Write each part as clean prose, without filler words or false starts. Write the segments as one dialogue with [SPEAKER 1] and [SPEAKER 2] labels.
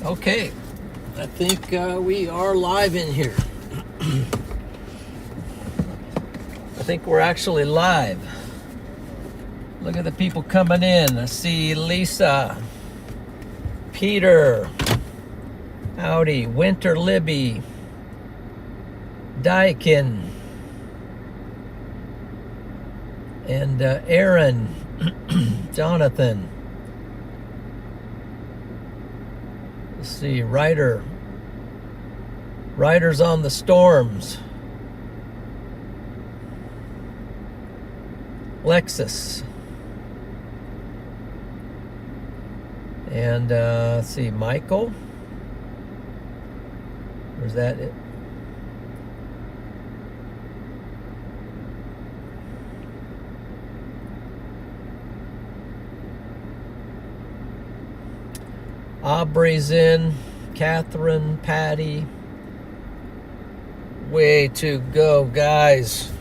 [SPEAKER 1] Okay, I think we are live in here. I think we're actually live. Look at the people coming in. I see Lisa, Peter, howdy, Winter Libby, Daikin, and Aaron, Jonathan. Let's see, Riders on the Storms, Lexus, and let's see, Michael. Or is that it? Aubrey's in, Catherine, Patty. Way to go, guys.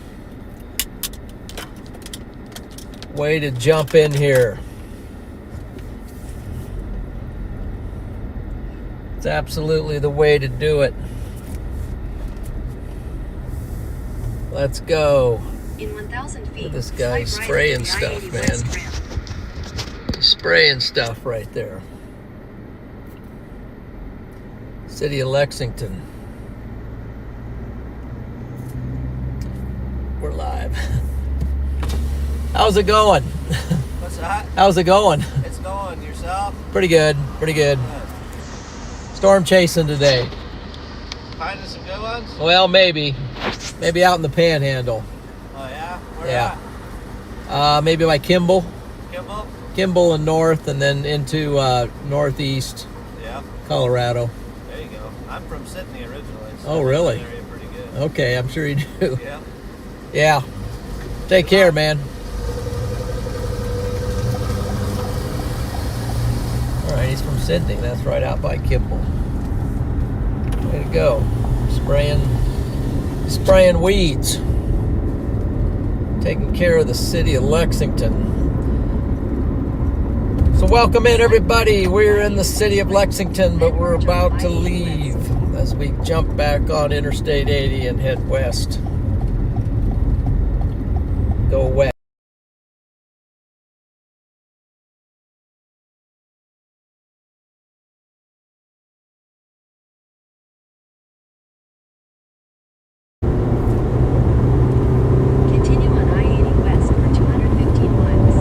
[SPEAKER 1] Way to jump in here. It's absolutely the way to do it. Let's go.
[SPEAKER 2] In 1,000 feet,
[SPEAKER 1] look at this guy spraying stuff, man. He's spraying stuff right there. City of Lexington. We're live. How's it going?
[SPEAKER 3] What's that?
[SPEAKER 1] How's it going?
[SPEAKER 3] It's going. Yourself?
[SPEAKER 1] Pretty good. Pretty good. Storm chasing today.
[SPEAKER 3] Finding some good ones?
[SPEAKER 1] Well, maybe. Maybe out in the Panhandle.
[SPEAKER 3] Oh, yeah? Where
[SPEAKER 1] Yeah. Maybe by Kimball.
[SPEAKER 3] Kimball?
[SPEAKER 1] Kimball and north, and then into northeast
[SPEAKER 3] Yeah.
[SPEAKER 1] Colorado.
[SPEAKER 3] There you go. I'm from Sydney originally. So
[SPEAKER 1] Oh, really?
[SPEAKER 3] I know the area pretty good.
[SPEAKER 1] Okay, I'm sure you do.
[SPEAKER 3] Yeah.
[SPEAKER 1] Yeah. Take care, man. All right, he's from Sydney. That's right out by Kimball. Way to go. Spraying weeds. Taking care of the city of Lexington. So welcome in, everybody. We're in the city of Lexington, but we're about to leave as we jump back on Interstate 80 and head west. Go west.
[SPEAKER 2] Continue on I-80 west for 215 miles.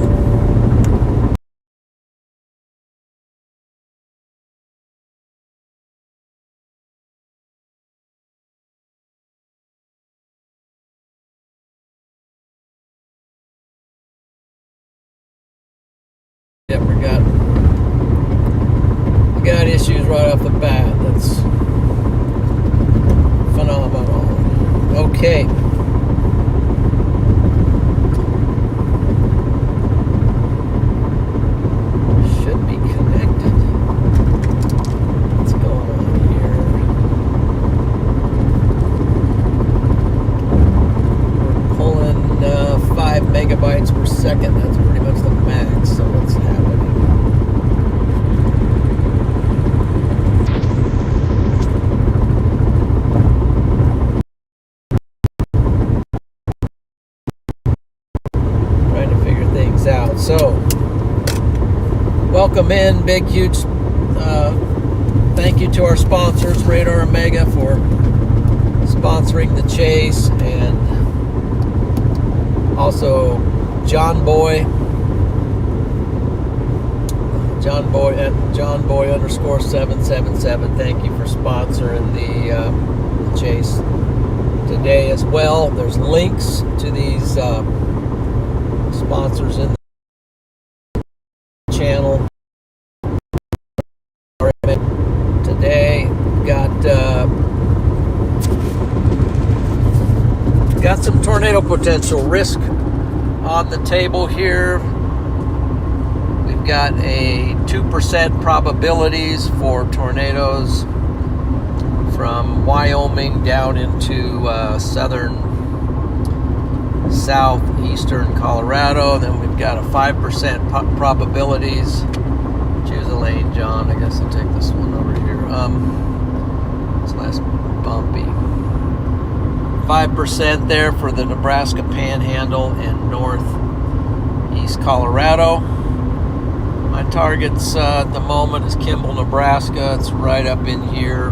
[SPEAKER 1] Yep, we got issues right off the bat. That's phenomenal. Okay. Should be connected. What's going on here? We're pulling 5 megabytes per second. That's pretty much the max. So what's happening? Trying to figure things out. So, welcome in. Big, huge thank you to our sponsors, RadarOmega, for sponsoring the chase, and also John Boy at JohnBoy_777. Thank you for sponsoring the chase today as well. There's links to these sponsors in the channel. Today got some tornado potential risk on the table here. We've got a 2% probabilities for tornadoes from Wyoming down into southeastern Colorado. Then we've got a 5% probabilities, which is a lane, John. I guess I'll take this one over here. It's less bumpy. 5% there for the Nebraska Panhandle and northeast Colorado. My targets at the moment is Kimball, Nebraska. It's right up in here,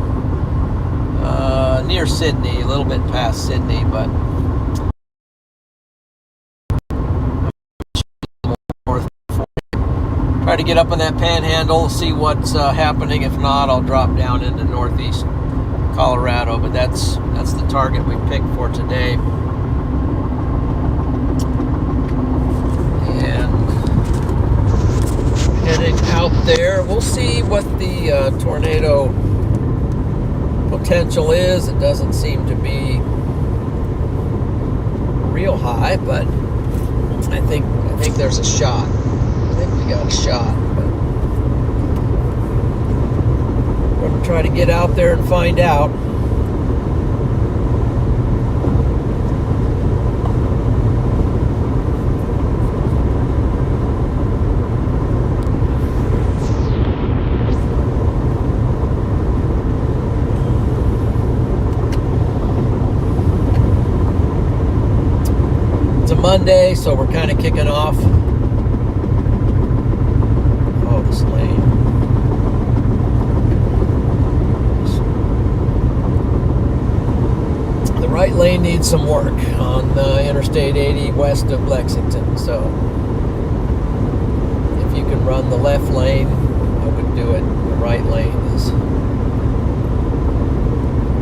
[SPEAKER 1] near Sydney, a little bit past Sydney, but try to get up in that Panhandle, see what's happening. If not, I'll drop down into northeast Colorado, but that's the target we picked for today. And heading out there, we'll see what the tornado potential is. It doesn't seem to be real high, but I think there's a shot. I think we got a shot, but we're going to try to get out there and find out. It's a Monday, so we're kind of kicking off. Oh, this lane. The right lane needs some work on Interstate 80 west of Lexington, so if you can run the left lane, I would do it. The right lane is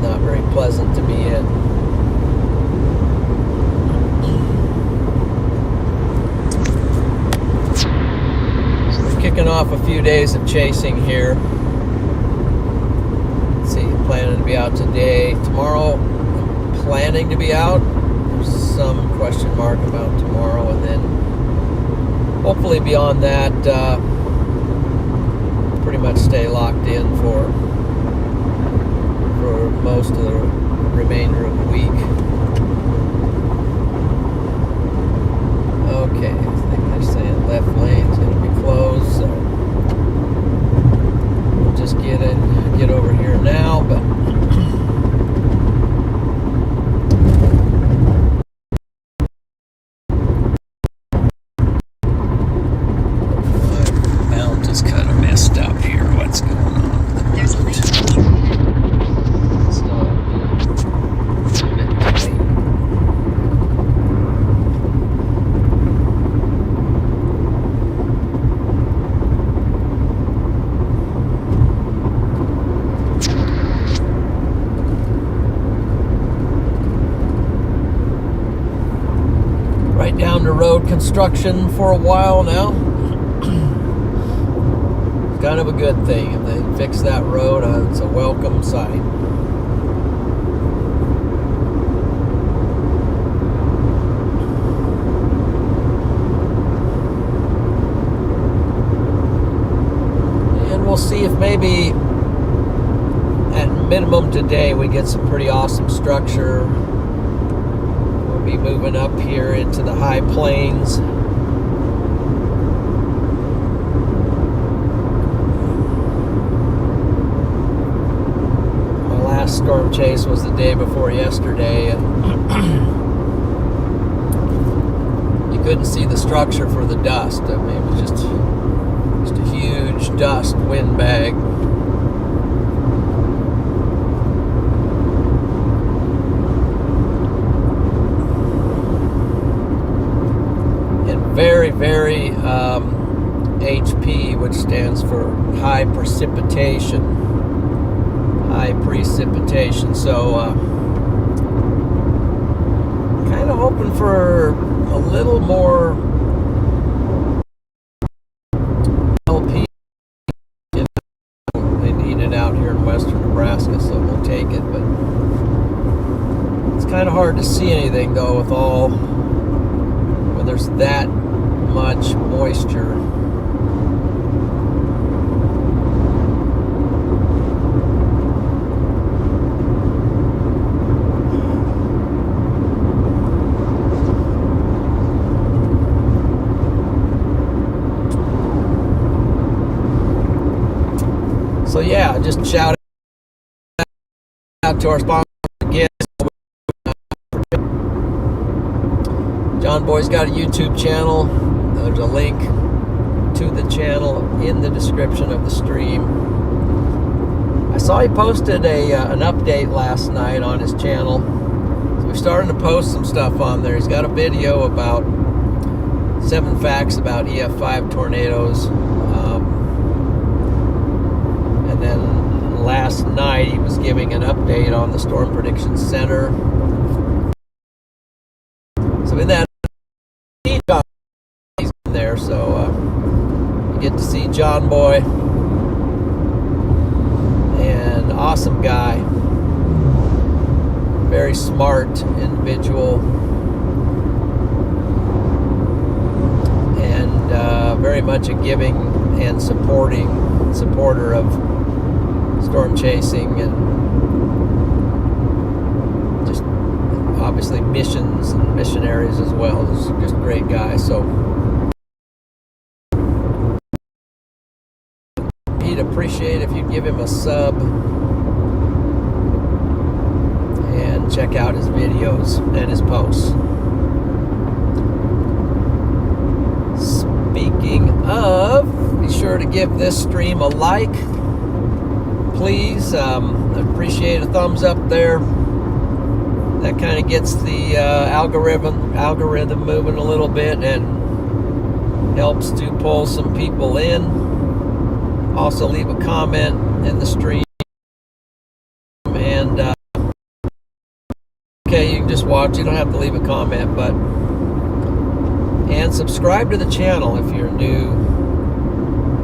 [SPEAKER 1] not very pleasant to be in. So we're kicking off a few days of chasing here. Let's see, planning to be out today. Tomorrow, planning to be out. There's some question mark about tomorrow, and then hopefully beyond that, pretty much stay locked in for most of the remainder of the week. Okay, I think they're saying left lane's going to be closed, so we'll just get over here now, but down the road construction for a while now. Kind of a good thing. If they fix that road, it's a welcome sight. And we'll see if maybe at minimum today we get some pretty awesome structure. Be moving up here into the high plains. My last storm chase was the day before yesterday, and you couldn't see the structure for the dust. I mean, it was just a huge dust wind bag. Very, very HP, which stands for high precipitation. High precipitation. So, kind of hoping for a little more LP. They need it out here in western Nebraska, so we'll take it. But it's kind of hard to see anything, though, with all when there's that much moisture. So yeah, just shout out to our sponsor again. John Boy's got a YouTube channel. There's a link to the channel in the description of the stream. I saw he posted an update last night on his channel. So we're starting to post some stuff on there. He's got a video about 7 facts about EF5 tornadoes. And then last night he was giving an update on the Storm Prediction Center. So in that, he's in there, so you get to see John Boy. And awesome guy. Very smart individual. And very much a giving and supporter of storm chasing and just obviously missions and missionaries as well. He's just a great guy. So he'd appreciate if you'd give him a sub and check out his videos and his posts. Speaking of, be sure to give this stream a like, please. I'd appreciate a thumbs up there. That kind of gets the algorithm moving a little bit and helps to pull some people in. Also leave a comment in the stream, and okay, you can just watch, you don't have to leave a comment, but and subscribe to the channel if you're new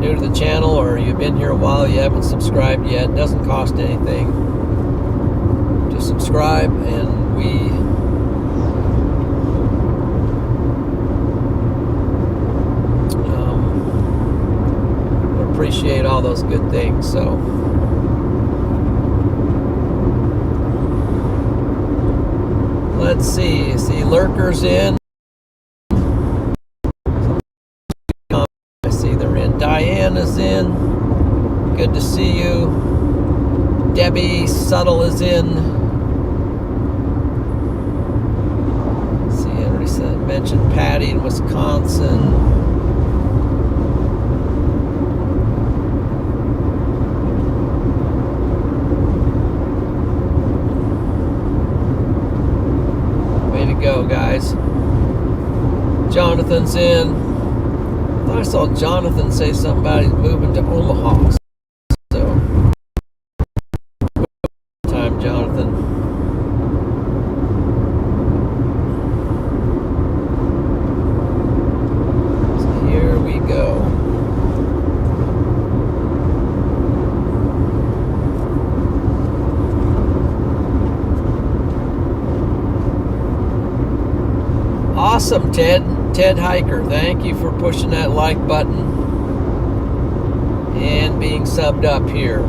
[SPEAKER 1] to the channel, or you've been here a while, you haven't subscribed yet. It doesn't cost anything to subscribe, and we appreciate all those good things. So let's see lurkers in. I see they're in. Diana's in. Good to see you. Debbie Subtle is in. Let's see, I already mentioned Patty in Wisconsin. Go, guys. Jonathan's in. I thought I saw Jonathan say something about he's moving to Omaha. So, time, Jonathan. So here we go. Awesome, Ted Hiker. Thank you for pushing that like button and being subbed up here.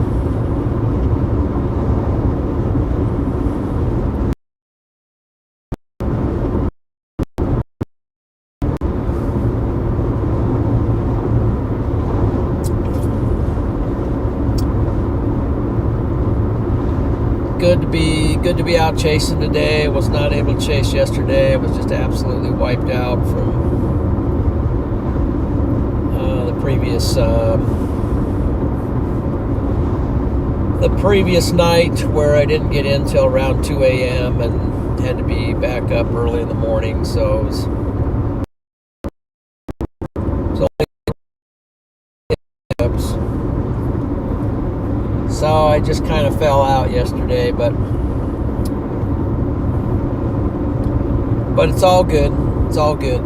[SPEAKER 1] Good to be out chasing today. Was not able to chase yesterday. I was just absolutely wiped out from the previous night, where I didn't get in till around 2 a.m. and had to be back up early in the morning. So it was so I just kind of fell out yesterday, but it's all good. It's all good.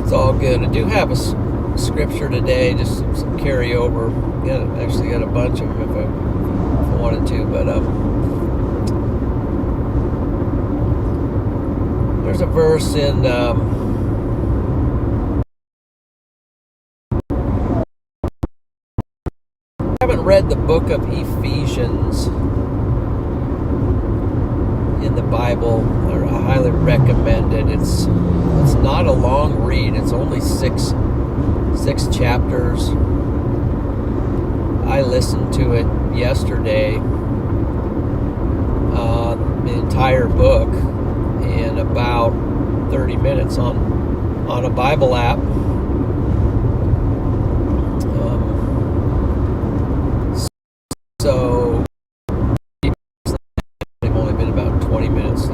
[SPEAKER 1] It's all good. I do have a scripture today, just some carryover. Actually got a bunch of them if I wanted to, but there's a verse in I haven't read the book of Ephesians in the Bible, or I highly recommend it. It's not a long read. It's only six chapters. I listened to it yesterday, the entire book, in about 30 minutes on a Bible app. So they've only been about 20 minutes to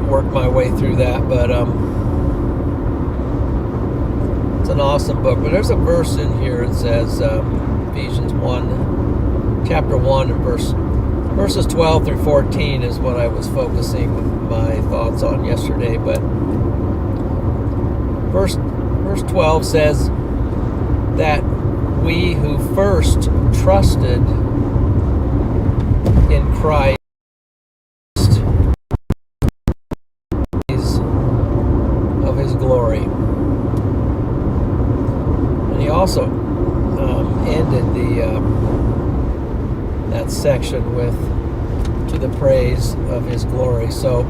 [SPEAKER 1] work my way through that, but it's an awesome book. But there's a verse in here. It says Ephesians 1, chapter 1, and verses 12 through 14 is what I was focusing my thoughts on yesterday. But verse 12 says that we who first trusted in Christ of his glory. And he also ended that section with to the praise of his glory. So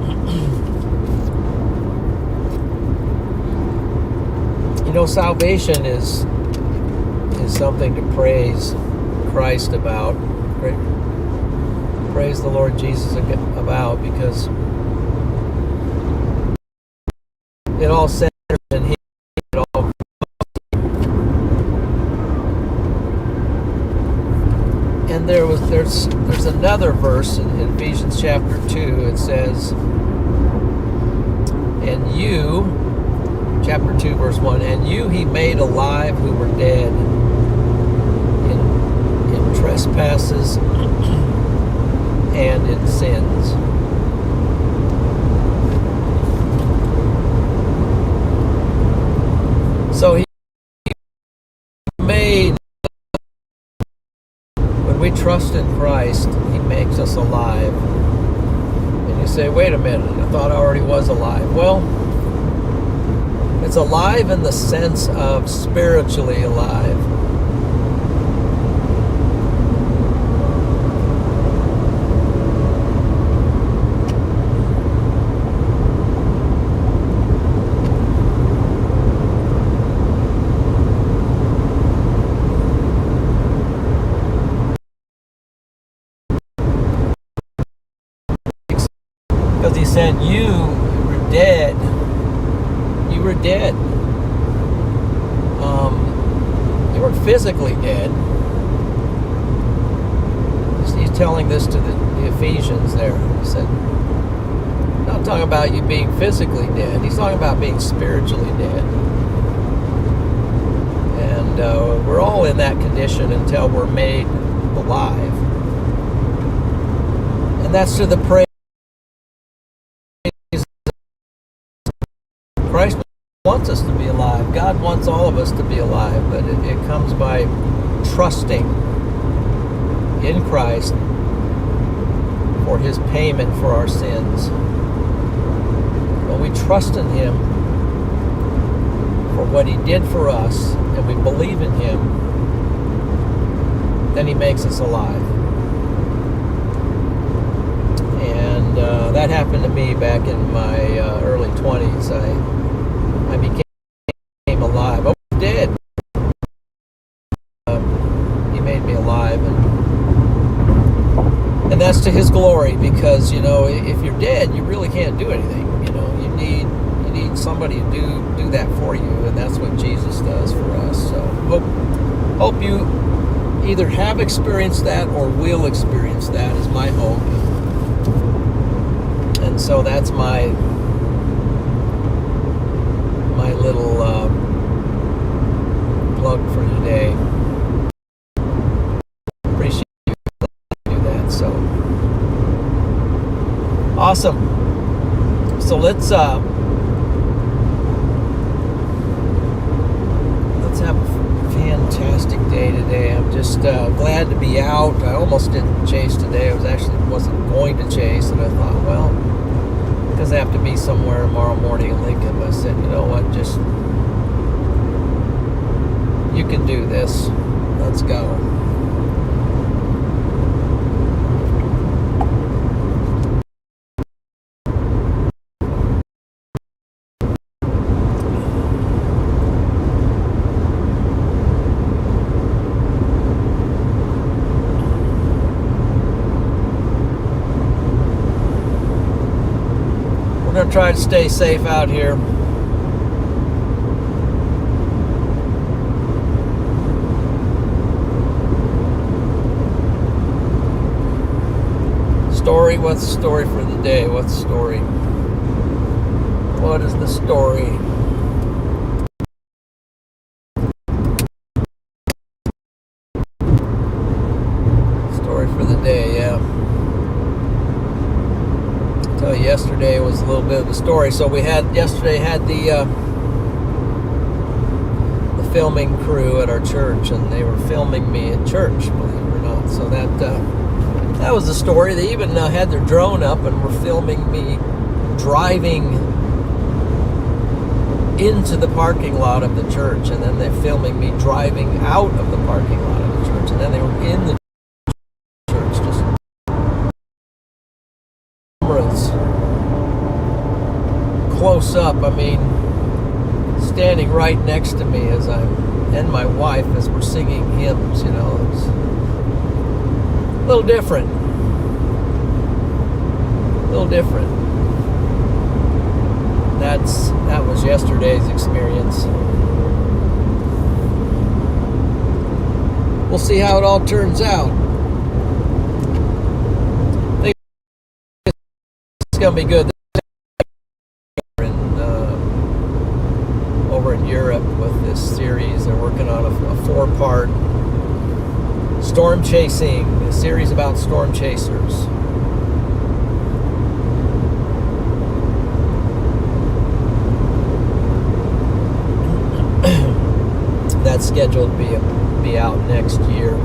[SPEAKER 1] salvation is something to praise Christ about. Praise the Lord Jesus about, because it all centers in him. It all, and there's another verse in Ephesians chapter 2. It says, and you, chapter 2 verse 1, and you he made alive who were dead in trespasses and in sins. So he made, when we trust in Christ, he makes us alive. And you say, wait a minute, I thought I already was alive. Well, it's alive in the sense of spiritually alive. Because he said, you were dead. You were dead. You weren't physically dead. He's telling this to the Ephesians there. He said, not talking about you being physically dead. He's talking about being spiritually dead. And we're all in that condition until we're made alive. And that's to the praise. Christ wants us to be alive. God wants all of us to be alive, but it comes by trusting in Christ for his payment for our sins. When we trust in him for what he did for us, and we believe in him, then he makes us alive. And that happened to me back in my early 20s. I became alive. I was dead. He made me alive, and that's to his glory. Because if you're dead, you really can't do anything. You need somebody to do that for you, and that's what Jesus does for us. So hope you either have experienced that or will experience that, is my hope. And so that's my little plug for today. Appreciate you do that. So awesome. So let's have a fantastic day today. I'm just glad to be out. I almost didn't chase today. I wasn't going to chase, and I thought, well, because I have to be somewhere tomorrow morning in Lincoln. But I said, you know what, just, you can do this. Let's go. try to stay safe out here. Story? What's the story for the day? What's the story? What is the story? Story for the day, yeah. I'll tell you, yesterday was a little bit of a story. So yesterday had the filming crew at our church, and they were filming me at church, believe it or not. So that was the story. They even had their drone up and were filming me driving into the parking lot of the church, and then they're filming me driving out of the parking lot of the church, and then they were in the church, just cameras close up. I mean, standing right next to me and my wife as we're singing hymns. You know, it's a little different. A little different. That was yesterday's experience. We'll see how it all turns out. I think it's gonna be good. Over in Europe with this series, they're working on a 4-part storm chasing, a series about storm chasers. That's scheduled to be out next year.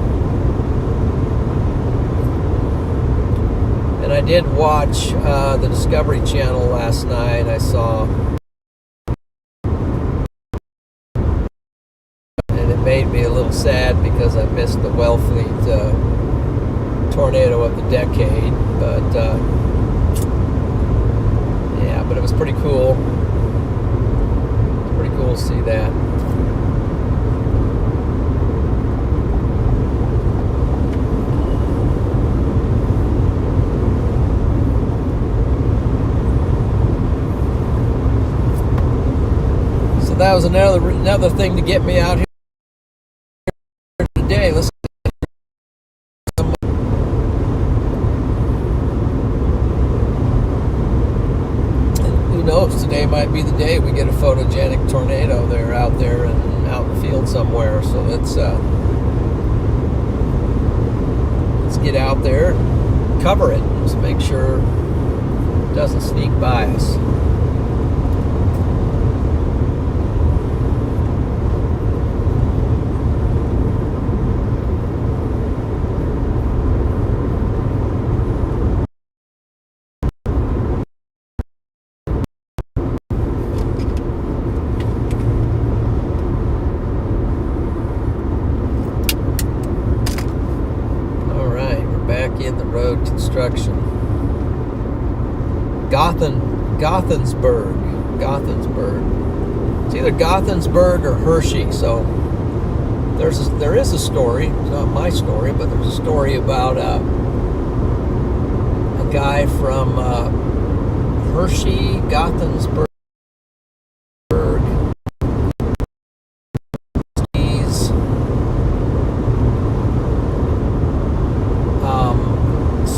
[SPEAKER 1] And I did watch the Discovery Channel last night. I saw, and it made me a little sad because I missed the Wellfleet tornado of the decade. But yeah, but it was pretty cool. It's pretty cool to see that. That was another thing to get me out here today. Let's who knows, today might be the day we get a photogenic tornado there out there and out in the field somewhere. So let's get out there and cover it. Just make sure it doesn't sneak by us. In the road construction. Gothenburg. It's either Gothenburg or Hershey. So there is a story. It's not my story, but there's a story about a guy from Hershey, Gothenburg.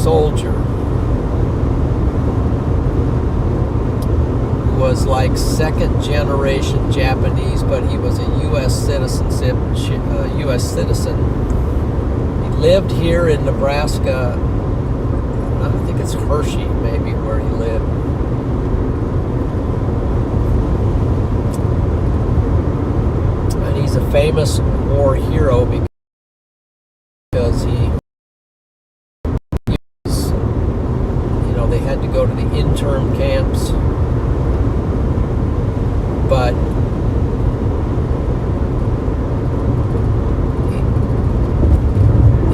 [SPEAKER 1] Soldier who was like second generation Japanese, but he was a U.S. citizen. He lived here in Nebraska. I think it's Hershey, maybe, where he lived. And he's a famous war hero because he they had to go to the intern camps, but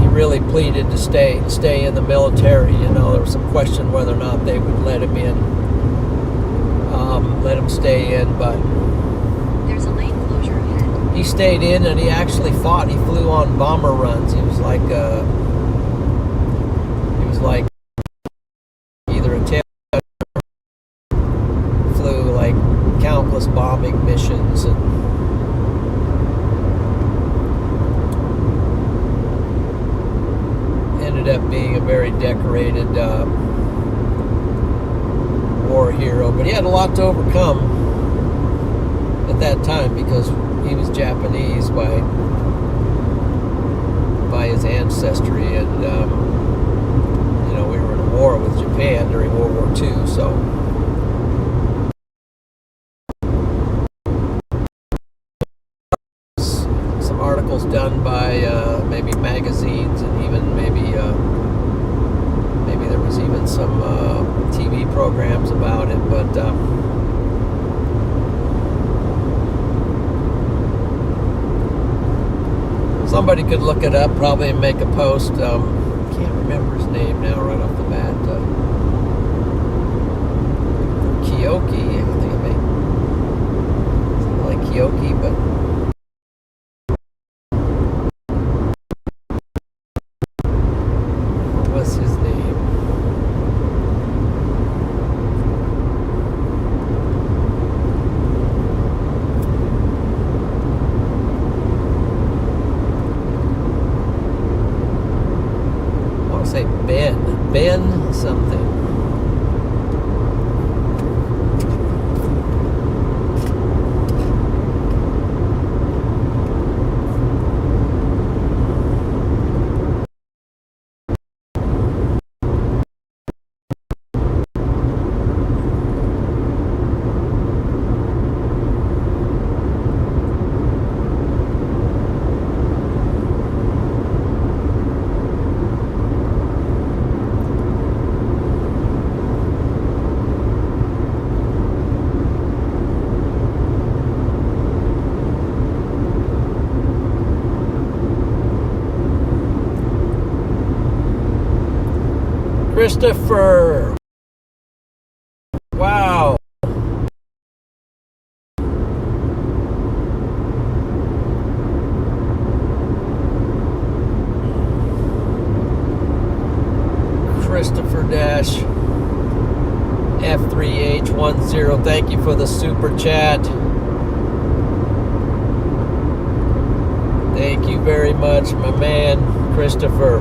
[SPEAKER 1] he really pleaded to stay in the military. You know, there was some question whether or not they would let him in, let him stay in, but
[SPEAKER 2] There's a lane closure ahead.
[SPEAKER 1] he stayed in, and he actually fought. He flew on bomber runs. He was like either a tail decorated war hero, but he had a lot to overcome at that time because he was Japanese by his ancestry, and you know, we were in a war with Japan during World War II, so some articles done by maybe magazines, and even maybe there was even some TV programs about it, but somebody could look it up probably and make a post. Can't remember his name now right off the bat. Kiyoki, I think it may something like Kiyoki, but what's his name? Say Ben something. Christopher. Wow. Christopher Dash F3H10. Thank you for the super chat. Thank you very much, my man, Christopher.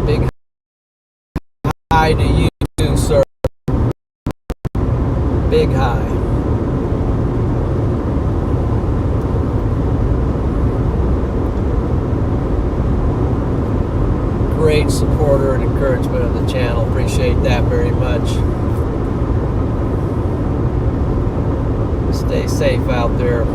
[SPEAKER 1] Big hi to you too, sir. Big hi. Great supporter and encouragement of the channel. Appreciate that very much. Stay safe out there.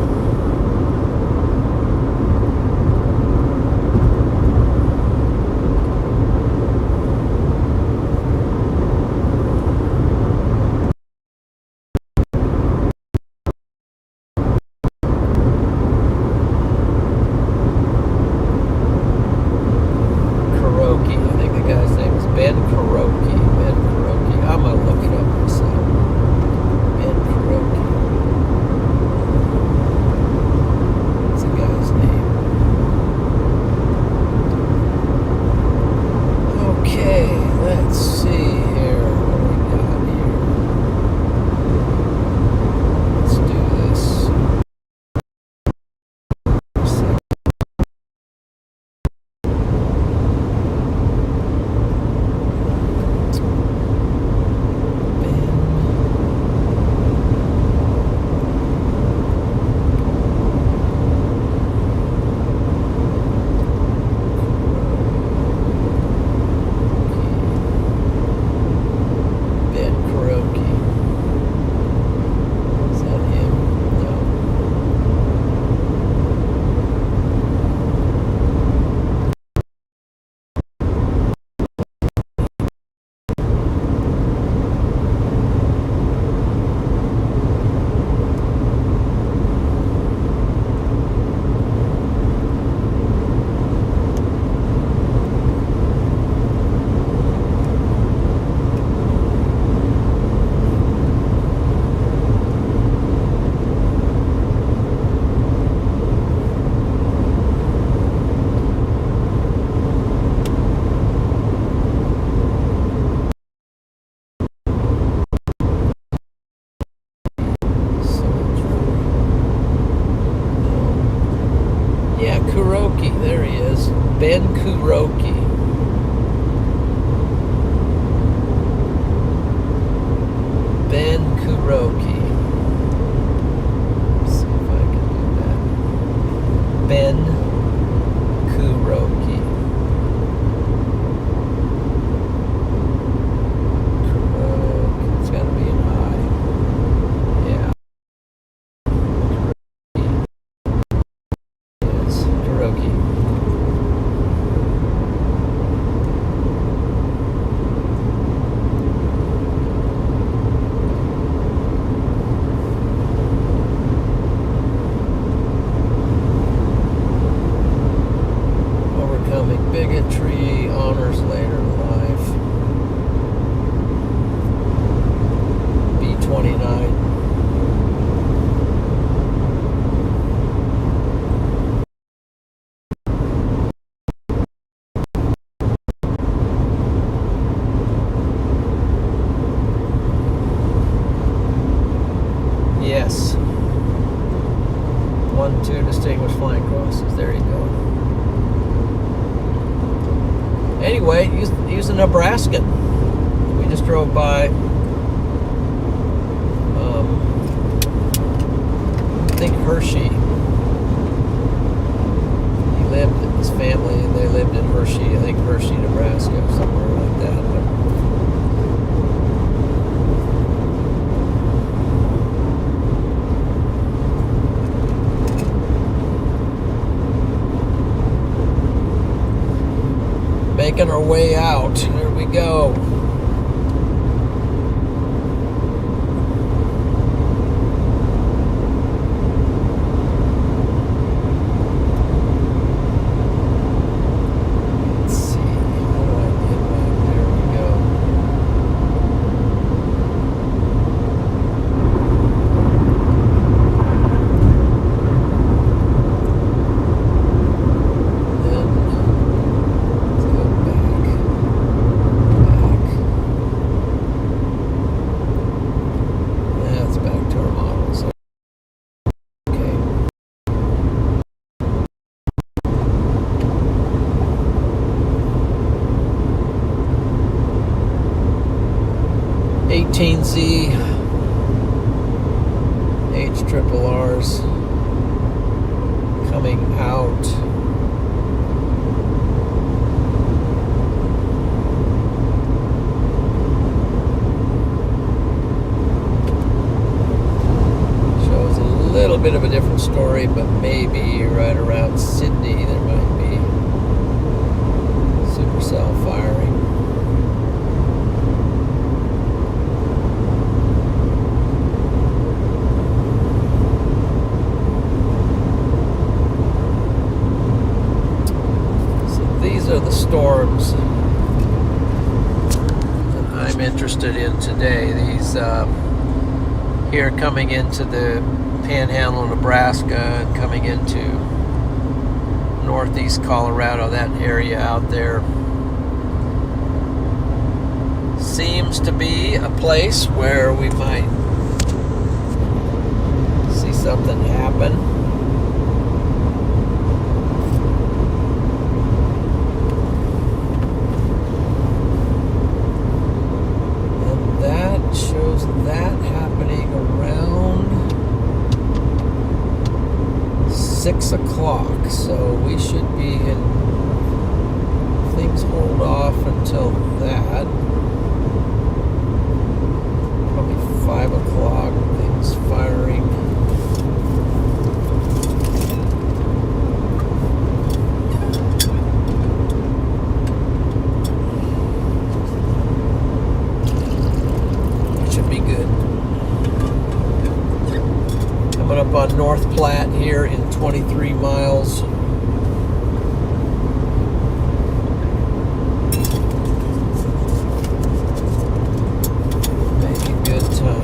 [SPEAKER 1] was a Nebraskan. We just drove by. I think Hershey. He lived, his family, they lived in Hershey. I think Hershey, Nebraska, somewhere like that. Making our way out. Here we go. Let's see. How do I get back? There we go. Then let's go back. That's back to our models. Okay. Z H triple R's coming out. Shows a little bit of a different story, but maybe right around Sydney there might be supercell firing. These are the storms that I'm interested in today. These here coming into the Panhandle, Nebraska, and coming into northeast Colorado, that area out there seems to be a place where we might see something happen. Shows that happening around 6 o'clock, so we should be in, things hold off until that, probably 5 o'clock, things firing. Up on North Platte here in 23 miles. Making good time.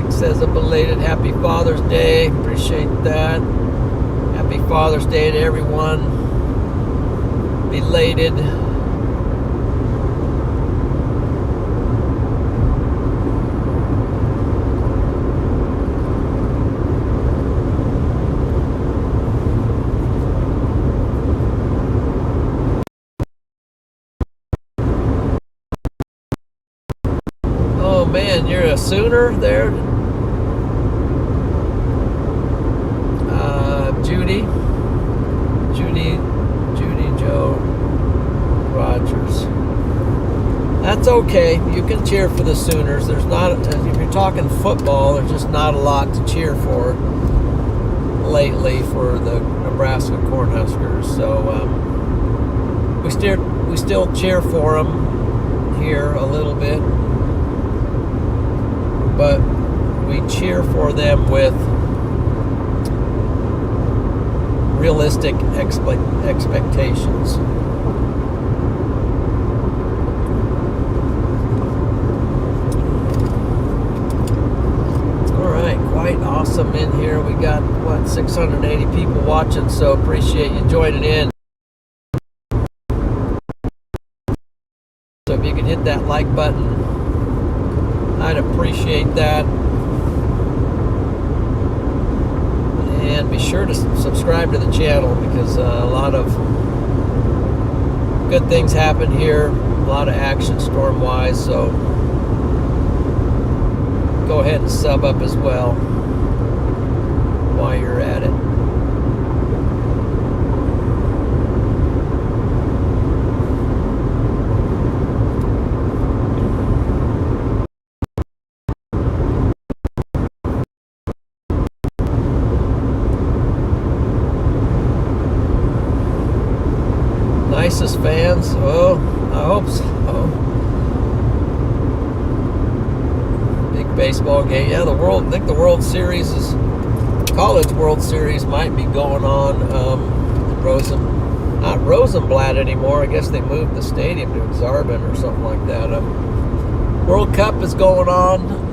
[SPEAKER 1] Says a belated Happy Father's Day. Appreciate that. Happy Father's Day to everyone. Belated. Oh man, you're a Sooner there? Judy Joe Rogers. That's okay. You can cheer for the Sooners. There's not, if you're talking football, there's just not a lot to cheer for lately for the Nebraska Cornhuskers. So we still cheer for them here a little bit, but we cheer for them with realistic expectations. here. We got, what, 680 people watching, so appreciate you joining in. So if you could hit that like button, I'd appreciate that. And be sure to subscribe to the channel, because a lot of good things happen here, a lot of action storm-wise, so go ahead and sub up as well while you're at it. Nicest fans? Oh, I hope so. Big baseball game. Yeah, I think the World Series College World Series might be going on. Not Rosenblatt anymore. I guess they moved the stadium to Xarban or something like that. World Cup is going on.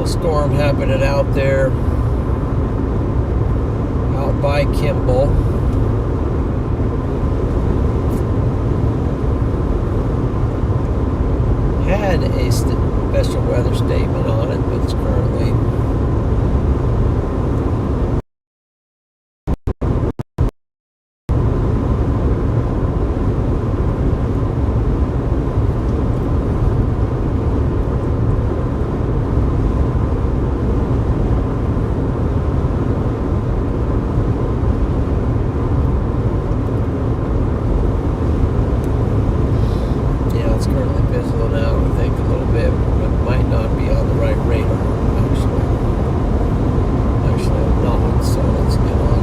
[SPEAKER 1] Storm happening out there, out by Kimball. Had a special weather statement on it, but it's currently fizzling out, I think, a little bit, but might not be on the right radar, actually. Actually, I'm not, so let's get on.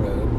[SPEAKER 1] Road.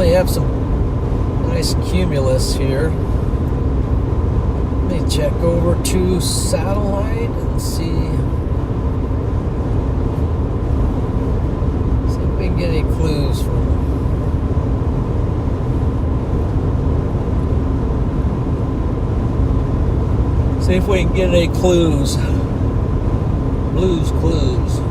[SPEAKER 1] Have some nice cumulus here. Let me check over to satellite and see if we can get any clues from see if we can get any clues. Blues clues.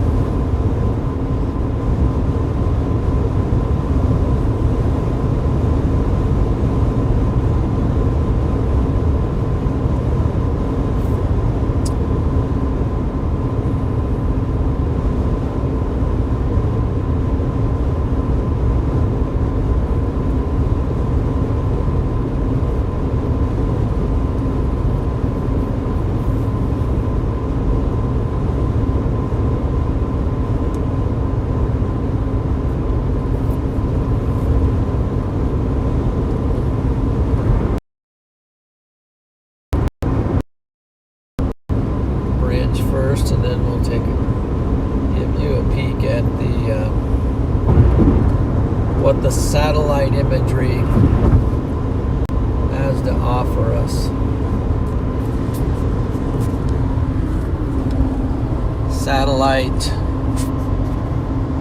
[SPEAKER 1] First, and then we'll give you a peek at the what the satellite imagery has to offer us. Satellite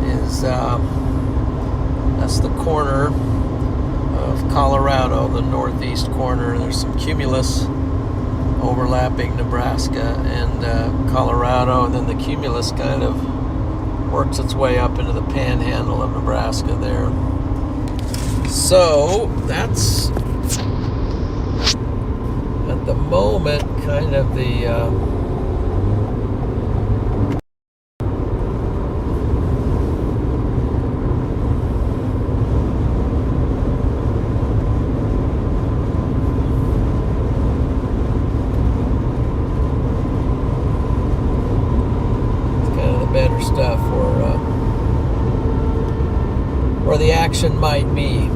[SPEAKER 1] is that's the corner of Colorado, the northeast corner. There's some cumulus overlapping Nebraska and Colorado, and then the cumulus kind of works its way up into the panhandle of Nebraska there. So that's at the moment kind of the better stuff where the action might be.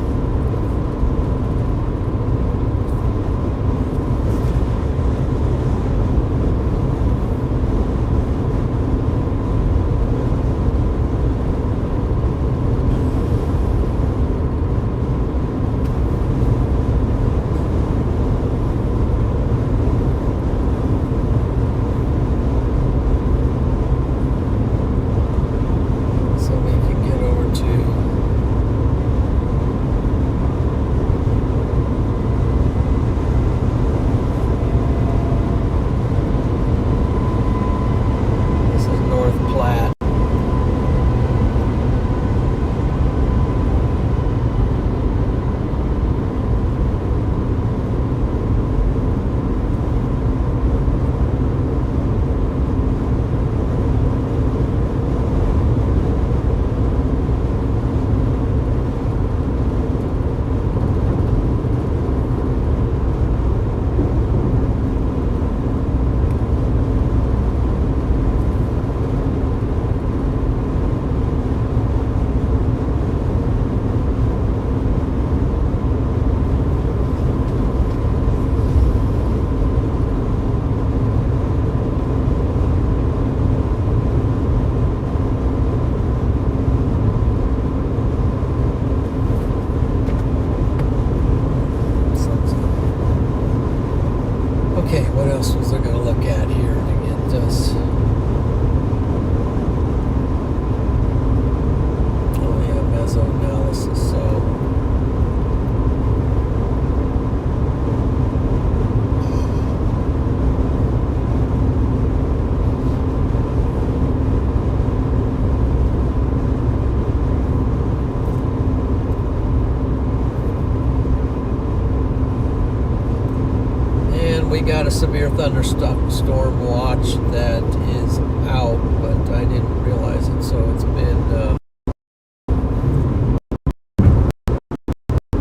[SPEAKER 1] we got a severe thunderstorm watch that is out, but I didn't realize it, so it's been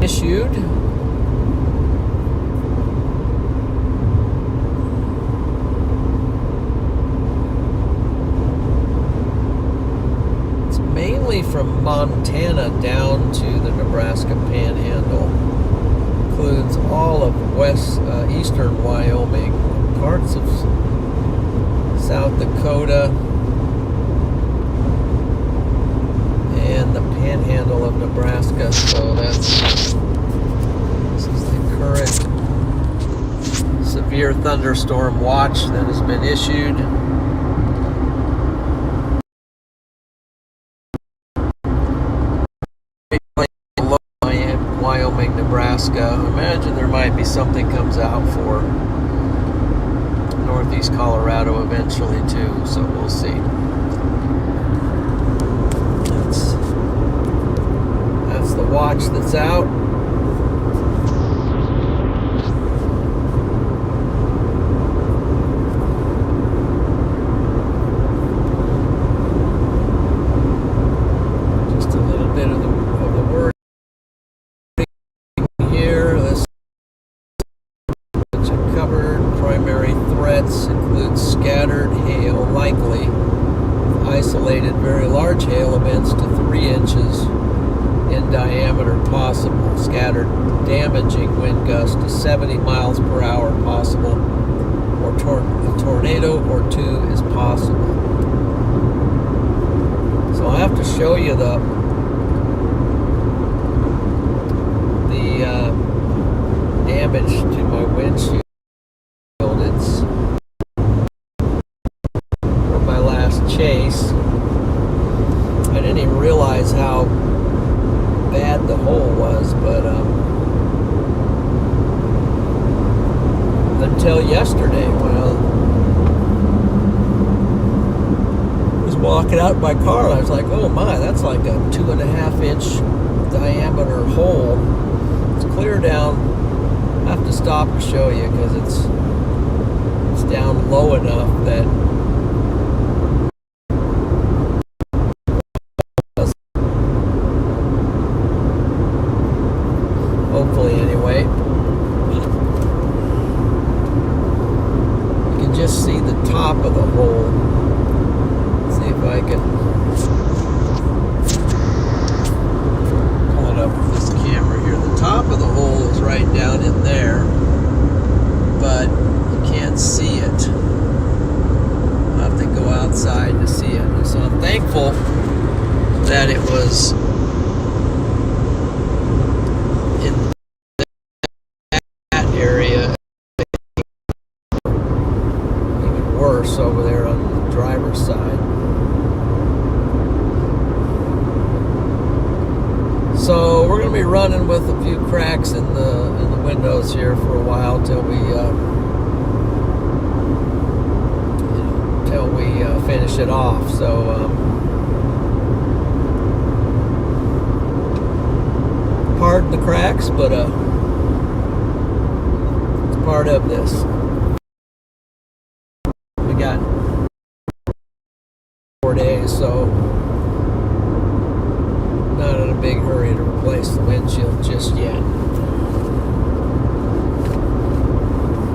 [SPEAKER 1] issued. It's mainly from Montana down to the Nebraska Panhandle. Includes all of eastern Wyoming, parts of South Dakota, and the Panhandle of Nebraska. So this is the current severe thunderstorm watch that has been issued. Wyoming, Nebraska. I imagine there might be something comes out for northeast Colorado eventually too, so we'll see. That's the watch that's out. Just a little bit of the word here. This covered primary threats include scattered hail, likely isolated very large hail events to 3 inches in diameter possible. Scattered damaging wind gusts to 70 miles per hour possible, or a tornado or 2 is possible. So I'll have to show you the damage to my windshield. It's from my last chase. I didn't even realize how bad the hole was, but until yesterday when I was walking out my car, I was like, oh my, that's like a 2.5 inch diameter hole. It's clear down. I have to stop to show you because it's down low enough that hopefully anyway. You can just see the top of the hole. Let's see if I can pull it up with this camera here. The top of the hole is right down in there, but you can't see it. I'll have to go outside to see it. So I'm thankful that it was in that area. Even worse over there on the driver's side. So we're going to be running with a few cracks in the windows here for a while till we finish it off. So pardon the cracks, but it's part of this. We got 4 days, so not in a big hurry to replace the windshield just yet.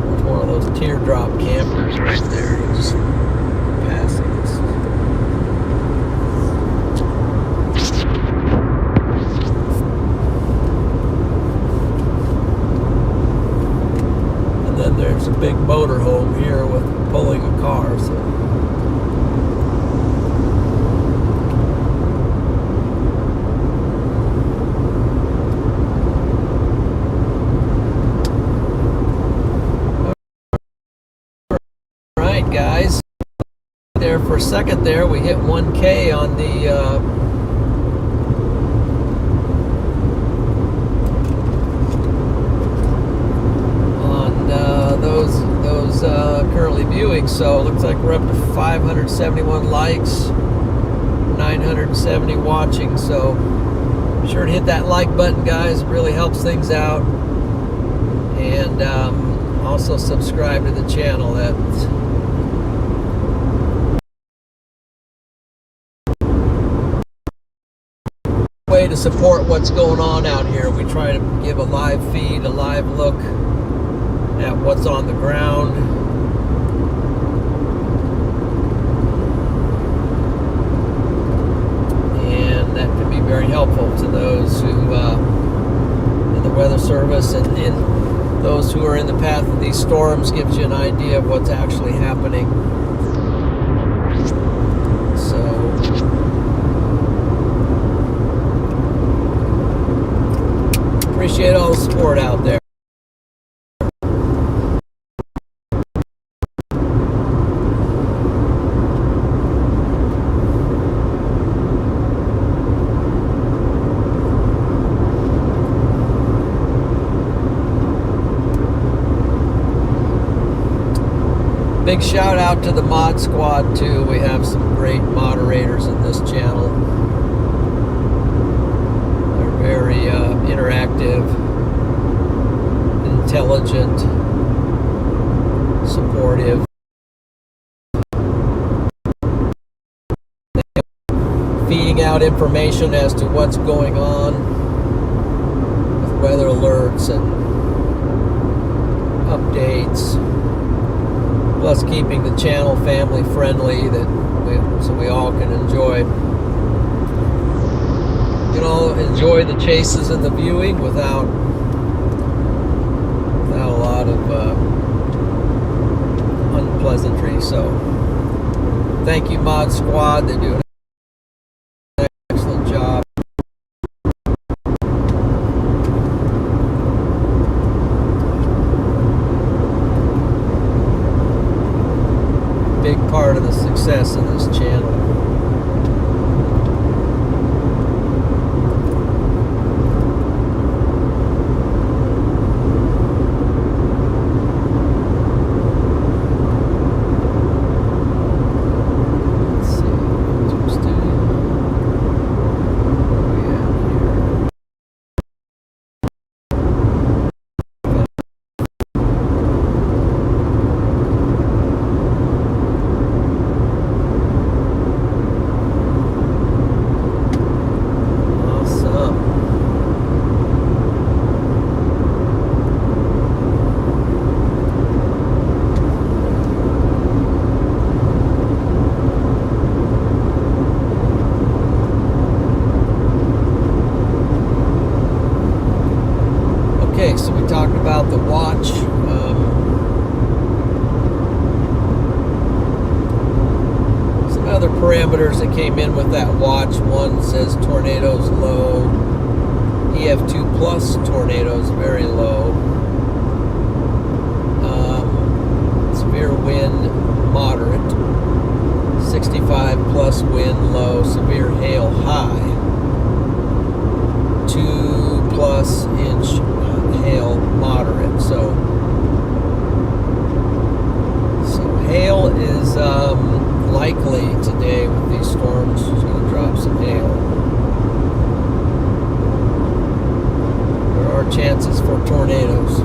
[SPEAKER 1] There's one of those teardrop campers right there, just passing us. And then there's a big motorhome here with pulling a car, so guys, there for a second there we hit 1K on the those currently viewing, so it looks like we're up to 571 likes, 970 watching, so be sure to hit that like button, guys. It really helps things out. And Also subscribe to the channel. That's a way to support what's going on out here. We try to give a live feed, a live look at what's on the ground. And that can be very helpful to those who in the weather service and those who are in the path of these storms. Gives you an idea of what's actually happening. So appreciate all the support out there. Big shout out to the mod squad too. We have some great moderators in this channel. They're very interactive, intelligent, supportive. Feeding out information as to what's going on with weather alerts and updates. Plus keeping the channel family friendly so we all can enjoy the chases and the viewing without a lot of unpleasantry. So thank you, Mod Squad. They do an excellent job. Big part of the success of this channel. Let's see, Tuesday. Where are we at here? Okay, so we talked about the watch. Some other parameters that came in with that watch. One says tornadoes low, EF2 plus tornadoes very low, severe wind moderate, 65 plus wind low, severe hail high, 2 plus inch hail moderate. So hail is likely today with these storms. It's going to drop some hail. There are chances for tornadoes.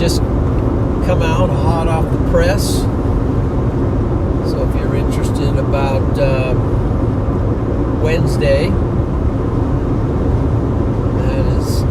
[SPEAKER 1] just come out hot off the press. So if you're interested about Wednesday, that is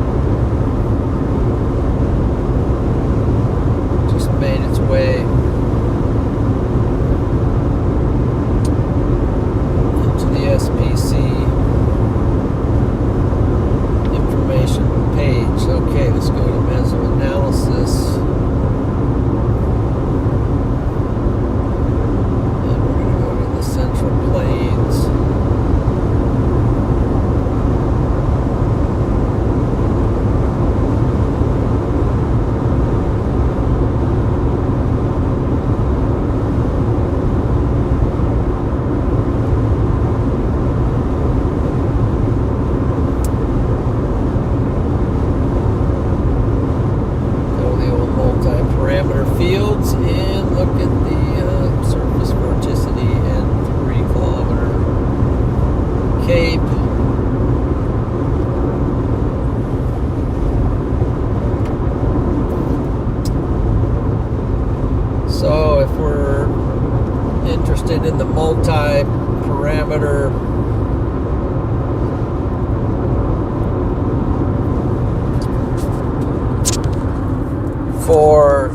[SPEAKER 1] for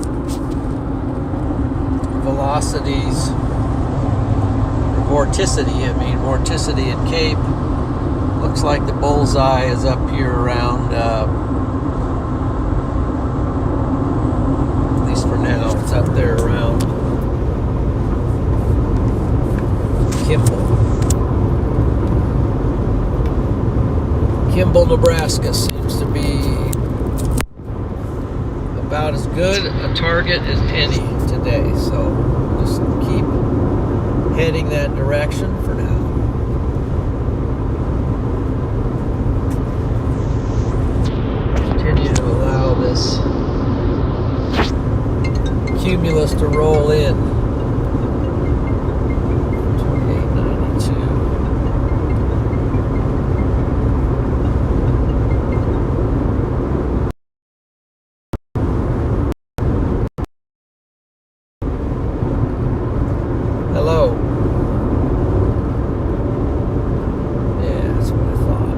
[SPEAKER 1] velocities, vorticity and Cape. Looks like the bullseye is up here around, at least for now, it's up there around Kimball, Nebraska seems to be about as good a target as any today. So just keep heading that direction for now. Continue to allow this cumulus to roll in. 2892. Hello. Yeah, that's what I thought.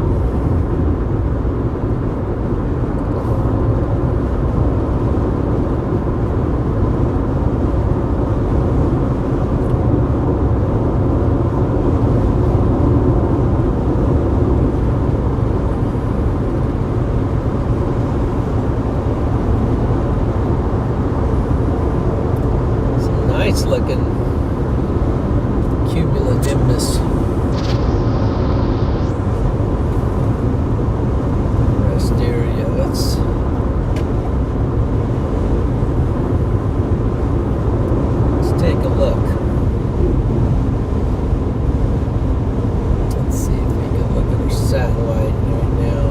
[SPEAKER 1] Some nice looking cumulonimbus. Rest area. Let's take a look. Let's see if we can look at our satellite right now.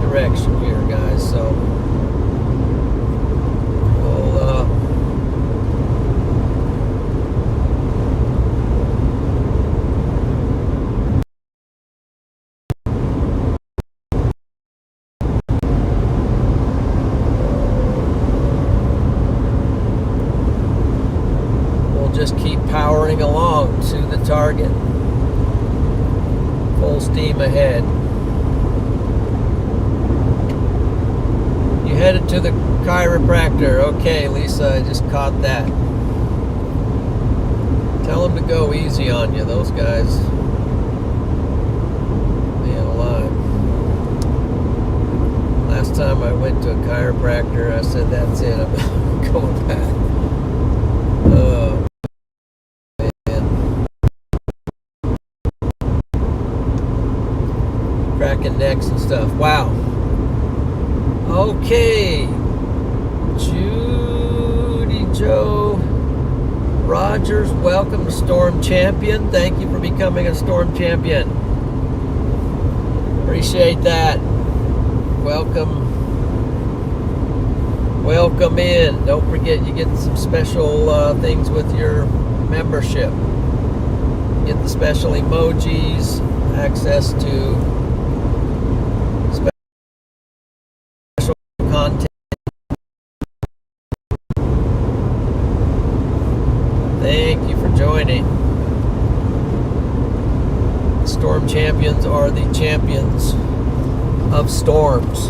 [SPEAKER 1] Direction here, guys. So we'll just keep powering along to the target. Full steam ahead. Headed to the chiropractor. Okay, Lisa, I just caught that. Tell them to go easy on you, those guys. Man alive. Last time I went to a chiropractor, I said, that's it, I'm going back. Oh, man. Cracking necks and stuff. Wow. Okay, Judy Joe Rogers, welcome to Storm Champion. Thank you for becoming a Storm Champion. Appreciate that. Welcome in. Don't forget you get some special things with your membership. Get the special emojis, access to content. Thank you for joining. The Storm Champions are the champions. of storms.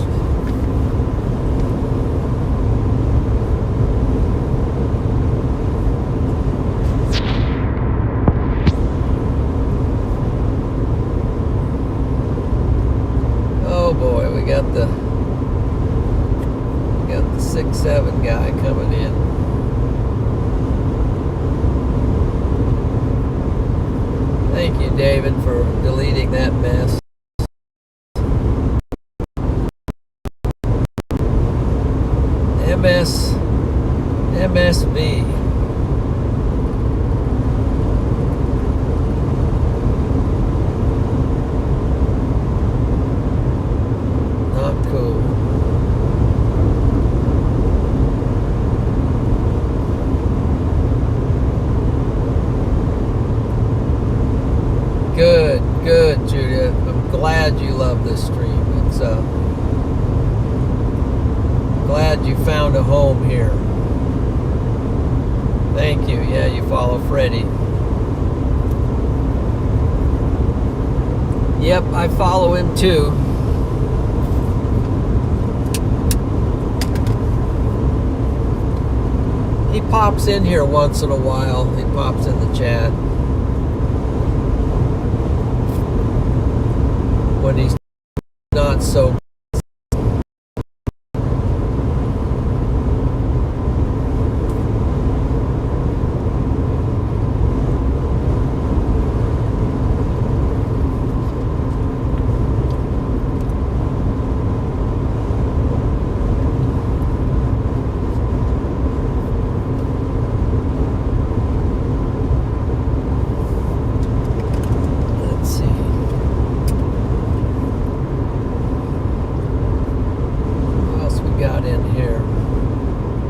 [SPEAKER 1] Oh boy, we got the 6-7 guy coming in. Thank you, David, for deleting that mess. MSV. Not cool. Good, Julia. I'm glad you love this stream. It's glad you found a home here. Thank you. Yeah, you follow Freddie. Yep, I follow him too. He pops in here once in a while. He pops in the chat. When he's not so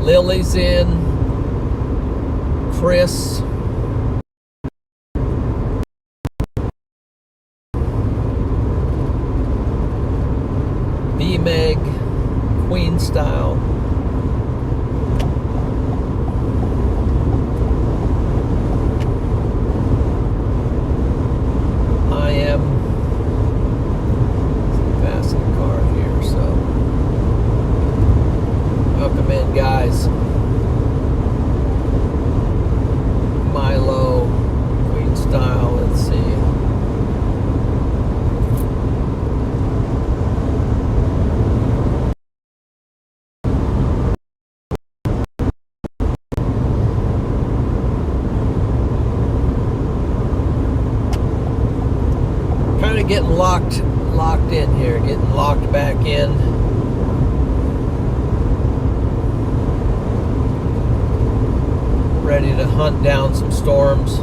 [SPEAKER 1] Lily's in, Chris, B-Meg, Queen Style, I am passing a car here, so welcome in, guys. Milo, Queen Style, let's see. Kind of getting locked in here, getting locked back in. Ready to hunt down some storms.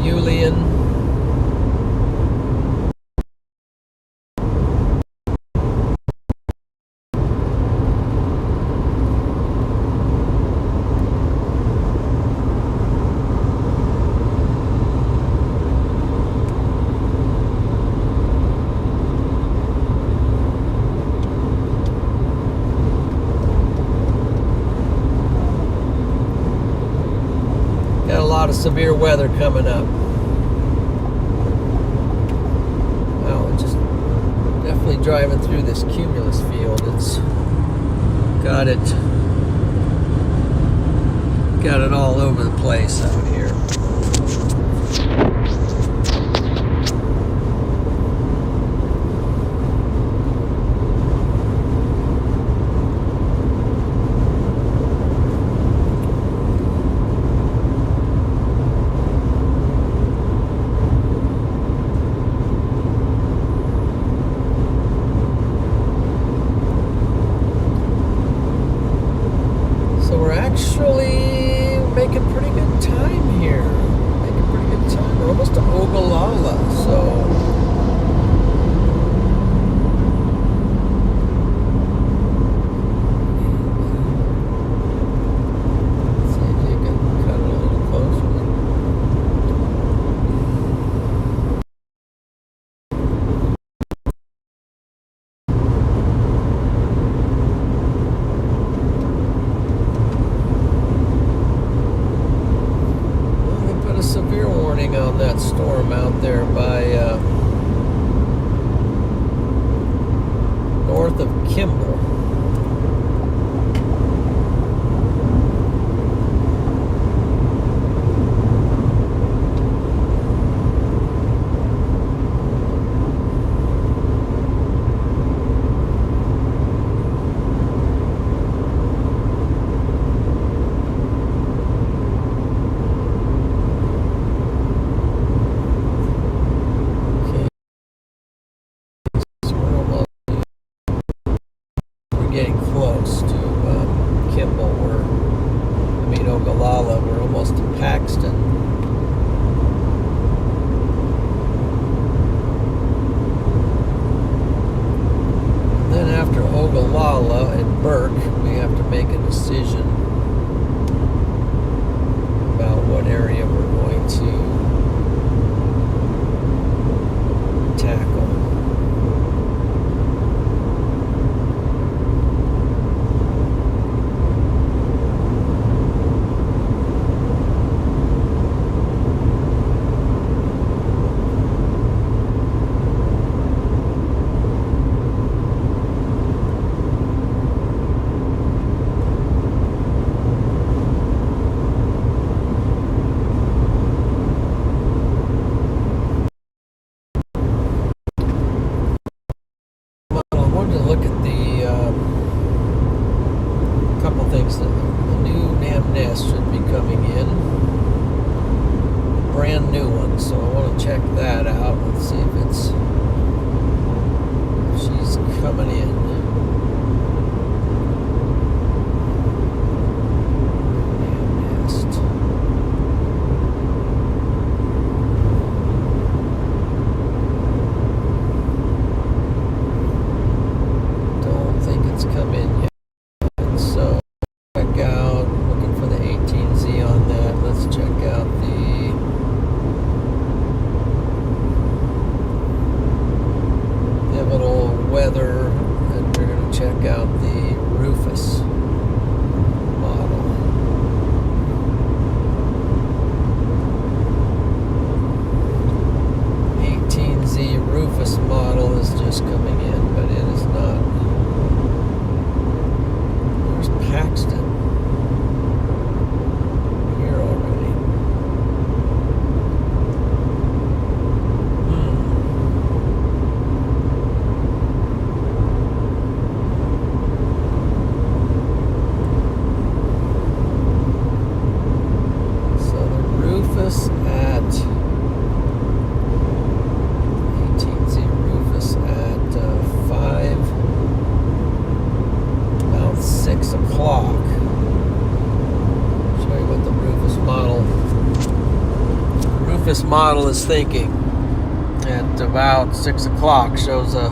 [SPEAKER 1] Julian. Got a lot of severe weather coming up. Wow, just definitely driving through this cumulus field. It's got it all over the place out here. Actually making pretty good time here. Making pretty good time. We're almost to Ogallala, so let's see if you can cut it a little closer. getting close to Kimball. Ogallala. We're almost to Paxton. Then after Ogallala and Burke, we have to make a decision about what area we're going to tackle. Model is thinking at about 6 o'clock. Shows a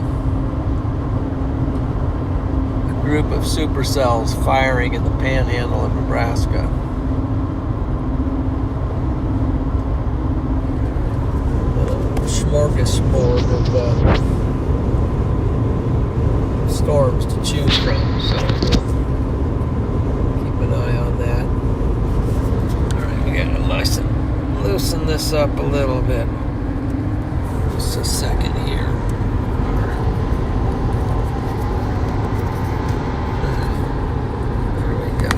[SPEAKER 1] group of supercells firing in the panhandle of Nebraska. A smorgasbord of storms to choose from, so keep an eye on that. Alright, we got a loosen this up a little bit. Just a second here. There we go.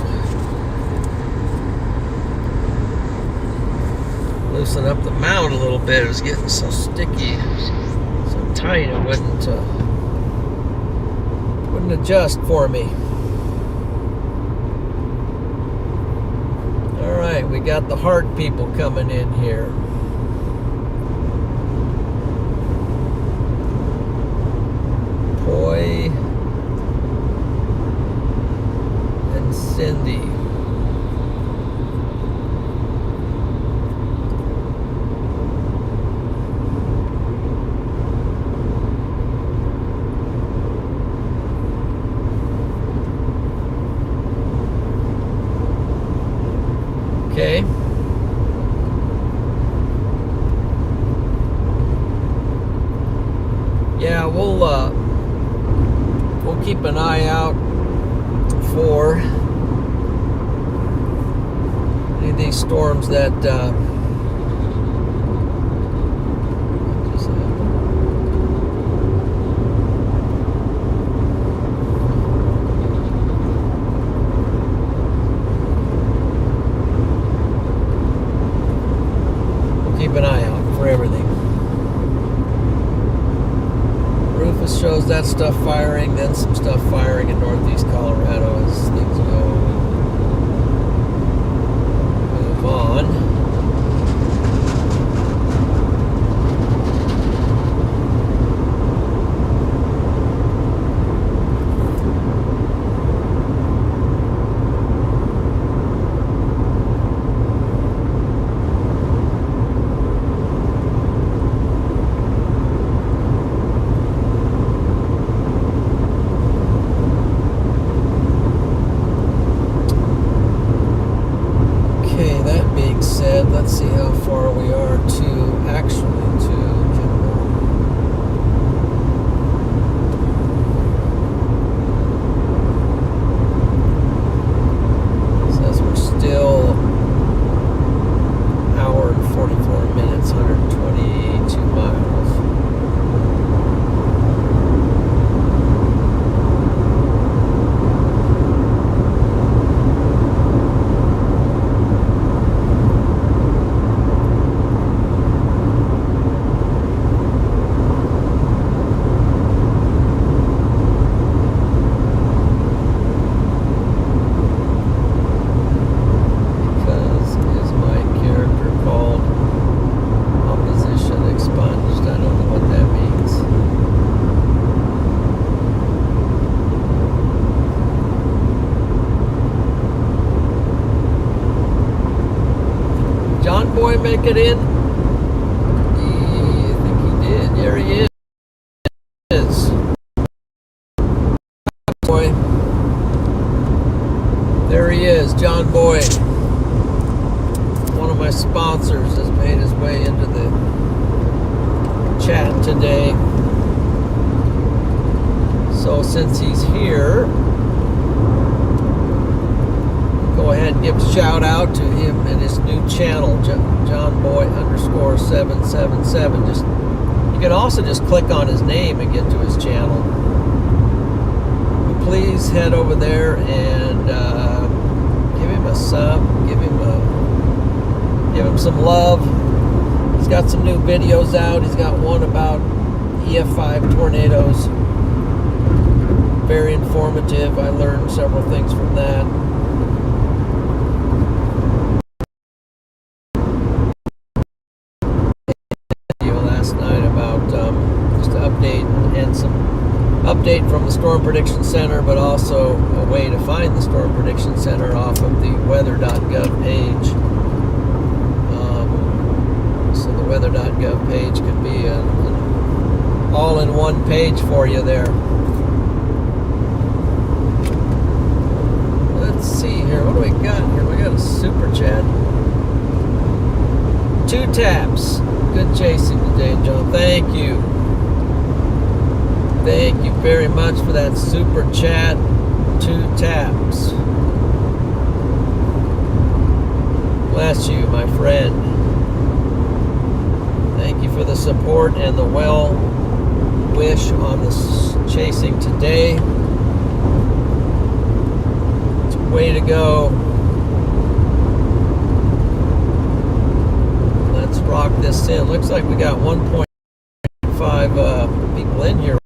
[SPEAKER 1] Loosen up the mount a little bit. It was getting so sticky, so tight, it wouldn't adjust for me. We got the hard people coming in here. Poi and Cindy. Okay. Yeah, we'll keep an eye out for any of these storms that keep an eye out for everything. Rufus shows that stuff firing, then some stuff firing in northeast Colorado as things go. Move on. said, let's see how far we are to Kimball. It says we're still hour and 44 minutes, 122 miles. Make it in? I think he did. There he is. Boy. There he is, John Boy. One of my sponsors has made his way into the chat today. So since he's here, go ahead and give a shout out to him and his new channel, JohnBoy_777. You can also just click on his name and get to his channel. But please head over there and give him a sub, give him some love. He's got some new videos out. He's got one about EF5 tornadoes. Very informative. I learned several things from that. Update from the Storm Prediction Center, but also a way to find the Storm Prediction Center off of the weather.gov page. So the weather.gov page could be an all-in-one page for you there. Let's see here. What do we got here? We got a super chat. 2 taps. Good chasing today, John. Thank you. Thank you very much for that super chat. 2 taps. Bless you, my friend. Thank you for the support and the well wish on this chasing today. It's a way to go. Let's rock this in. Looks like we got 1.5 people in here.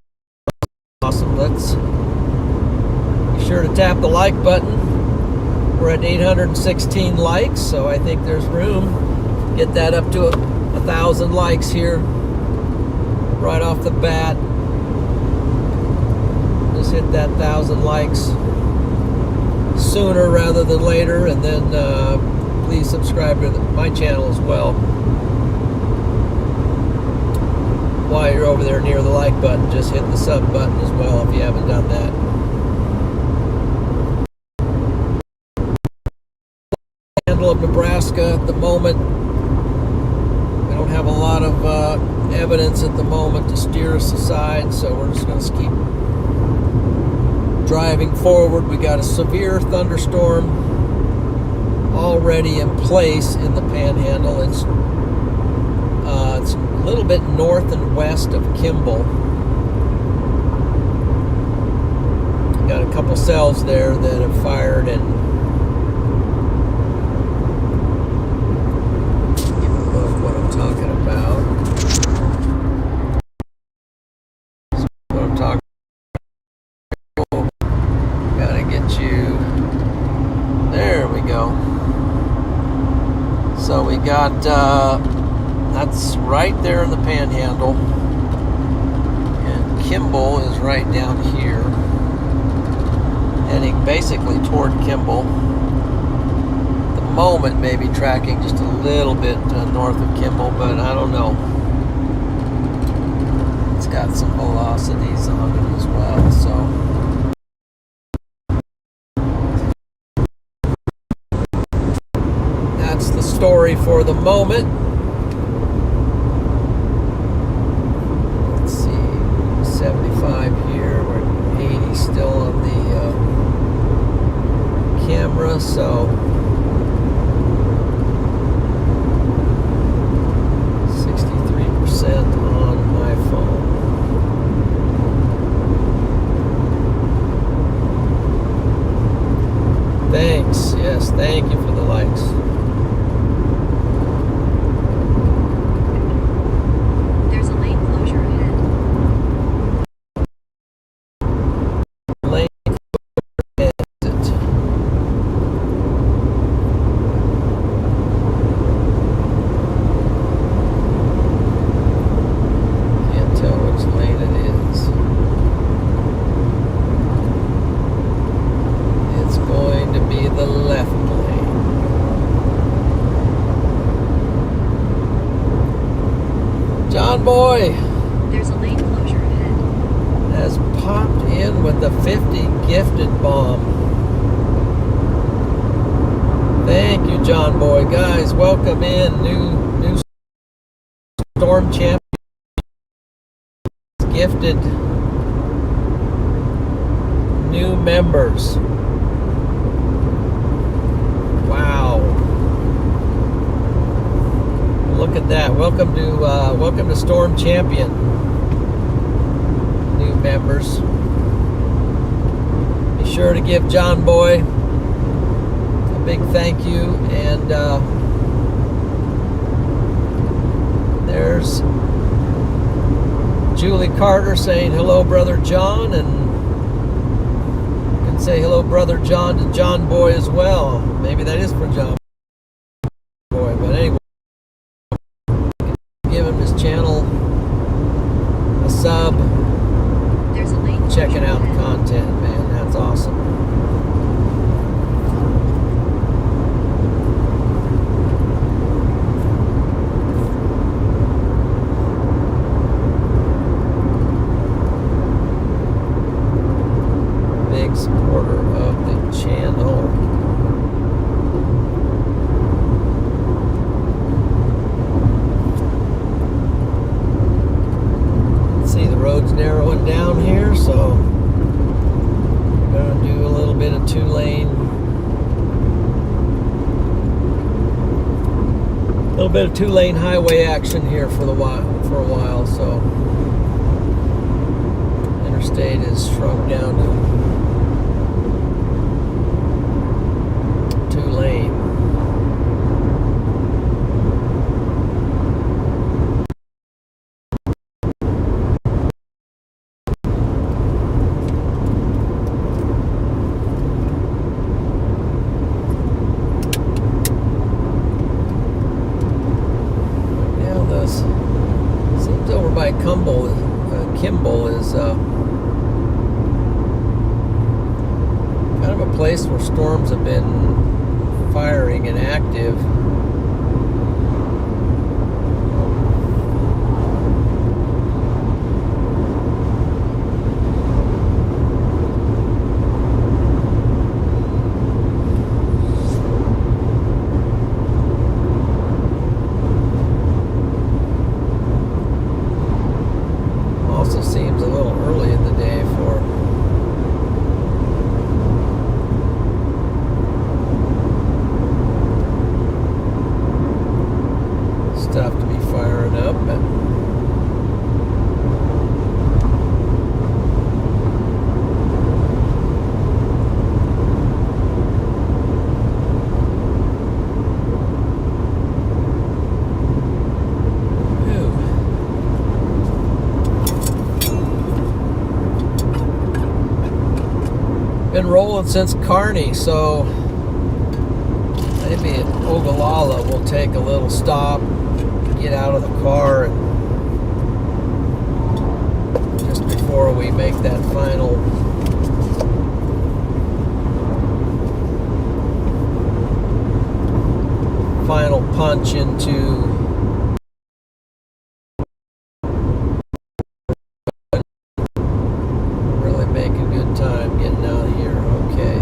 [SPEAKER 1] Awesome. Let's be sure to tap the like button. We're at 816 likes, so I think there's room. Get that up to 1,000 likes here right off the bat. Just hit that 1,000 likes sooner rather than later, and then please subscribe to my channel as well. While you're over there near the like button, just hit the sub button as well if you haven't done that. Handle of Nebraska at the moment. We don't have a lot of evidence at the moment to steer us aside, so we're just going to keep driving forward. We got a severe thunderstorm already in place in the Panhandle. It's a little bit north and west of Kimball. Got a couple cells there that have fired, and what I'm talking about. What I'm talking about. Gotta get you. There we go. So we got that's right there in the Panhandle, and Kimball is right down here, heading basically toward Kimball. At the moment, maybe tracking just a little bit north of Kimball, but I don't know. It's got some velocities on it as well, so. That's the story for the moment. Let's see, 75 here. We're 80 still on the camera, so 63% on my phone. Thanks. Yes, thank you for the likes.
[SPEAKER 2] There's a lane closure ahead.
[SPEAKER 1] Lane exit. Can't tell which lane it is. It's going to be the left lane. John Boy
[SPEAKER 2] There's a lane closure ahead.
[SPEAKER 1] has popped in with the 50 gifted bomb. Thank you, John Boy. Guys, welcome in new Storm Champion gifted new members. Wow. Look at that. Welcome to Storm Champion. New members. Be sure to give John Boy a big thank you. And there's Julie Carter saying hello, Brother John, and you can say hello, Brother John, to John Boy as well. Maybe that is for John Boy, but anyway, give him his channel a sub.
[SPEAKER 2] There's a lane closure
[SPEAKER 1] Checking out the
[SPEAKER 2] ahead.
[SPEAKER 1] content, man. That's awesome. Big supporter of the channel. See, the road's narrowing down here, so we're going to do a little bit of two-lane highway action here for a while. So interstate is shrunk down to two-lane. Seems over by Kimball is kind of a place where storms have been firing and active. Also seems a little early in the day for stuff to be firing up, but been rolling since Kearney, so maybe at Ogallala we'll take a little stop, get out of the car, and just before we make that final punch into really make a good time getting out of here. Okay.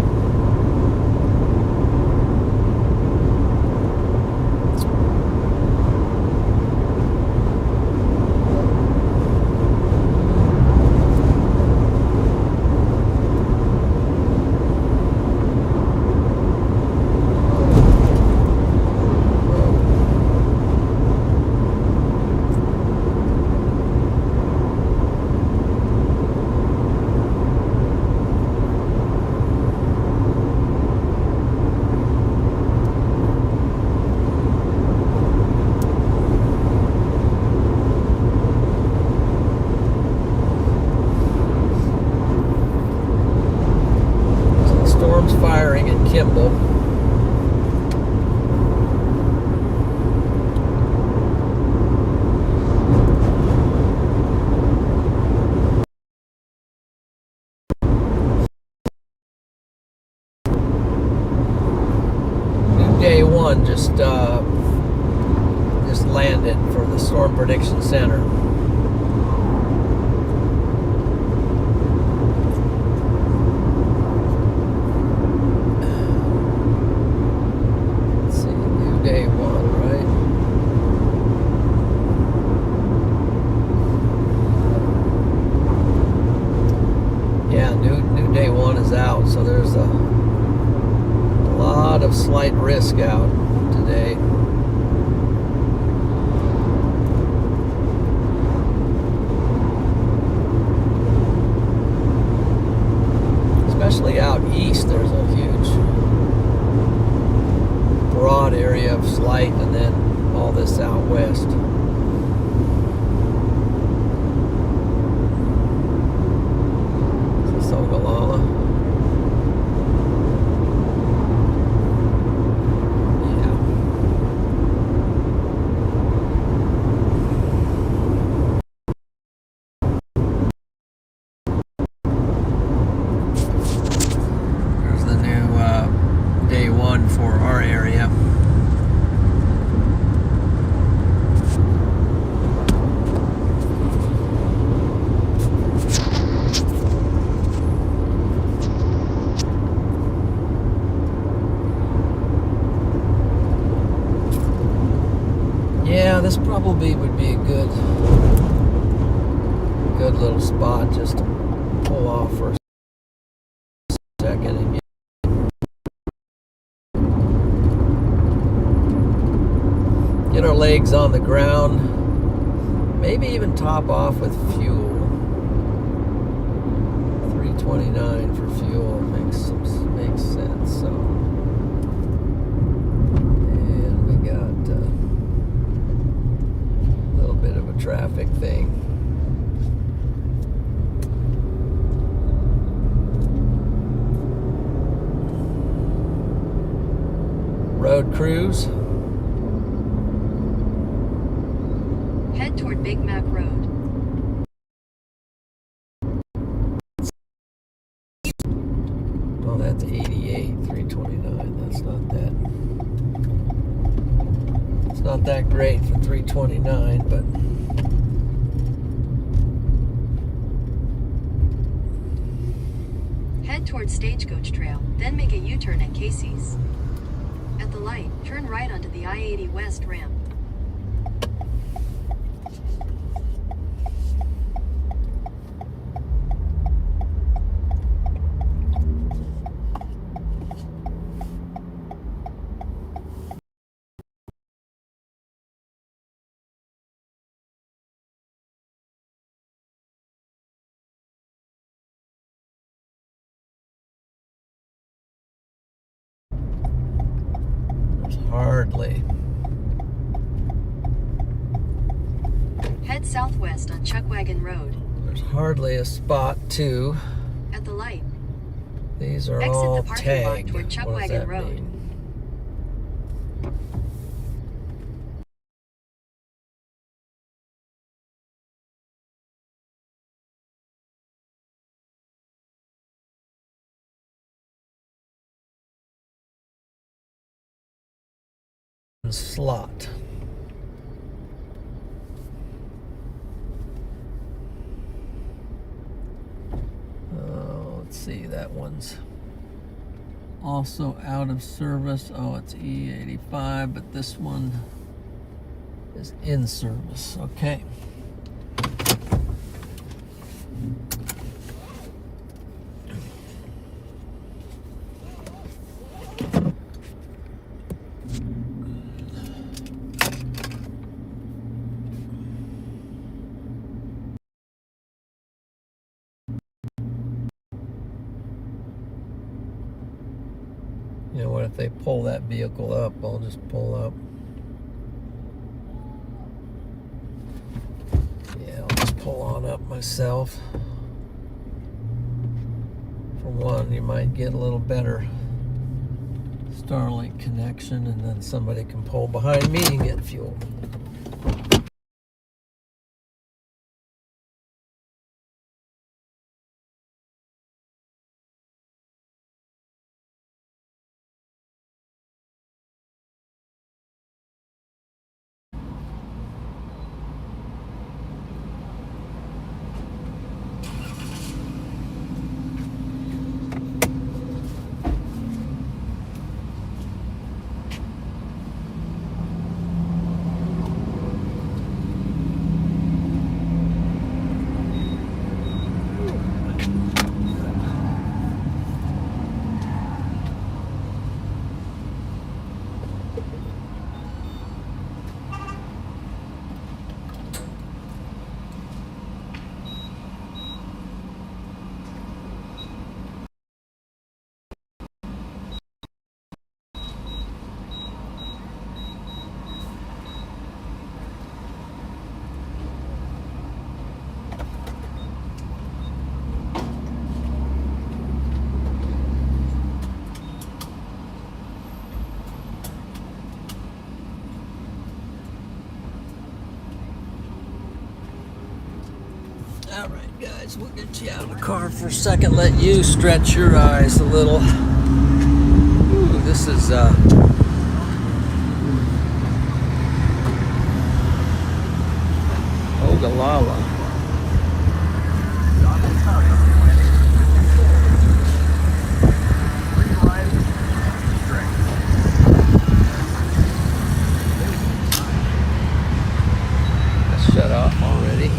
[SPEAKER 1] Kimball. New day one just landed for the Storm Prediction Center. Out, so there's a lot of slight risk out today. Especially out east, there's a huge broad area of slight, and then all this out west. Ogallala. Day one for our area. Yeah, this probably would be a good little spot just to pull off for a second and get our legs on the ground, maybe even top off with fuel. 329 for fuel makes sense. So, and we got a little bit of a traffic thing. Road crews.
[SPEAKER 2] Head toward Big Mac Road.
[SPEAKER 1] Oh, that's 88, 329. That's not that. It's not that great for 329, but
[SPEAKER 2] Head toward Stagecoach Trail, then make a U-turn at Casey's. At the light, turn right onto the I-80 West ramp.
[SPEAKER 1] hardly.
[SPEAKER 2] Head southwest on Chuckwagon Road.
[SPEAKER 1] There's hardly a spot to.
[SPEAKER 2] At the light.
[SPEAKER 1] These are
[SPEAKER 2] Exit
[SPEAKER 1] all
[SPEAKER 2] the parking
[SPEAKER 1] tagged.
[SPEAKER 2] lot toward
[SPEAKER 1] What does
[SPEAKER 2] Chuckwagon
[SPEAKER 1] that
[SPEAKER 2] Road.
[SPEAKER 1] mean? Slot. Let's see, that one's also out of service. Oh, it's E85, but this one is in service. Okay. You know what, if they pull that vehicle up, I'll just pull up. Yeah, I'll just pull on up myself. For one, you might get a little better Starlink connection, and then somebody can pull behind me and get fuel. All right, guys, we'll get you out of the car for a second. Let you stretch your eyes a little. Ooh, this is Ogallala. Shut off already.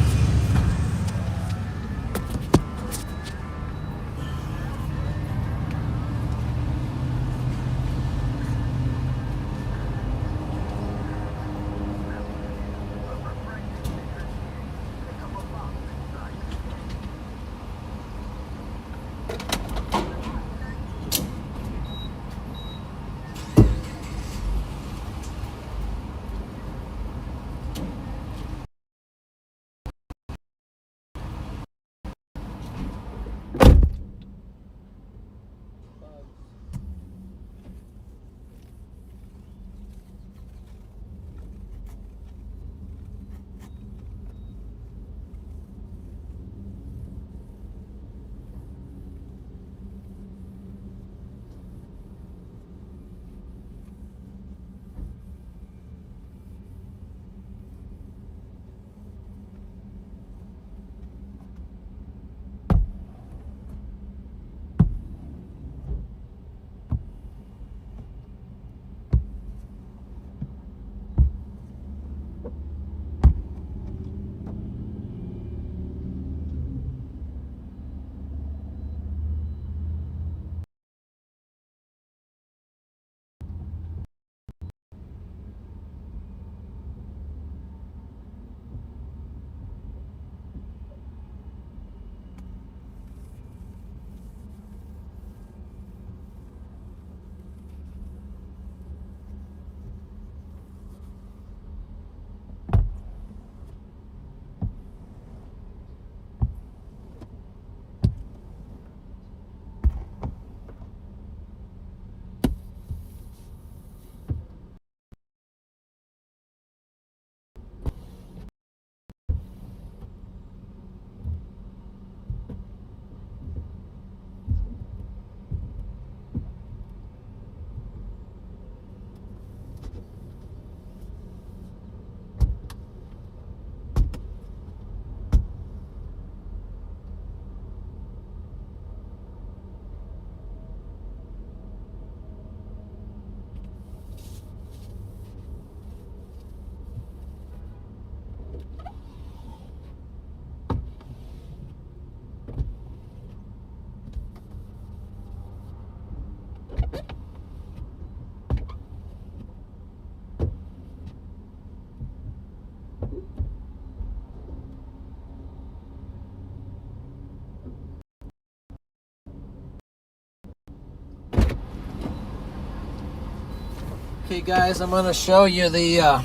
[SPEAKER 1] Okay, guys, I'm going to show you the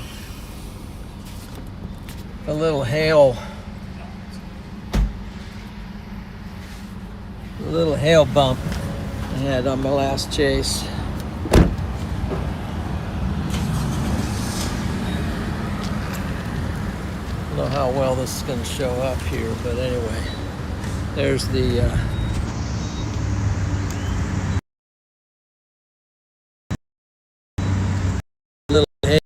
[SPEAKER 1] little hail bump I had on my last chase. know how well this is going to show up here, but anyway, there's the little hay.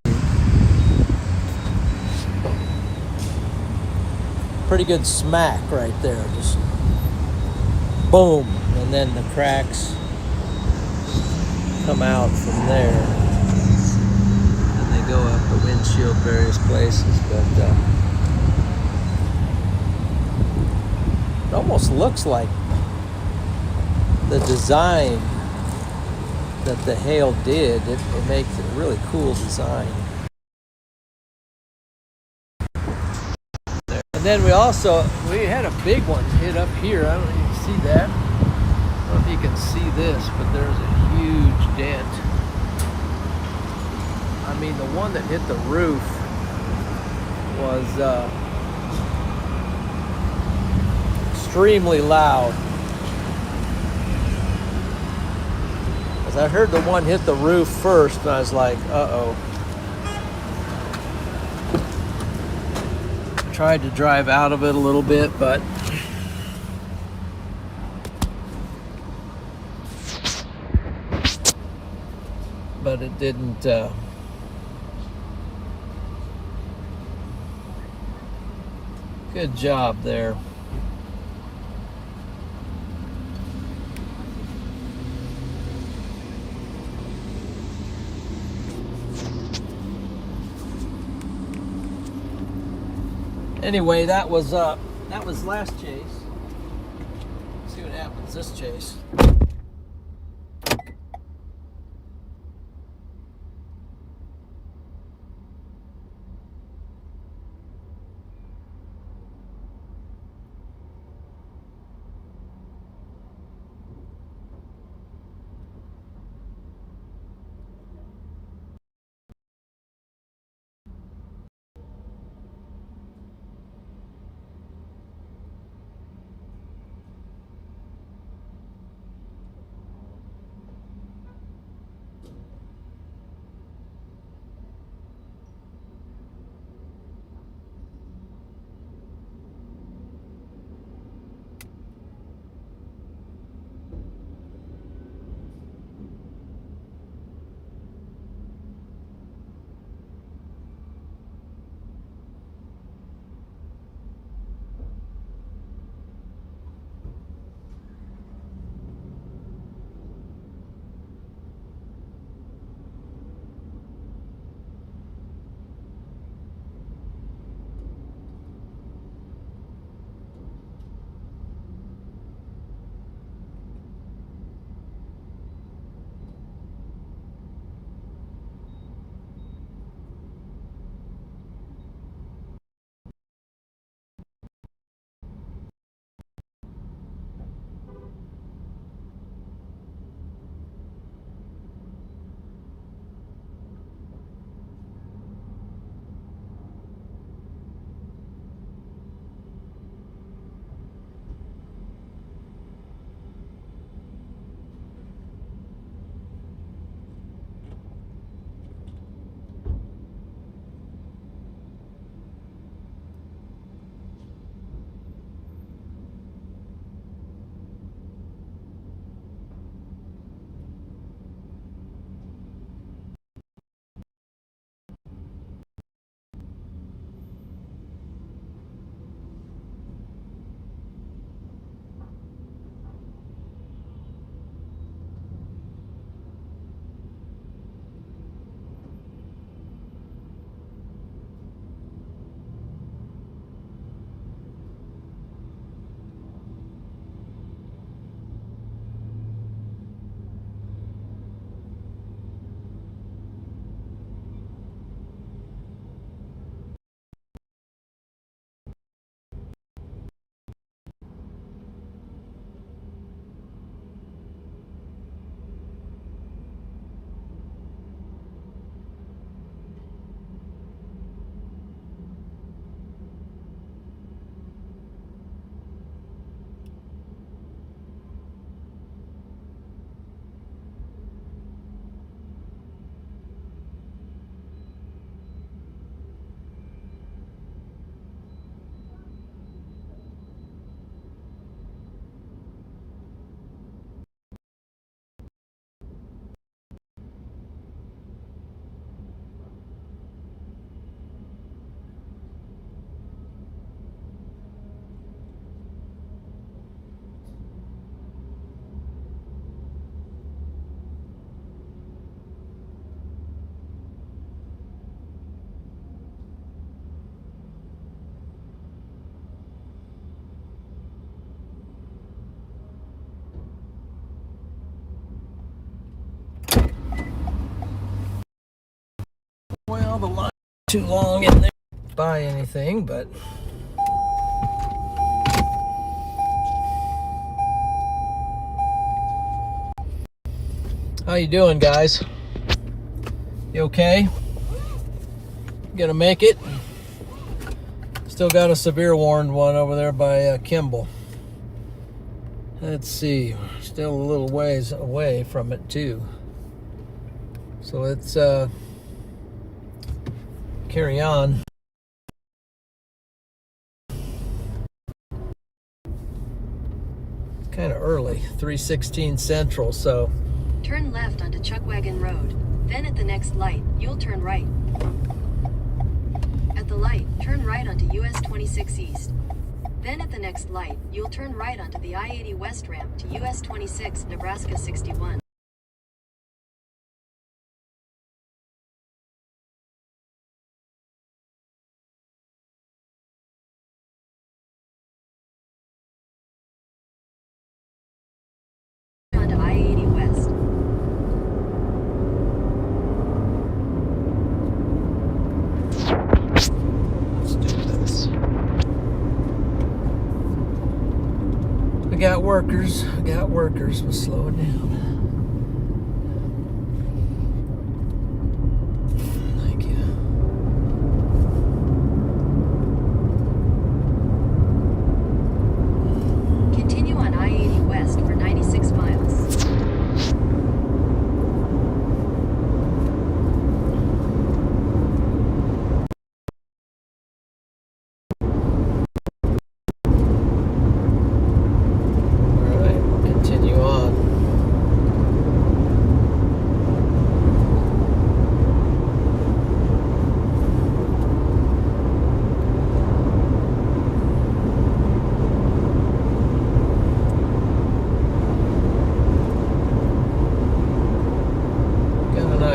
[SPEAKER 1] Pretty good smack right there, just boom, and then the cracks come out from there, and they go up the windshield various places, but it almost looks like the design that the hail did. It makes it a really cool design. There. And then we had a big one hit up here. I don't know if you can see that. I don't know if you can see this, but there's a huge dent. I mean, the one that hit the roof was extremely loud. As I heard the one hit the roof first, and I was like, uh-oh. Tried to drive out of it a little bit, but it didn't good job there. Anyway, that was last chase. Let's see what happens this chase. Well, the line's too long in there to buy anything, but how you doing, guys? You okay? Gonna make it? Still got a severe warned one over there by Kimball. Let's see, still a little ways away from it too. So let's carry on. Kind of early, 3:16 Central, so.
[SPEAKER 2] Turn left onto Chuckwagon Road. Then at the next light, you'll turn right. At the light, turn right onto US 26 East. Then at the next light, you'll turn right onto the I-80 West ramp to US 26, Nebraska 61. Onto I-80 West.
[SPEAKER 1] Let's do this. We got workers. We'll slow it down. Thank you.
[SPEAKER 2] Continue on I-80 West for 96 miles.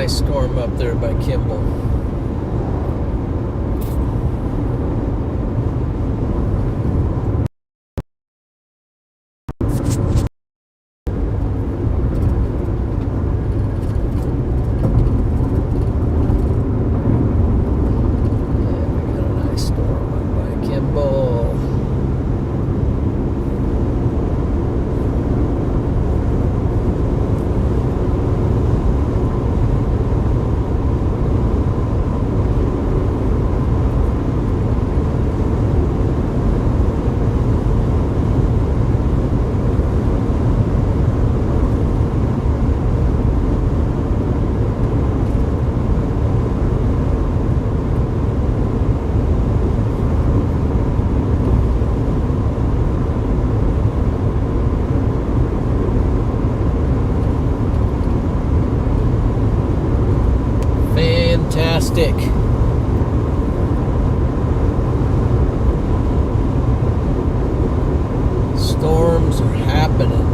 [SPEAKER 1] Storm up there by Kimball. Fantastic. Storms are happening.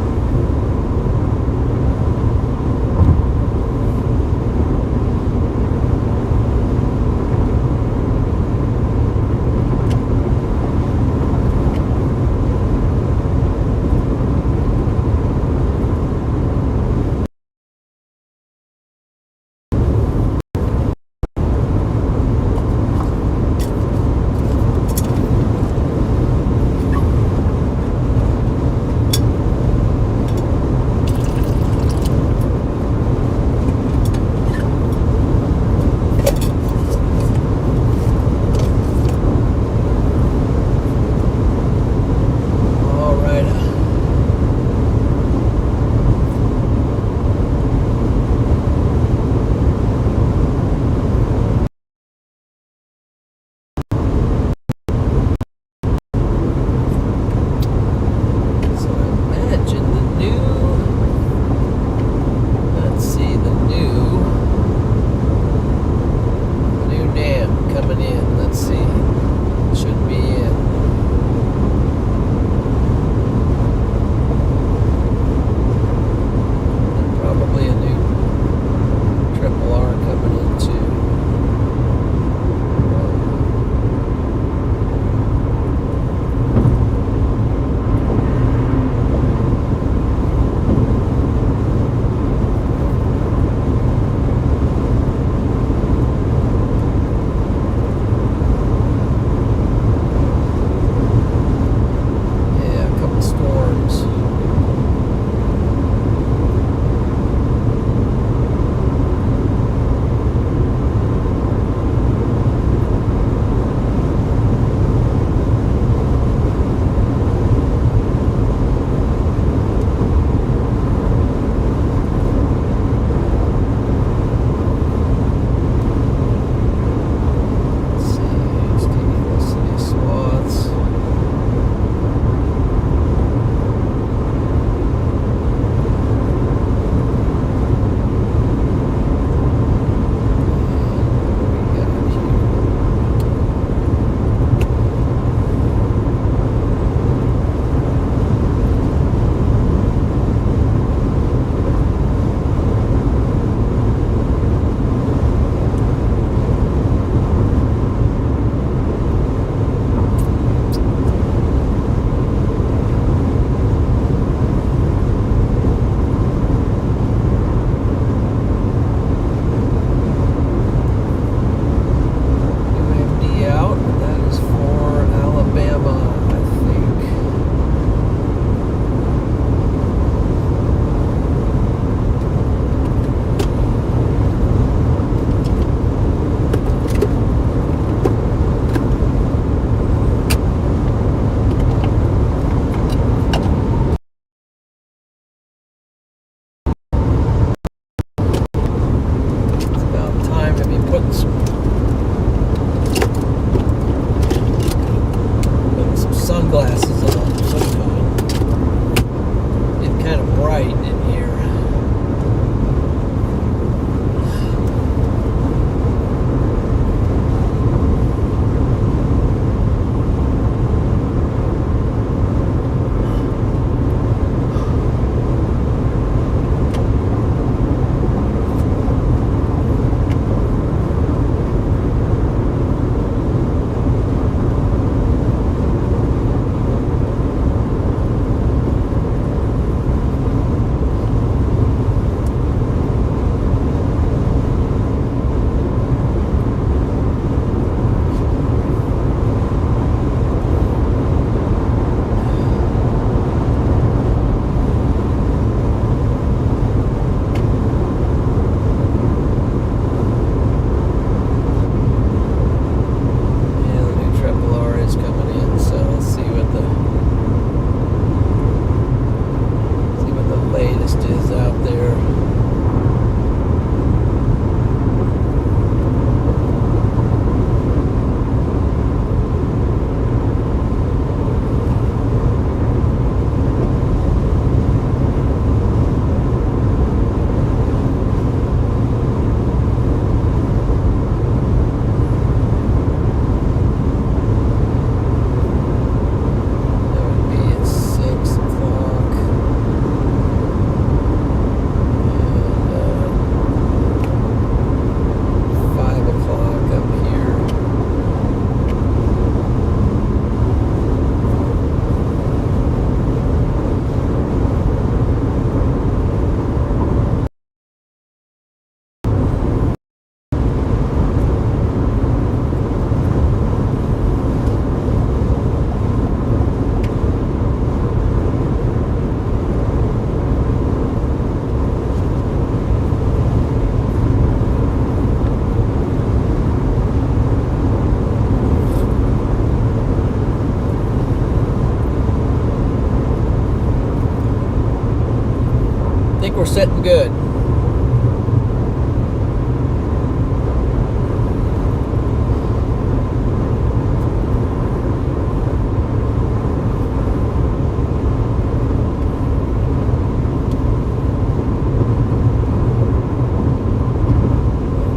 [SPEAKER 1] we're sitting good.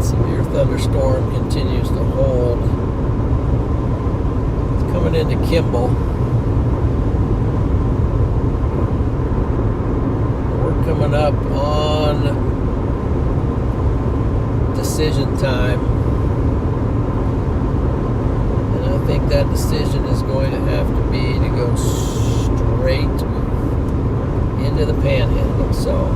[SPEAKER 1] Severe thunderstorm continues to hold. It's coming into Kimball. Coming up on decision time, and I think that decision is going to have to be to go straight into the Panhandle. So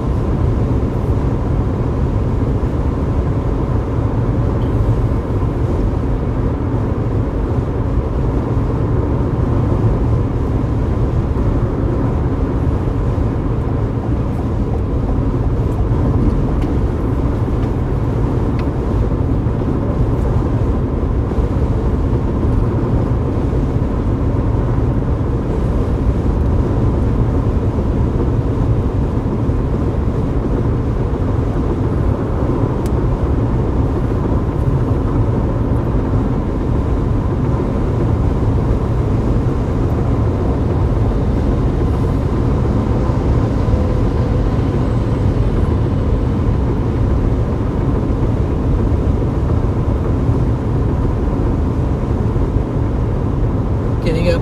[SPEAKER 1] getting up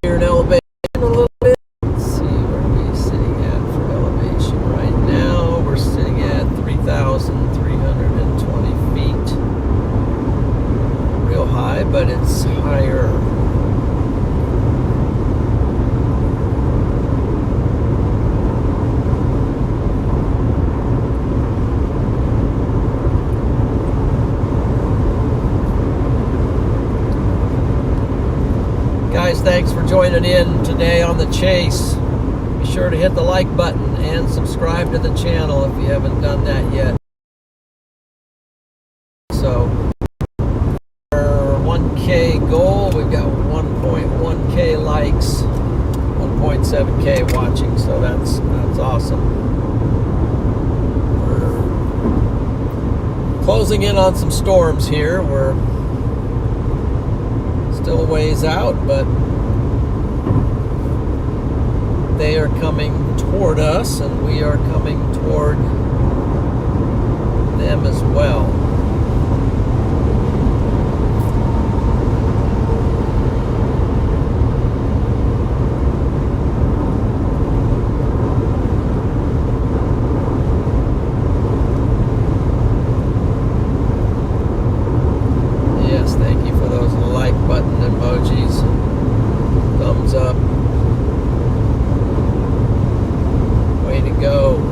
[SPEAKER 1] here in elevation a little bit. Let's see where we're sitting at for elevation right now. We're sitting at 3,320 feet. Real high, but it's higher. Guys, thanks for joining in today on the chase. Be sure to hit the like button and subscribe to the channel if you haven't done that yet. So, our 1K goal, we've got 1.1K likes, 1.7K watching, so that's awesome. We're closing in on some storms here. We're still a ways out, but they are coming toward us and we are coming toward them as well. Yes, thank you for those like button emojis, thumbs up. Way to go.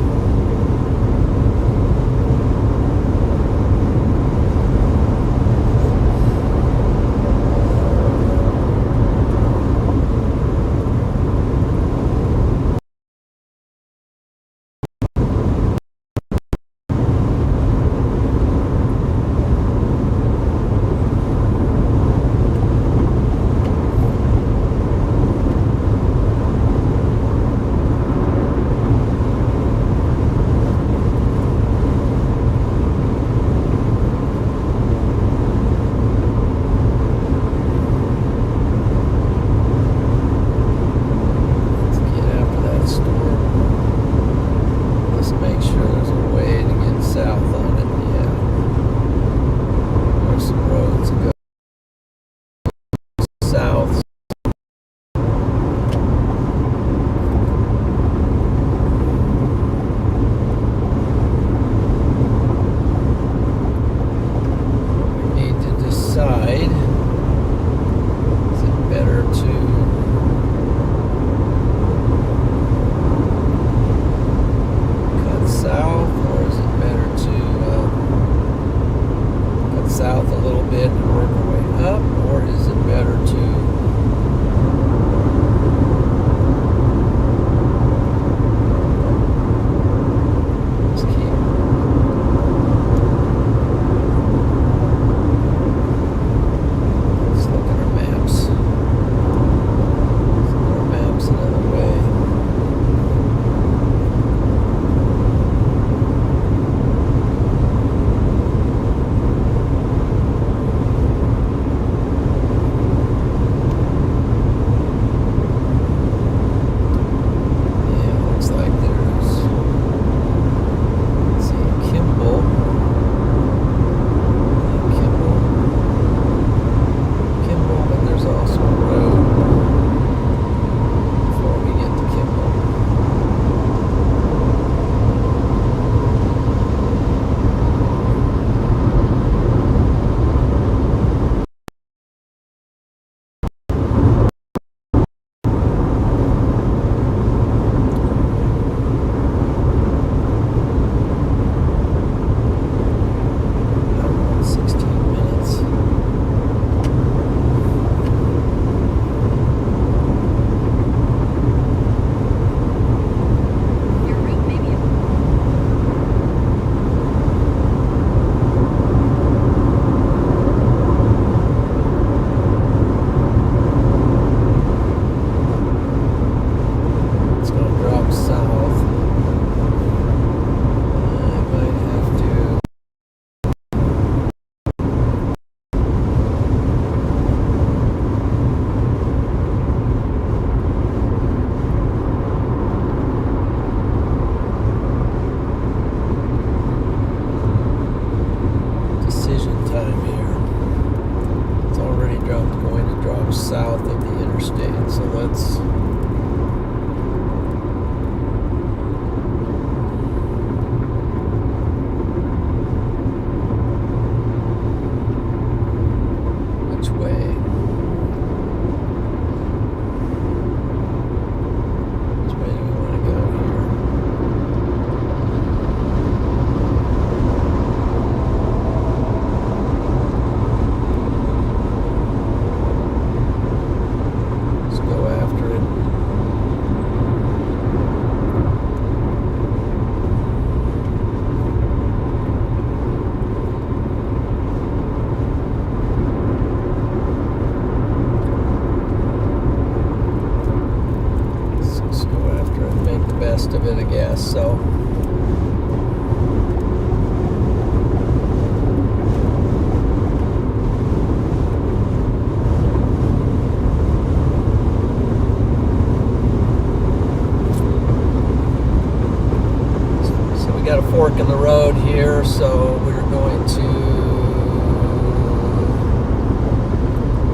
[SPEAKER 1] there, so we're going to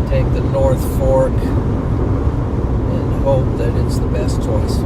[SPEAKER 1] take the North Fork and hope that it's the best choice.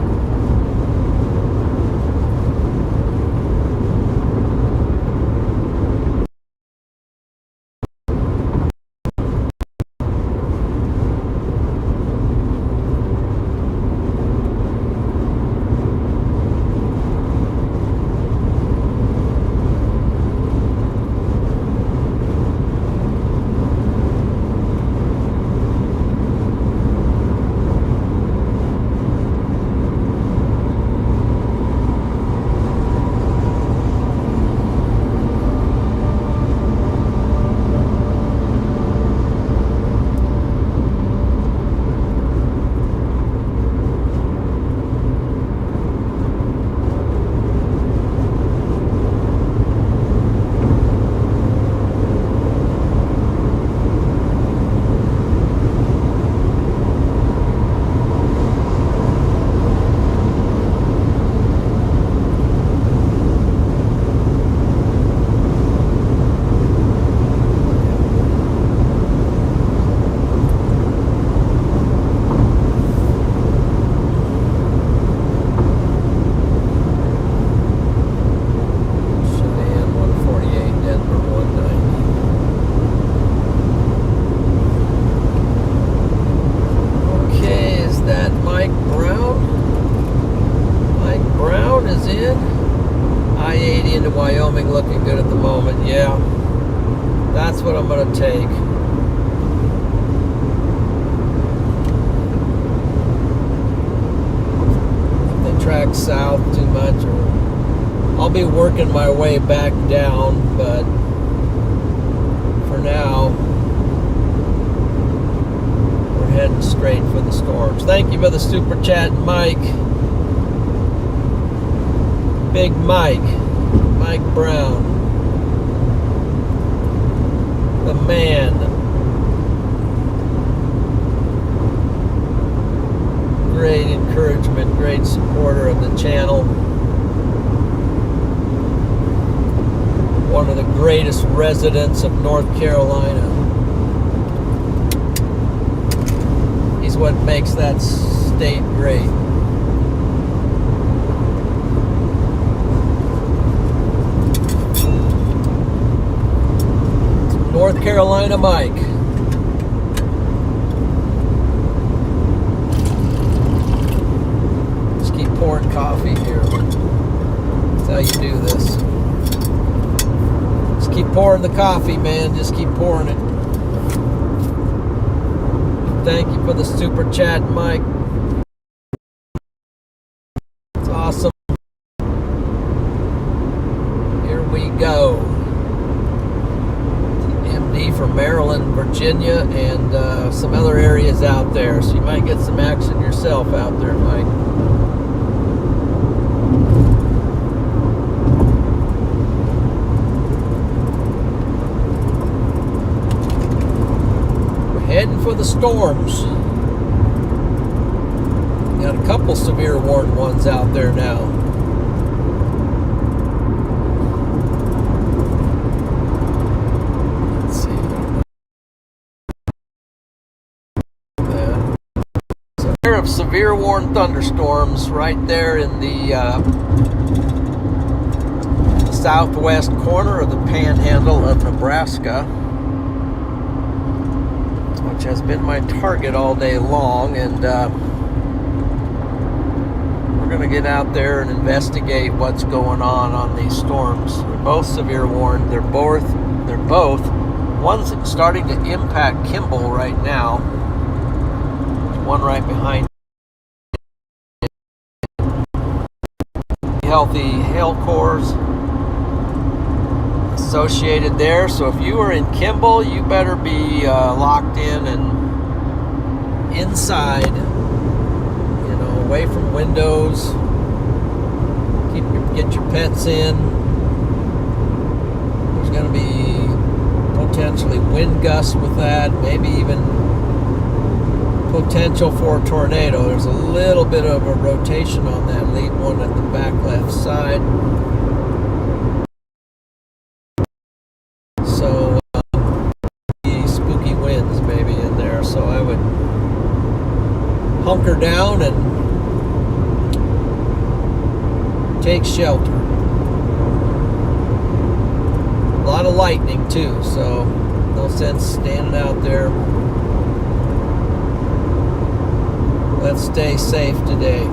[SPEAKER 1] I-80 into Wyoming looking good at the moment. Yeah, that's what I'm going to take. If they track south too much, or I'll be working my way back down, but for now, we're heading straight for the storms. Thank you for the super chat, Mike. Big Mike Brown, the man. Great encouragement, great supporter of the channel. One of the greatest residents of North Carolina. He's what makes that state great. North Carolina Mike. Just keep pouring coffee here. That's how you do this. Just keep pouring the coffee, man. Just keep pouring it. Thank you for the super chat, Mike. It's awesome. Here we go. From Maryland, Virginia, and some other areas out there. So you might get some action yourself out there, Mike. We're heading for the storms. Got a couple severe warned ones out there now. Of severe warned thunderstorms right there in the southwest corner of the panhandle of Nebraska, which has been my target all day long, and we're going to get out there and investigate what's going on these storms. They're both severe warned. They're both one's starting to impact Kimball right now. One right behind. Healthy hail cores associated there. So if you are in Kimball, you better be locked in and inside, away from windows. Get your pets in. There's going to be potentially wind gusts with that, maybe even potential for a tornado. There's a little bit of a rotation on that lead one at the back left side. hunker down and take shelter. A lot of lightning too, so no sense standing out there. Let's stay safe today.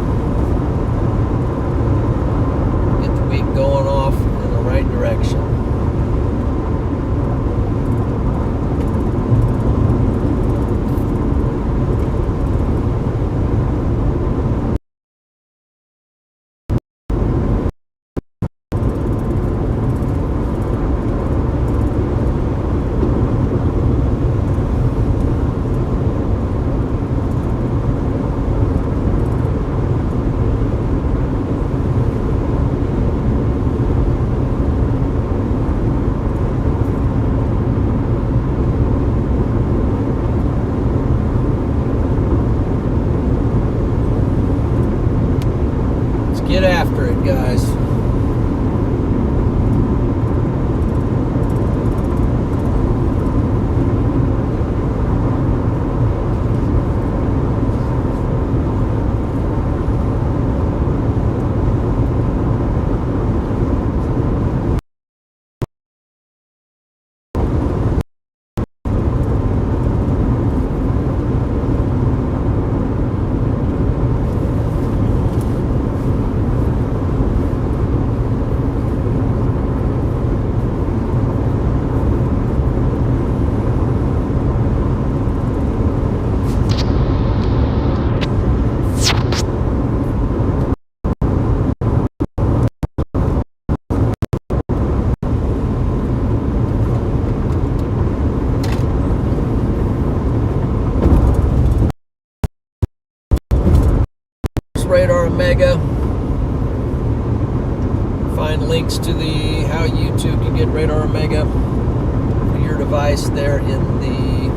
[SPEAKER 1] Get the week going off in the right direction. Get after it, guys. RadarOmega. Find links to the how you too can get RadarOmega for your device there in the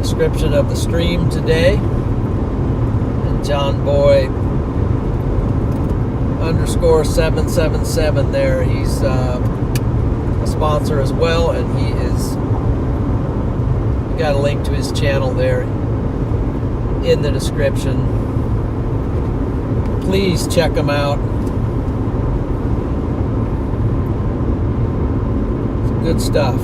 [SPEAKER 1] description of the stream today. And John Boy _777 there. He's a sponsor as well, and he is. You got a link to his channel there in the description. Please check them out. It's good stuff.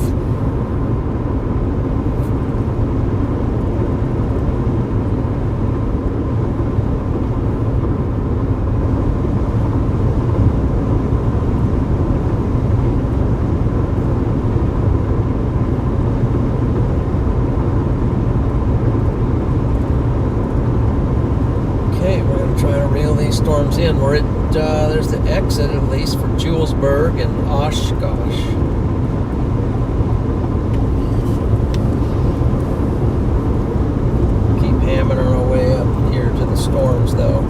[SPEAKER 1] Storms in. We're at there's the exit at least for Julesburg and Oshkosh. Keep hammering our way up here to the storms though.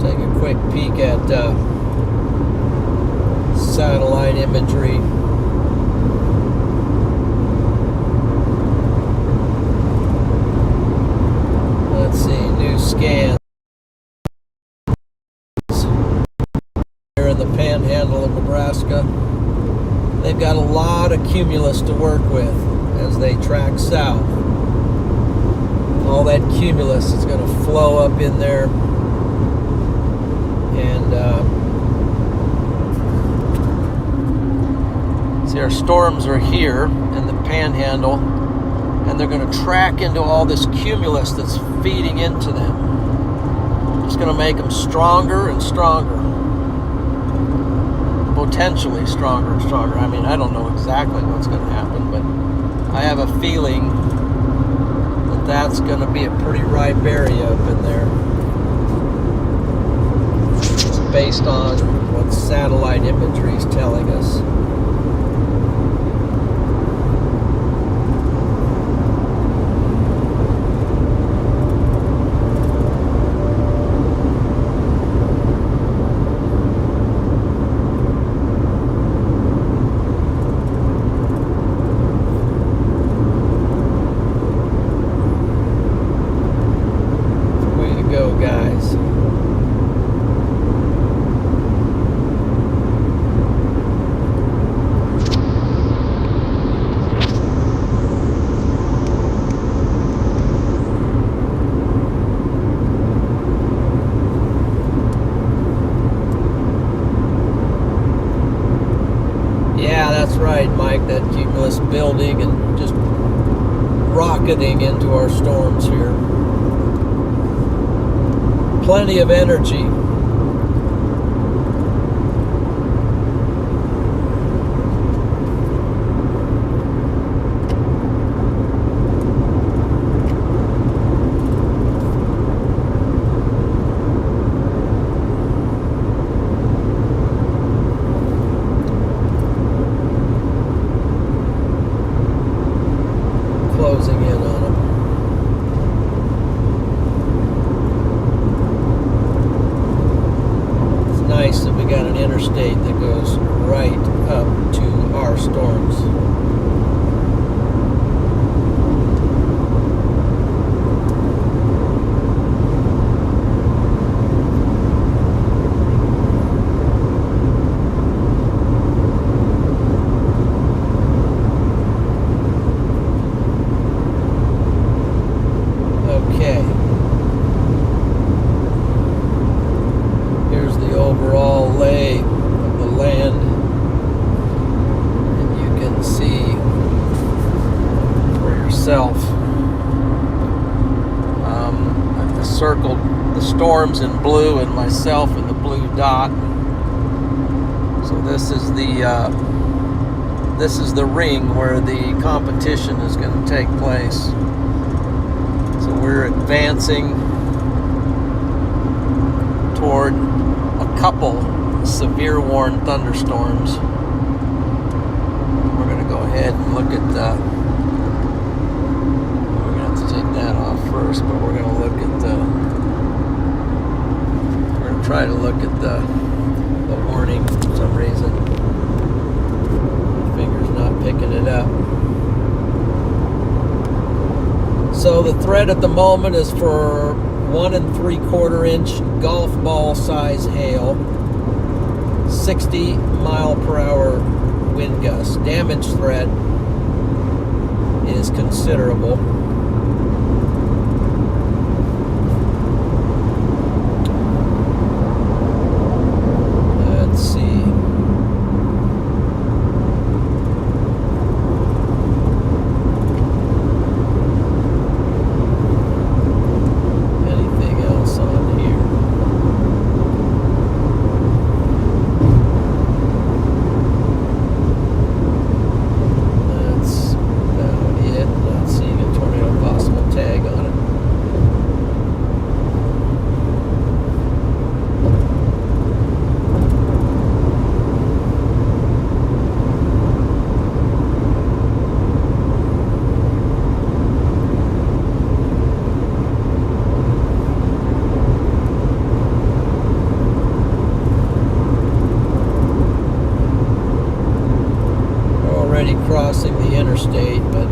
[SPEAKER 1] Take a quick peek at satellite imagery. Scans here in the panhandle of Nebraska. They've got a lot of cumulus to work with as they track south. All that cumulus is going to flow up in there, and see, our storms are here in the panhandle, and they're going to track into all this cumulus that's feeding into them. It's going to make them stronger and stronger. Potentially stronger and stronger. I mean, I don't know exactly what's going to happen, but I have a feeling that that's going to be a pretty ripe area up in there. Just based on what satellite imagery is telling us. winding into our storms here. Plenty of energy. Closing in on them. It's nice that we got an interstate that goes right up to our storms. Okay. Here's the overall lay of the land. And you can see for yourself. I've circled the storms in blue and myself in the blue dot. So this is the ring where the competition is going to take place. So we're advancing toward a couple severe warned thunderstorms. We're going to go ahead and look at we're going to have to take that off first, but we're going to look at we're going to try to look at the warning for some reason. My finger's not picking it up. So the threat at the moment is for 1 3/4 inch golf ball size hail, 60 mile per hour wind gusts. Damage threat is considerable. Let's see. Anything else on here? That's about it. Not seeing a tornado possible tag on it. We're already crossing the interstate, but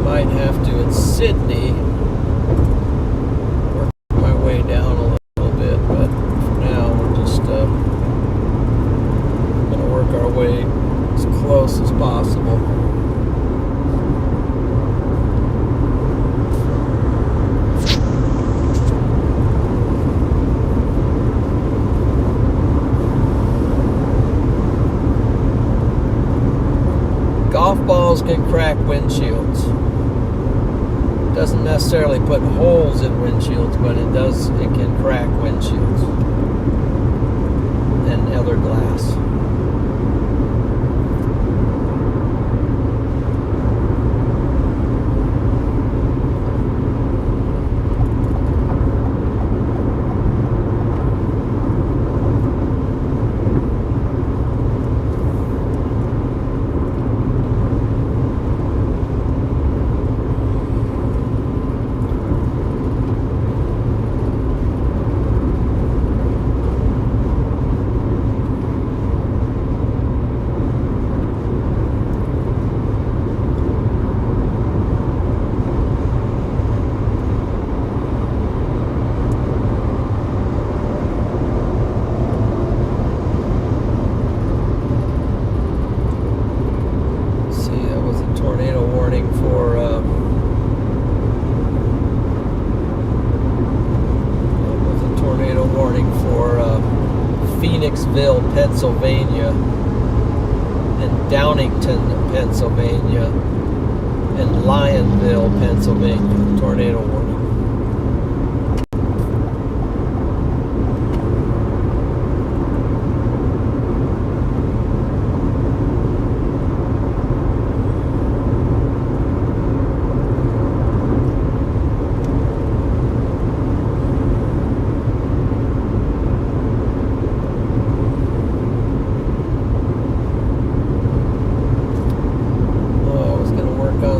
[SPEAKER 1] might have to in Sydney work my way down a little bit, but for now we're just going to work our way as close as possible. Golf balls can crack windshields. Doesn't necessarily put holes in windshields, but it can crack windshields and other glass. Phoenixville, Pennsylvania, and Downington, Pennsylvania, and Lionville, Pennsylvania. Tornado warning.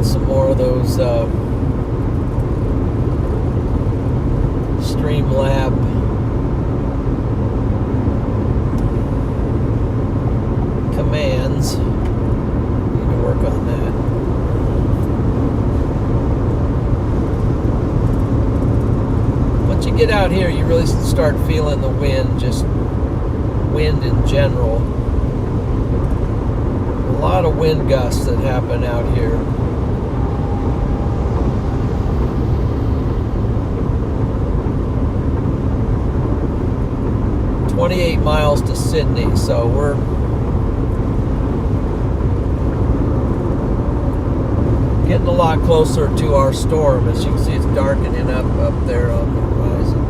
[SPEAKER 1] Some more of those Streamlab commands. Need to work on that. Once you get out here, you really start feeling the wind, just wind in general. A lot of wind gusts that happen out here. "28 miles to Sydney," so we're getting a lot closer to our storm. As you can see, it's darkening up there on the horizon.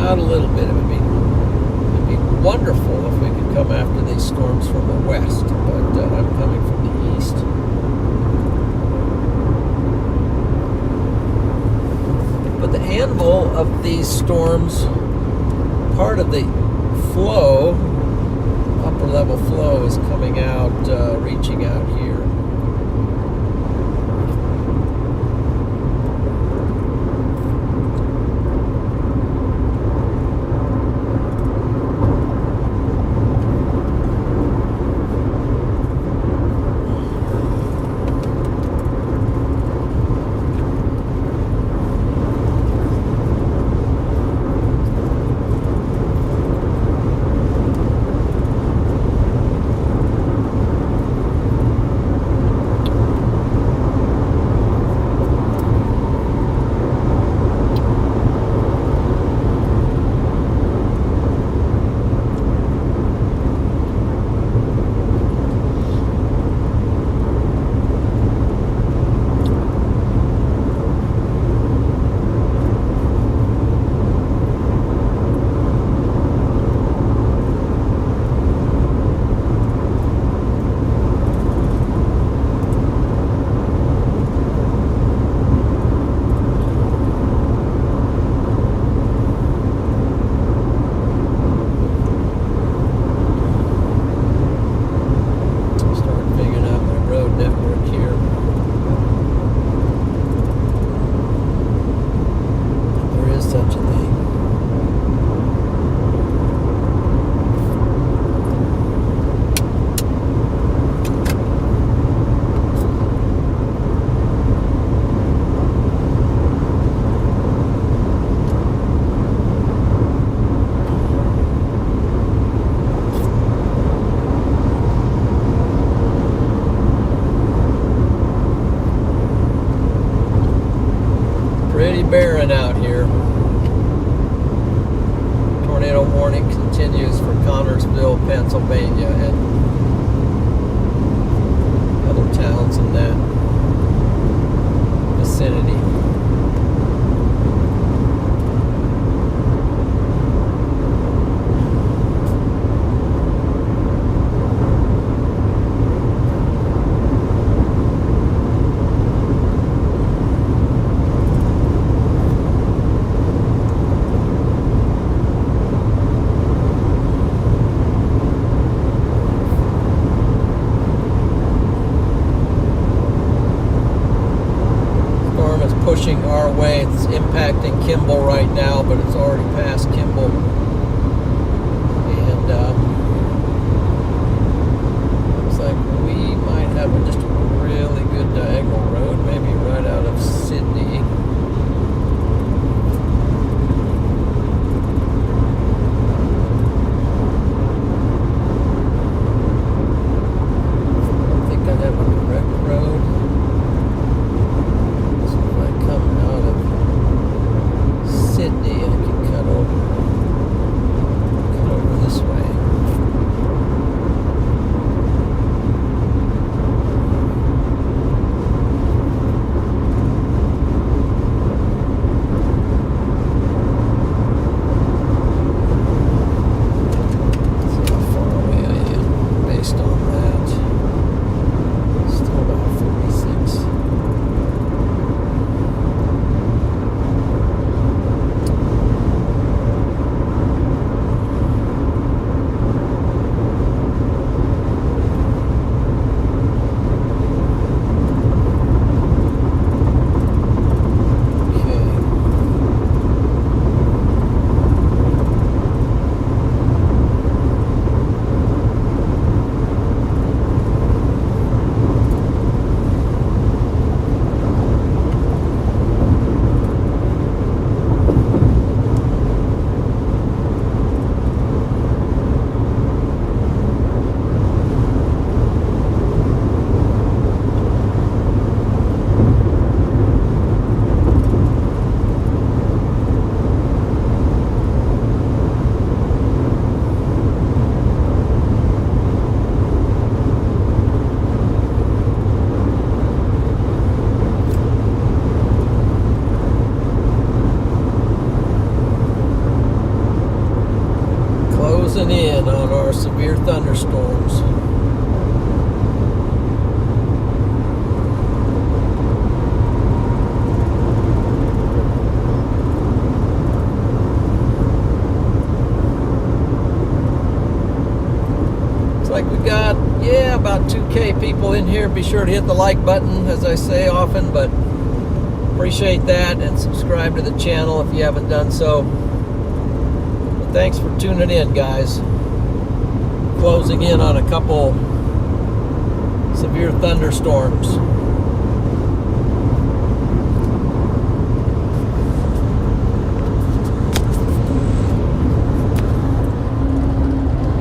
[SPEAKER 1] A little bit. It'd be wonderful if we could come after these storms from the west, but I'm coming from the east. But the anvil of these storms, part of the flow, upper level flow, is coming out, reaching out here. Barren out here. Tornado warning continues for Connorsville, Pennsylvania, and other towns in that vicinity. pushing our way. It's impacting Kimball right now, but it's already past Kimball. And looks like we might have just a really good diagonal road, maybe right out of Sydney. In on our severe thunderstorms. Looks like we got, about 2K people in here. Be sure to hit the like button, as I say often, but appreciate that, and subscribe to the channel if you haven't done so. Thanks for tuning in, guys. Closing in on a couple severe thunderstorms.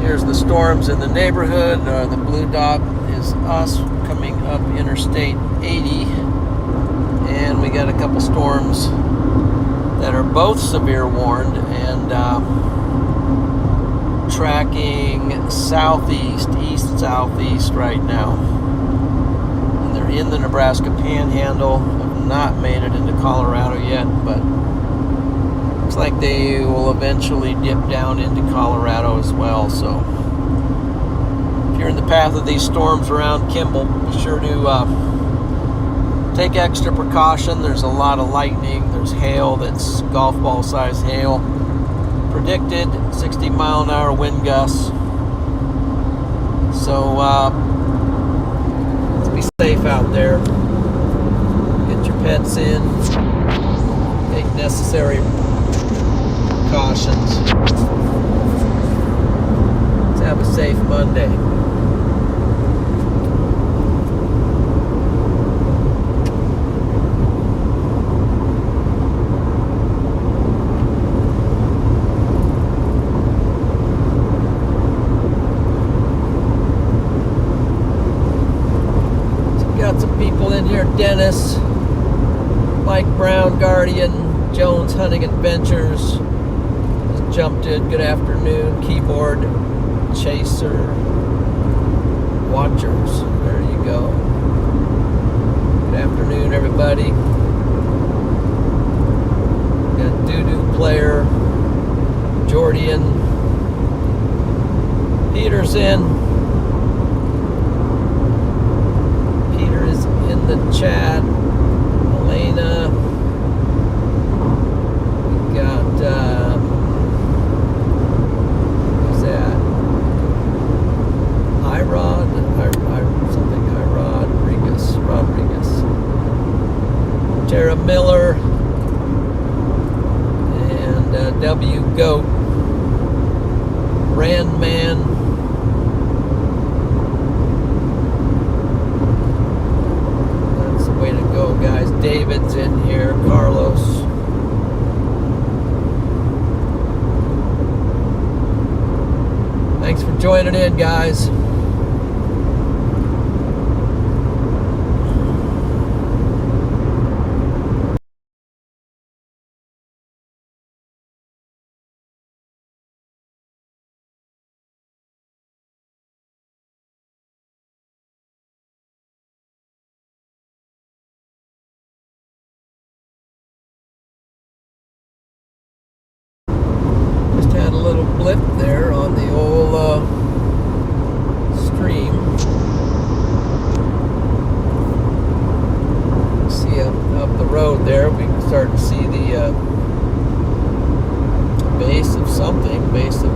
[SPEAKER 1] Here's the storms in the neighborhood. The blue dot is us coming up Interstate 80. And we got a couple storms that are both severe warned and tracking southeast, east-southeast right now. And they're in the Nebraska Panhandle. Have not made it into Colorado yet, but looks like they will eventually dip down into Colorado as well. So if you're in the path of these storms around Kimball, be sure to take extra precaution. There's a lot of lightning. There's hail that's golf ball size hail. Predicted 60-mile-an-hour wind gusts. So let's be safe out there. Get your pets in. Take necessary precautions. Let's have a safe Monday. Dennis, Mike Brown, Guardian, Jones Hunting Adventures, just jumped in. Good afternoon, keyboard chaser watchers. There you go. Good afternoon, everybody. Got Doo-Doo Player, Jordian, Peterson. In the chat, Elena, we got who's that? Rodriguez, Tara Miller, W Goat, Randman, that's the way to go, guys. David's in here, Carlos. Thanks for joining in, guys. Just had a little blip there on the old stream. See up the road there, we can start to see the base of something. Base of,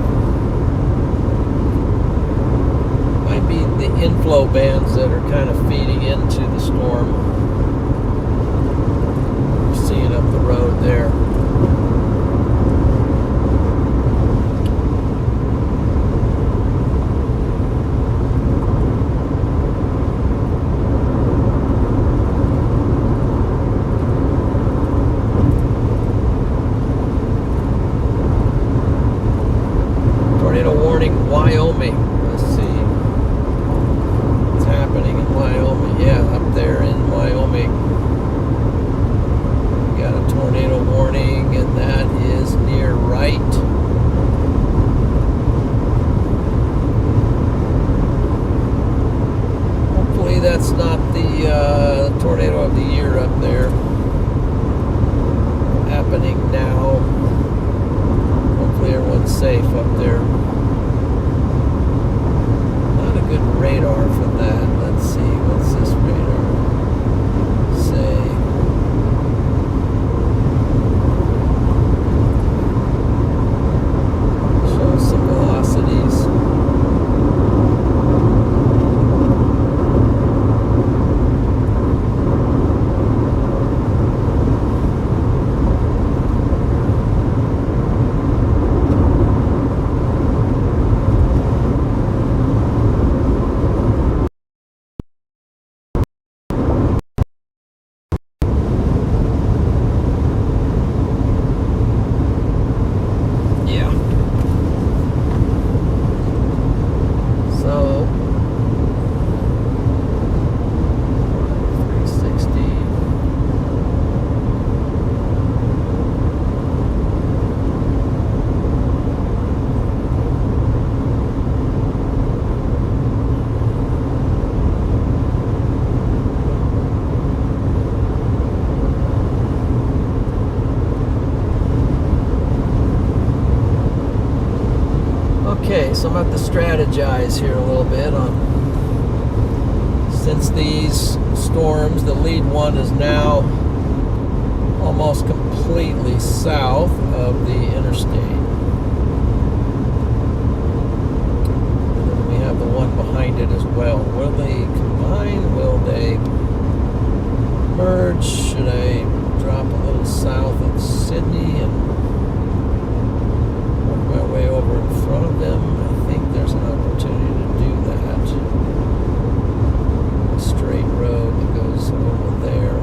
[SPEAKER 1] might be the inflow bands that are kind of feeding into the storm. We're seeing up the road there. Wyoming. Let's see what's happening in Wyoming. Yeah, up there in Wyoming, we got a tornado warning, and that is near Wright. Hopefully that's not the tornado of the year up there happening now. Hopefully everyone's safe up there. Good radar for that. Let's see, what's this radar say? Shows some velocities. Okay, so I'm going to have to strategize here a little bit on, since these storms, the lead one is now almost completely south of the interstate. And then we have the one behind it as well. Will they combine? Will they merge? Should I drop a little south of Sydney and work my way over in front of them? I think there's an opportunity to do that. A straight road that goes over there.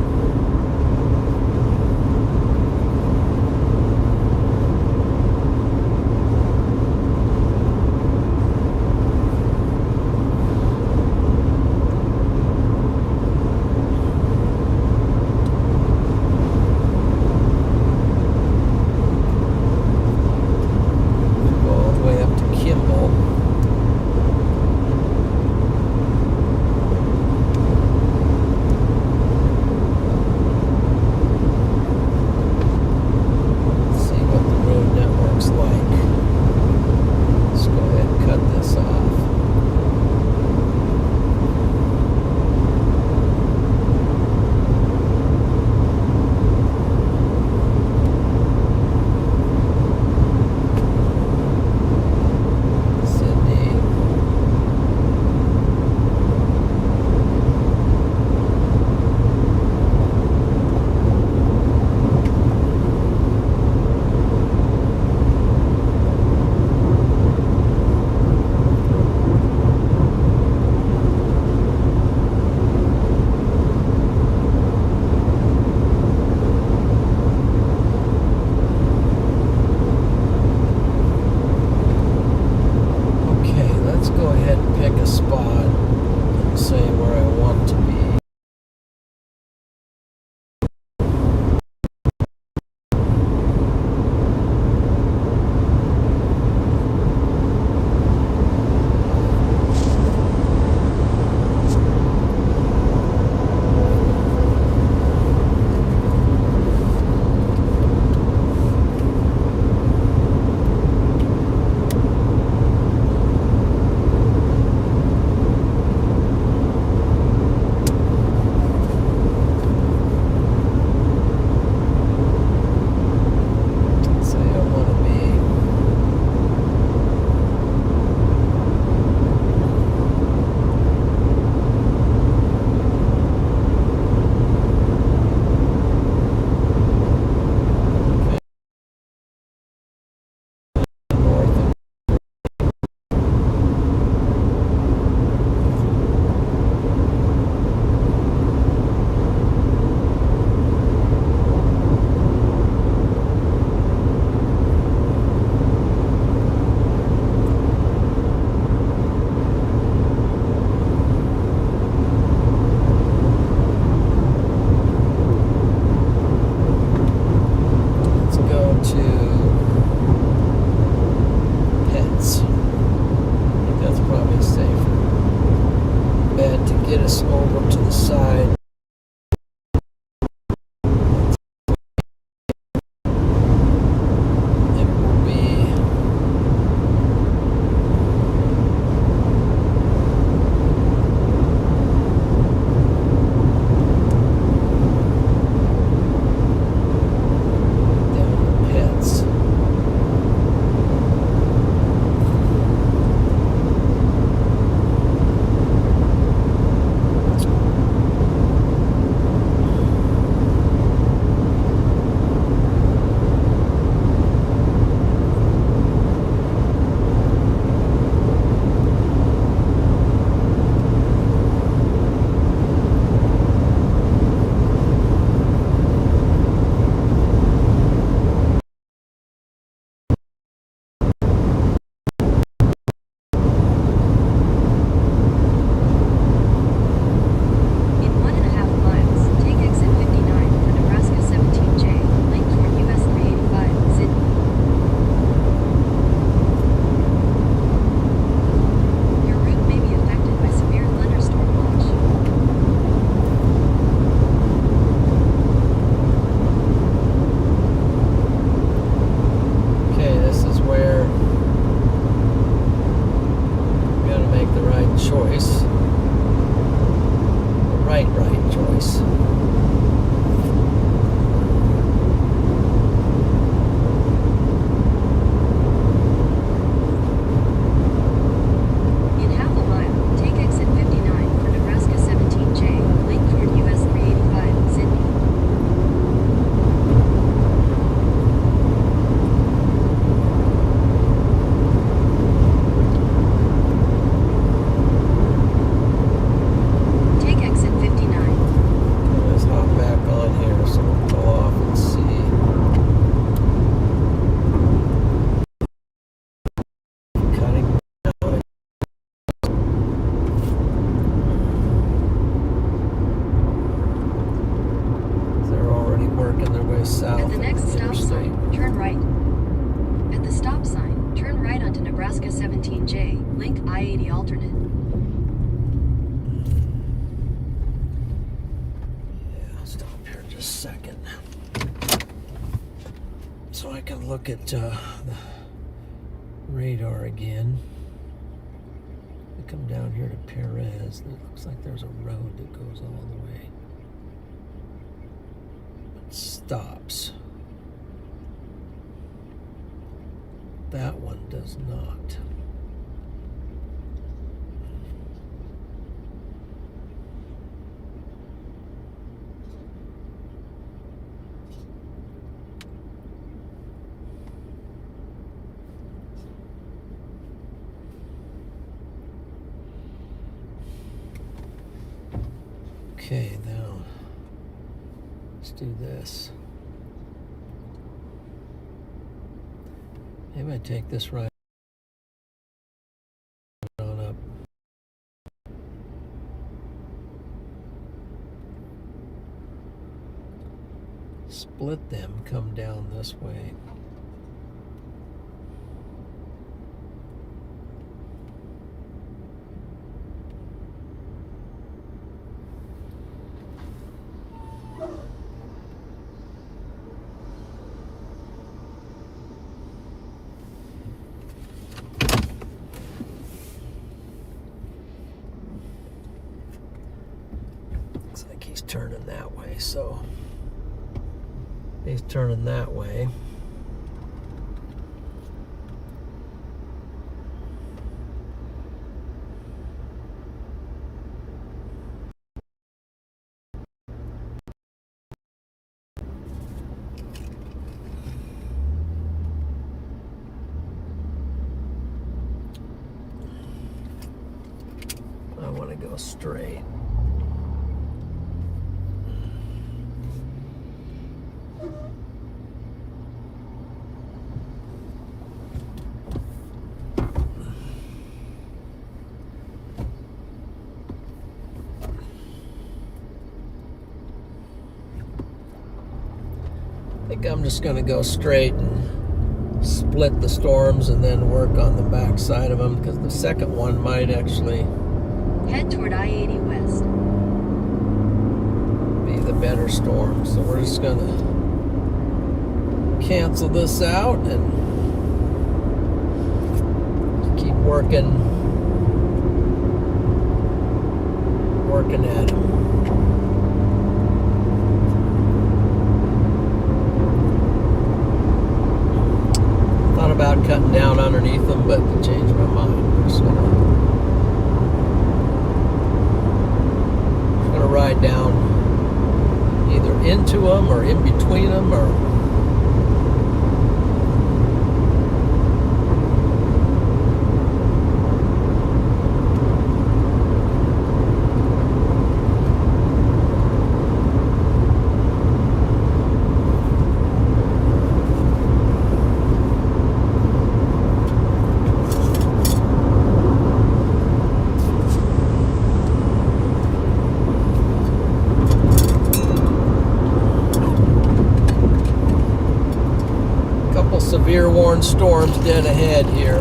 [SPEAKER 2] J, link I-80 alternate.
[SPEAKER 1] Yeah, I'll stop here just a second. So I can look at the radar again. We come down here to Perez. It looks like there's a road that goes all the way. It stops. That one does not. Okay, now let's do this. Maybe I take this right on up. Split them, come down this way. Looks like he's turning that way, so he's turning that way. I want to go straight. I think I'm just going to go straight and split the storms and then work on the back side of them, because the second one might actually
[SPEAKER 2] Head toward I-80 west.
[SPEAKER 1] be the better storm. So we're just going to cancel this out and keep working at them. Thought about cutting down underneath them, but changed my mind. We're just gonna ride down either into them or in between them, or severe warned storms dead ahead here.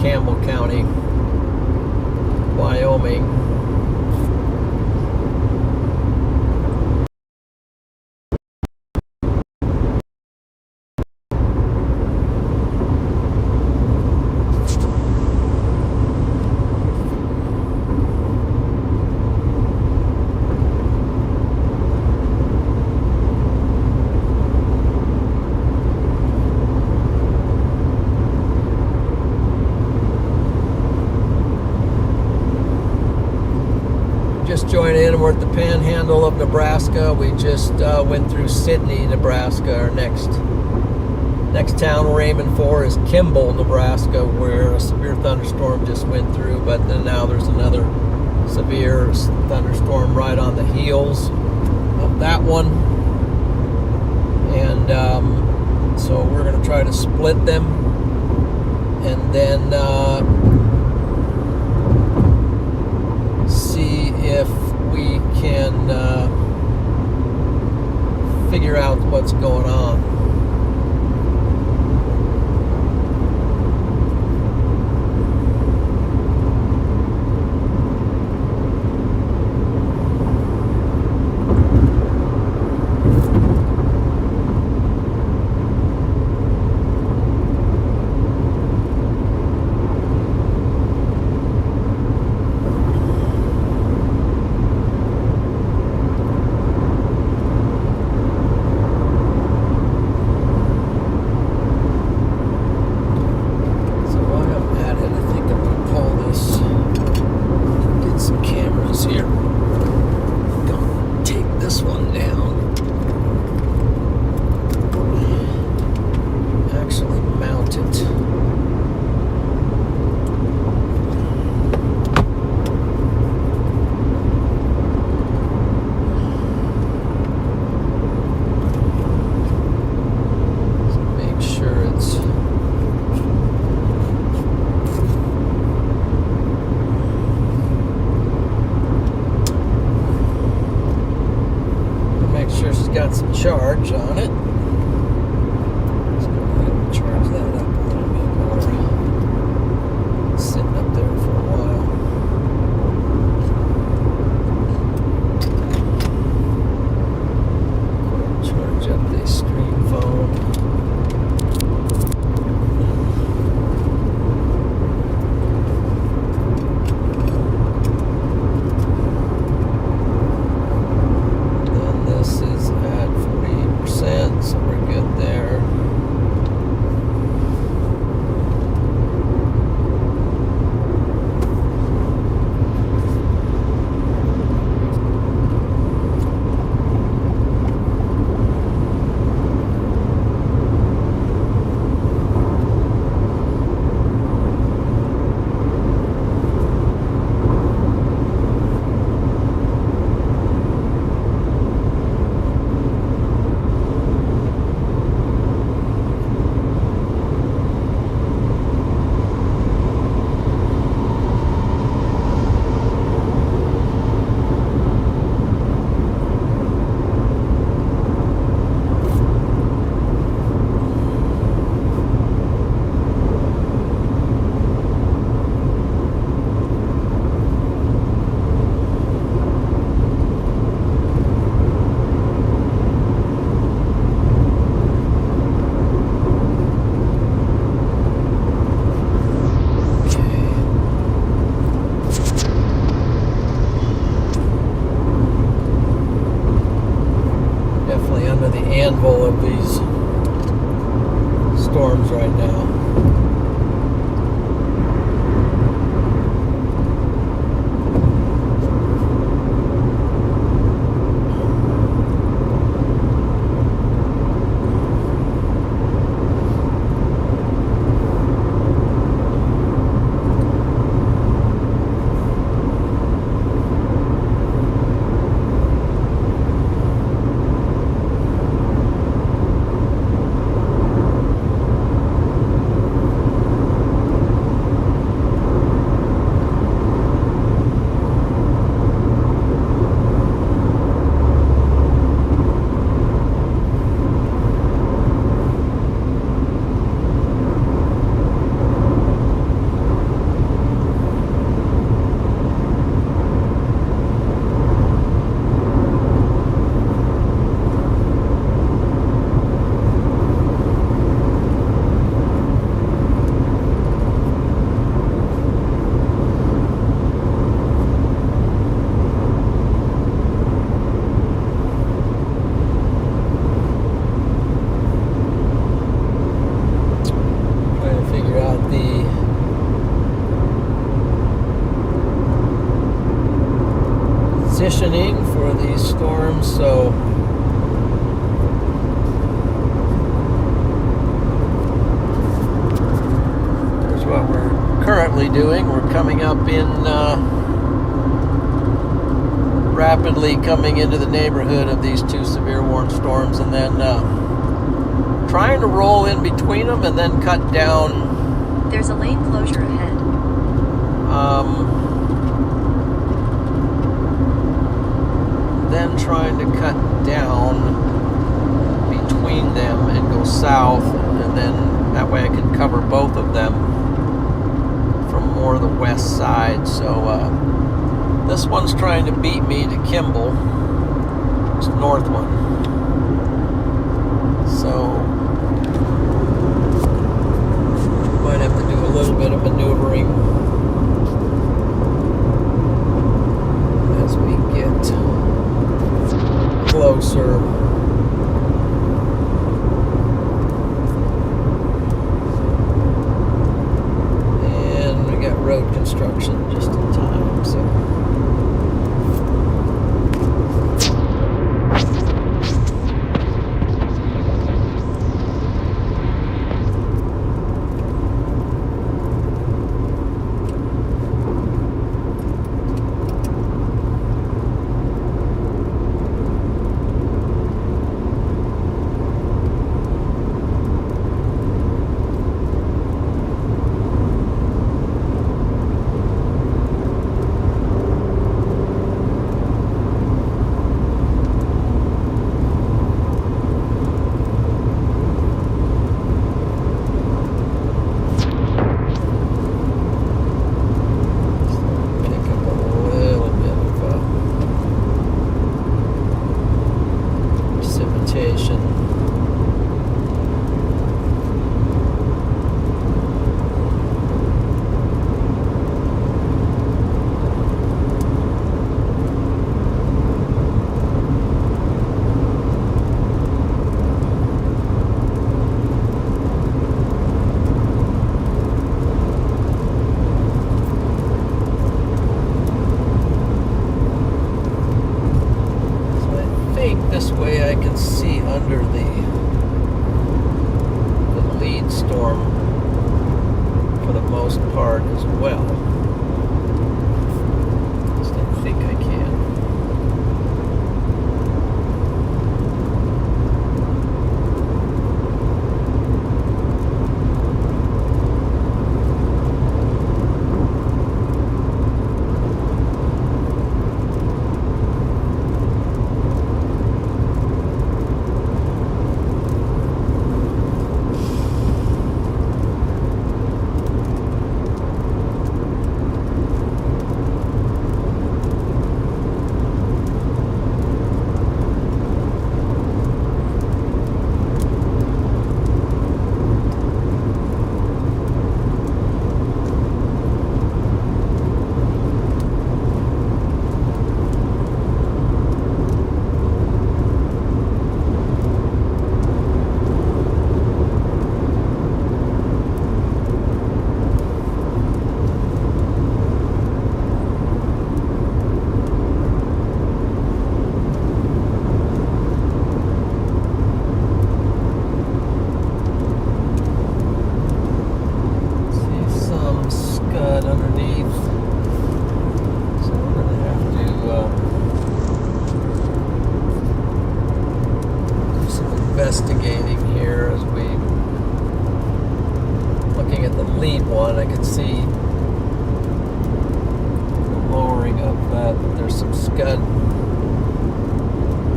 [SPEAKER 1] Campbell County, Wyoming. Just joined in. We're at the Panhandle of Nebraska. We just went through Sidney, Nebraska. Our next town we're aiming for is Kimball, Nebraska, where a severe thunderstorm just went through. But then now there's another severe thunderstorm right on the heels of that one, and so we're going to try to split them, and then see if we can figure out what's going on. Got some charge on it. Let's go ahead and charge that up a little bit more. It's sitting up there for a while. Charge up the screen phone. This is at 48%. conditioning for these storms, so here's what we're currently doing. We're coming up in rapidly coming into the neighborhood of these two severe warning storms, and then trying to roll in between them and then cut down.
[SPEAKER 2] There's a lane closure ahead.
[SPEAKER 1] Then trying to cut down between them and go south, and then that way I can cover both of them from more the west side. So this one's trying to beat me to Kimball, this north one. So might have to do a little bit of maneuvering as we get closer. And we got road construction just in time, so. This way I can see under the lead storm for the most part as well. At least I think I can. Investigating here as we looking at the lead one. I can see the lowering of that, but there's some scud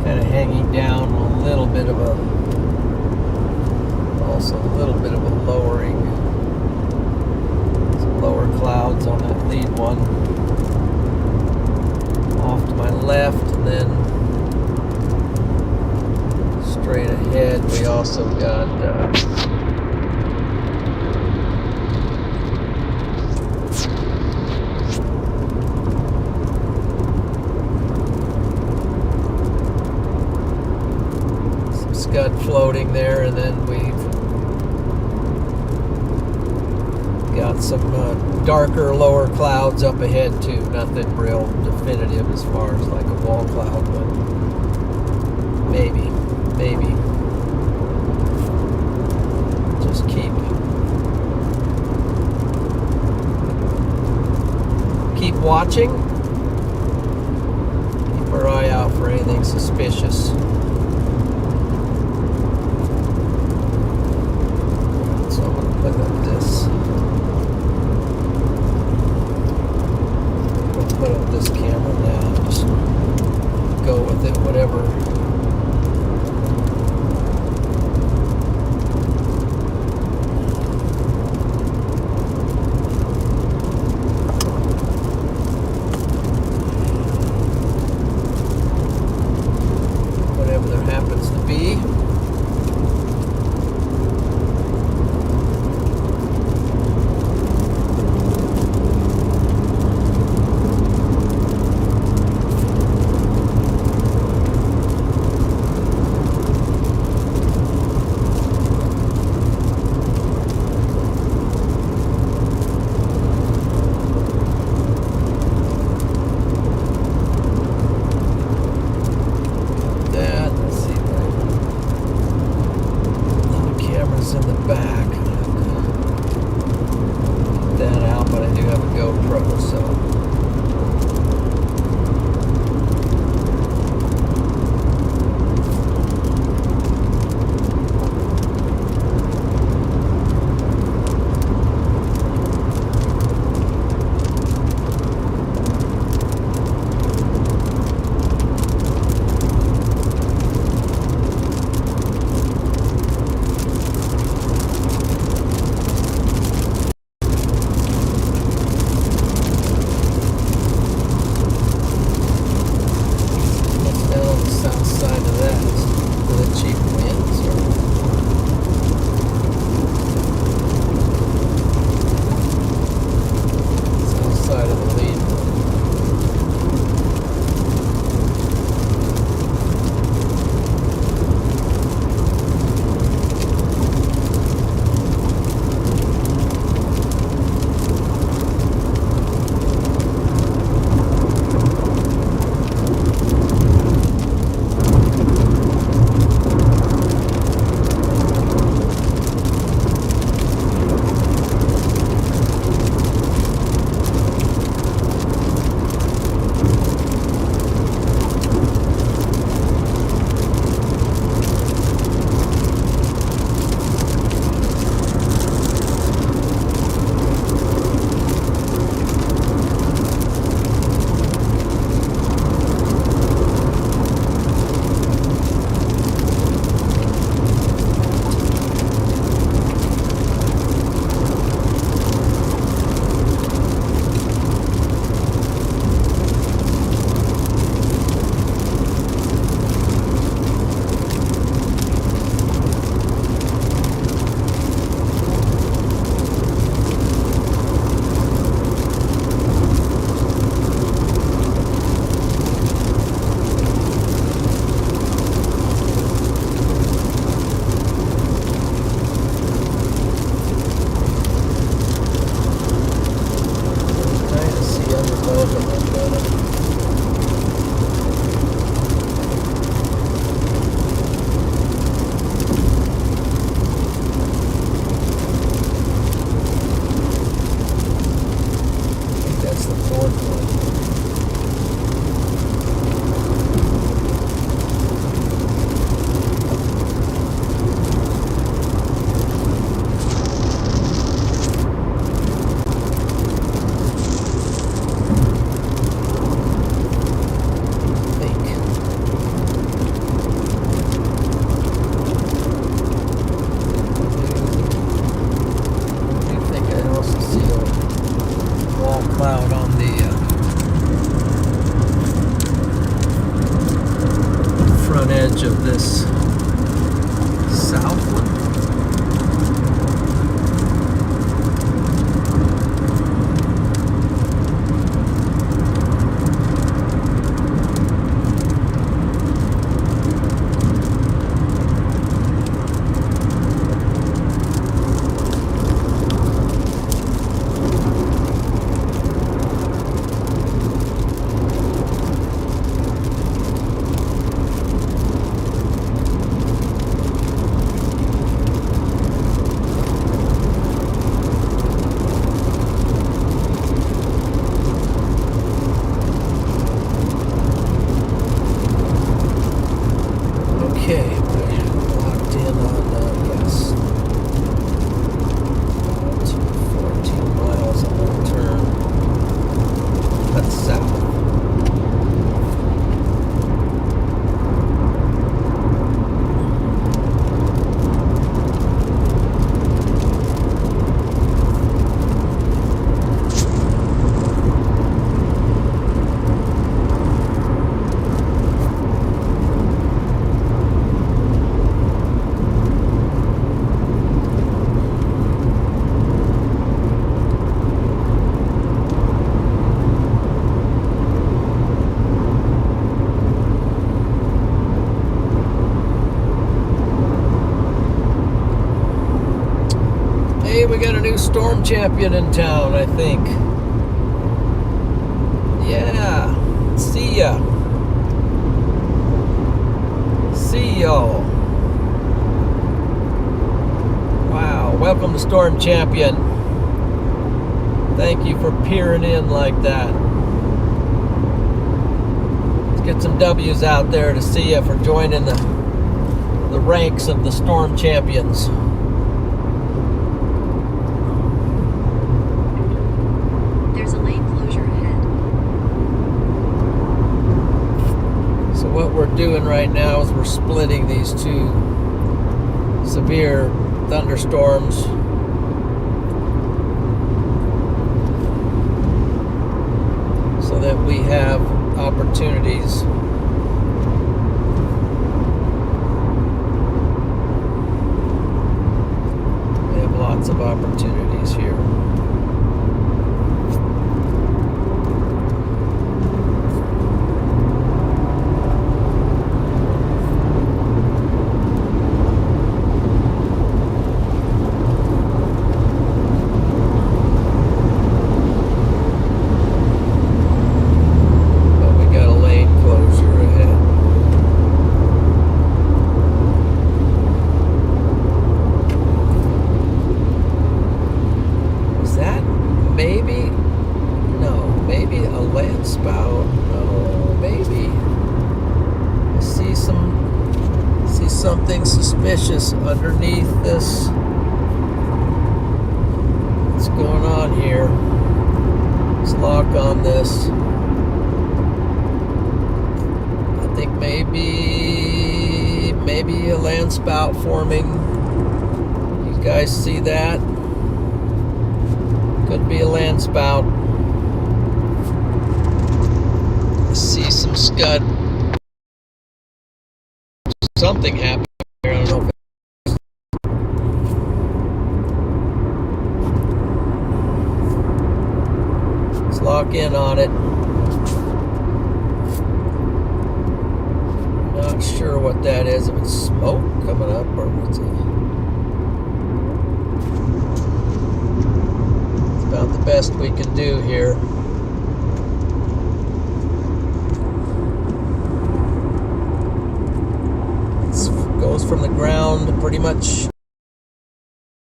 [SPEAKER 1] kind of hanging down, a little bit of a lowering, some lower clouds on that lead one off to my left, and then straight ahead we also got some scud floating there, and then we've got some darker lower clouds up ahead too. Nothing real definitive as far as like a wall cloud, but maybe. Just keep watching. Keep our eye out for anything suspicious. So I'm gonna put up this. I'll put up this camera now. Just go with it, whatever. Whatever there happens to be. In the back. Keep that out, but I do have a GoPro, so. edge of this south one. champion in town, I think. Yeah. See ya. See y'all. Wow. Welcome to Storm Champion. Thank you for peering in like that. Let's get some W's out there to see you for joining the ranks of the Storm Champions.
[SPEAKER 2] There's a lane closure ahead.
[SPEAKER 1] So what we're doing right now is we're splitting these two severe thunderstorms. So that we have opportunities. We have lots of opportunities here. Spout. Oh, maybe. I see something suspicious underneath this. What's going on here? Let's lock on this. I think maybe a land spout forming. You guys see that? Could be a land spout. See some scud. Something happened here. I don't know if let's lock in on it. Not sure what that is. If it's smoke coming up or what's it. It's about the best we can do here. Goes from the ground pretty much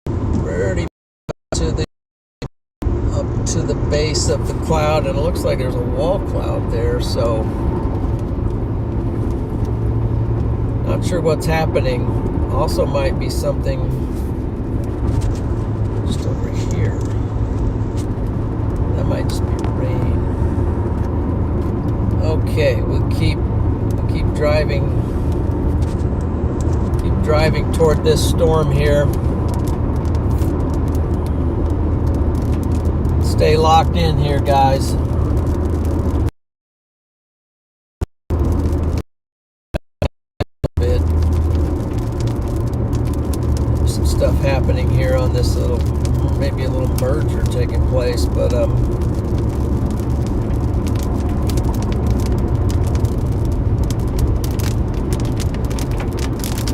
[SPEAKER 1] up to the base of the cloud, and it looks like there's a wall cloud there, so not sure what's happening. Also might be something just over here. That might just be rain. Okay, we'll keep driving toward this storm here. Stay locked in here, guys. There's some stuff happening here on this little, maybe a little merger taking place, but I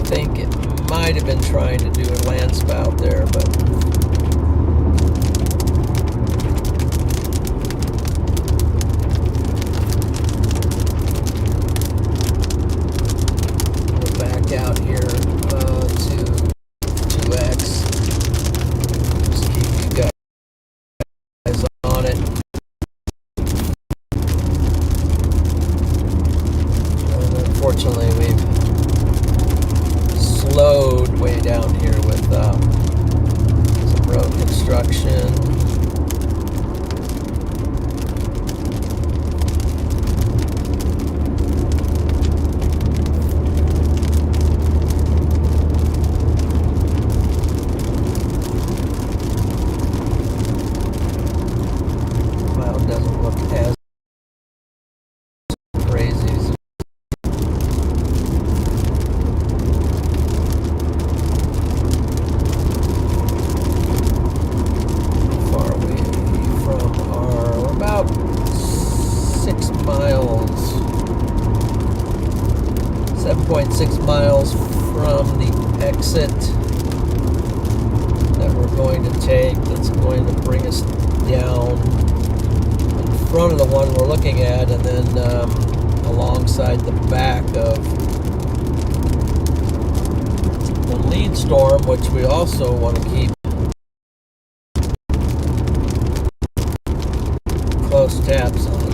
[SPEAKER 1] think it might have been trying to do a land spout there, but we'll back out here to 2x. Just keep you guys on it. And unfortunately, we've slowed way down here with some road construction. Cloud doesn't look as crazy as about 6 miles, 7.6 miles from the exit that we're going to take that's going to bring us down in front of the one we're looking at, and then alongside the back of the lead storm, which we also want to keep close tabs on.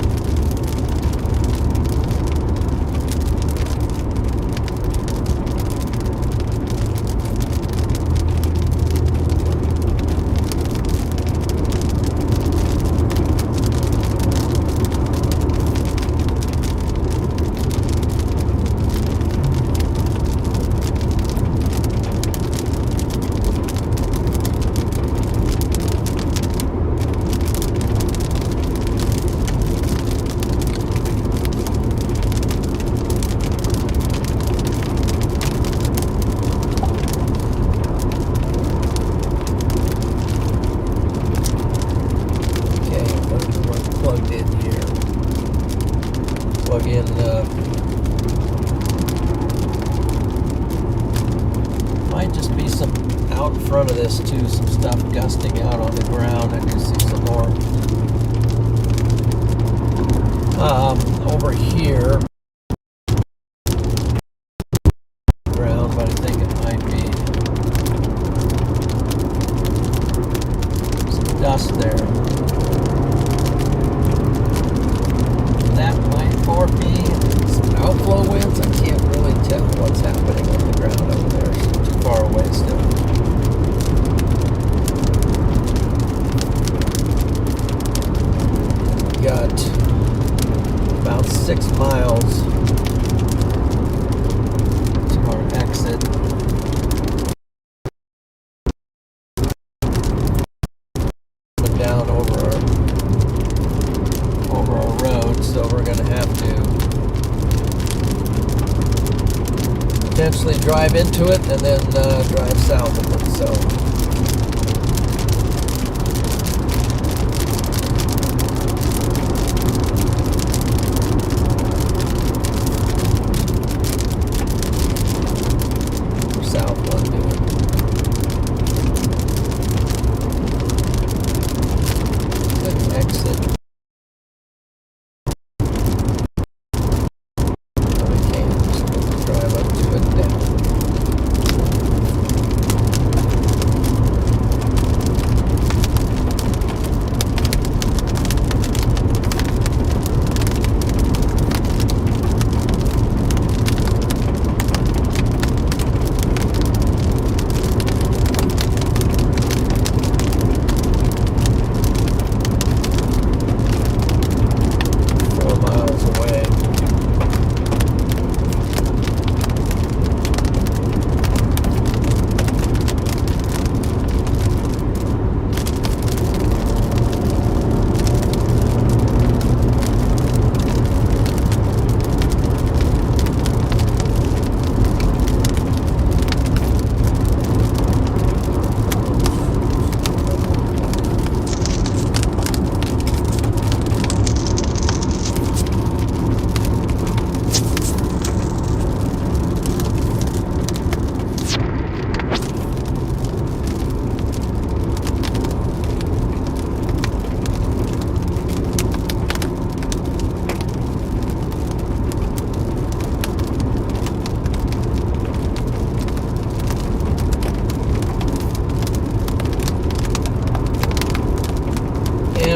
[SPEAKER 1] Might just be some out in front of this too, some stuff gusting out on the ground. I do see some more over here ground, but I think it might be some dust there. That might be some outflow winds. I can't really tell what's happening on the ground over there. It's too far away still. Got about 6 miles to our exit. Down over our road, so we're going to have to potentially drive into it and then drive south of it. So south one doing. Good exit.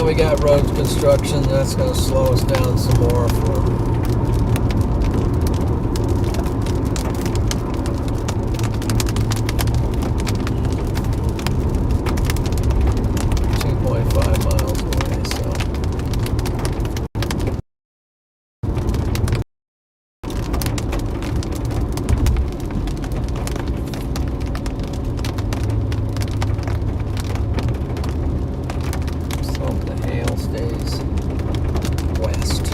[SPEAKER 1] We got road construction. That's going to slow us down some more for 2.5 miles away. So stays west.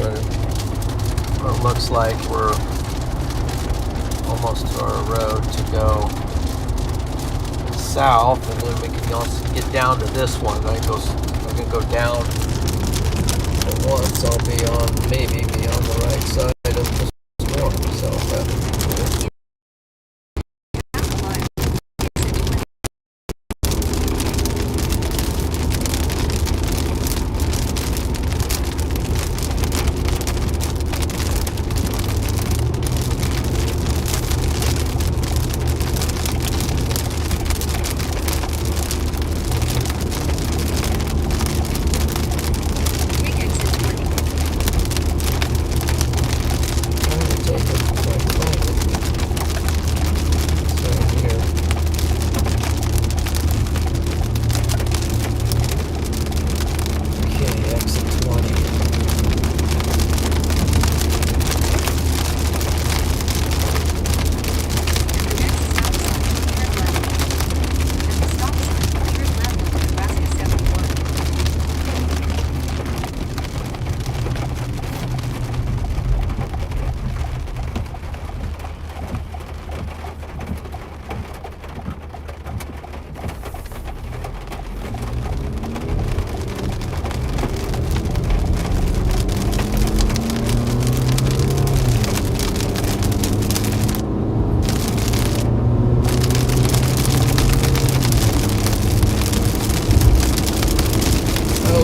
[SPEAKER 1] Well, it looks like we're almost to our road to go south, and then we can also get down to this one. I can go down at once. I'll maybe be on the right side of this one. So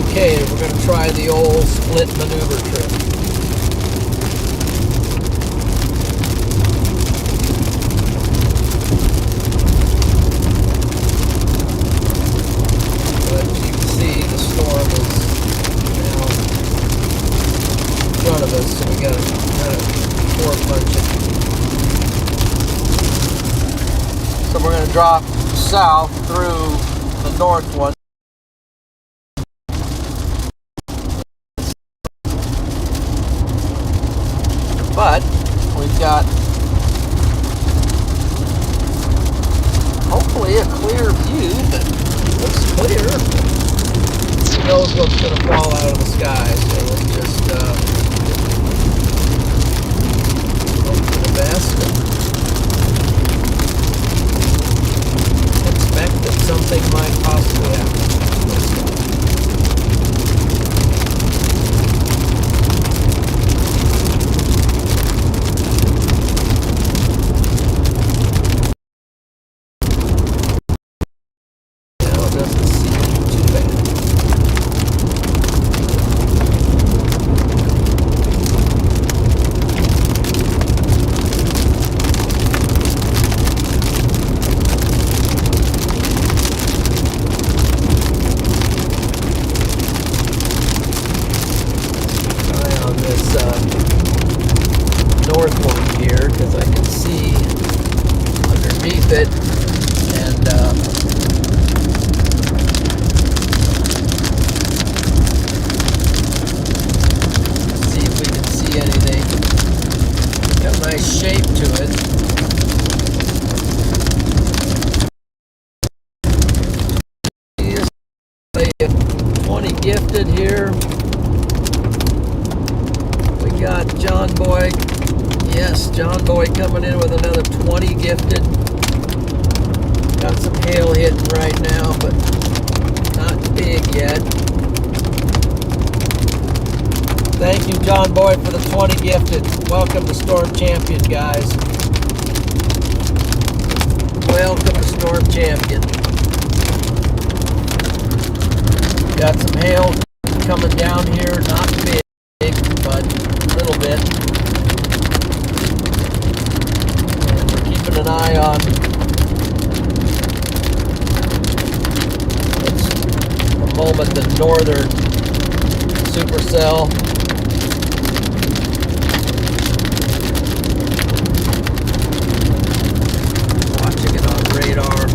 [SPEAKER 1] okay, we're going to try the old split maneuver trick. But as you can see, the storm is now in front of us, so we got to kind of four-punch it. So we're going to drop south through the north one. But we've got hopefully a clear view that looks clear. Who knows what's going to fall out of the sky, so let's just hope for the best and expect that something might possibly happen. Let's go. North one here because I can see underneath it, and see if we can see anything. Got a nice shape to it. Here's 20 gifted here. We got John Boy. Yes, John Boy coming in with another 20 gifted. Got some hail hitting right now, but not big yet. Thank you, John Boy, for the 20 gifted. Welcome to Storm Champion, guys. Welcome to Storm Champion. Got some hail coming down here, not big, but a little bit. An eye on a moment the northern supercell. Watching it on radar.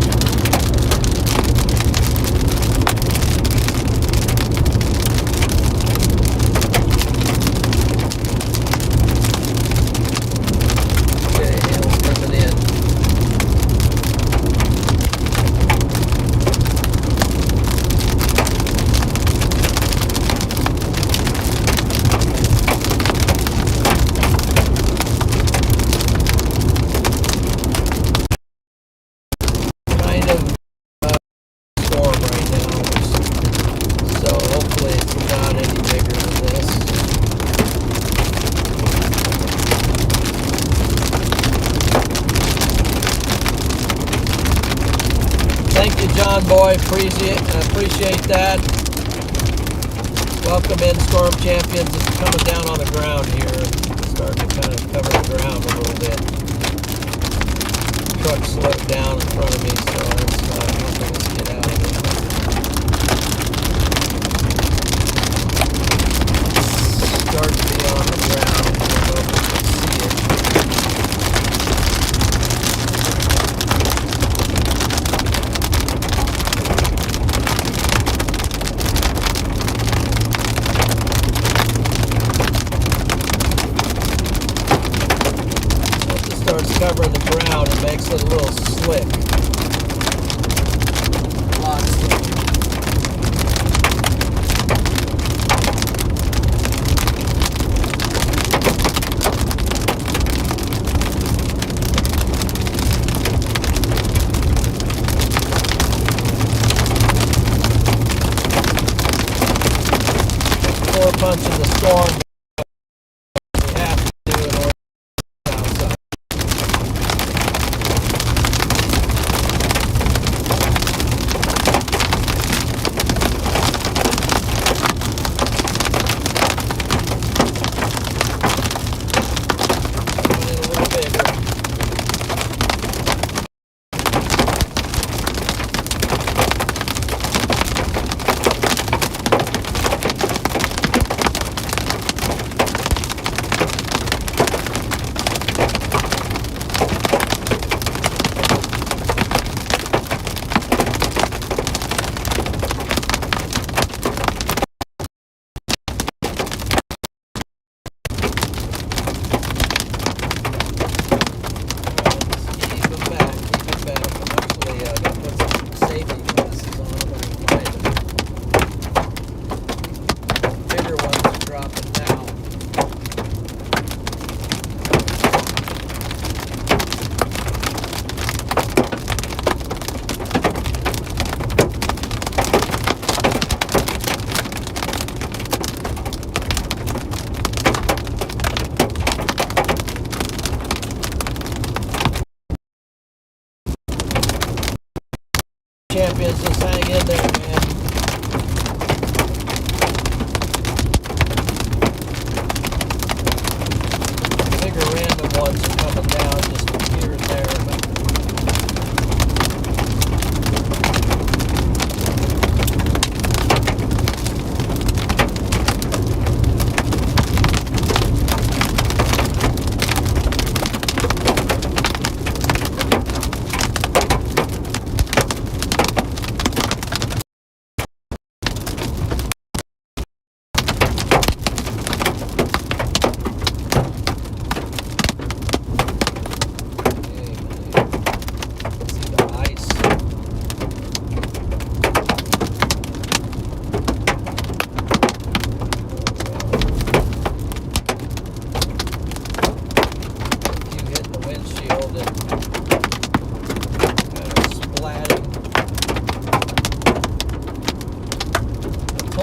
[SPEAKER 1] you, John Boy. Appreciate that. Welcome in, Storm Champions. It's coming down on the ground here. Starting to kind of cover the ground a little bit. Truck slowed down in front of me, so it's helping us get out of it. Starting to be on the ground. I don't know if you can see it. Covering the ground, it makes it a little slick. A lot slicker. 4 punching the storm. We have to do it or outside. Champions, just hang in there, man. Bigger random ones are coming down just here and there.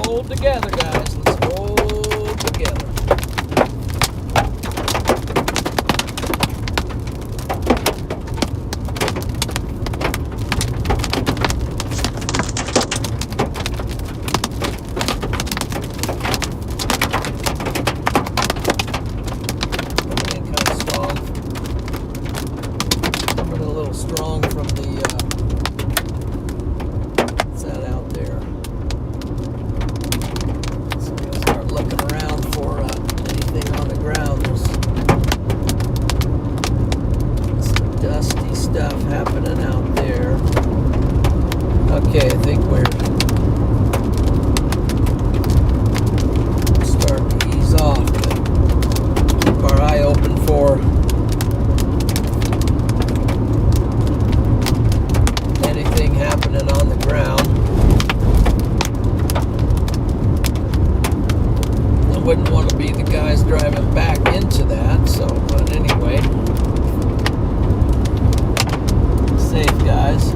[SPEAKER 1] Hold together, guys. Let's hold together. Coming in kind of strong. Coming a little strong from the what's that out there? Looking around for anything on the ground. There's some dusty stuff happening out there. Okay, I think we're starting to ease off, but keep our eye open for anything happening on the ground. Wouldn't want to be the guys driving back into that, so, but anyway, safe, guys.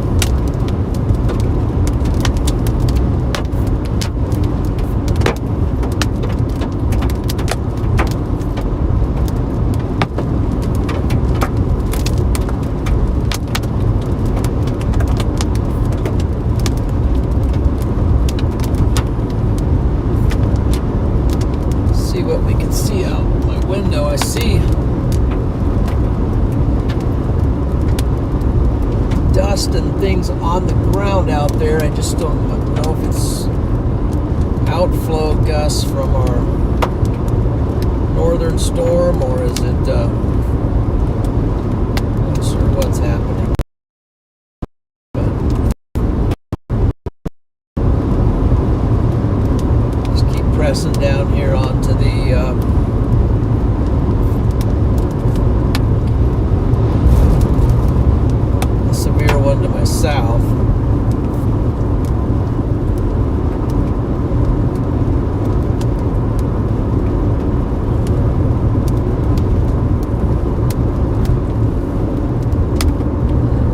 [SPEAKER 1] see out my window. I see dust and things on the ground out there. I just don't know if it's outflow gusts from our northern storm, or is it not sure what's happening. But just keep pressing down here onto the severe one to my south.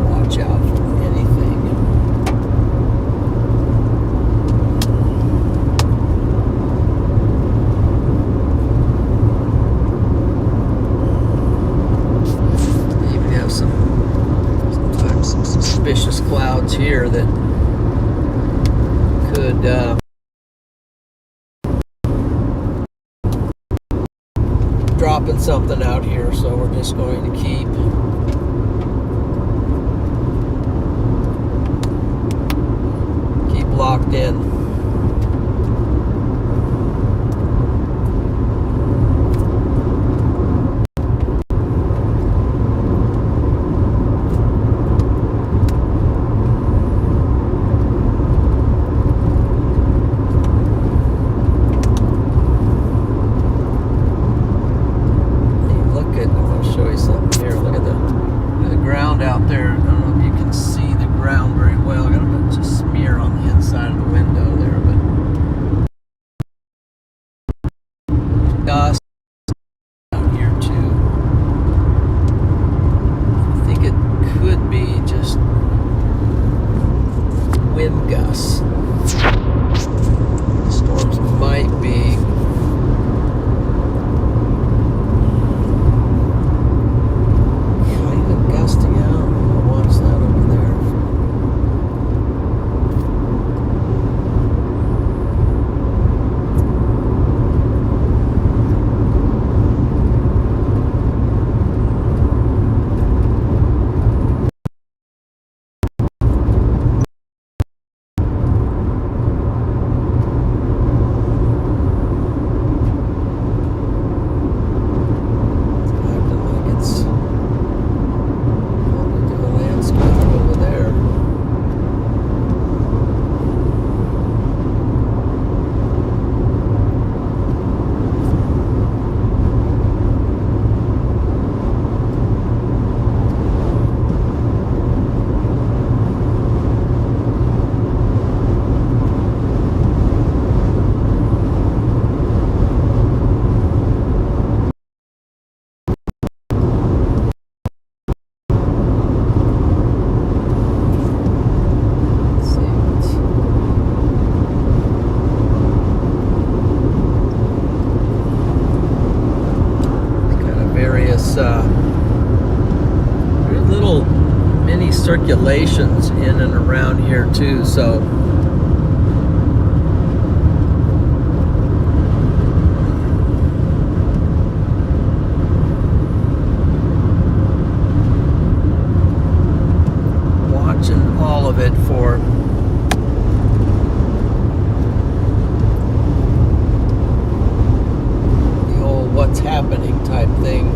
[SPEAKER 1] Watch out for anything. Even have sometimes some suspicious clouds here that could dropping something out here, so we're just going to keep locked in. Out there, I don't know if you can see the ground very well. I got a bunch of smear on the inside of the window there, but dust out here too. I think it could be just wind gusts. The storms might be gusting out. Watch that over there. There's little mini circulations in and around here too, so watching all of it for the whole what's happening type thing.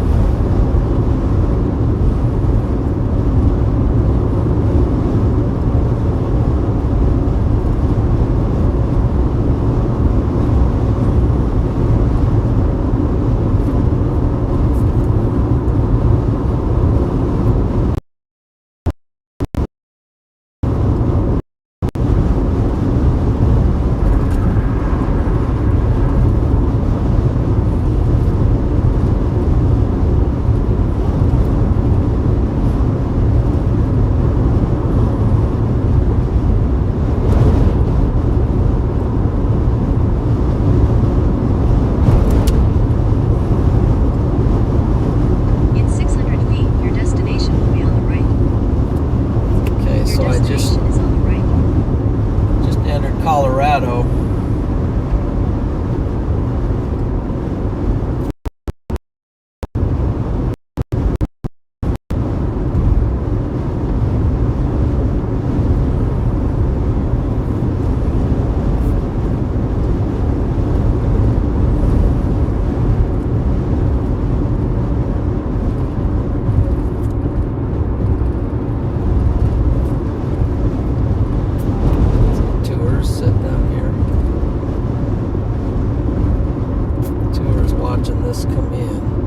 [SPEAKER 1] watching this come in.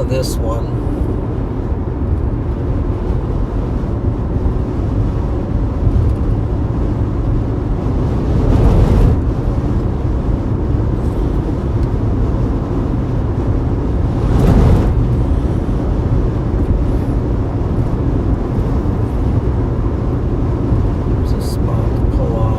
[SPEAKER 1] This one. There's a spot to pull off.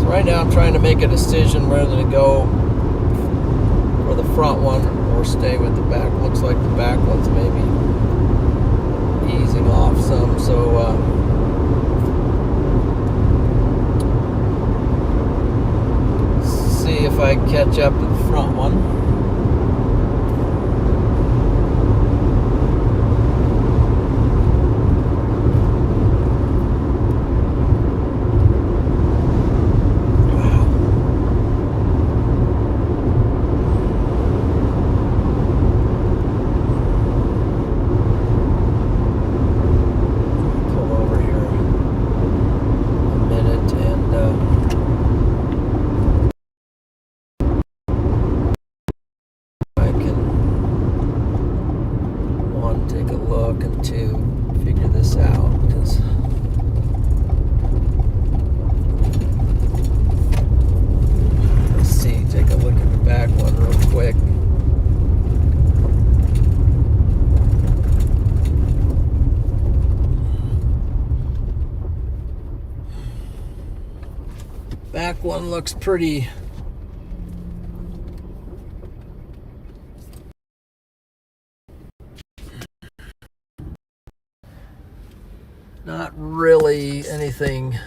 [SPEAKER 1] Right now I'm trying to make a decision whether to go for the front one or stay with the back. Looks like the back one's maybe easing off some, so see if I catch up to the front one. Back one looks pretty not really anything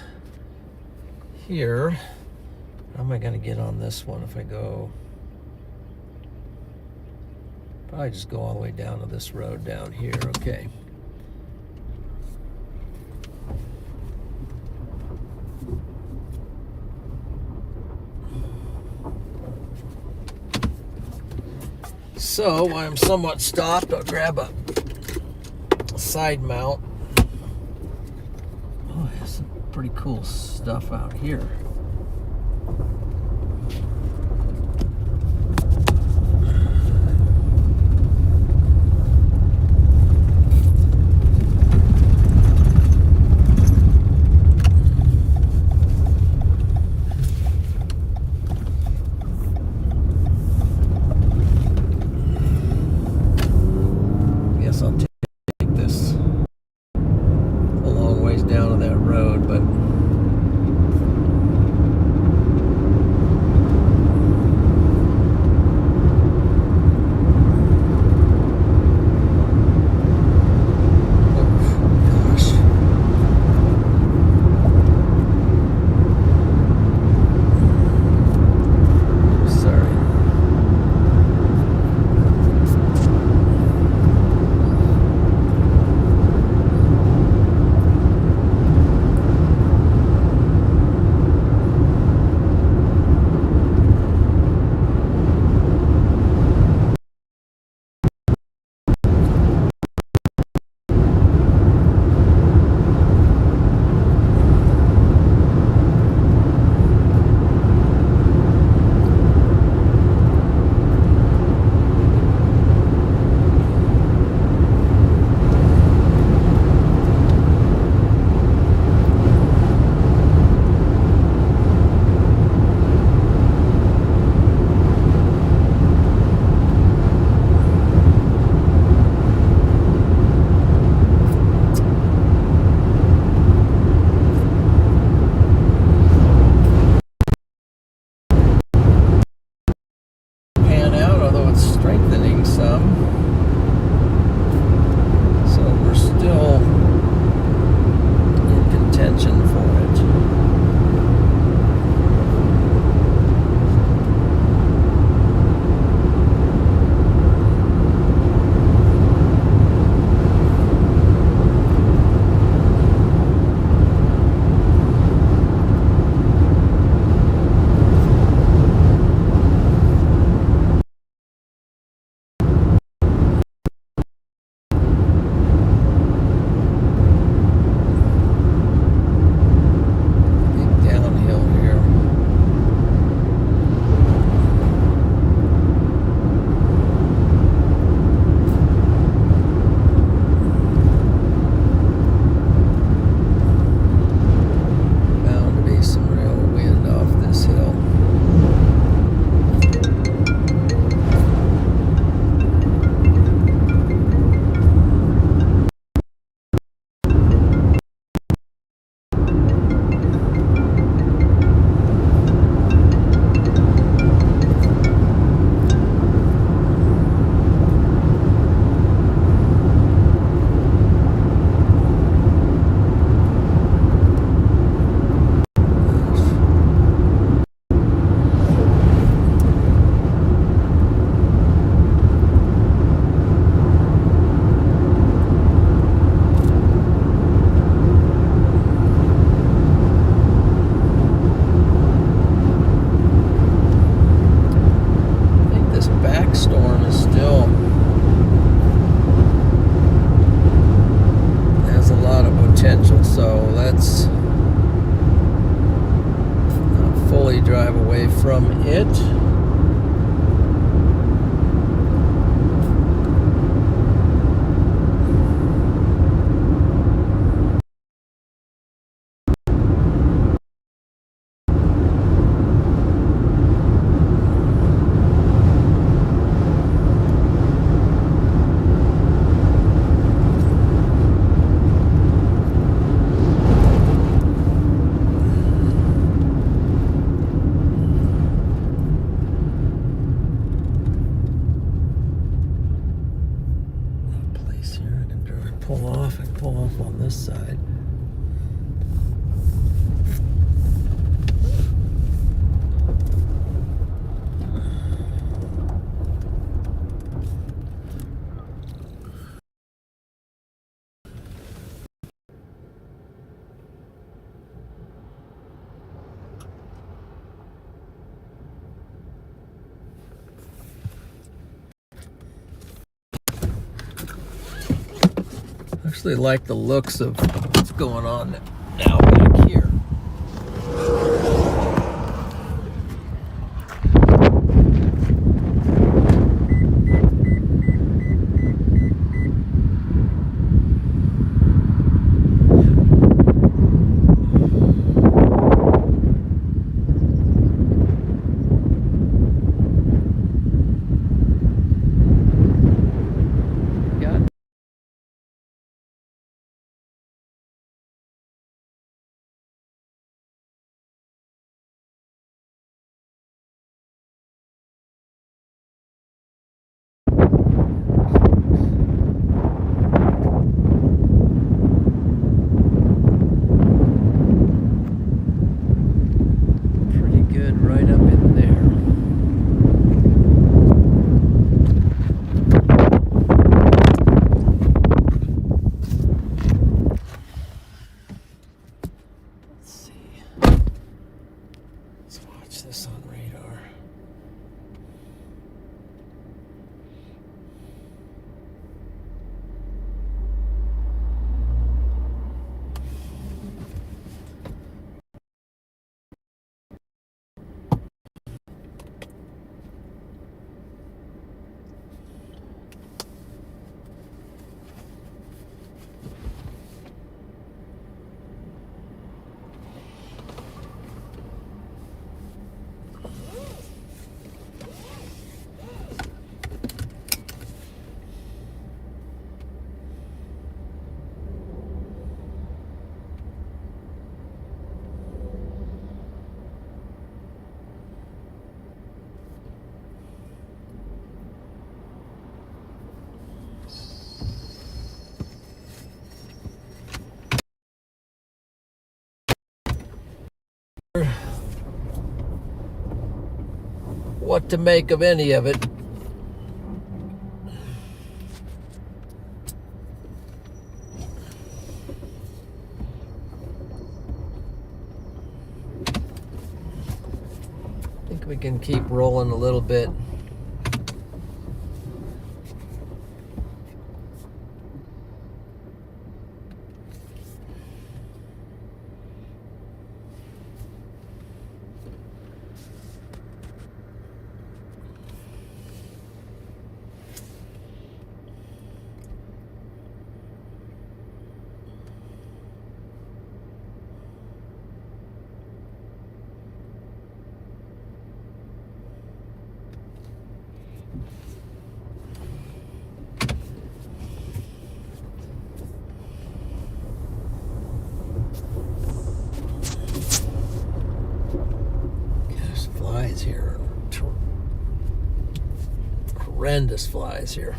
[SPEAKER 1] here. How am I going to get on this one if I go? Probably just go all the way down to this road down here. Okay. So I'm somewhat stopped. I'll grab a side mount. Oh, there's some pretty cool stuff out here. I'll take this a long ways down to that road, but piece here. I can try and pull off. I can pull off on this side. Actually like the looks of what's going on now back here. Pretty good right up in there. Let's see. Let's watch this on radar. What to make of any of it. I think we can keep rolling a little bit. Gosh, flies here. Horrendous flies here.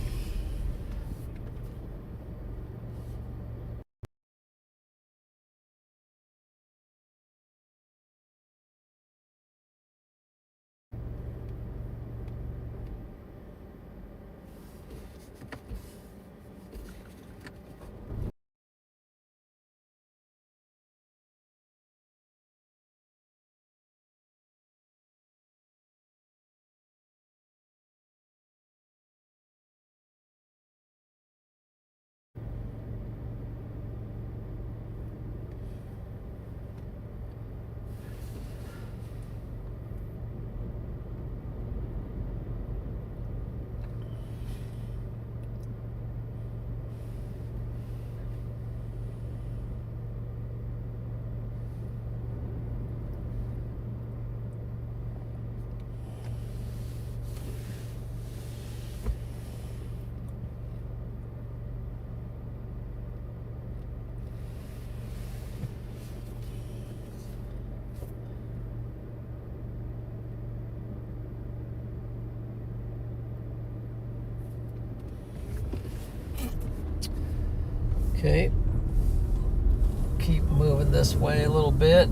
[SPEAKER 1] Okay. Keep moving this way a little bit.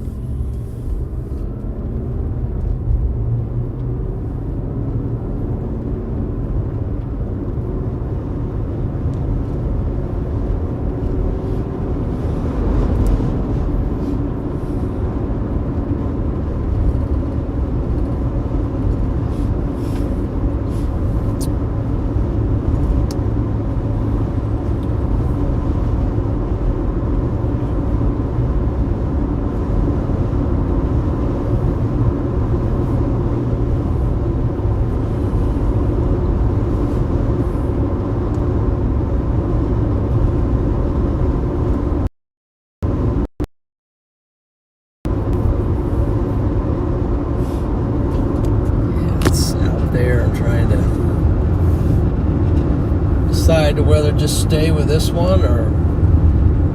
[SPEAKER 1] To whether just stay with this one or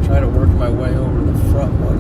[SPEAKER 1] try to work my way over the front one.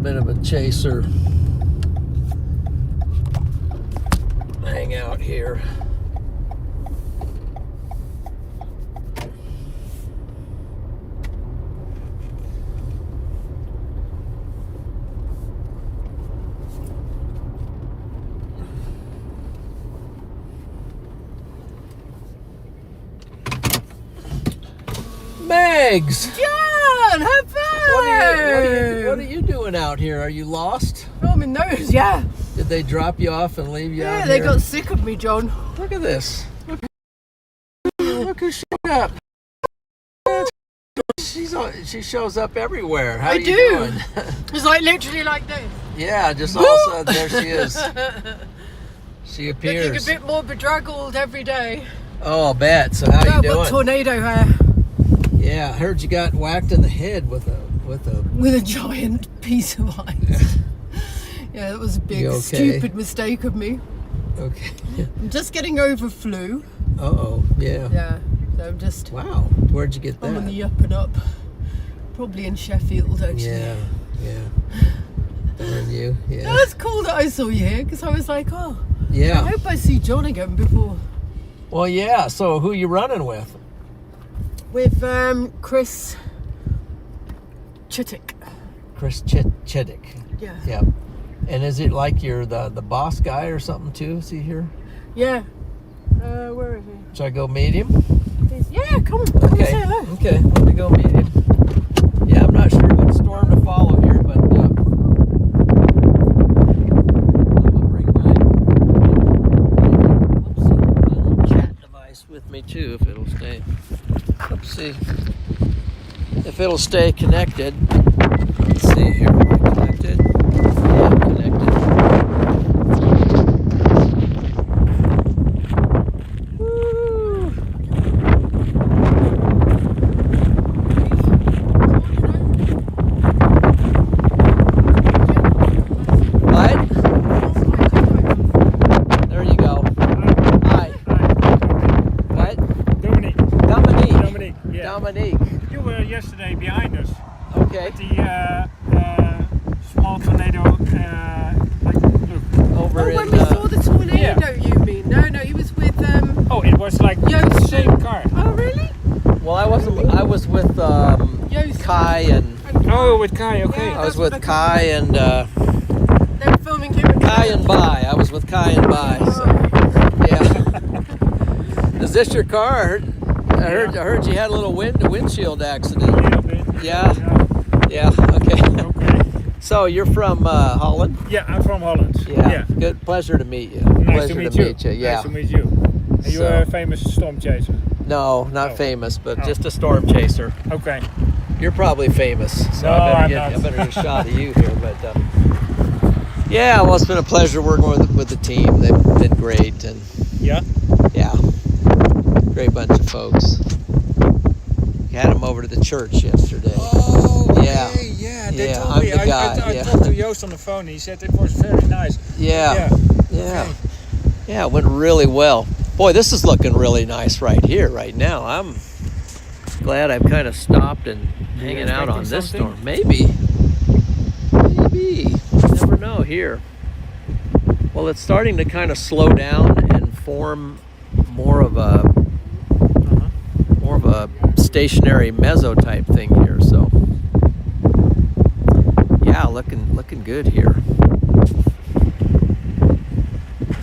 [SPEAKER 1] Bit of a chaser. Hang out here. Megs!
[SPEAKER 4] John, have fun!
[SPEAKER 1] What are you doing out here? Are you lost?
[SPEAKER 4] Oh, my nose, yeah.
[SPEAKER 1] Did they drop you off and leave you out
[SPEAKER 4] Yeah,
[SPEAKER 1] here?
[SPEAKER 4] they got sick of me, John.
[SPEAKER 1] Look at this. Look look who showed up. She shows up everywhere. How
[SPEAKER 4] I
[SPEAKER 1] you
[SPEAKER 4] do.
[SPEAKER 1] doing?
[SPEAKER 4] It's like literally like this.
[SPEAKER 1] Yeah, just all of a sudden there she is. She appears.
[SPEAKER 4] Looking a bit more bedraggled every day.
[SPEAKER 1] Oh, I'll bet. So how you
[SPEAKER 4] I've
[SPEAKER 1] doing?
[SPEAKER 4] got tornado hair
[SPEAKER 1] Yeah, I heard you got whacked in the head with a.
[SPEAKER 4] with a giant piece of ice. Yeah, that was a big
[SPEAKER 1] You okay?
[SPEAKER 4] stupid mistake of me.
[SPEAKER 1] Okay.
[SPEAKER 4] I'm just getting over flu.
[SPEAKER 1] Uh-oh. Yeah.
[SPEAKER 4] Yeah, so I'm just
[SPEAKER 1] Wow. Where'd you get that?
[SPEAKER 4] I'm on the up and up. Probably in Sheffield, actually.
[SPEAKER 1] Yeah. Darn you. Yeah.
[SPEAKER 4] No, it's cool that I saw you here because I was like, oh, I
[SPEAKER 1] Yeah.
[SPEAKER 4] hope I see John again before.
[SPEAKER 1] Well, yeah. So who you running with?
[SPEAKER 4] With Chris Chittick.
[SPEAKER 1] Chris Chiddick.
[SPEAKER 4] Yeah.
[SPEAKER 1] Yep. And is it like you're the boss guy or something too? Is he here?
[SPEAKER 4] Yeah. Where is he?
[SPEAKER 1] Should I go meet him?
[SPEAKER 4] Yeah, come on. Come and say hello.
[SPEAKER 1] Okay. Let me go meet him. Yeah, I'm not sure what storm to follow here, but I'm gonna bring my little chat device with me too, if it'll stay. Let's see if it'll stay connected. Let's see here. Am I connected? Yeah, I'm connected. Woo. What? There you go. Hi. What?
[SPEAKER 5] Dominique.
[SPEAKER 1] Dominique.
[SPEAKER 5] Dominique, yeah.
[SPEAKER 1] Dominique.
[SPEAKER 5] You were yesterday behind us
[SPEAKER 1] Okay.
[SPEAKER 5] at the small tornado. Look.
[SPEAKER 1] Over
[SPEAKER 4] Oh,
[SPEAKER 1] in.
[SPEAKER 4] when we saw the tornado,
[SPEAKER 5] yeah.
[SPEAKER 4] you mean? No, he was with
[SPEAKER 5] Oh, it was like the
[SPEAKER 4] Yost.
[SPEAKER 5] same car.
[SPEAKER 4] Oh, really?
[SPEAKER 1] Well, I was with
[SPEAKER 4] Yost.
[SPEAKER 1] Kai and
[SPEAKER 5] Oh, with Kai, okay.
[SPEAKER 1] I was with Kai and
[SPEAKER 4] They were filming him and
[SPEAKER 1] Kai and Bai. I was with Kai and Bai. So yeah. Is this your car? I heard you had a little windshield accident.
[SPEAKER 5] A little bit.
[SPEAKER 1] Yeah. Yeah. Okay.
[SPEAKER 5] Okay.
[SPEAKER 1] So you're from Holland?
[SPEAKER 5] Yeah, I'm from Holland.
[SPEAKER 1] Yeah. Good. Pleasure to meet you.
[SPEAKER 5] Nice
[SPEAKER 1] Pleasure
[SPEAKER 5] to meet
[SPEAKER 1] you.
[SPEAKER 5] you.
[SPEAKER 1] Yeah.
[SPEAKER 5] Nice to meet you. And you
[SPEAKER 1] So-
[SPEAKER 5] are a famous storm chaser.
[SPEAKER 1] No, not
[SPEAKER 5] Oh.
[SPEAKER 1] famous, but
[SPEAKER 5] Oh.
[SPEAKER 1] just a storm chaser.
[SPEAKER 5] Okay.
[SPEAKER 1] You're probably famous, so
[SPEAKER 5] No,
[SPEAKER 1] I
[SPEAKER 5] I'm
[SPEAKER 1] better
[SPEAKER 5] not.
[SPEAKER 1] get a shot of you here. But yeah, well, it's been a pleasure working with the team. They've been great, and
[SPEAKER 5] Yeah.
[SPEAKER 1] yeah, great bunch of folks. Had them over to the church yesterday.
[SPEAKER 5] Oh, okay.
[SPEAKER 1] Yeah.
[SPEAKER 5] Yeah, they
[SPEAKER 1] Yeah,
[SPEAKER 5] told
[SPEAKER 1] I'm
[SPEAKER 5] me.
[SPEAKER 1] the
[SPEAKER 5] I
[SPEAKER 1] guy, yeah.
[SPEAKER 5] talked to Joost on the phone. He said it was very nice.
[SPEAKER 1] Yeah,
[SPEAKER 5] Yeah.
[SPEAKER 1] yeah, it went really well. Boy, this is looking really nice right here, right now. I'm glad I've kind of stopped and hanging out on
[SPEAKER 5] expecting
[SPEAKER 1] this
[SPEAKER 5] something?
[SPEAKER 1] storm. Maybe. Never know here. Well, it's starting to kind of slow down and form more of a stationary mezzo type thing here. So yeah, looking good here.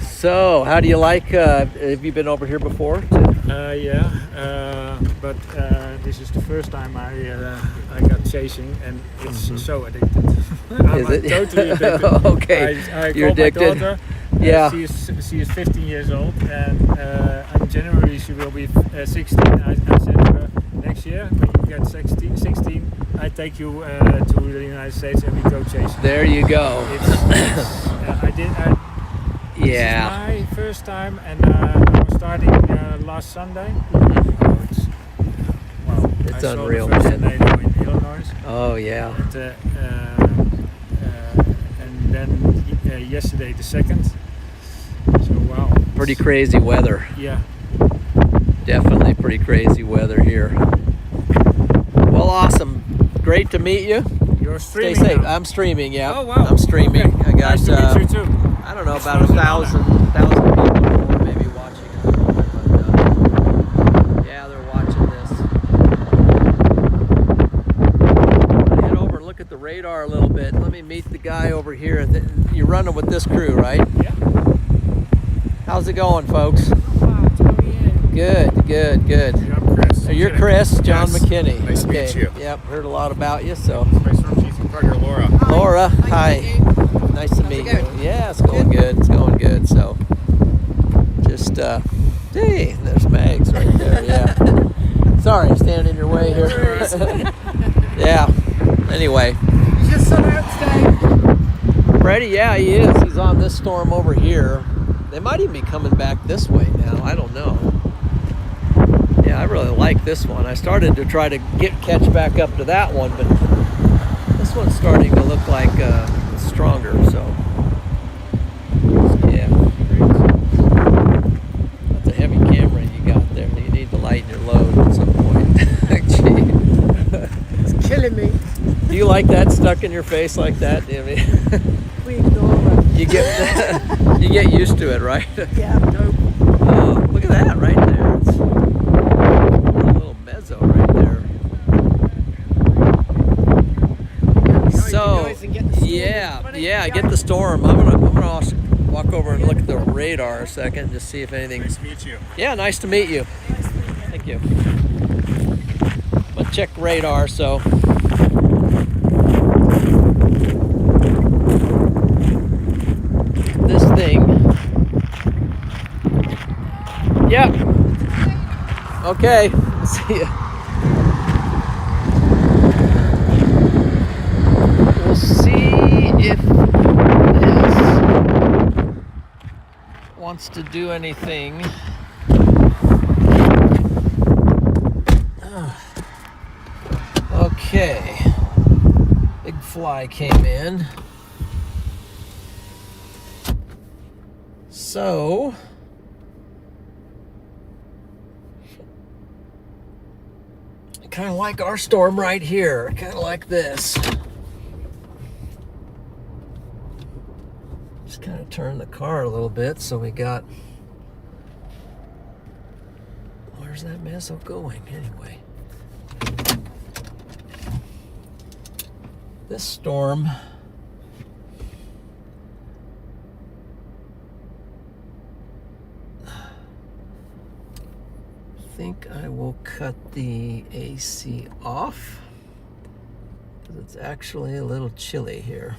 [SPEAKER 1] So, how do you like? Have you been over here before?
[SPEAKER 5] But this is the first time I got chasing, and it's so addicted. I'm
[SPEAKER 1] Is it?
[SPEAKER 5] totally addicted.
[SPEAKER 1] Okay,
[SPEAKER 5] I
[SPEAKER 1] you're
[SPEAKER 5] called
[SPEAKER 1] addicted.
[SPEAKER 5] My daughter.
[SPEAKER 1] Yeah.
[SPEAKER 5] She is 15 years old, and in January she will be 16. I said to her, next year when you get 16, I take you to the United States and we go chasing.
[SPEAKER 1] There you go. Yeah.
[SPEAKER 5] This is my first time, and I was starting last Sunday.
[SPEAKER 1] It's
[SPEAKER 5] I
[SPEAKER 1] unreal,
[SPEAKER 5] saw the first
[SPEAKER 1] man.
[SPEAKER 5] tornado in Illinois,
[SPEAKER 1] Oh yeah.
[SPEAKER 5] and then yesterday the second. So wow.
[SPEAKER 1] Pretty crazy weather.
[SPEAKER 5] Yeah.
[SPEAKER 1] Definitely pretty crazy weather here. Well, awesome. Great to meet you.
[SPEAKER 5] You're
[SPEAKER 1] Stay
[SPEAKER 5] streaming
[SPEAKER 1] safe.
[SPEAKER 5] now.
[SPEAKER 1] I'm streaming. Yeah.
[SPEAKER 5] Oh wow.
[SPEAKER 1] I'm streaming.
[SPEAKER 5] Okay.
[SPEAKER 1] I got.
[SPEAKER 5] Nice to meet you too.
[SPEAKER 1] I don't know,
[SPEAKER 5] It's
[SPEAKER 1] about
[SPEAKER 5] an
[SPEAKER 1] 1,000 people maybe watching at the moment, but yeah, they're watching this. I'm gonna head over and look at the radar a little bit. Let me meet the guy over here. You're running with this crew, right?
[SPEAKER 5] Yeah.
[SPEAKER 1] How's it going, folks?
[SPEAKER 4] Wow,
[SPEAKER 1] Good.
[SPEAKER 5] I'm Chris.
[SPEAKER 1] So you're Chris, John
[SPEAKER 6] Yes.
[SPEAKER 1] McKinney.
[SPEAKER 6] Nice to meet you.
[SPEAKER 1] Yep, heard a lot about you, so.
[SPEAKER 6] My storm chasing partner, Laura.
[SPEAKER 1] Laura, hi. Nice to meet you. Yeah, it's going good. It's going good. So, just hey, there's Mags right there. Yeah. Sorry, standing in your way here. Yeah. Anyway.
[SPEAKER 4] He's just sun out today.
[SPEAKER 1] Freddie, yeah, he is. He's on this storm over here. They might even be coming back this way now. I don't know. Yeah, I really like this one. I started to try to catch back up to that one, but this one's starting to look like it's stronger. So, yeah. That's a heavy camera you got there. You need to lighten your load at some point.
[SPEAKER 4] It's killing me.
[SPEAKER 1] Do you like that stuck in your face like that? I mean,
[SPEAKER 4] We ignore it.
[SPEAKER 1] you get used to it, right?
[SPEAKER 4] Yeah, no.
[SPEAKER 1] Oh, look at that right there. It's a little mezzo right there. So, yeah, get the storm. I'm gonna also walk over and look at the radar a second, just see if anything.
[SPEAKER 6] Nice to meet you.
[SPEAKER 1] Yeah, nice to meet you. Thank you. But check radar. So. This thing. Yep. Okay. See ya. We'll see if this wants to do anything. Okay. Big fly came in. So, I kind of like our storm right here, kind of like this. Just kind of turn the car a little bit so we got, where's that mezzo going anyway? This storm, I think I will cut the AC off because it's actually a little chilly here.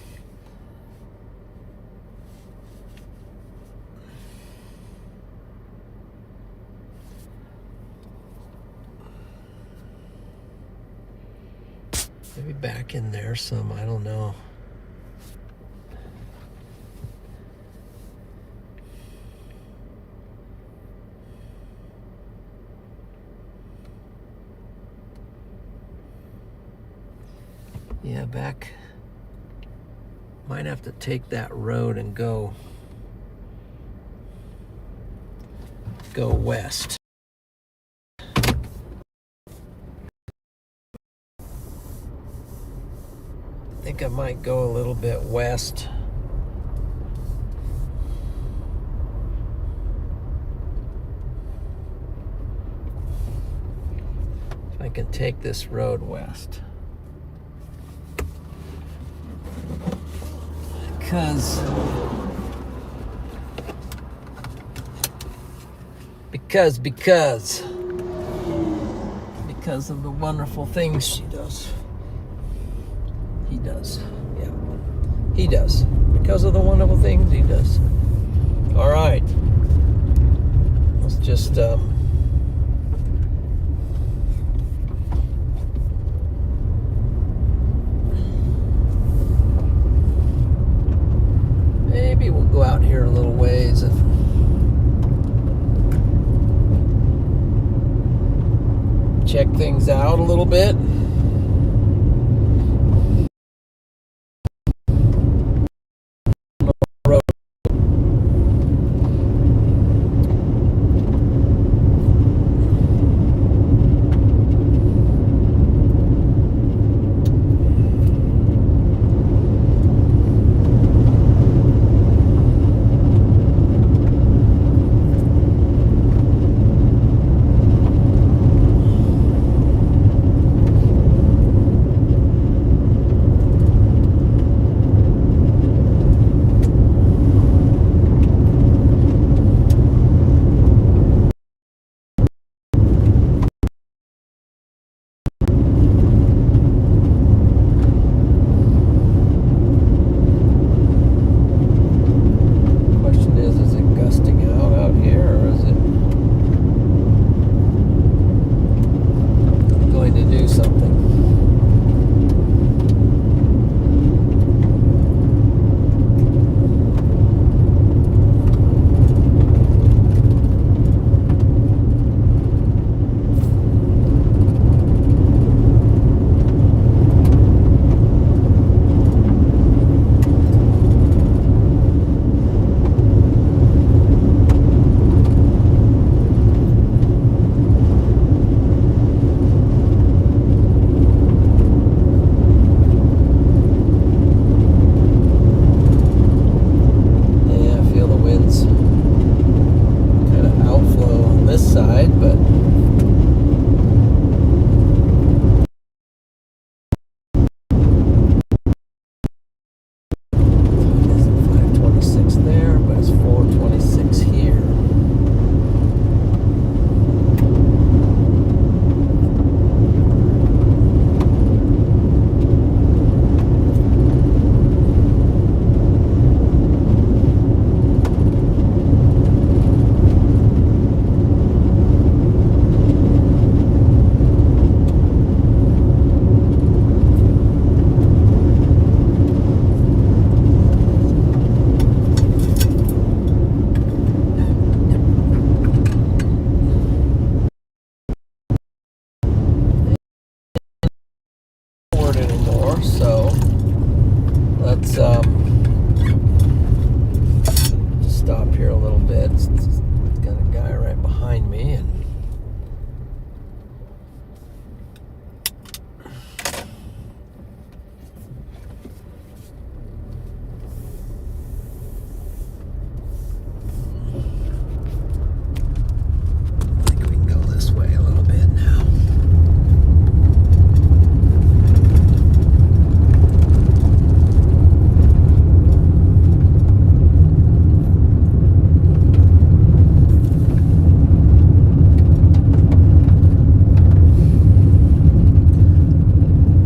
[SPEAKER 1] Maybe back in there some, I don't know. Yeah, back. Might have to take that road and go west. I think I might go a little bit west. If I can take this road west. Because of the wonderful things she does. He does. Yeah. He does. Because of the wonderful things he does. All right. Let's just maybe we'll go out here a little ways and check things out a little bit. let's stop here a little bit. It's got a guy right behind me, and I think we can go this way a little bit now.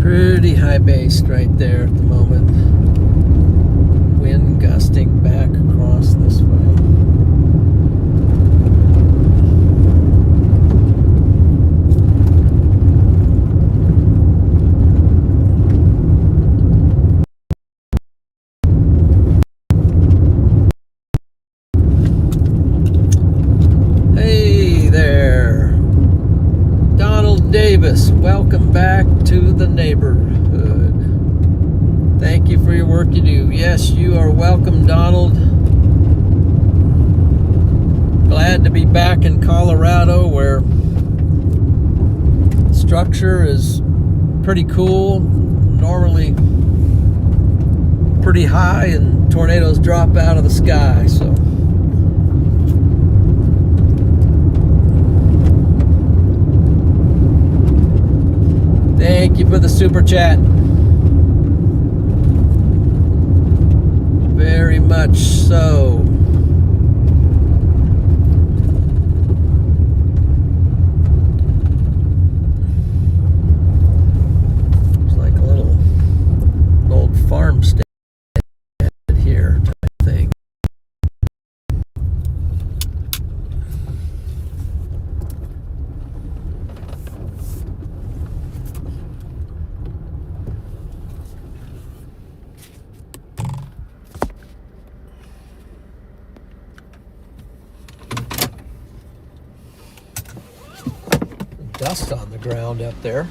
[SPEAKER 1] Pretty high based right there at the moment. Wind gusting back across this way. Hey there, Donald Davis, welcome back to the neighborhood. Thank you for your work you do. Yes, you are welcome, Donald. Glad to be back in Colorado, where structure is pretty cool, normally pretty high, and tornadoes drop out of the sky, so thank you for the super chat. Very much so. It's like a little old farmstead here type thing. Dust on the ground up there.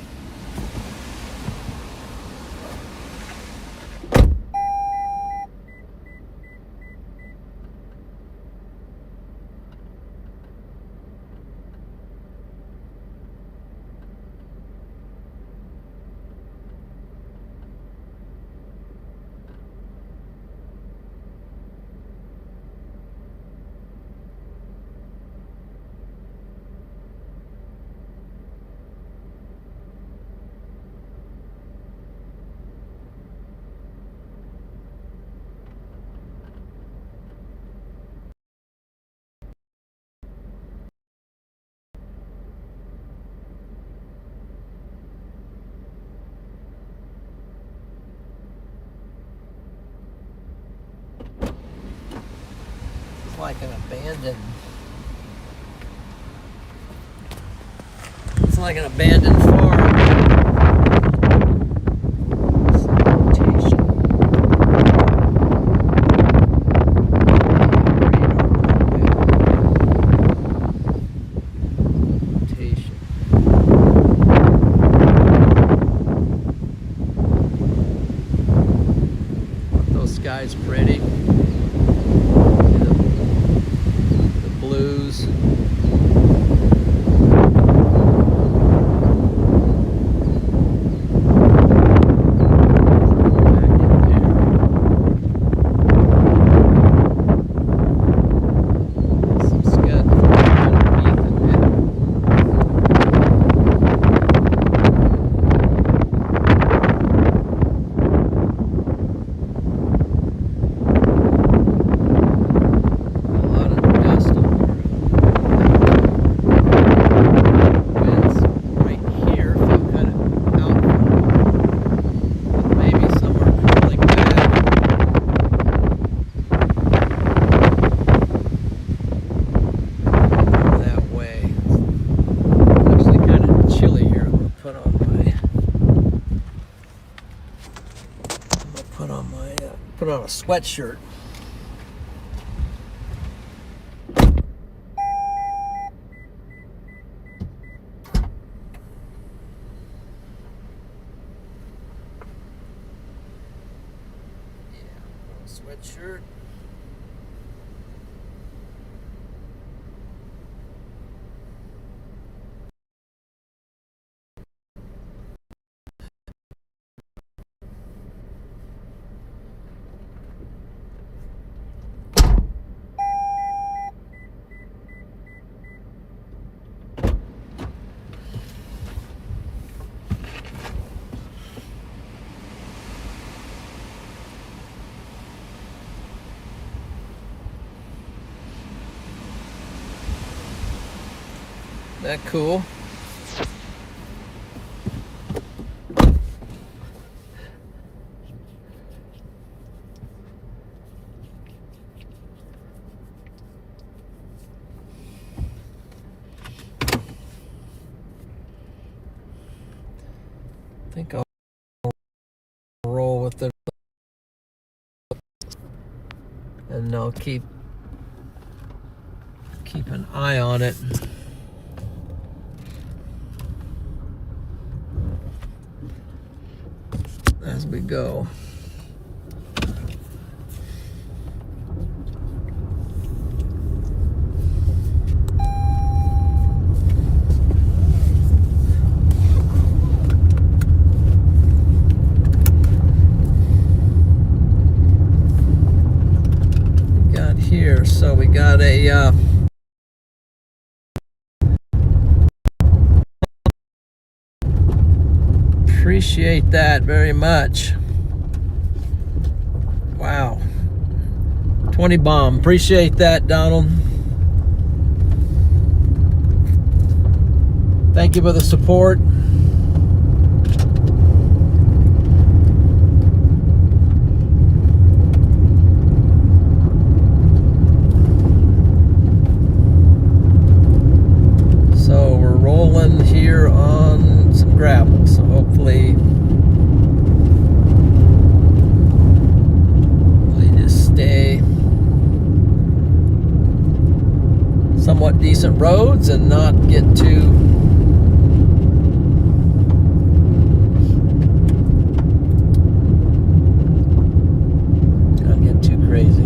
[SPEAKER 1] Like an abandoned, it's like an abandoned farm. Those skies pretty. Blues. Put on a sweatshirt. Sweatshirt. That cool? I think I'll roll with it, and I'll keep an eye on it. As we go. We got here, so we got a appreciate that very much. Wow. 20 bomb. Appreciate that, Donald. Thank you for the support. So we're rolling here on some gravel, so hopefully just stay somewhat decent roads and not get too crazy.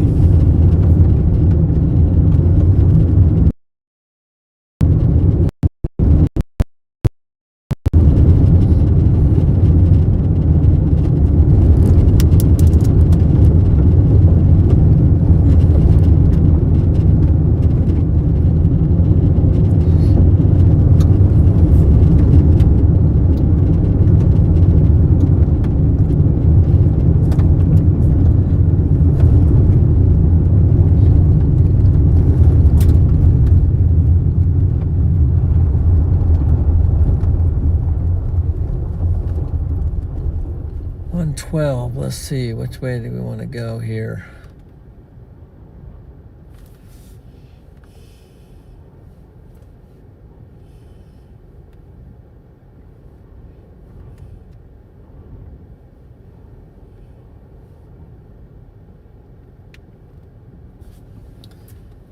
[SPEAKER 1] Let's see, which way do we want to go here?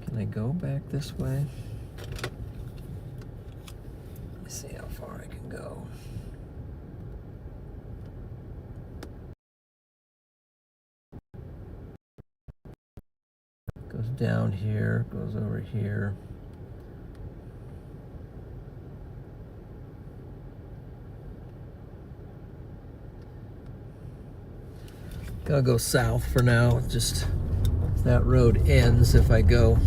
[SPEAKER 1] Can I go back this way? Let me see how far I can go. Goes down here, goes over here. Gotta go south for now. Just that road ends if I go.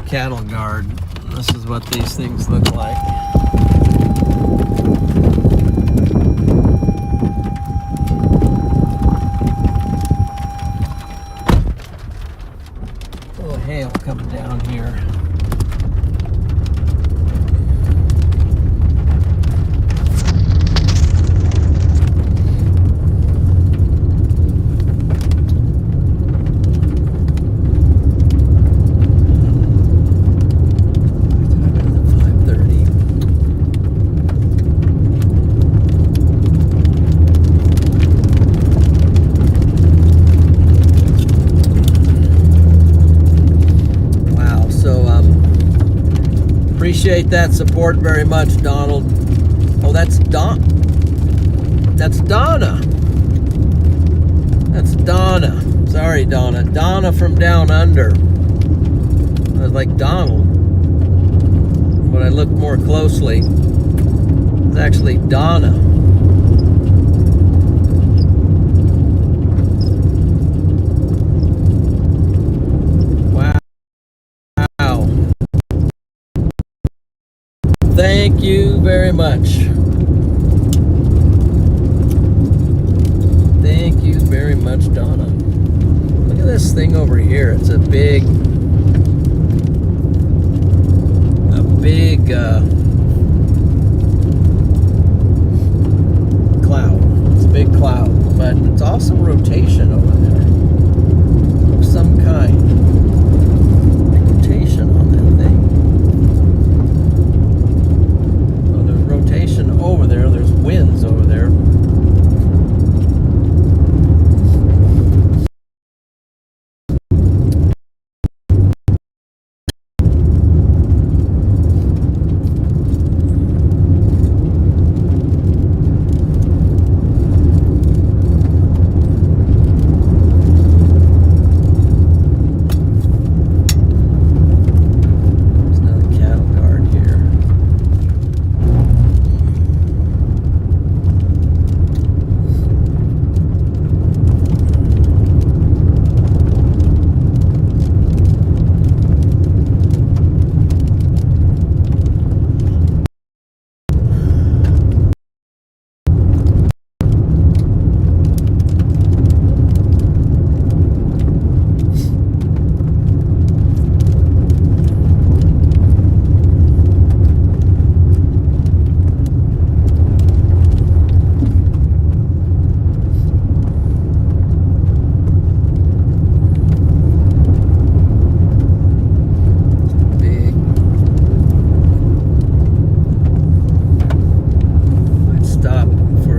[SPEAKER 1] cattle guard. This is what these things look like. A little hail coming down here. Appreciate that support very much, Donald. Oh, that's Donna. That's Donna. Sorry, Donna. Donna from down under. I was like Donald. When I looked more closely, it's actually Donna. Thank you very much. Thank you very much, Donna. Look at this thing over here. It's a big cloud. It's a big cloud, but it's also rotation over there of some kind. Rotation on that thing. Over there, there's winds over there.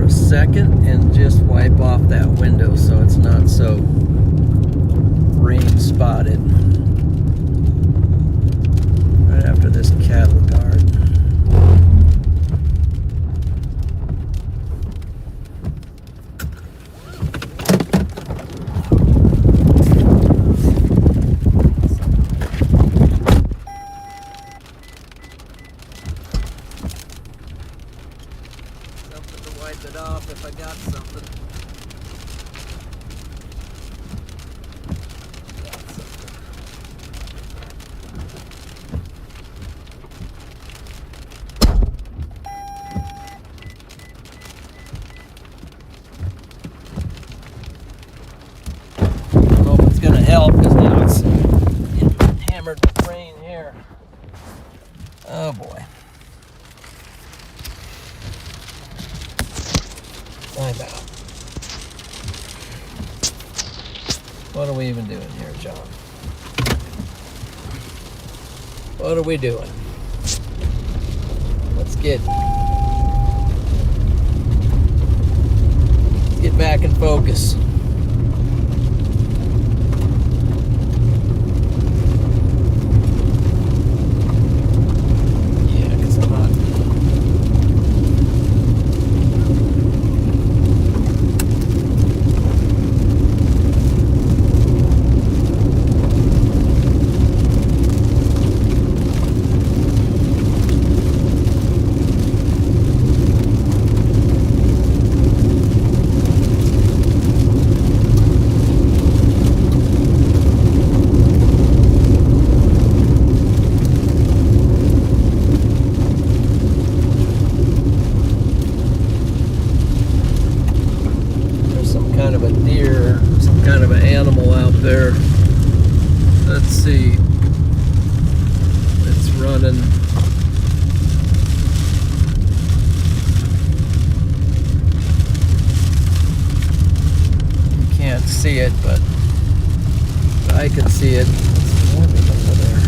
[SPEAKER 1] Second and just wipe off that window so it's not so rain spotted right after this cattle guard. Wipe it off if I got something. I don't know if it's going to help because now it's hammered with rain here. Oh boy. I'm out. What are we even doing here, John? What are we doing? Let's get back in focus. Yeah, because I'm not. running. You can't see it, but I can see it. It's warming over there.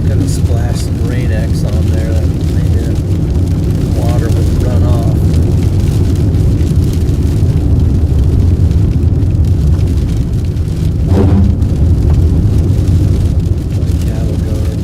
[SPEAKER 1] Gonna splash some Rain-X on there. That maybe the water would run off. Cattle guard.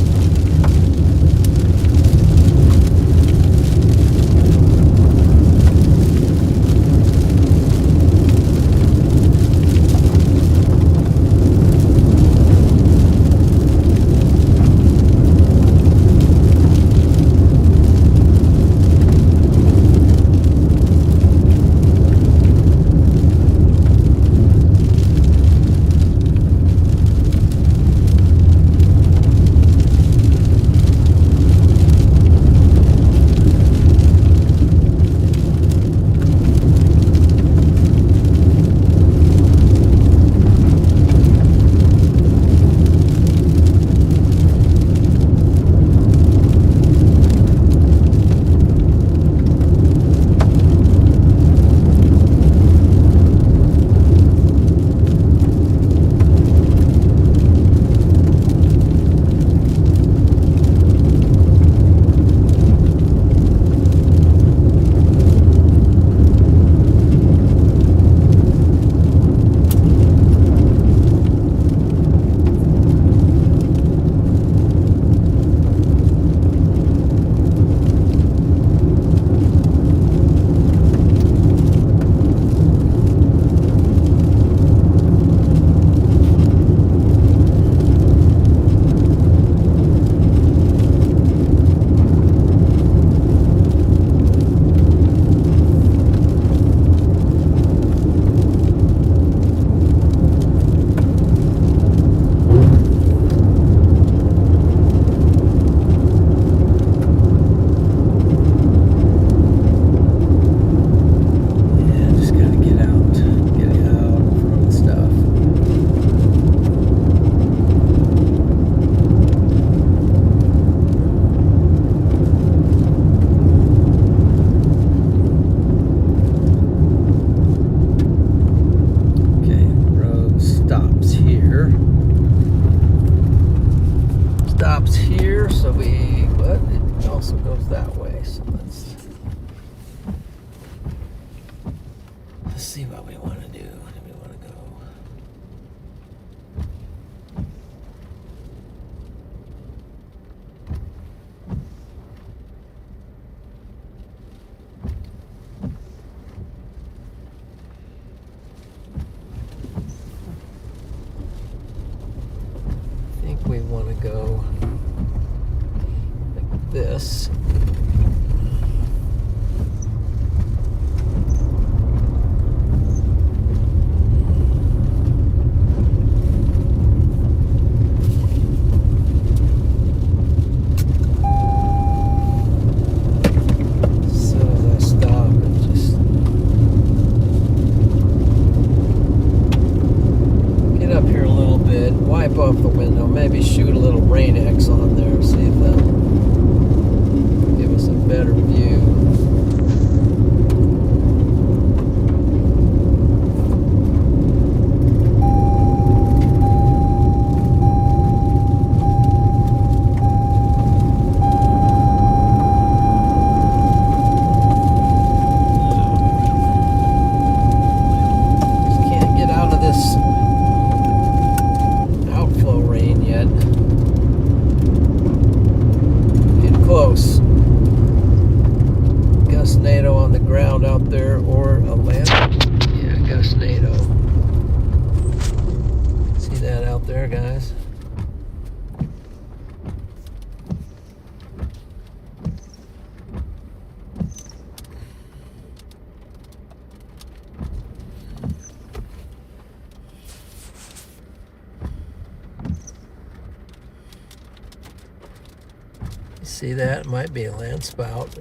[SPEAKER 1] See what we want to do. Where do we want to go? I think we want to go like this. Off the window, maybe shoot a little Rain-X on there, see if that'll give us a better view. Just can't get out of this outflow rain yet. Get close. Gustnado on the ground out there, or a land. Yeah, Gustnado. See that out there, guys? See that? Might be a land spout.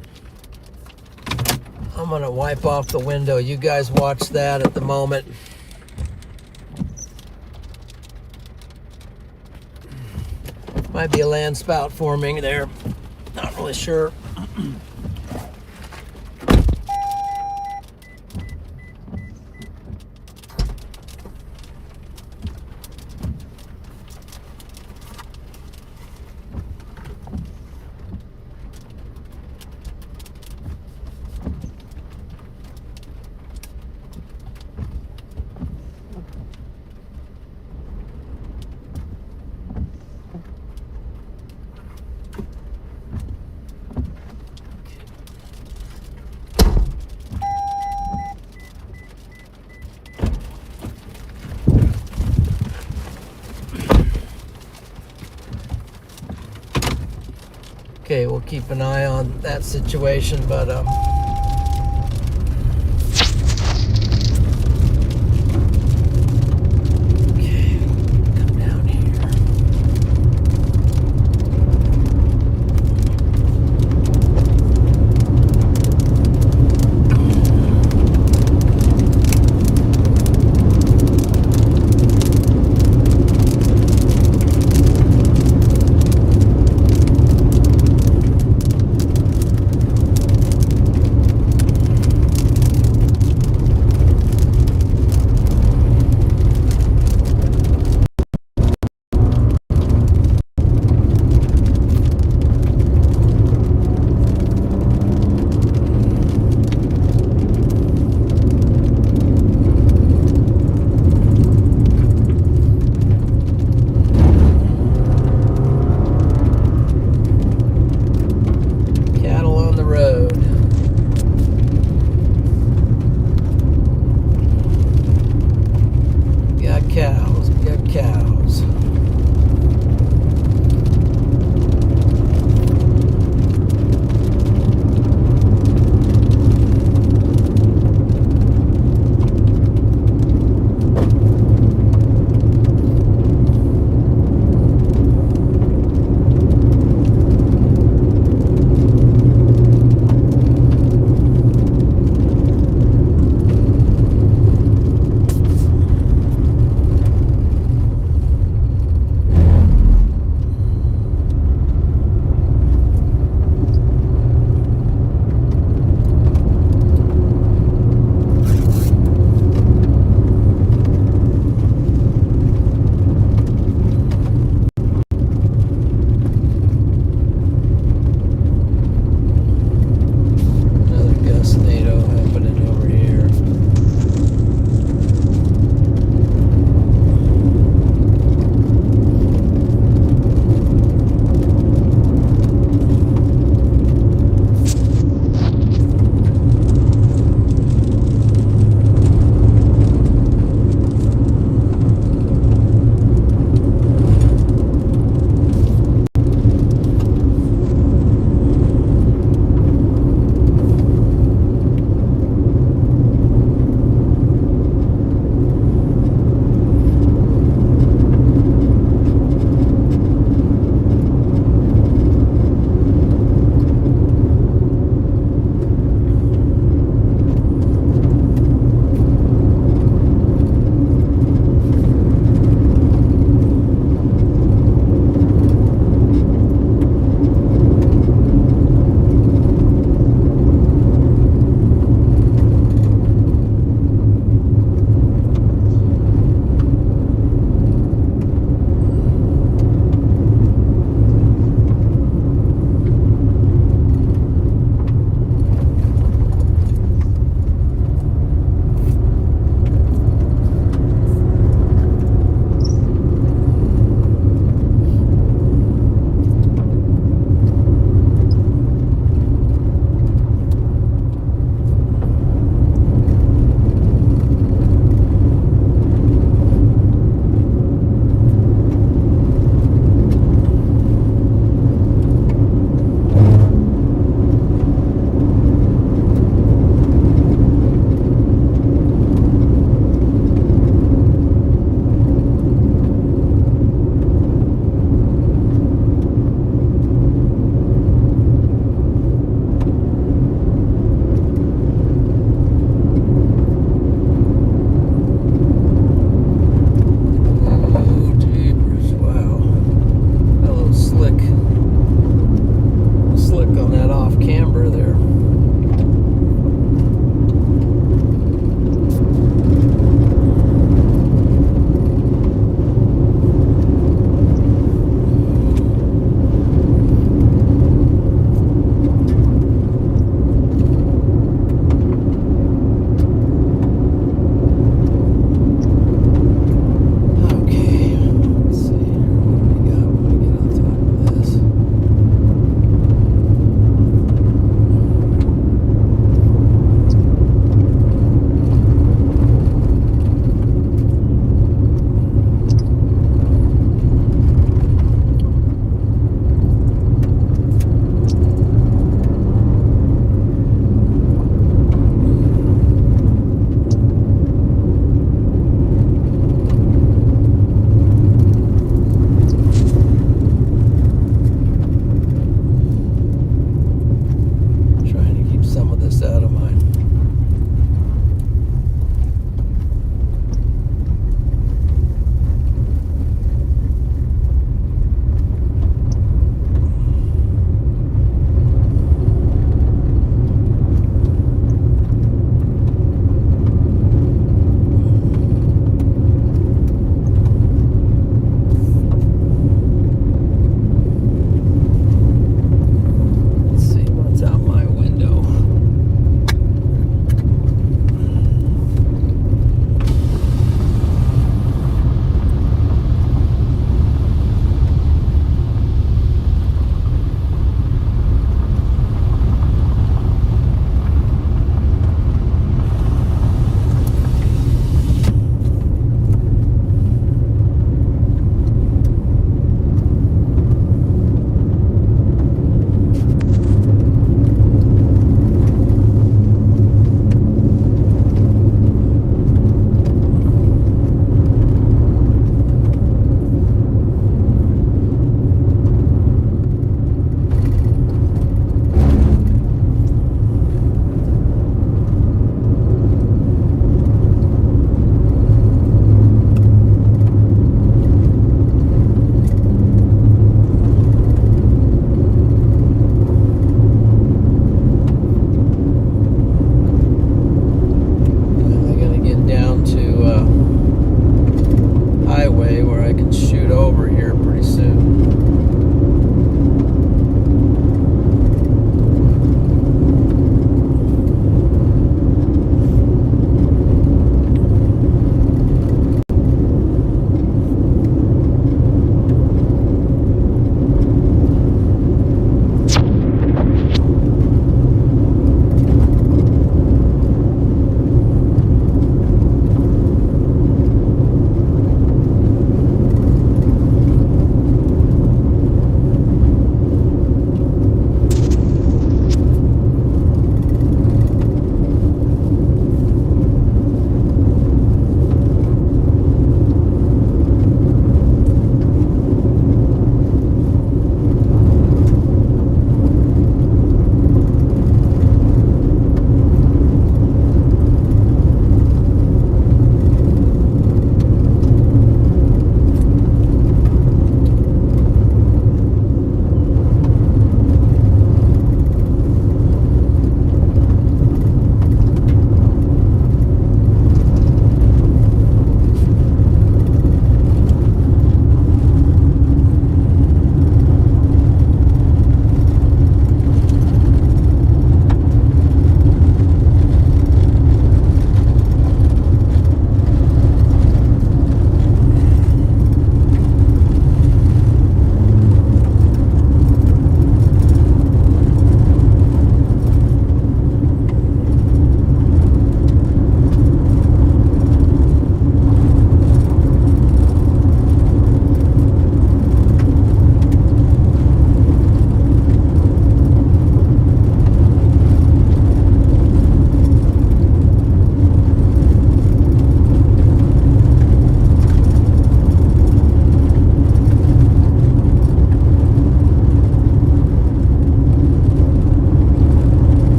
[SPEAKER 1] I'm gonna wipe off the window. You guys watch that at the moment. Might be a land spout forming there. Not really sure. Okay, we'll keep an eye on that situation, but okay, come down here.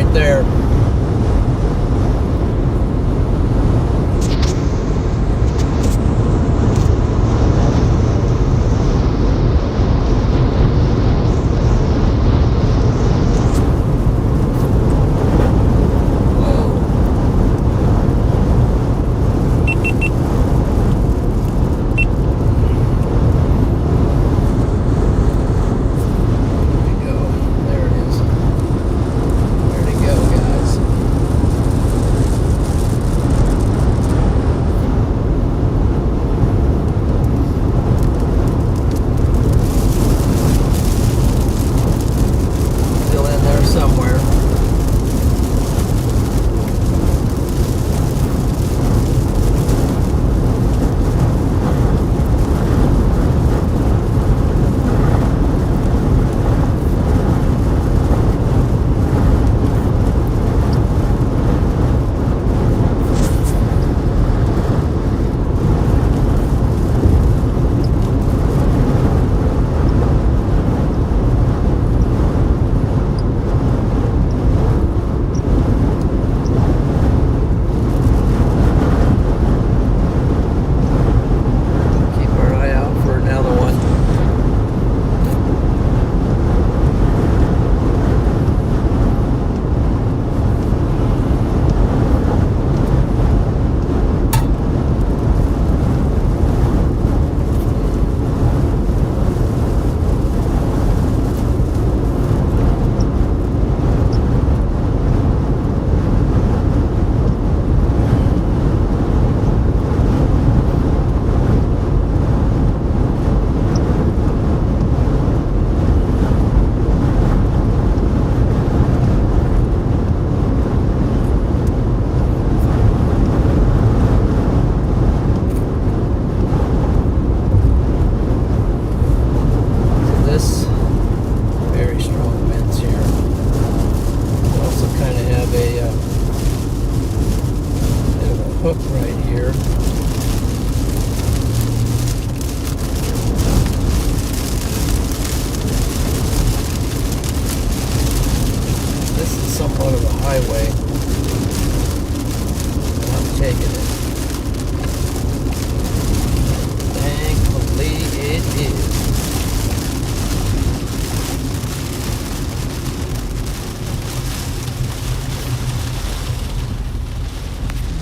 [SPEAKER 1] right there.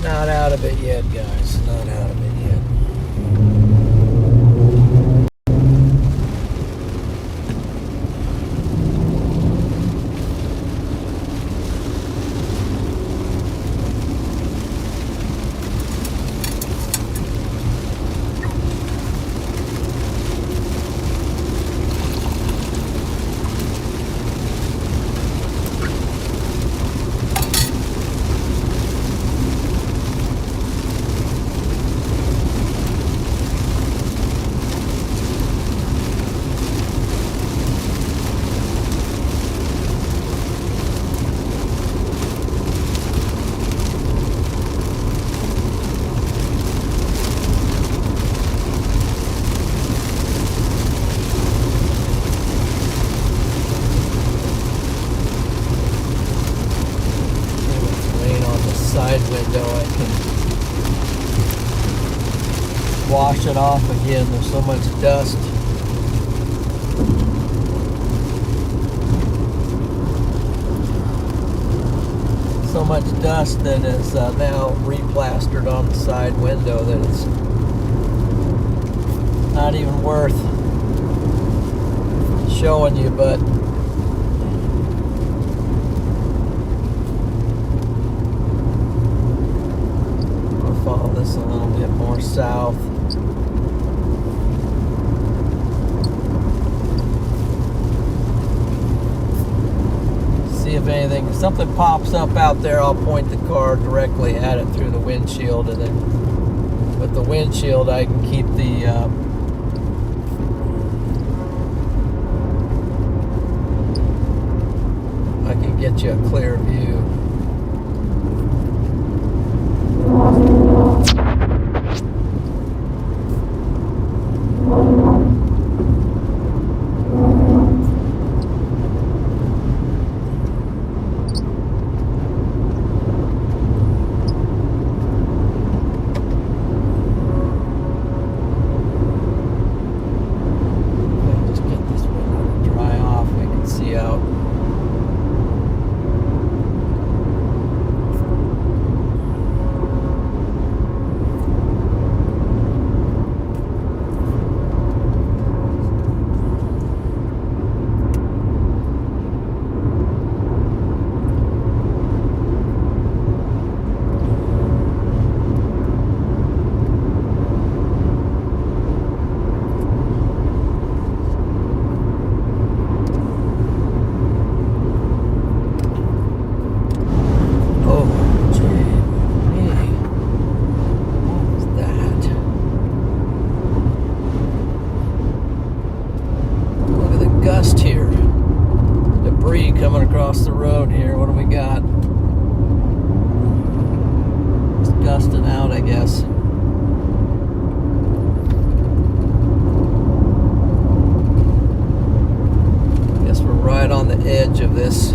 [SPEAKER 1] Not out of it yet, guys. Not out of it yet. Side window, I can wash it off again. There's so much dust. So much dust that is now replastered on the side window that it's not even worth showing you, but follow this a little bit more south. See if anything, if something pops up out there, I'll point the car directly at it through the windshield, and then with the windshield I can keep the I can get you a clear view. guess. Guess we're right on the edge of this.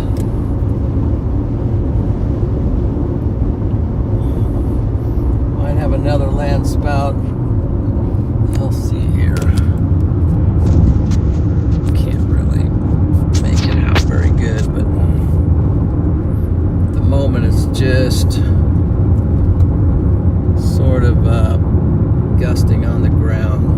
[SPEAKER 1] Might have another land spout. I'll see here. Can't really make it out very good, but at the moment it's just sort of gusting on the ground.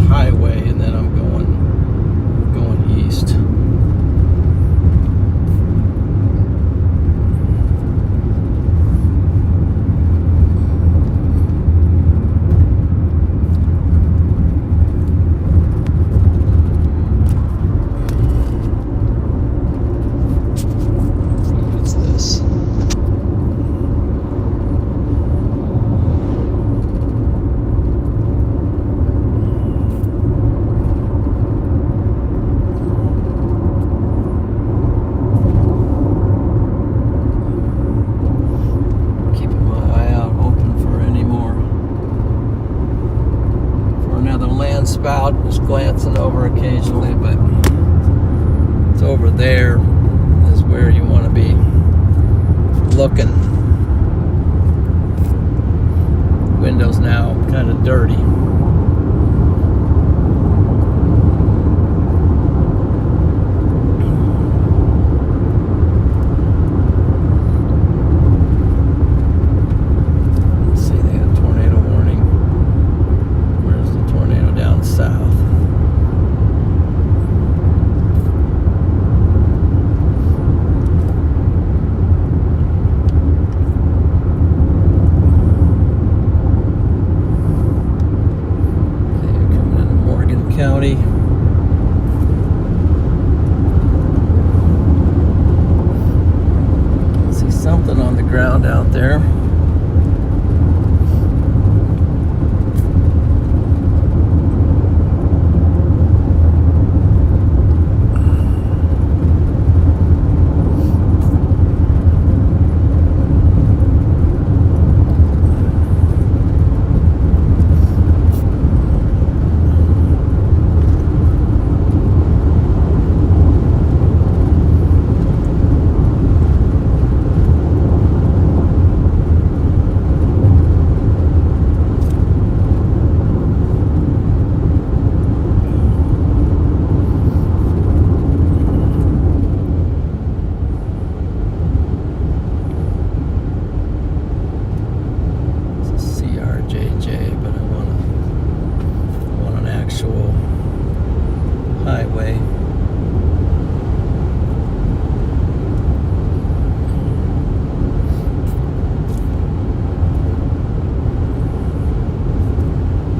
[SPEAKER 1] Highway, and then I'm going east. What's this? Spout, just glancing over occasionally, but it's over there is where you want to be looking. Window's now kind of dirty. County. See something on the ground out there. Highway.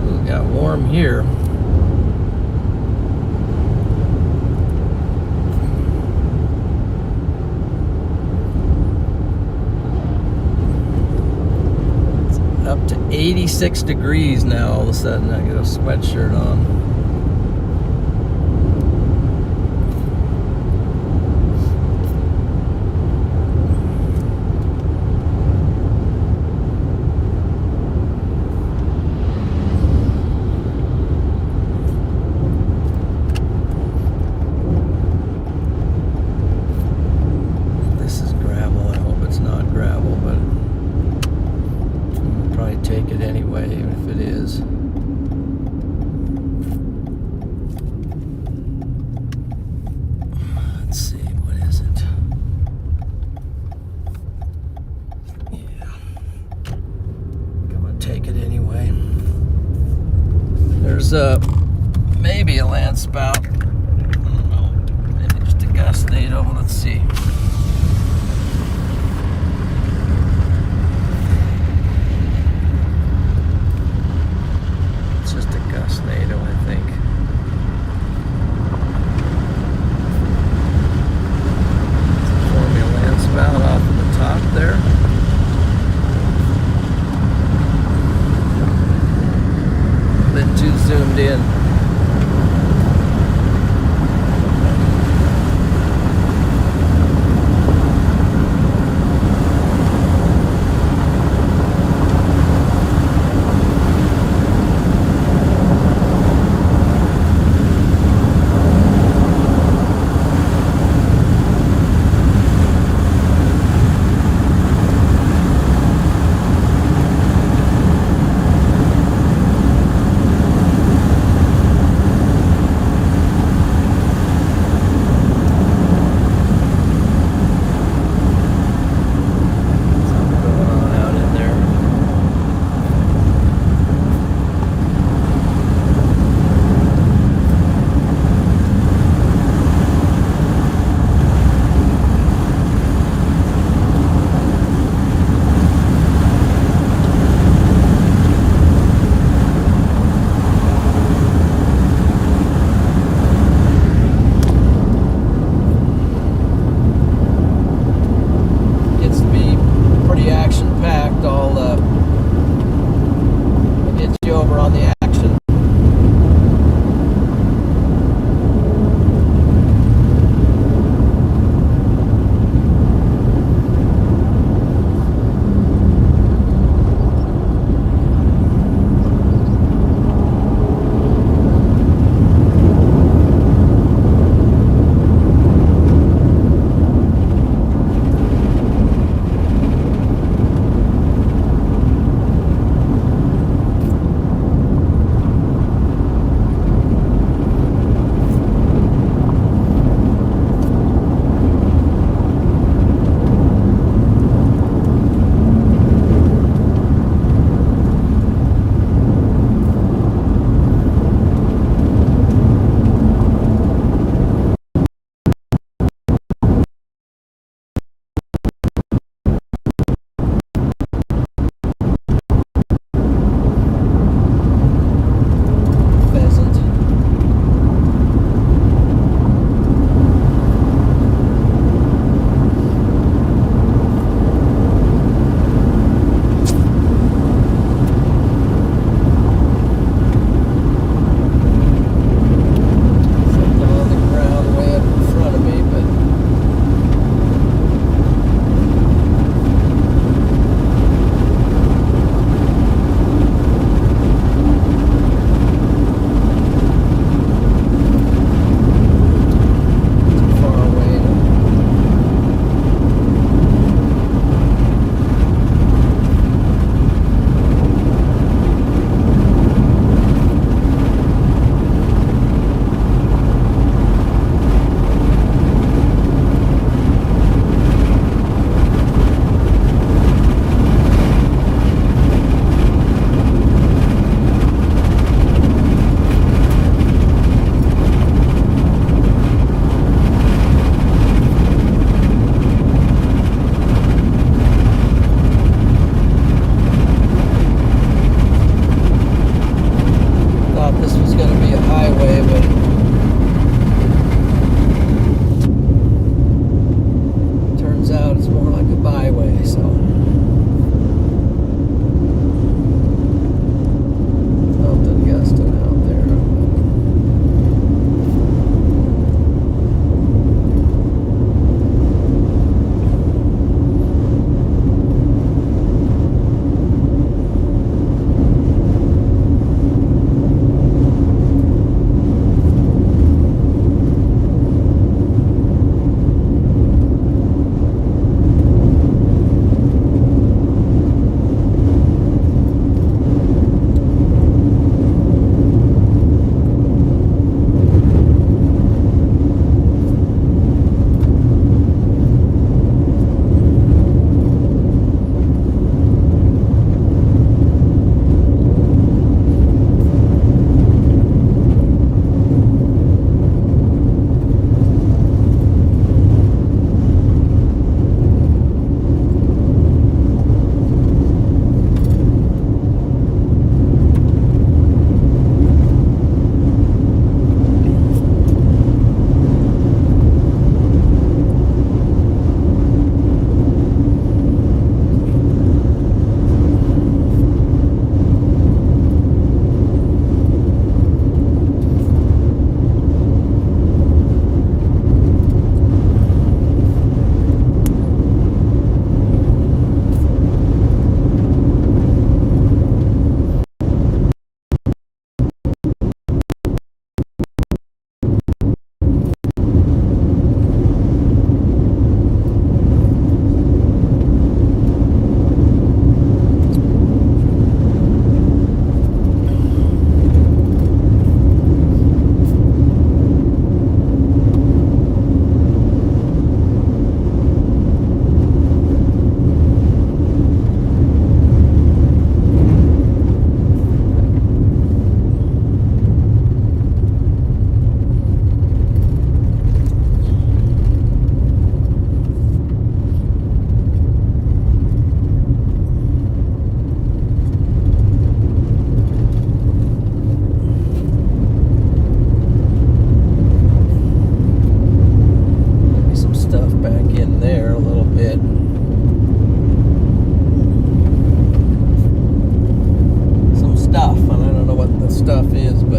[SPEAKER 1] Ooh, got warm here. It's up to 86 degrees now. All of a sudden, I got a sweatshirt on. Take it anyway, even if it is. Let's see, what is it? Yeah. I'm gonna take it anyway. There's maybe a land spout. I don't know. Maybe just a gust NATO. Let's see. NATO, I think. zoomed in.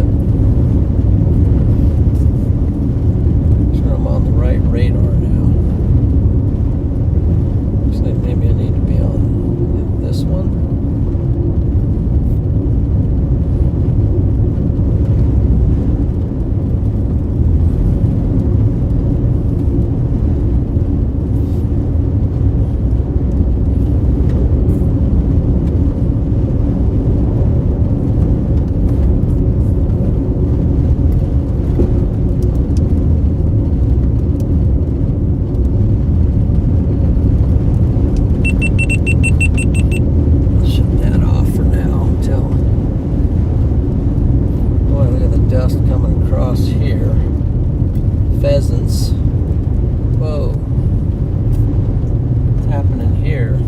[SPEAKER 1] but sure I'm on the right radar now. Looks like maybe I need to be on this one. Pheasants. Whoa. What's happening here?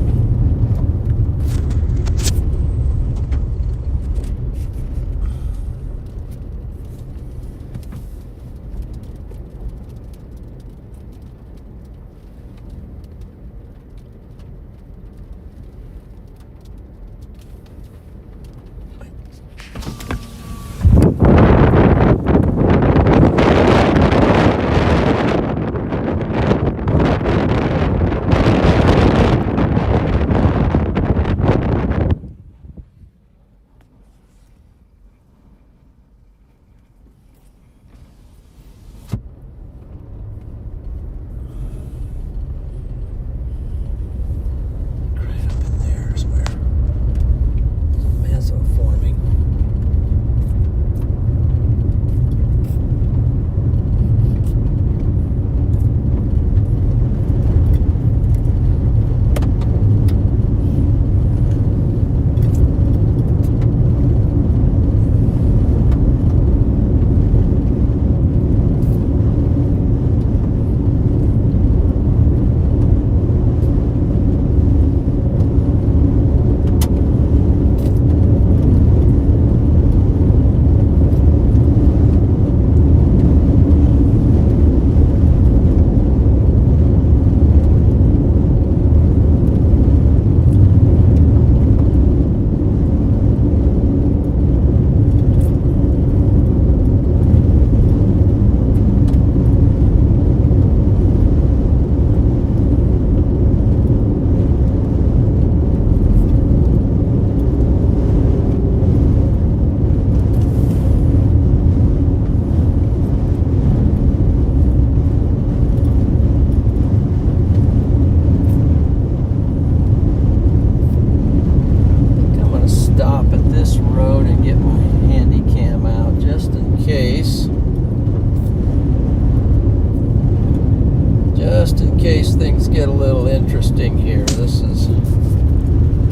[SPEAKER 1] Just in case things get a little interesting here. This is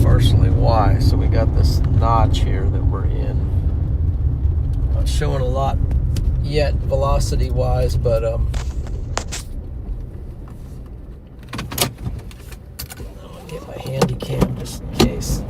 [SPEAKER 1] partially why. So we got this notch here that we're in. Not showing a lot yet velocity wise, but I'll get my handy cam just in case.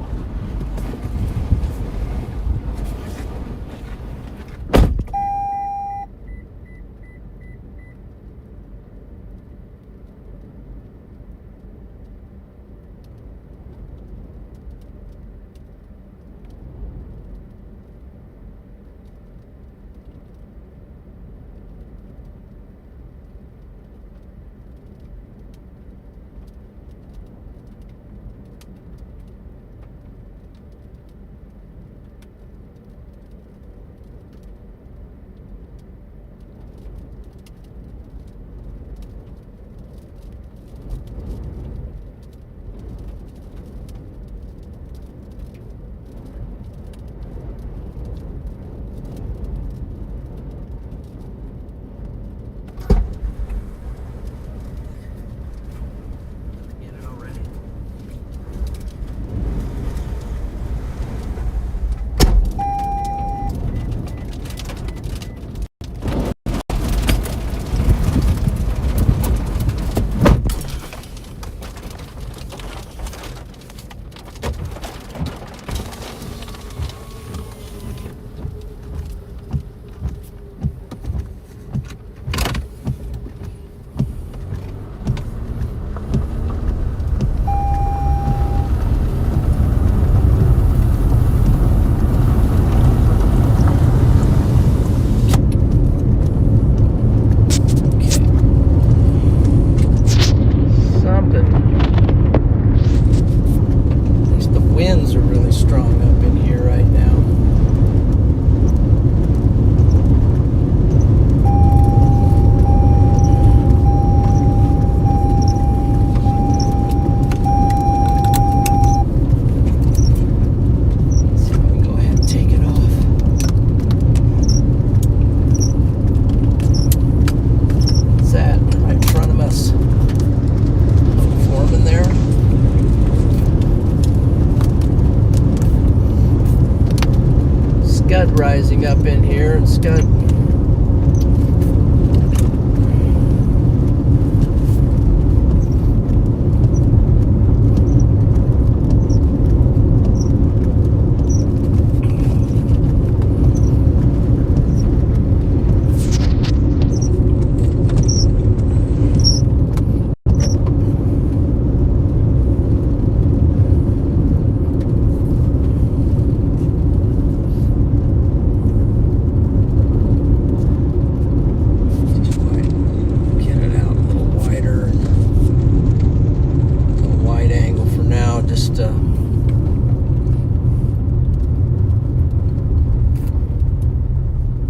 [SPEAKER 1] scud rising up in here, and scud.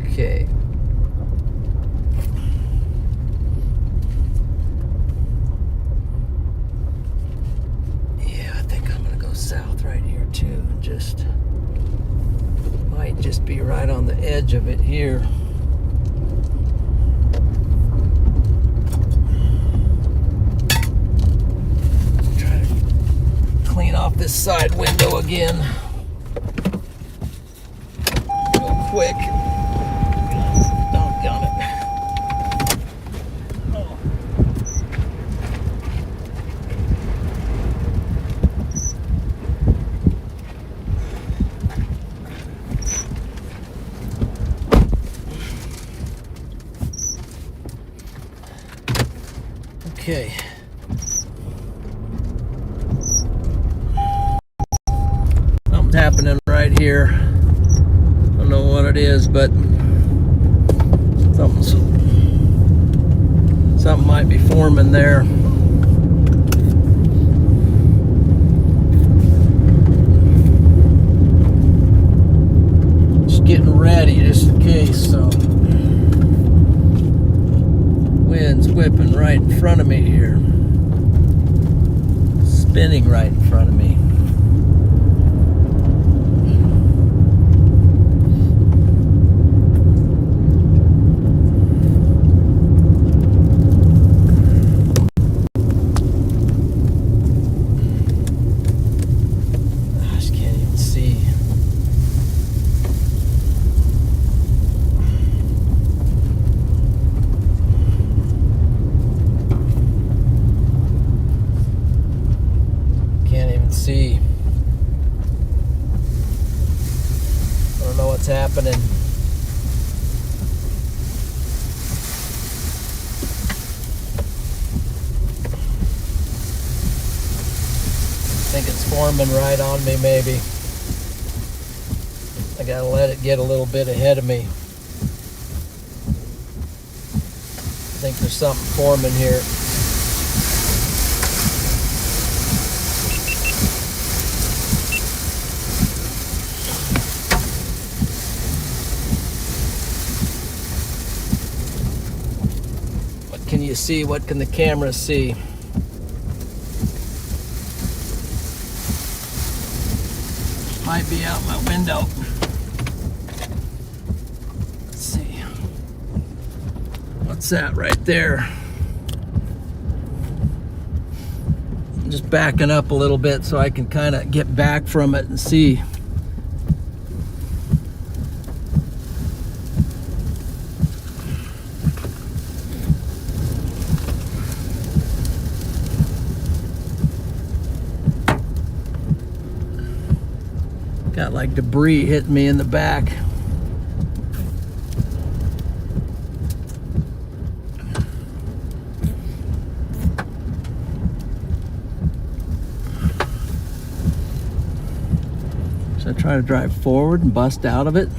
[SPEAKER 1] Okay. Yeah, I think I'm gonna go south right here too, and just might just be right on the edge of it here. Try to clean off this side window again. Real quick. Doggone it. Oh. Okay. Something's happening right here. I don't know what it is, but something might be forming there. Just getting ready just in case. So wind's whipping right in front of me here, spinning right in front of me. See, I don't know what's happening. I think it's forming right on me, maybe. I gotta let it get a little bit ahead of me. I think there's something forming here. Can you see? What can the camera see? Might be out my window. Let's see. What's that right there? I'm just backing up a little bit so I can kind of get back from it and see. Got like debris hitting me in the back. Should I try to drive forward and bust out of it?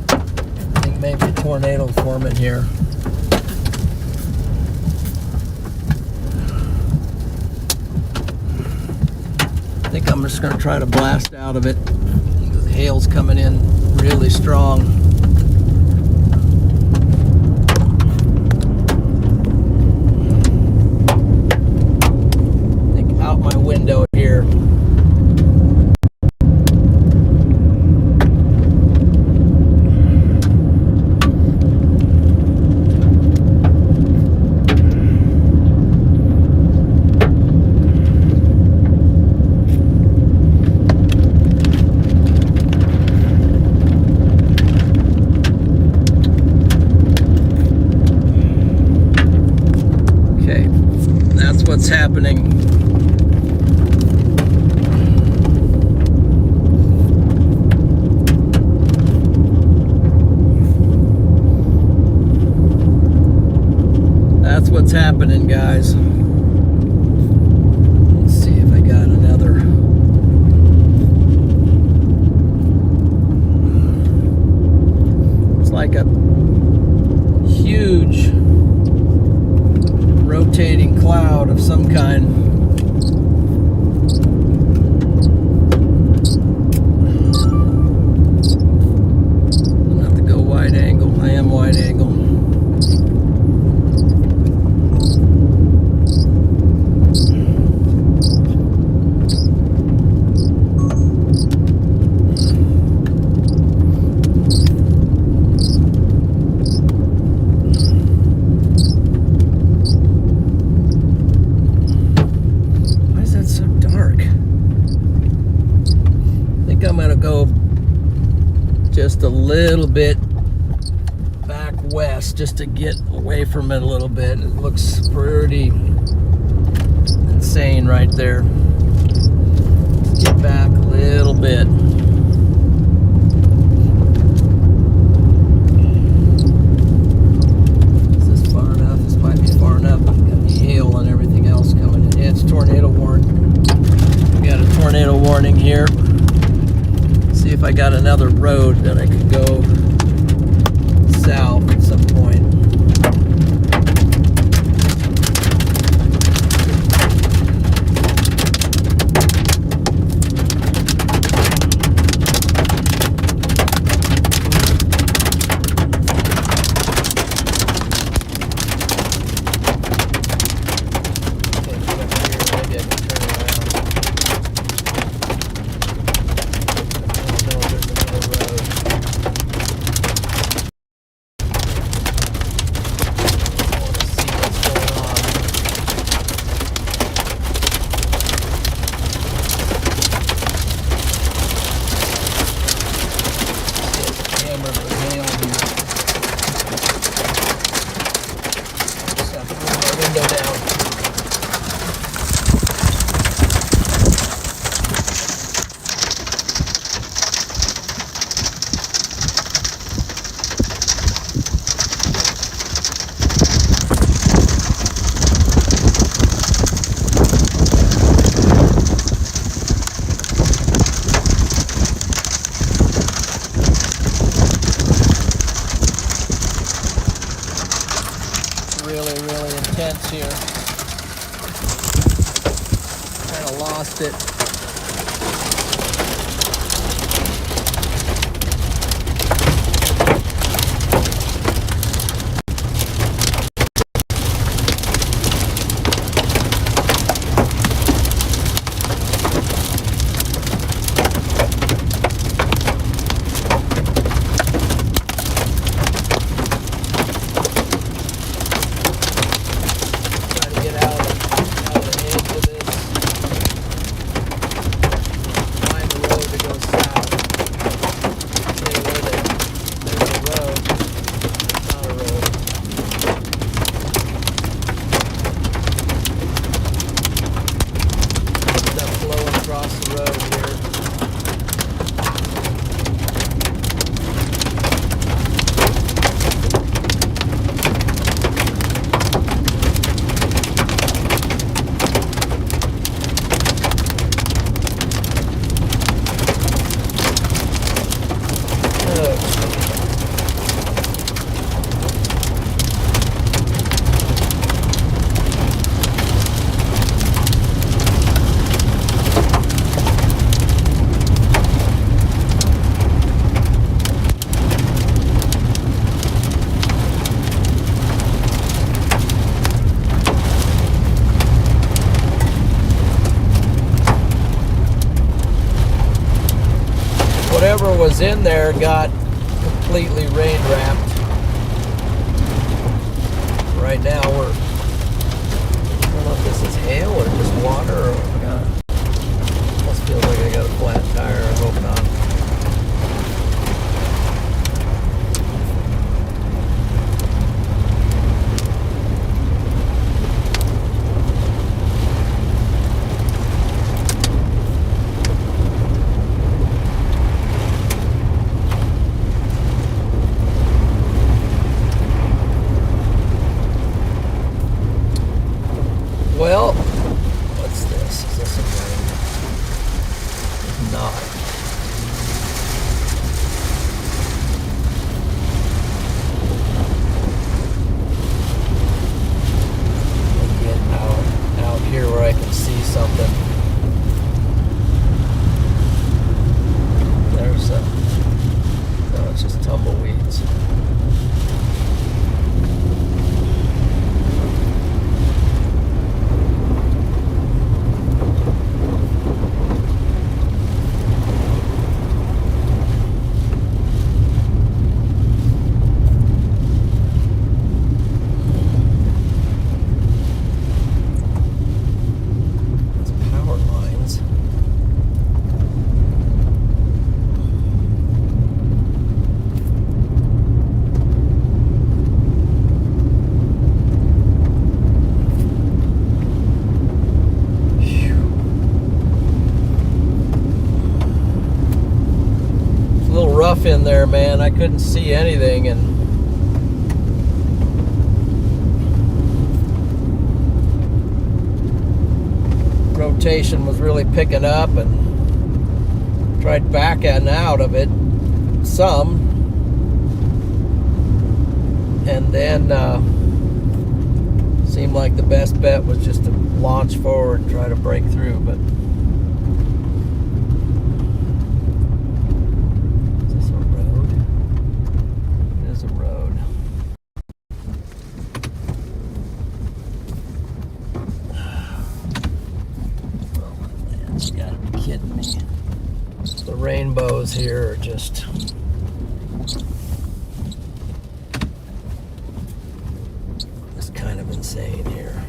[SPEAKER 1] I think maybe a tornado's forming here. I think I'm just going to try to blast out of it. The hail's coming in really strong. I think out my window here. some kind. I'm gonna have to go wide angle. I am wide angle. Just a little bit back west just to get away from it a little bit. It looks pretty insane right there. Get back a little bit. Is this far enough? This might be far enough. Got the hail and everything else coming in. Yeah, it's tornado warning. We got a tornado warning here. See if I got another road that I could go south at some point. Really intense here. Kind of lost it. Whatever was in there got completely rain wrapped. Right now I don't know if this is hail or just water or almost feels like I got a flat tire. I hope not. Well, what's this? rough in there, man. I couldn't see anything, and rotation was really picking up, and tried backing out of it some, and then seemed like the best bet was just to launch forward and try to break through. But is this a road? It is a road. You gotta be kidding me. The rainbows here are just kind of insane here.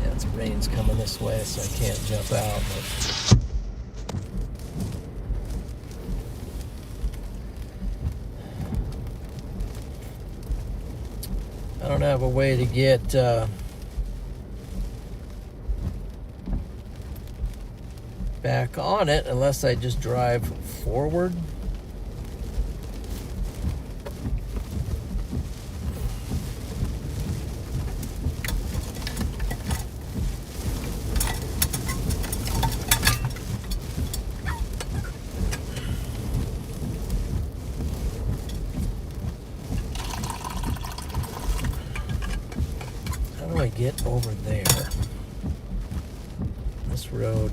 [SPEAKER 1] Yeah, it's rain's coming this way, so I can't jump out, but I don't have a way to get back on it unless I just drive forward. How do I get over there? This road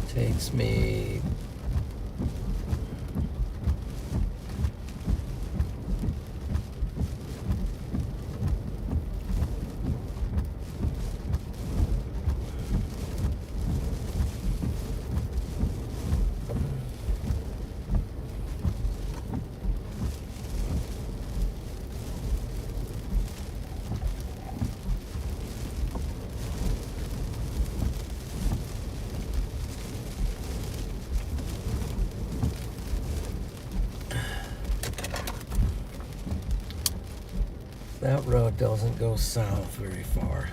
[SPEAKER 1] takes me that road doesn't go south very far.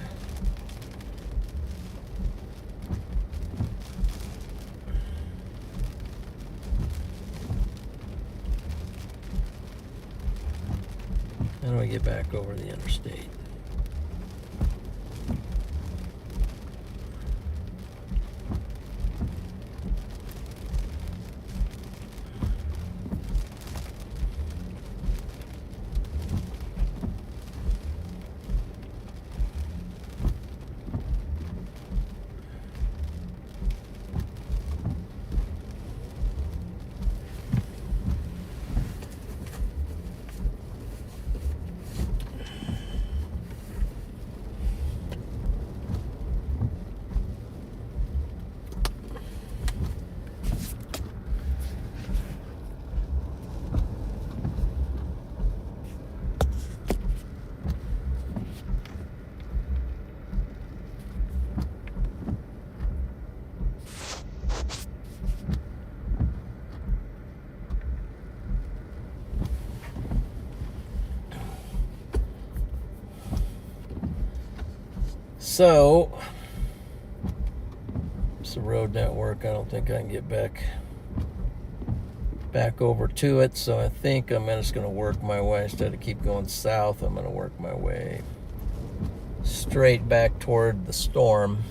[SPEAKER 1] How do I get back over the interstate? So, it's a road network. I don't think I can get back over to it. So I think I'm just going to work my way. Instead of keep going south, I'm going to work my way straight back toward the storm.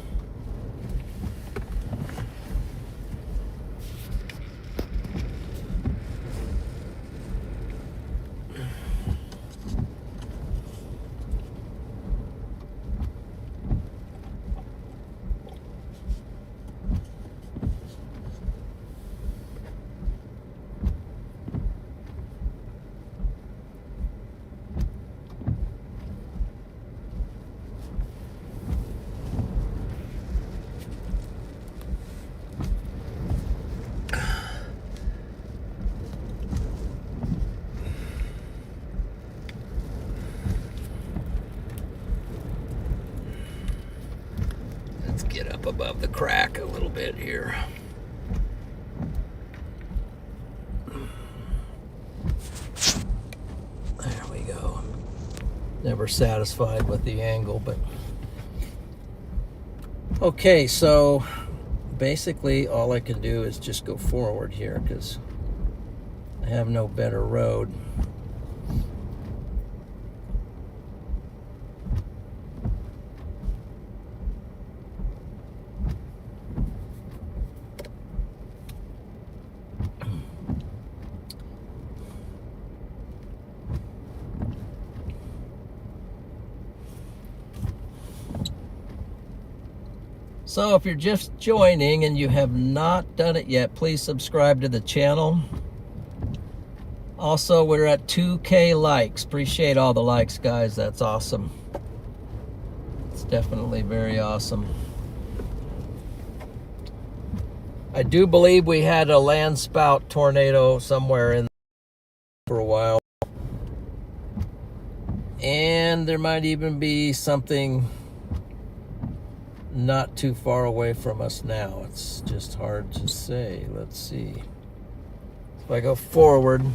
[SPEAKER 1] Let's get up above the crack a little bit here. There we go. Never satisfied with the angle, but okay, so basically all I can do is just go forward here because I have no better road. So if you're just joining and you have not done it yet, please subscribe to the channel. Also, we're at 2K likes. Appreciate all the likes, guys. That's awesome. It's definitely very awesome. I do believe we had a land spout tornado somewhere in for a while. And there might even be something not too far away from us now. It's just hard to say. Let's see. If I go forward,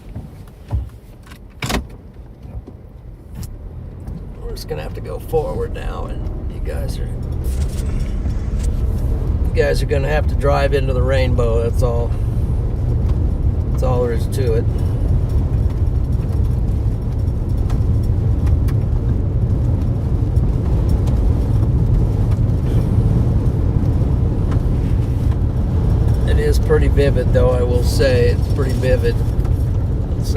[SPEAKER 1] we're just gonna have to go forward now, and you guys are gonna have to drive into the rainbow. That's all there is to it. It is pretty vivid, though, I will say. It's pretty vivid. It's,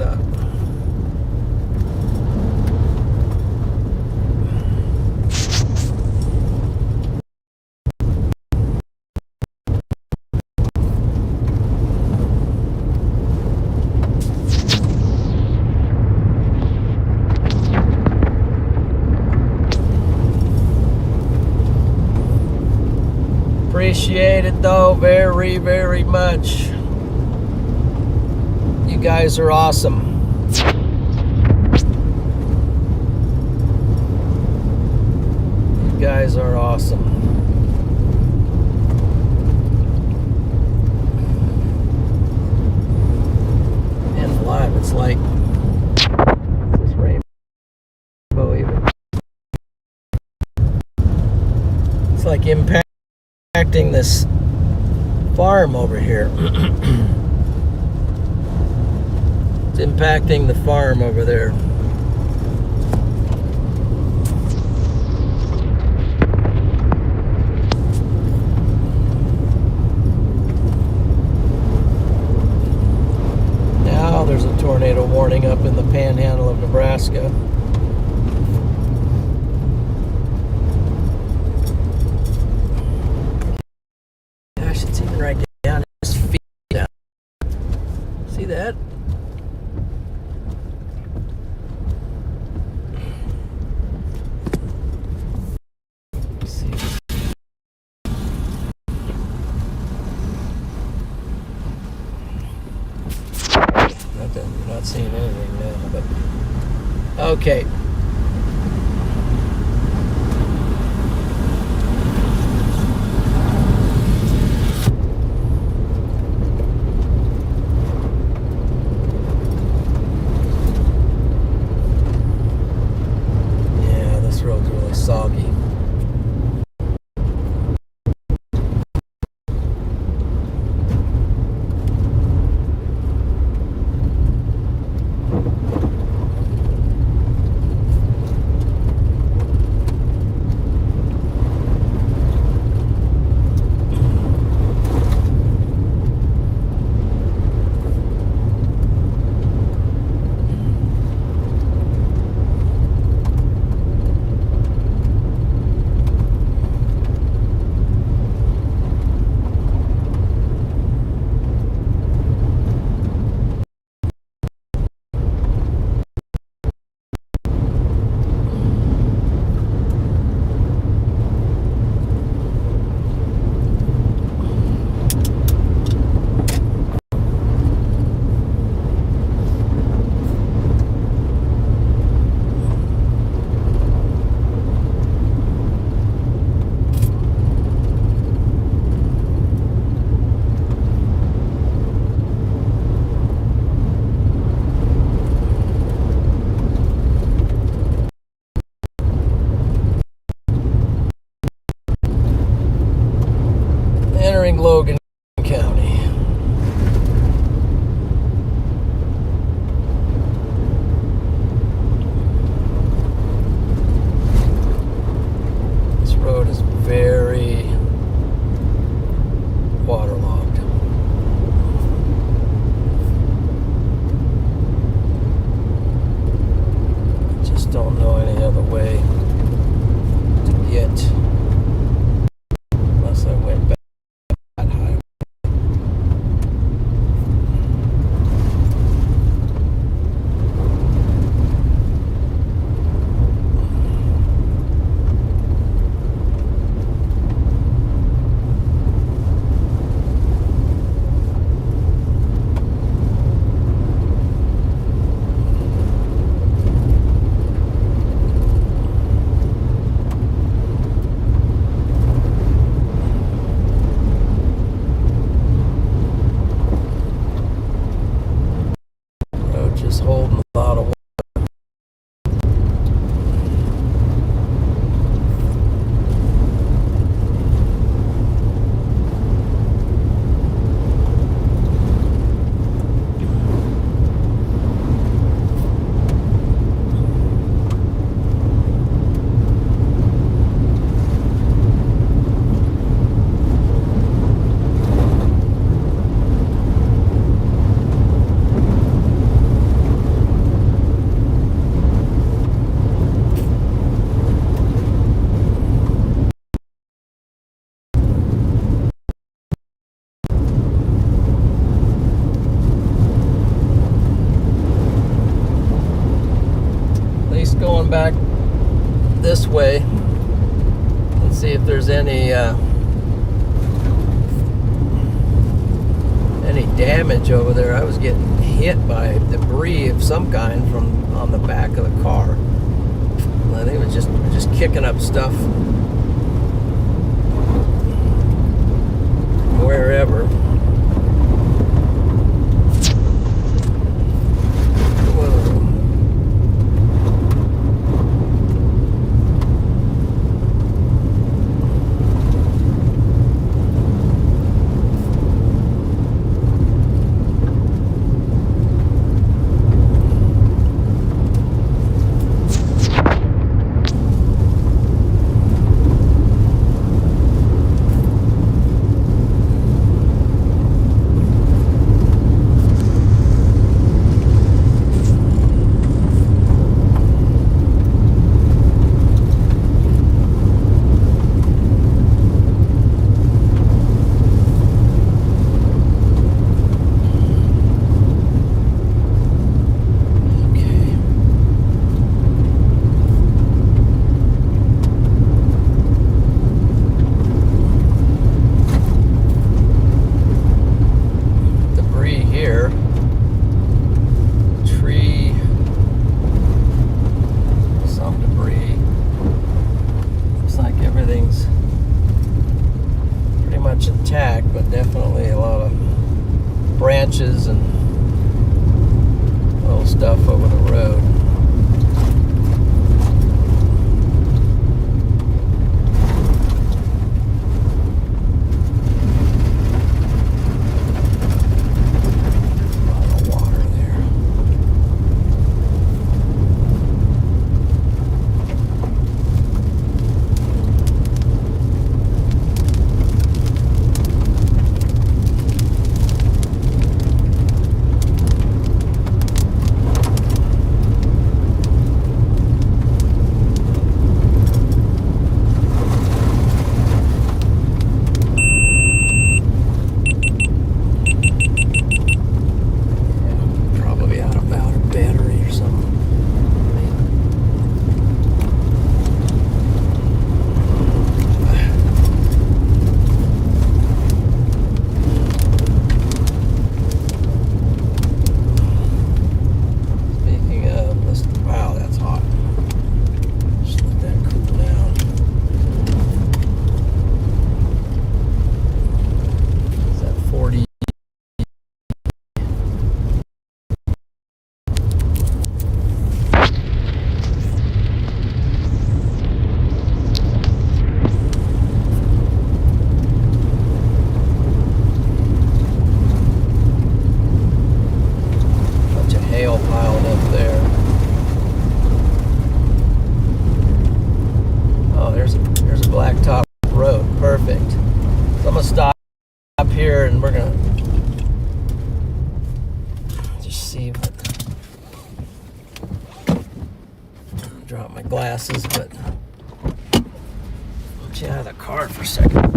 [SPEAKER 1] appreciate it, though, very, very much. You guys are awesome. You guys are awesome. And live, it's like this rainbow even. It's like impacting this farm over here. It's impacting the farm over there. Now there's a tornado warning up in the panhandle of Nebraska. Gosh, it's even right down his feet down. See that? Not seeing anything now, but okay. Yeah, this road's really soggy. Logan County. This road is very waterlogged. I just don't know any other way to get unless I went back that highway. Road just holding a lot of water. At least going back this way and see if there's any damage over there. I was getting hit by debris of some kind from on the back of the car. I think it was just kicking up stuff wherever. Intact, but definitely a lot of branches and little stuff over the road. A lot of water there. blacktop road. Perfect. So I'm gonna stop here and we're gonna just see what. Drop my glasses, but I'll get you out of the car for a second.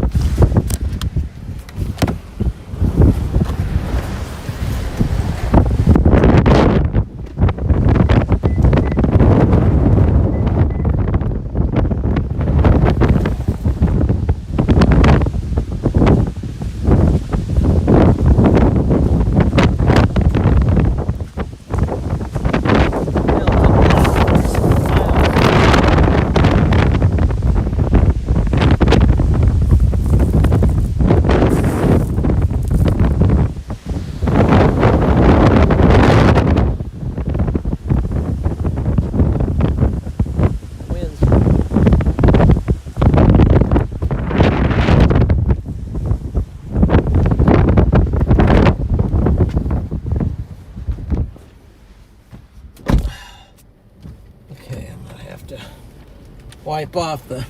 [SPEAKER 1] Wipe off the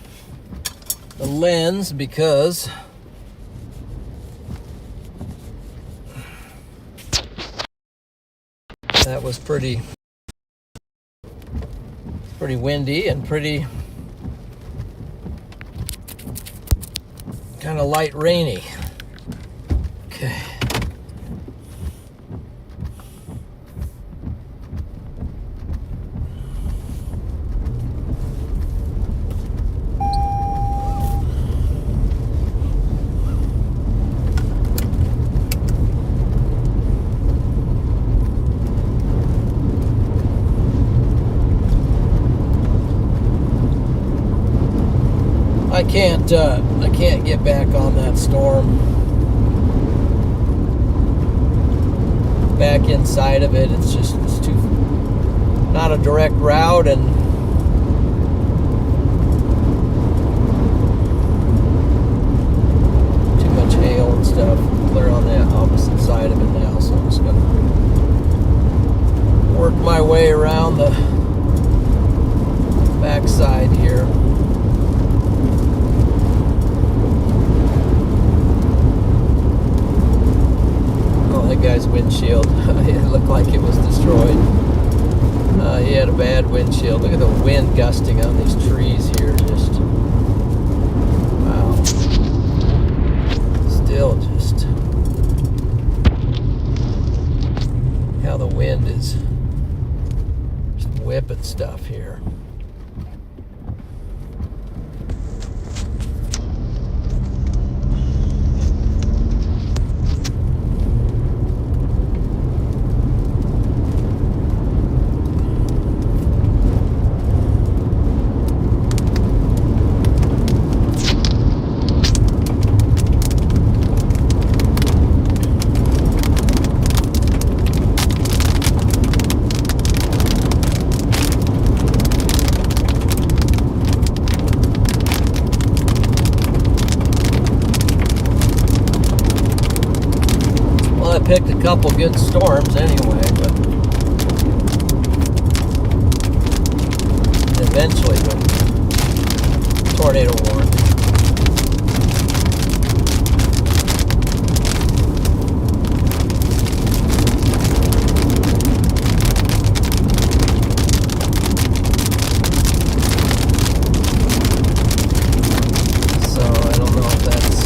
[SPEAKER 1] lens because that was pretty windy and pretty kind of light rainy. Okay. I can't get back on that storm. Back inside of it, it's too not a direct route, and too much hail and stuff. Clear on the opposite side of it now, so I'm just gonna work my way around the backside here. That guy's windshield, it looked like it was destroyed. He had a bad windshield. Look at the wind gusting on these trees here. Just wow. Still just how the wind is just whipping stuff here. Picked a couple good storms anyway, but eventually the tornado warned. So I don't know if that's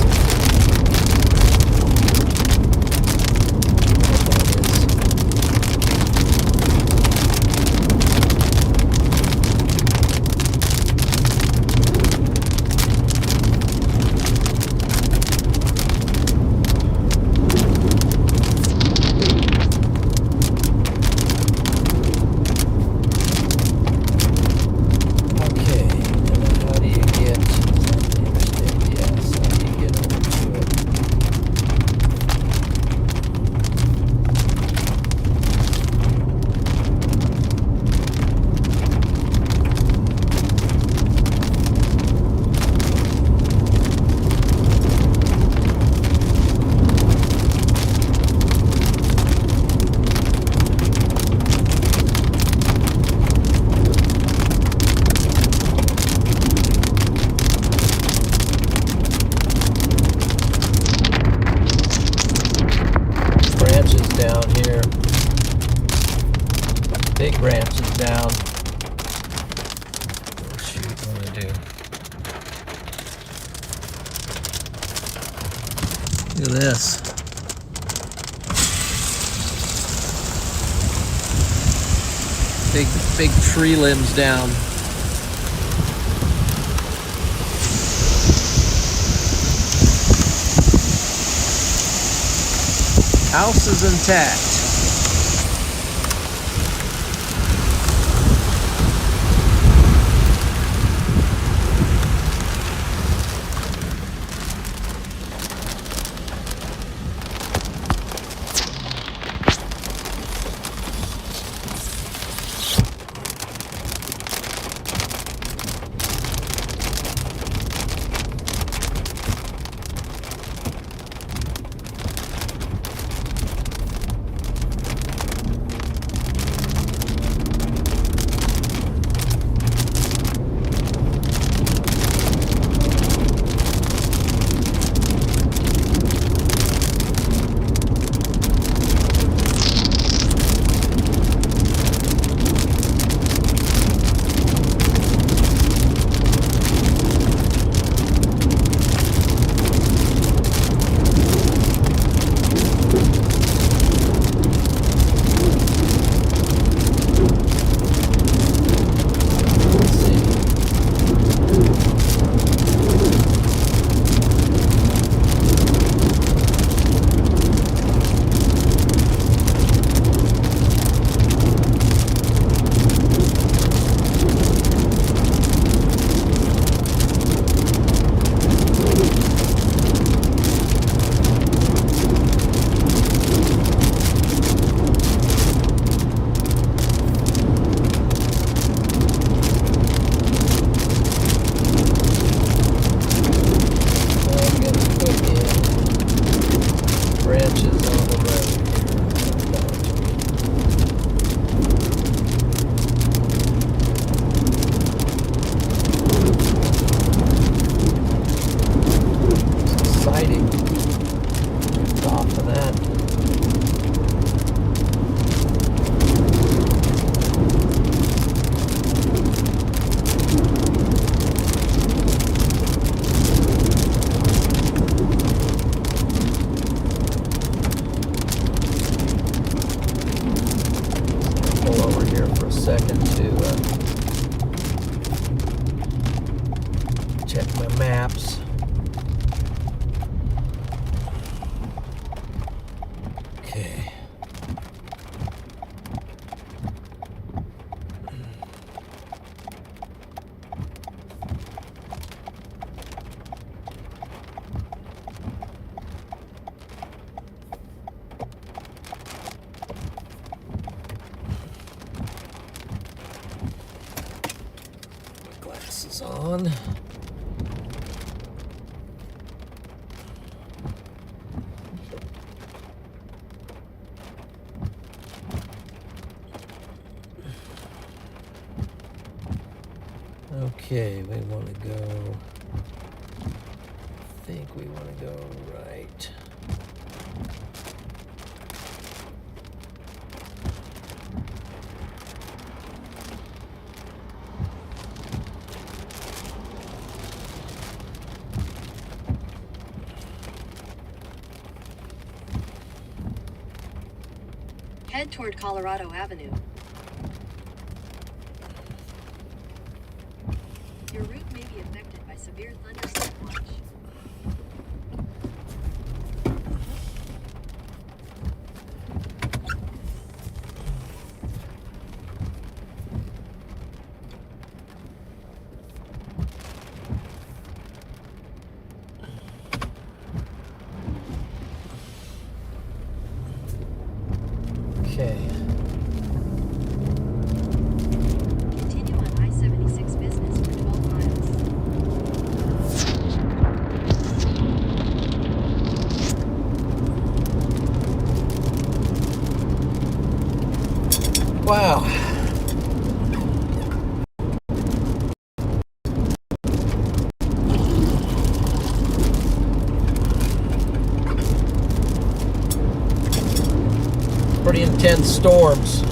[SPEAKER 1] branches down. Oh shoot, what do I do? Look at this. Big tree limbs down. House is intact. Check my maps. Okay. Glasses on. Okay, we want to go, I think we want to go right.
[SPEAKER 2] Head toward Colorado Avenue. Your route may be affected by severe thunderstorm watch.
[SPEAKER 1] Okay.
[SPEAKER 2] Continue on I-76 business for 12 miles.
[SPEAKER 1] Wow. Pretty intense storms.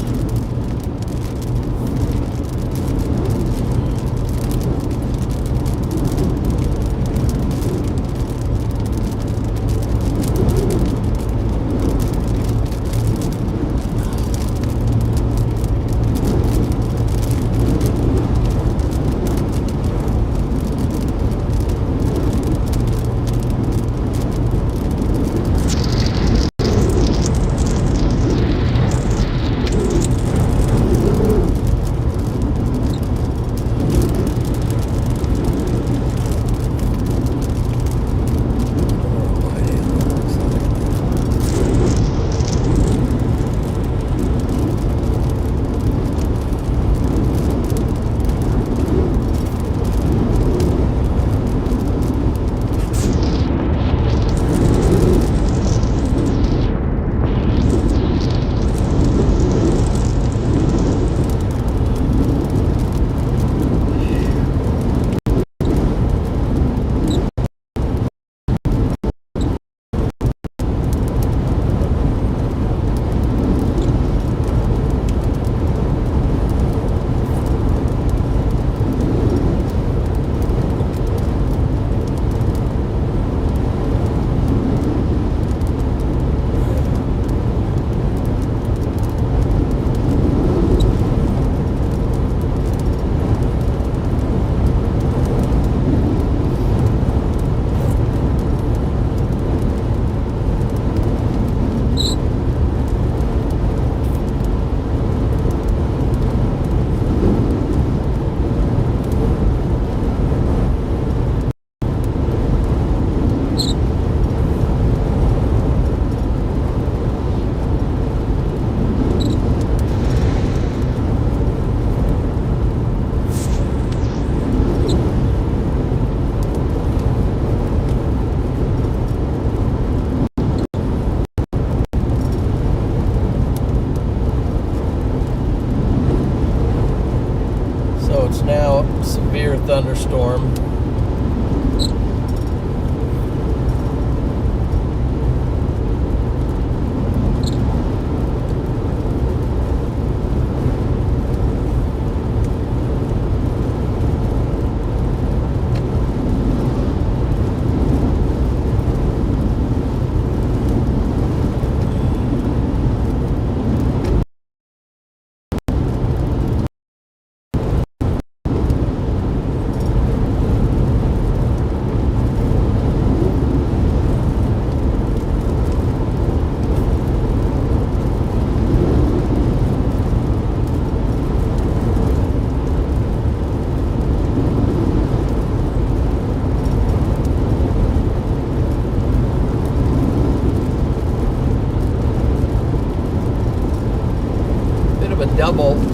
[SPEAKER 1] thunderstorm.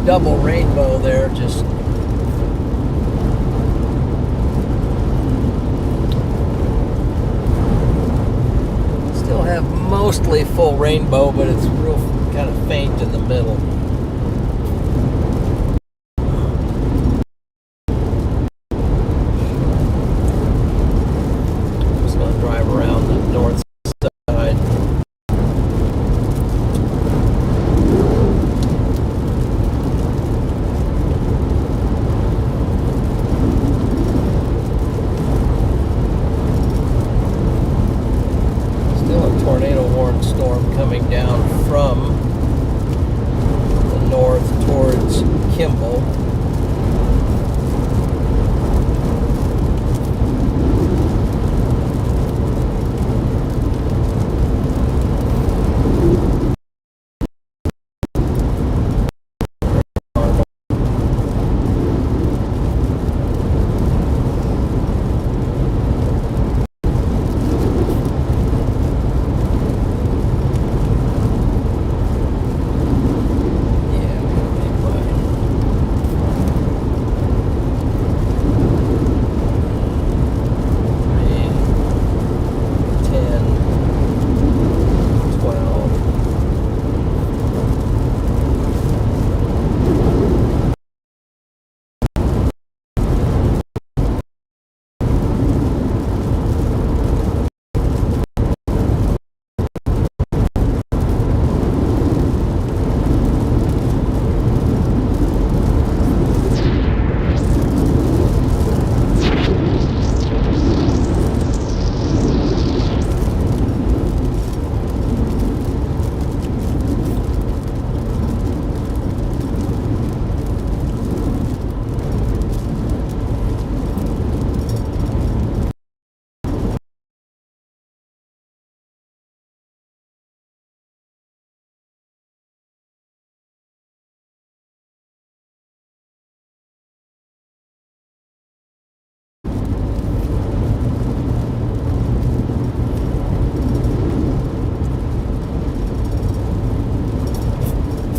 [SPEAKER 1] Double rainbow there, just still have mostly full rainbow, but it's real kind of faint in the middle. Just gonna drive around the north side. Tornado warning storm coming down from the north towards Kimball.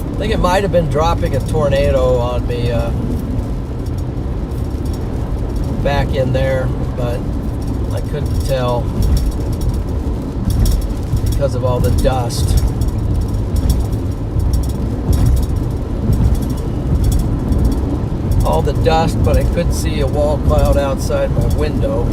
[SPEAKER 1] I think it might have been dropping a tornado on me back in there, but I couldn't tell because of all the dust. All the dust, but I could see a wall cloud outside my window.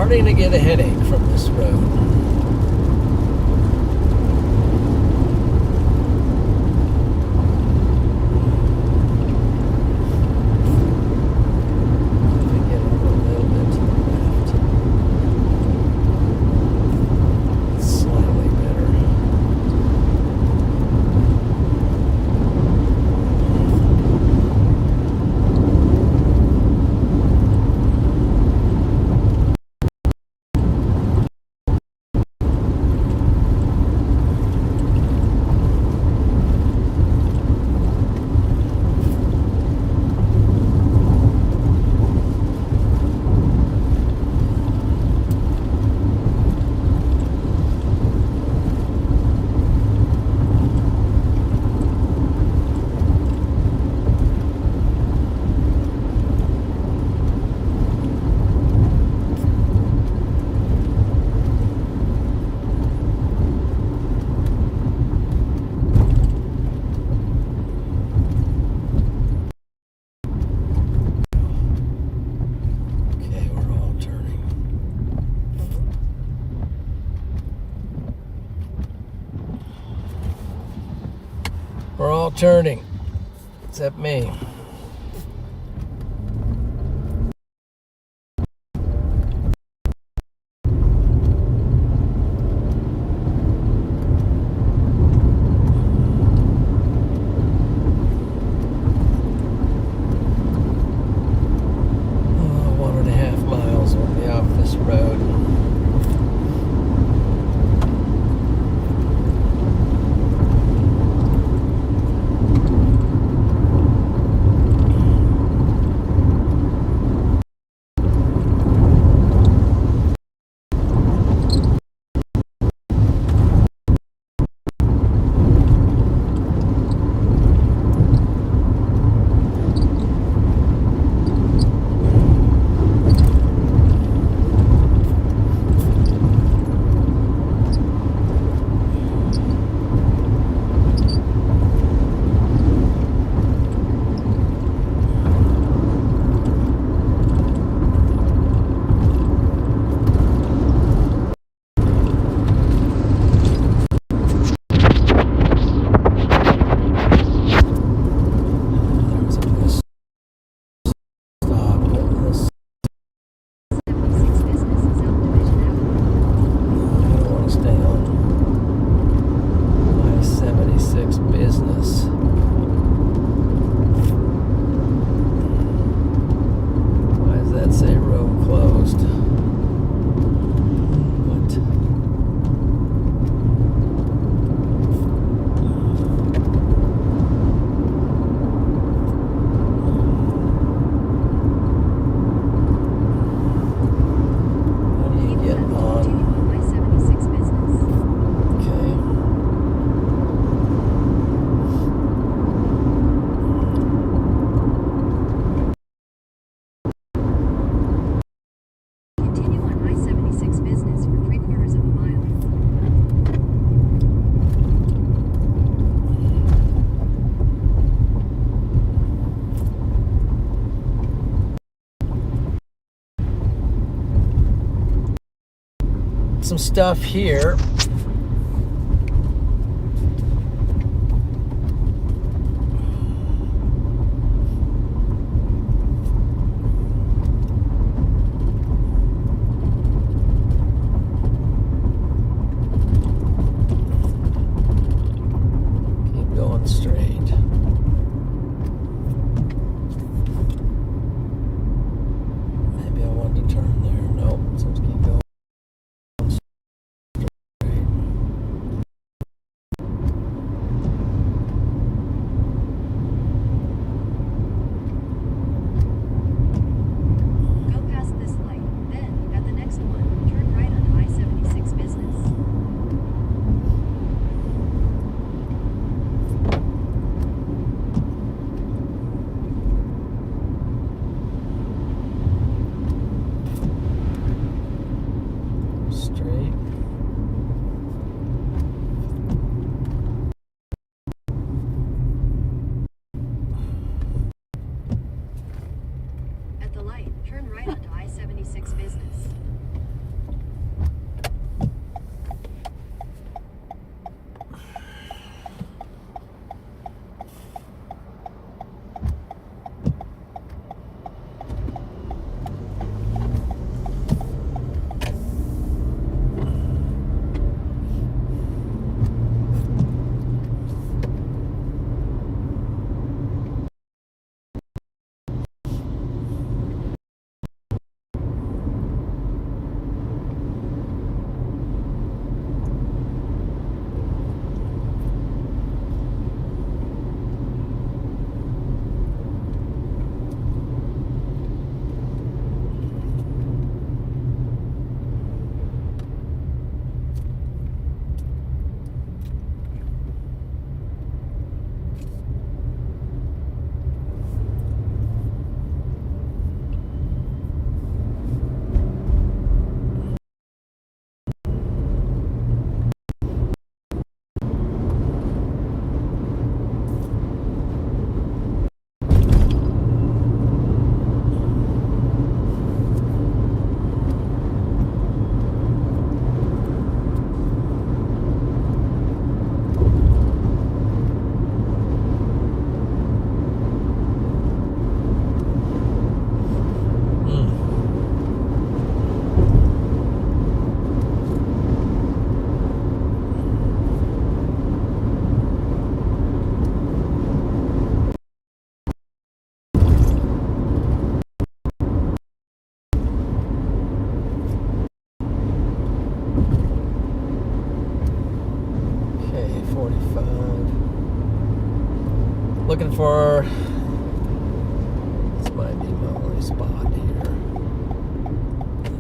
[SPEAKER 1] Starting to get a headache from this road. Get a little bit to the left. Slightly better. Okay, we're all turning. We're all turning, except me. Oh, 1.5 miles will be off this road. There was a bus stop over this.
[SPEAKER 2] 76 Business is out Division Avenue.
[SPEAKER 1] I don't want to stay on I-76 business. Why does that say road closed? What? How do you
[SPEAKER 2] Keep
[SPEAKER 1] get
[SPEAKER 2] left to
[SPEAKER 1] on?
[SPEAKER 2] continue on I-76 Business.
[SPEAKER 1] Okay.
[SPEAKER 2] Continue on I-76 Business for 3/4 of a mile.
[SPEAKER 1] Some stuff here. Keep going straight. Maybe I wanted to turn there. Nope. So let's keep going.
[SPEAKER 2] Go past this light, then, at the next one, turn right onto I-76 Business.
[SPEAKER 1] Straight.
[SPEAKER 2] At the light, turn right onto I-76 Business.
[SPEAKER 1] for, this might be my only spot here.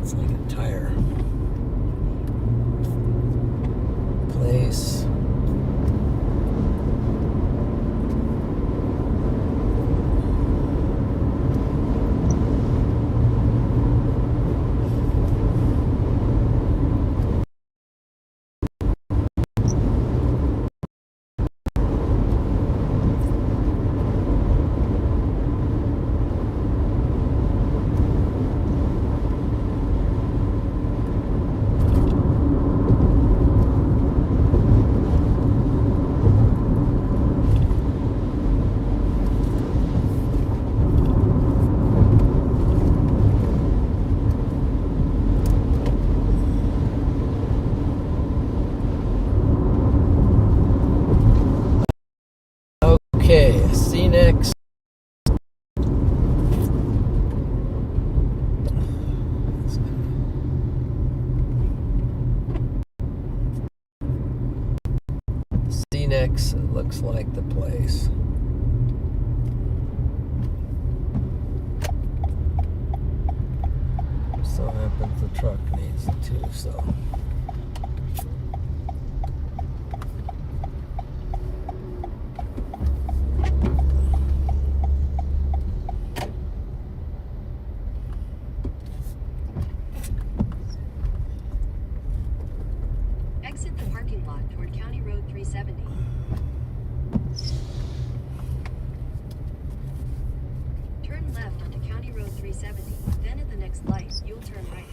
[SPEAKER 1] It's like a tire place. Okay, see next. Phoenix looks like the place. So happens the truck needs it too, so.
[SPEAKER 2] Exit the parking lot toward County Road 370. Turn left onto County Road 370. Then at the next light, you'll turn right.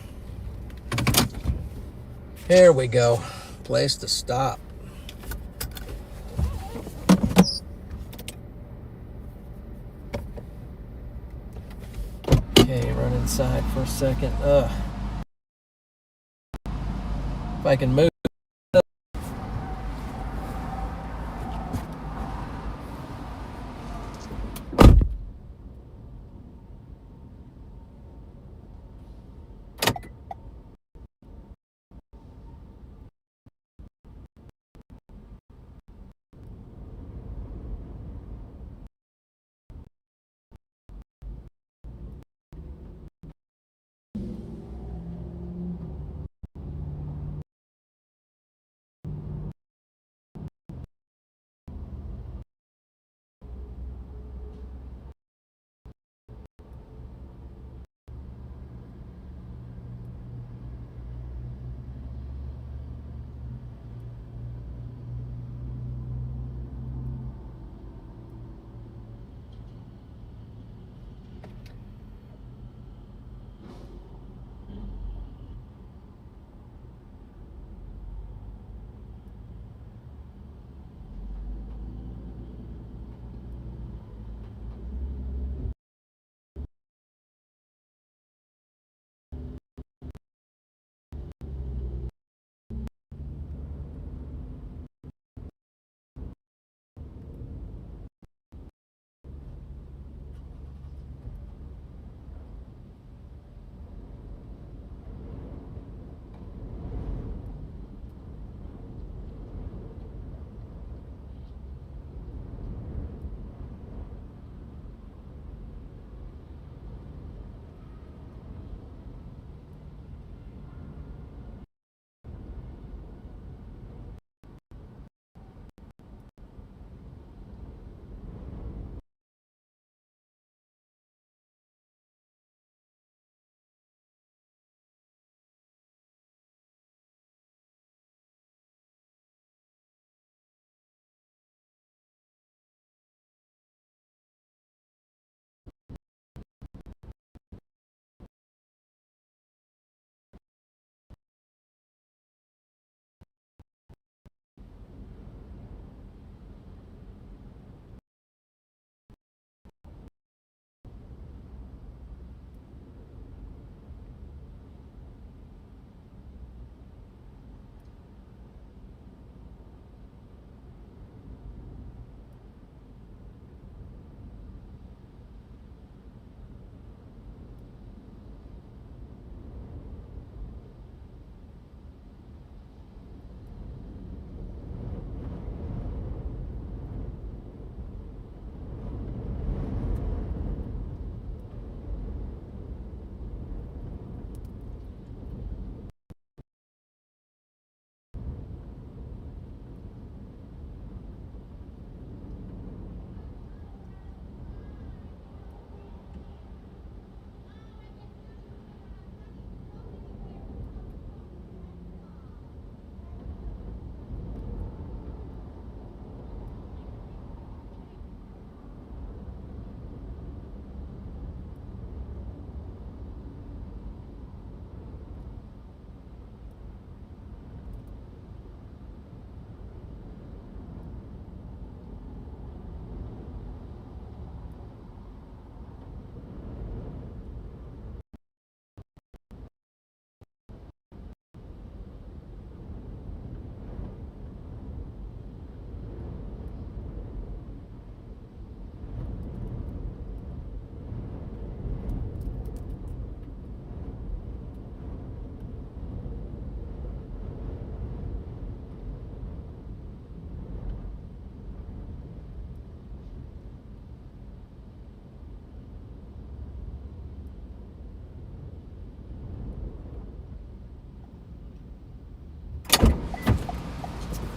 [SPEAKER 1] Here we go. Place to stop. Okay, run inside for a second. If I can move.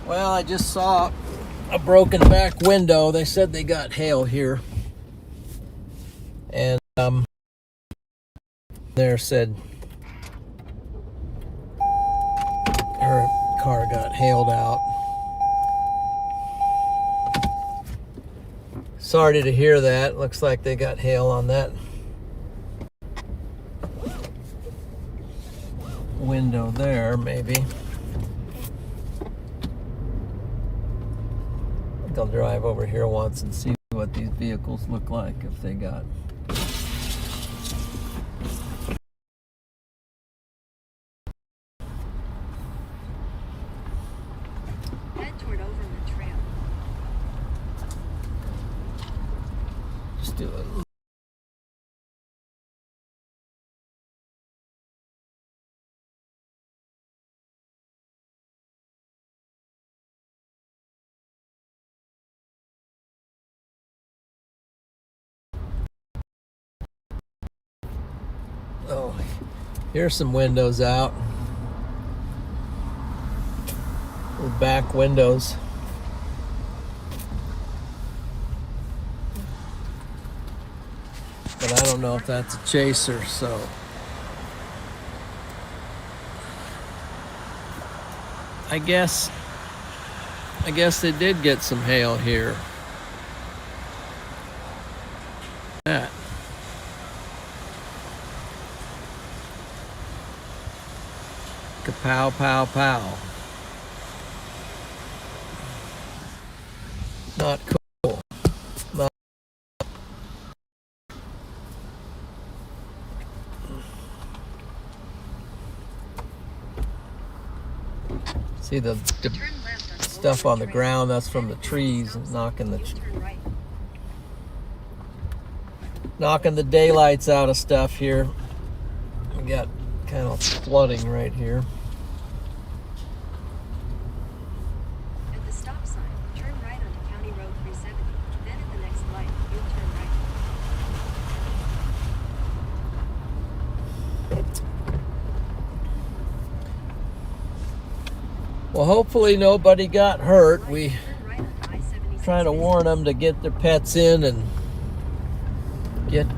[SPEAKER 1] Well, I just saw a broken back window. They said they got hail here. And there said her car got hailed out. Sorry to hear that. Looks like they got hail on that window there, maybe. I think I'll drive over here once and see what these vehicles look like if they got.
[SPEAKER 2] Head toward Overland Trail.
[SPEAKER 1] Just do it. Oh, here's some windows out. The back windows. But I don't know if that's a chaser, so. I guess they did get some hail here. That. Kapow, pow, pow. Not cool. Not. See the
[SPEAKER 2] Turn left onto
[SPEAKER 1] stuff on the
[SPEAKER 2] Overland Trail.
[SPEAKER 1] ground, that's from the
[SPEAKER 2] Then at
[SPEAKER 1] trees
[SPEAKER 2] stop sign,
[SPEAKER 1] knocking
[SPEAKER 2] you'll turn right.
[SPEAKER 1] the daylights out of stuff here. We got kind of flooding right here.
[SPEAKER 2] At the stop sign, turn right onto County Road 370. Then at the next light, you'll turn right.
[SPEAKER 1] Well, hopefully nobody got hurt. We
[SPEAKER 2] Turn right onto I-76
[SPEAKER 1] trying to
[SPEAKER 2] East.
[SPEAKER 1] warn them to get their pets in and get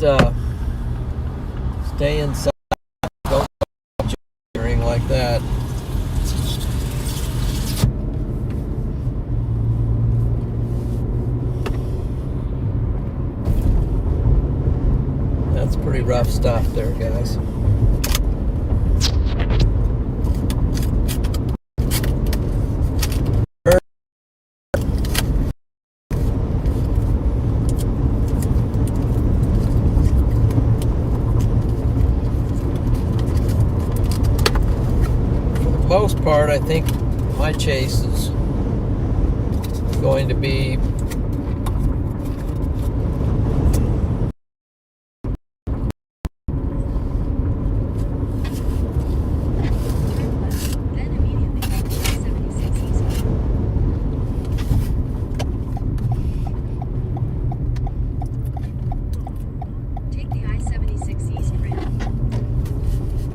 [SPEAKER 1] stay inside. Don't do anything like that. That's pretty rough stuff there, guys. Most part, I think my chase is going to be
[SPEAKER 2] Turn left, then immediately go to I-76 East. Take the I-76 East ramp.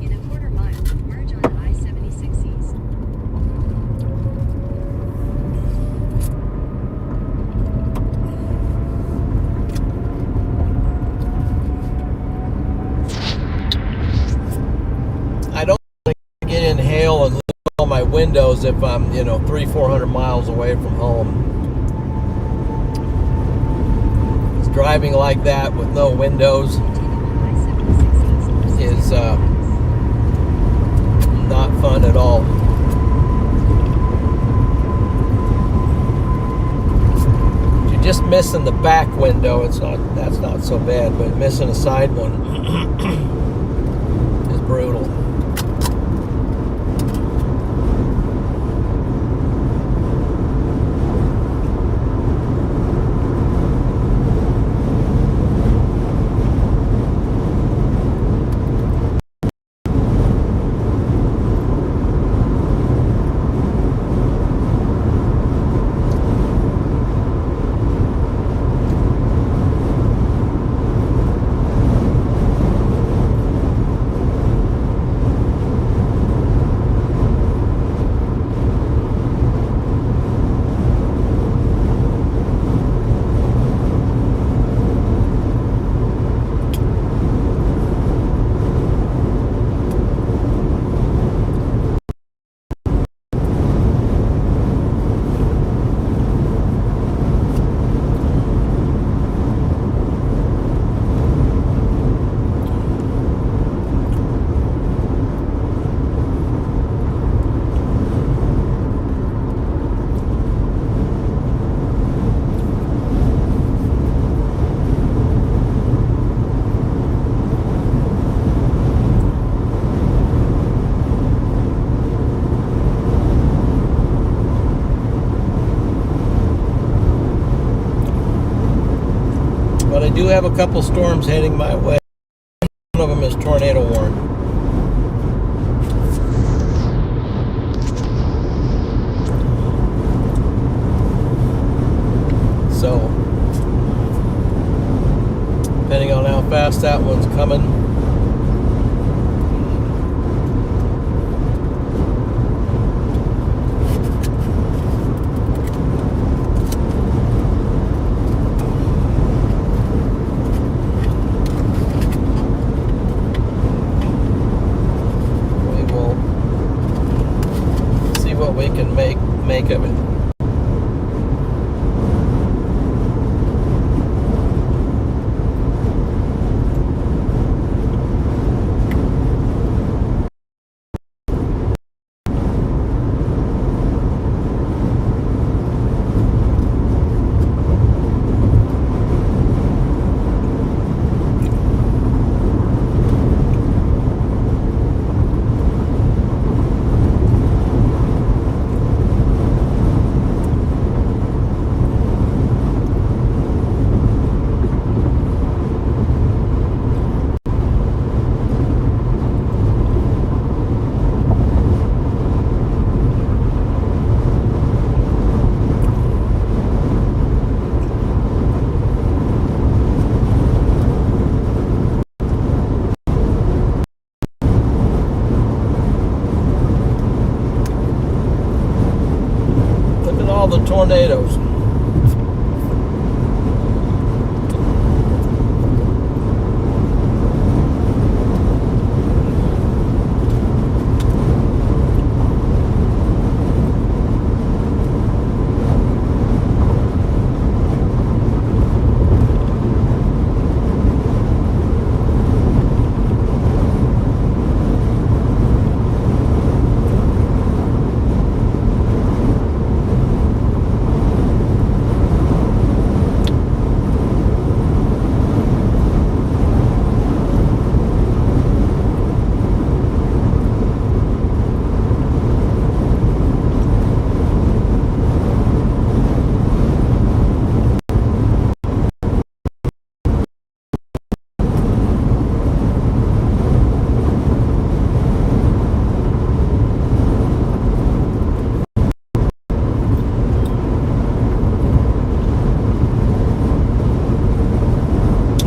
[SPEAKER 2] In a quarter mile, merge onto I-76 East.
[SPEAKER 1] I don't want to get in hail and lose all my windows if I'm, 300-400 miles away from home. 'Cause driving like that with no windows
[SPEAKER 2] Continue on I-76 East.
[SPEAKER 1] is not fun at all. If you're just missing the back window, that's not so bad, but missing a side one is brutal. have a couple storms heading my way. One of them is tornado warned. So, depending on how fast that one's coming, we will see what we can make of it. All the tornadoes.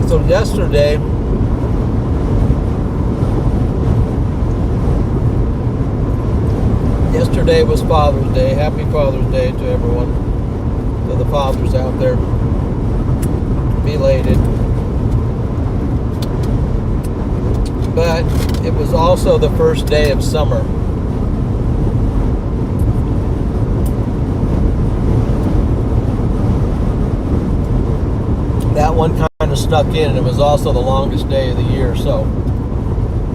[SPEAKER 1] So yesterday was Father's Day. Happy Father's Day to everyone, to the fathers out there. Belated. But it was also the first day of summer. That one kind of snuck in, and it was also the longest day of the year, so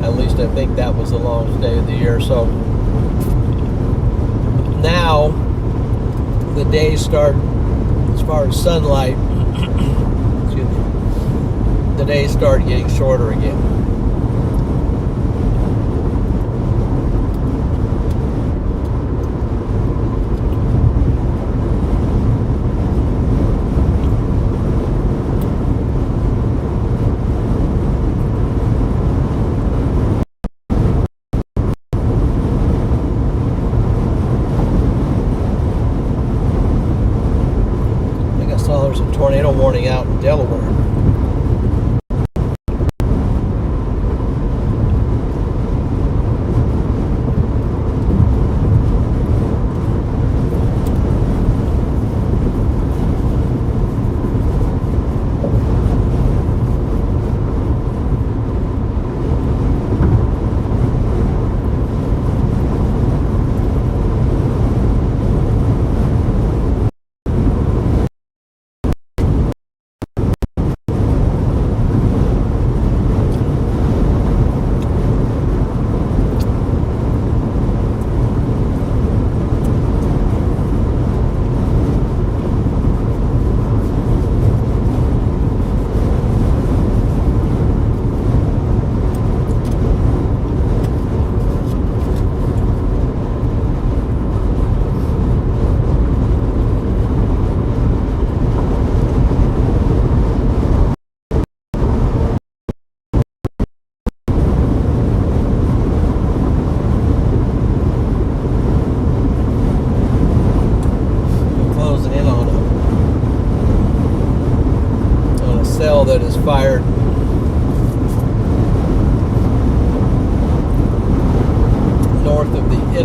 [SPEAKER 1] at least I think that was the longest day of the year. So now the days start, as far as sunlight, excuse me, the days start getting shorter again. There's a tornado warning out in Delaware.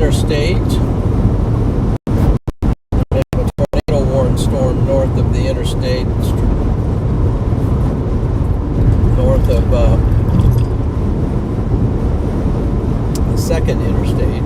[SPEAKER 1] interstate. We have a tornado-warned storm north of the interstate, north of the second interstate.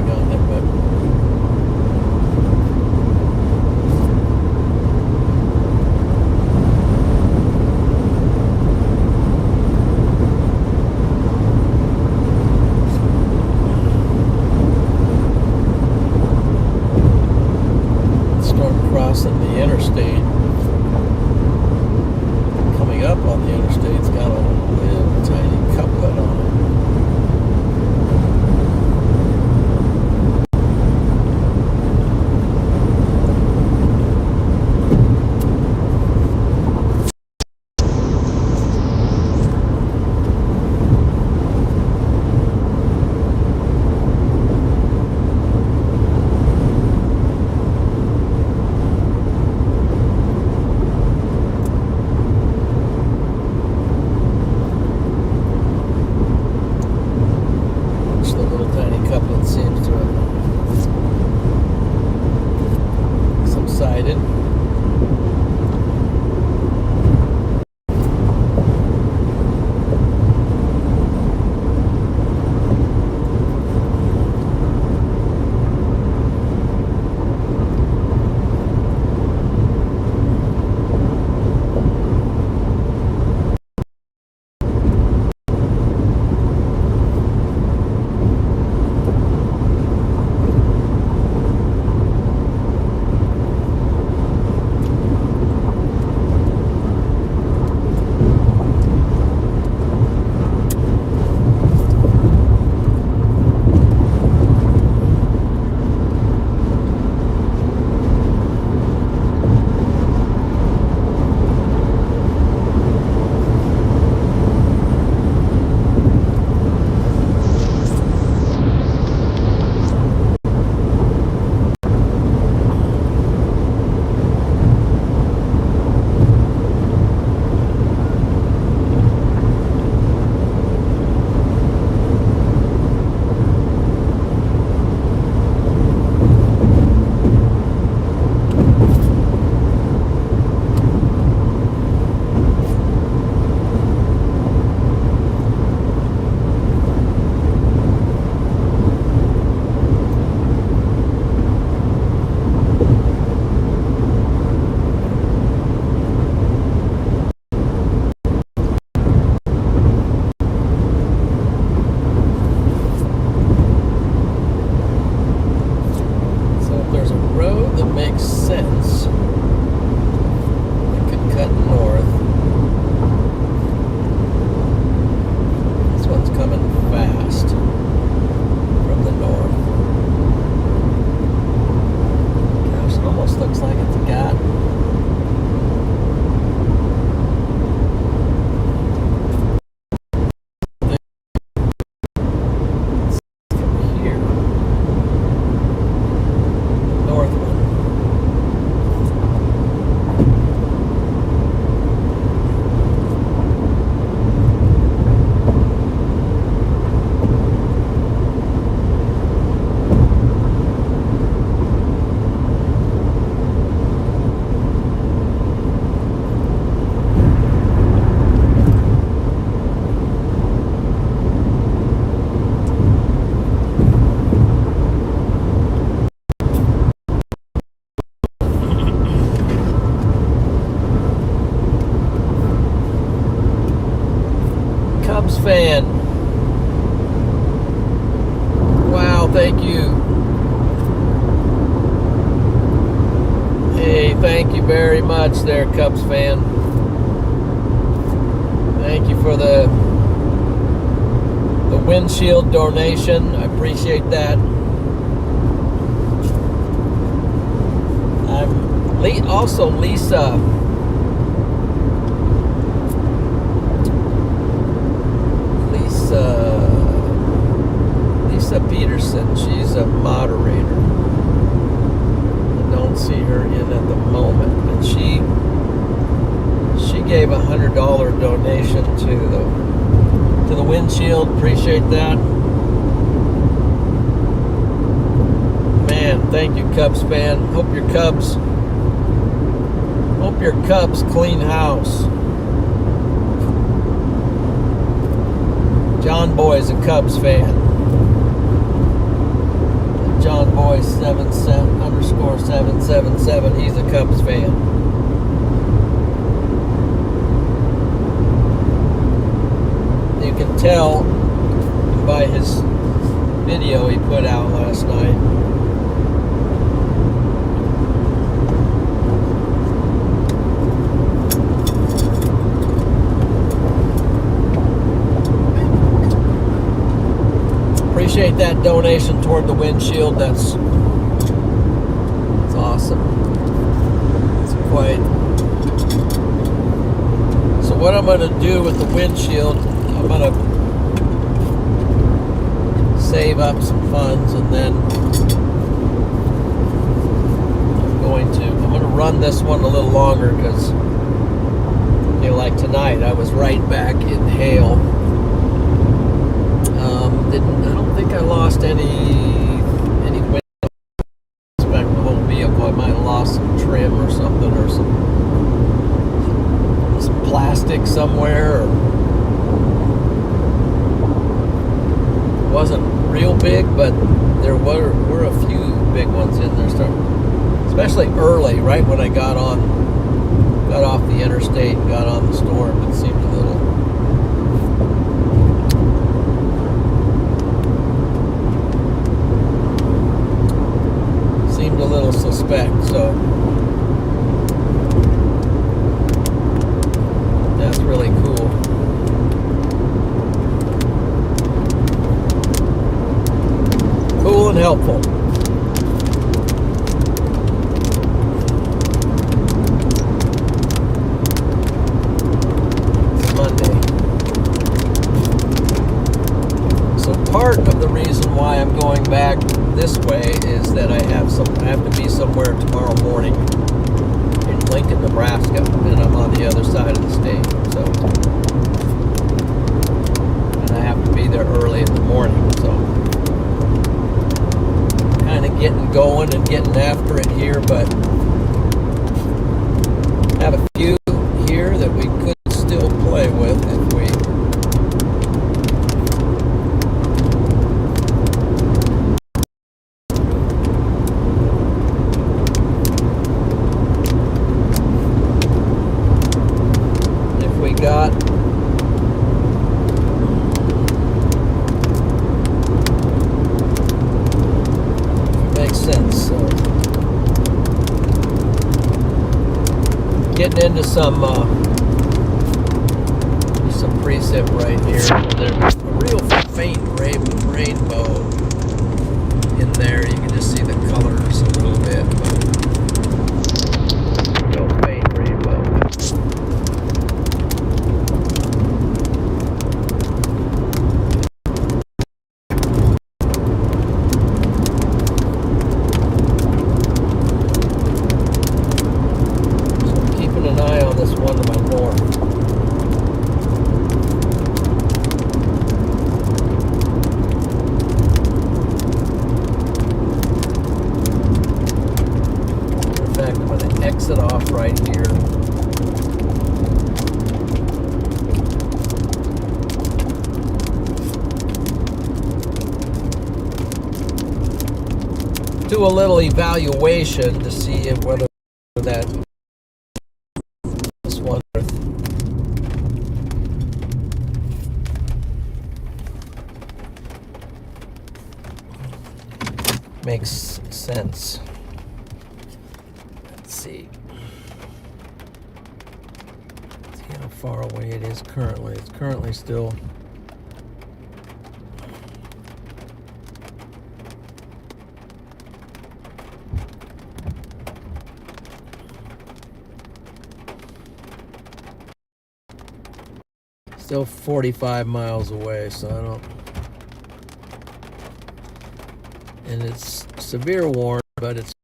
[SPEAKER 1] running on it, but crossing the interstate, coming up on the interstate's got a little tiny couplet on it. fan. Wow, thank you. Hey, thank you very much there, Cubs fan. Thank you for the windshield donation. I appreciate that. Also Lisa Peterson, she's a moderator. I don't see her in at the moment, but she gave $100 donation to the windshield. Appreciate that. Man, thank you, Cubs fan. Hope your Cubs clean house. John Boy's a Cubs fan. Cowboys777. He's a Cubs fan. You can tell by his video he put out last night. Appreciate that donation toward the windshield. That's awesome. It's quite. So what I'm going to do with the windshield, I'm going to save up some funds, and then I'm going to run this one a little longer, because like tonight I was right back in hail. I don't think I lost any wind back the whole vehicle. I might have lost some trim or something, or some plastic somewhere. It wasn't real big, but there were a few big ones in there, especially early, right when I got off the interstate and got on the storm. It seemed a little. A little suspect, so that's really cool. Cool and helpful. It's Monday. So part of the reason why I'm going back this way is that I have to be somewhere tomorrow morning in Lincoln, Nebraska, and I'm on the other side of the state. So, and I have to be there early in the morning. So, kind of getting going and getting after it here, but have a few here that we could still play with if we. Got makes sense. So getting into some precip right here. There's a real faint rainbow in there. You can just see the colors a little bit, but real faint rainbow. Exit off right here. Do a little evaluation to see if whether this one makes sense. See how far away it is currently. It's currently still still 45 miles away, so I don't, and it's severe warning, but it's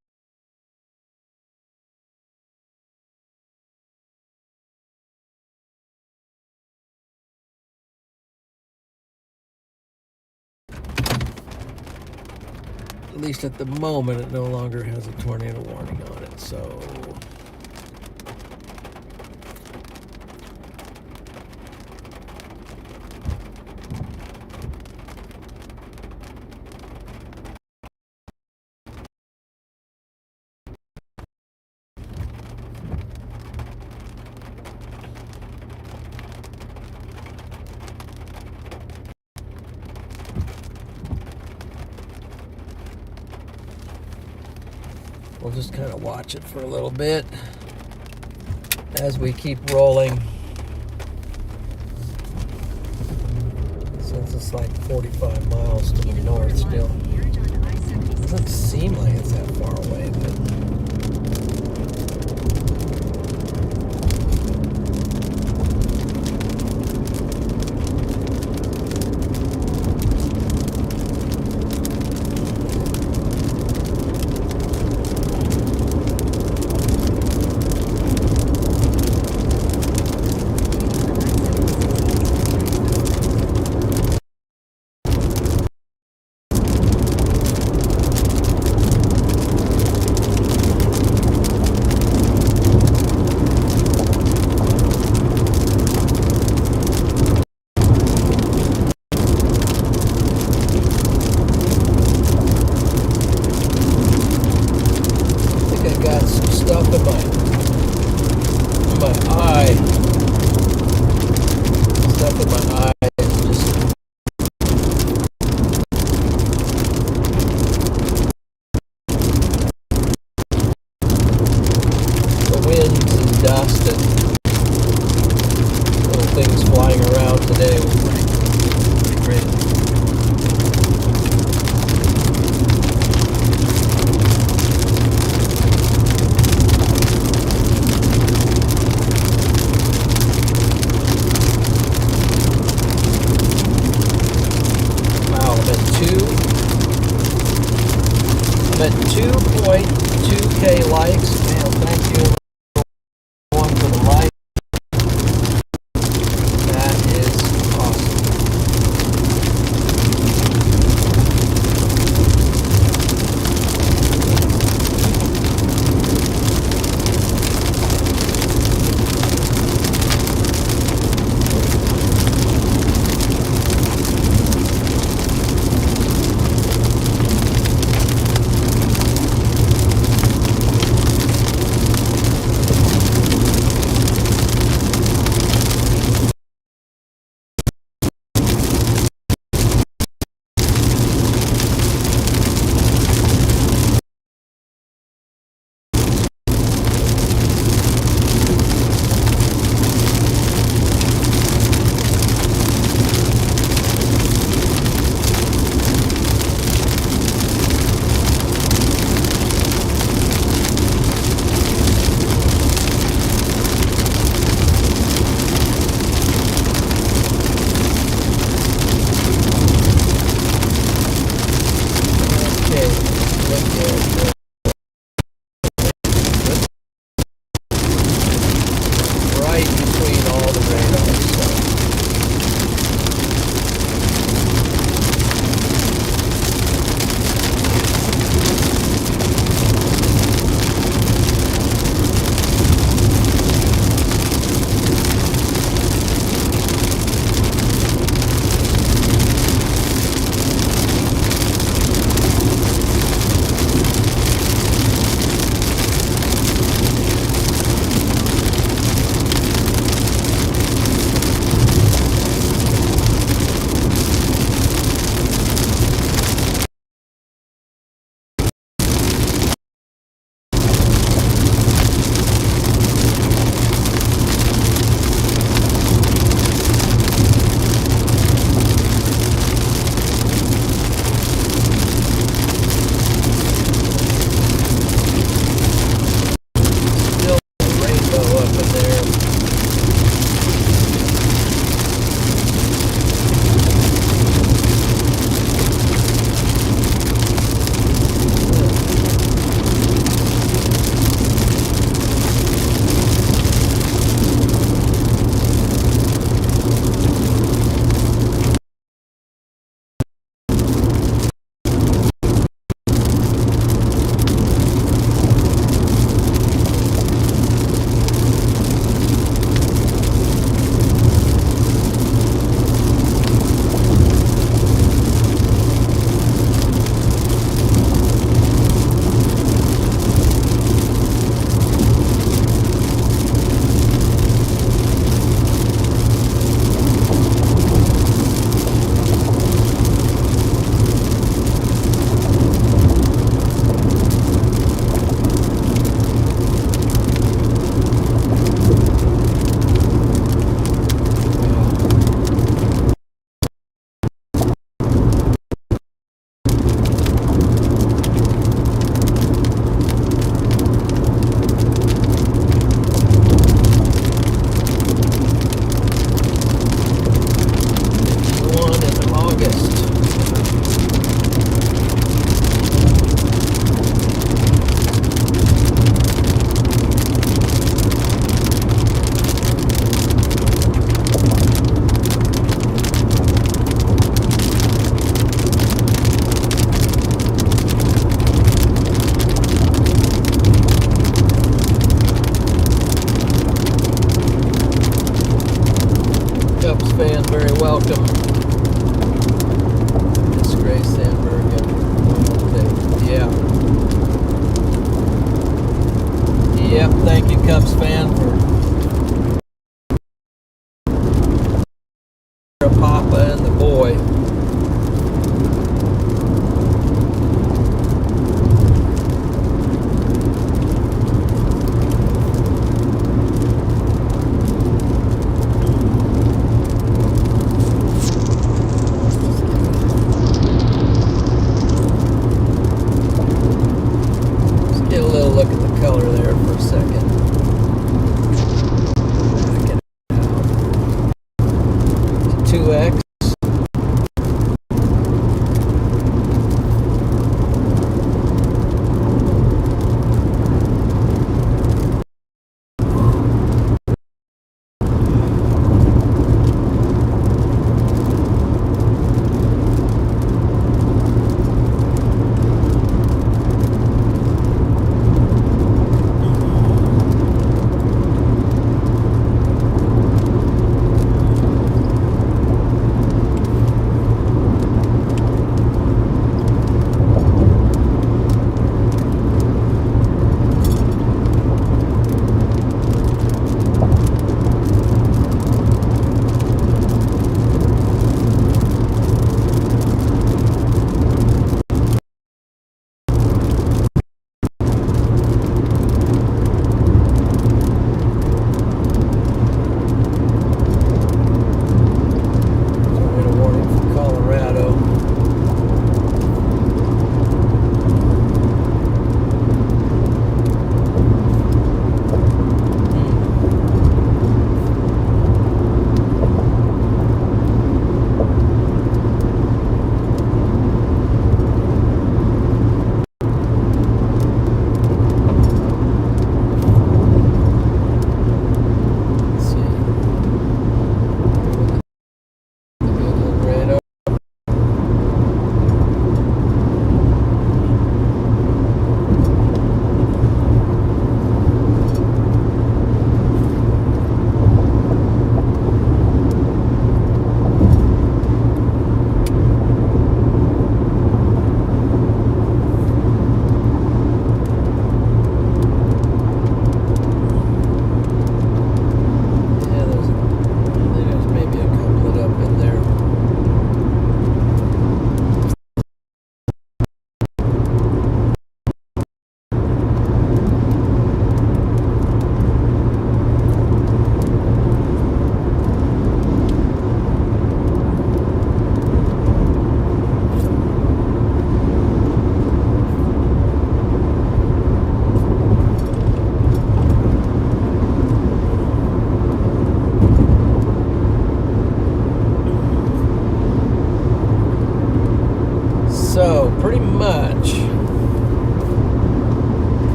[SPEAKER 1] at least at the moment, it no longer has a tornado warning on it. So we'll just kind of watch it for a little bit as we keep rolling. Since it's like 45 miles to the north still. Doesn't seem like it's that far away, but I'm at 2.2K likes. Man, thank you everyone for the like. That is awesome.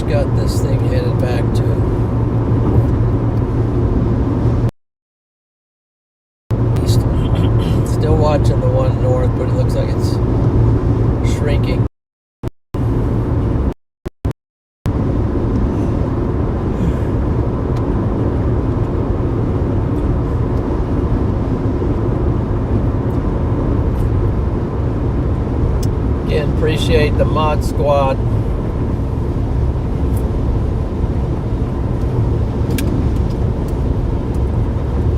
[SPEAKER 1] got this thing headed back to? East. Still watching the one north, but it looks like it's shrinking. Again, appreciate the mod squad.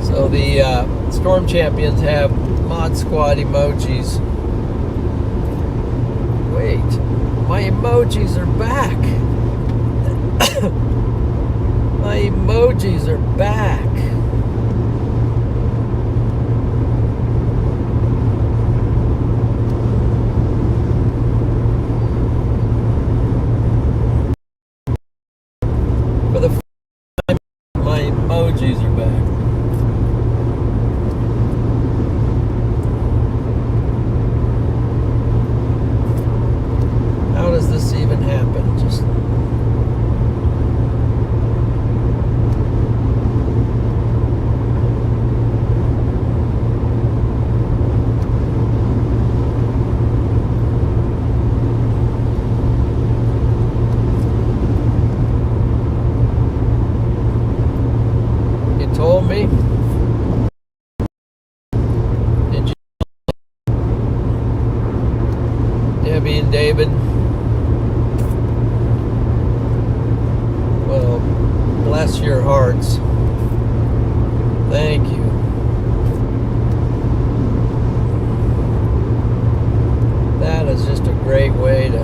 [SPEAKER 1] So the Storm Champions have mod squad emojis. Wait, my emojis are back. My emojis are back. For the first time, my emojis are back. How does this even happen? Just you told me. Did you, Debbie and David? Well, bless your hearts. Thank you. That is just a great way to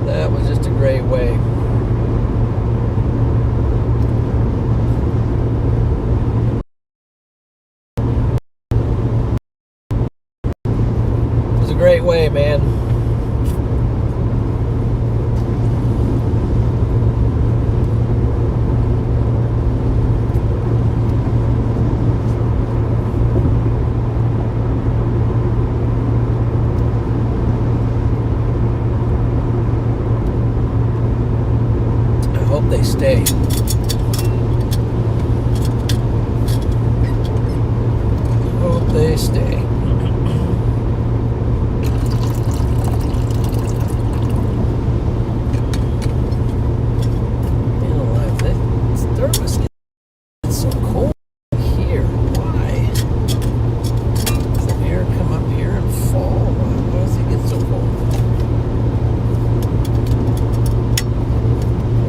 [SPEAKER 1] that was just a great way. It was a great way, man. I hope they stay. I hope they stay. Man alive, this thermos gets so cold here. Why? Does the air come up here and fall? Why does it get so cold?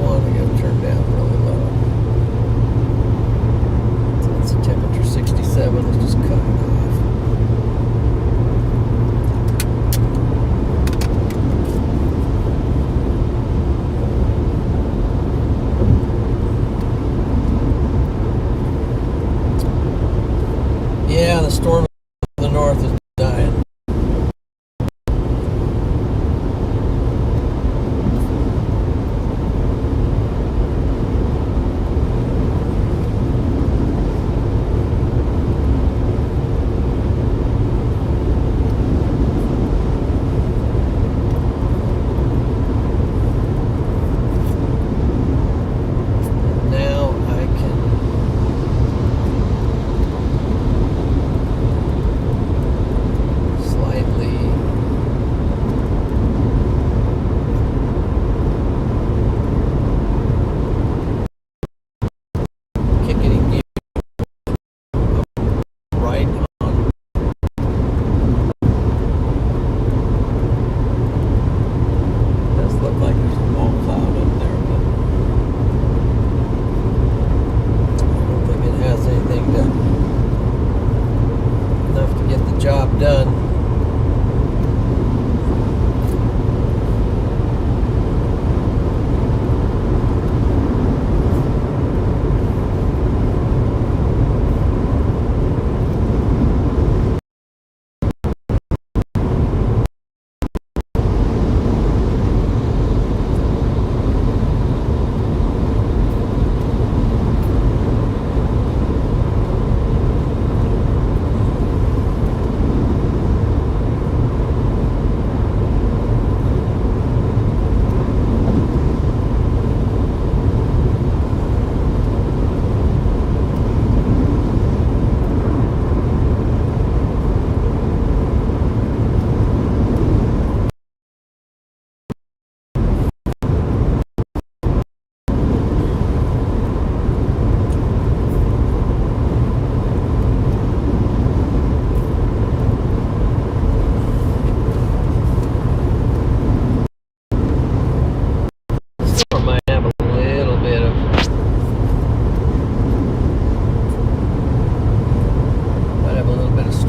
[SPEAKER 1] One, we gotta turn down really low. So that's the temperature 67. Let's just cut it off. Yeah, the storm in the north is dying. Now I can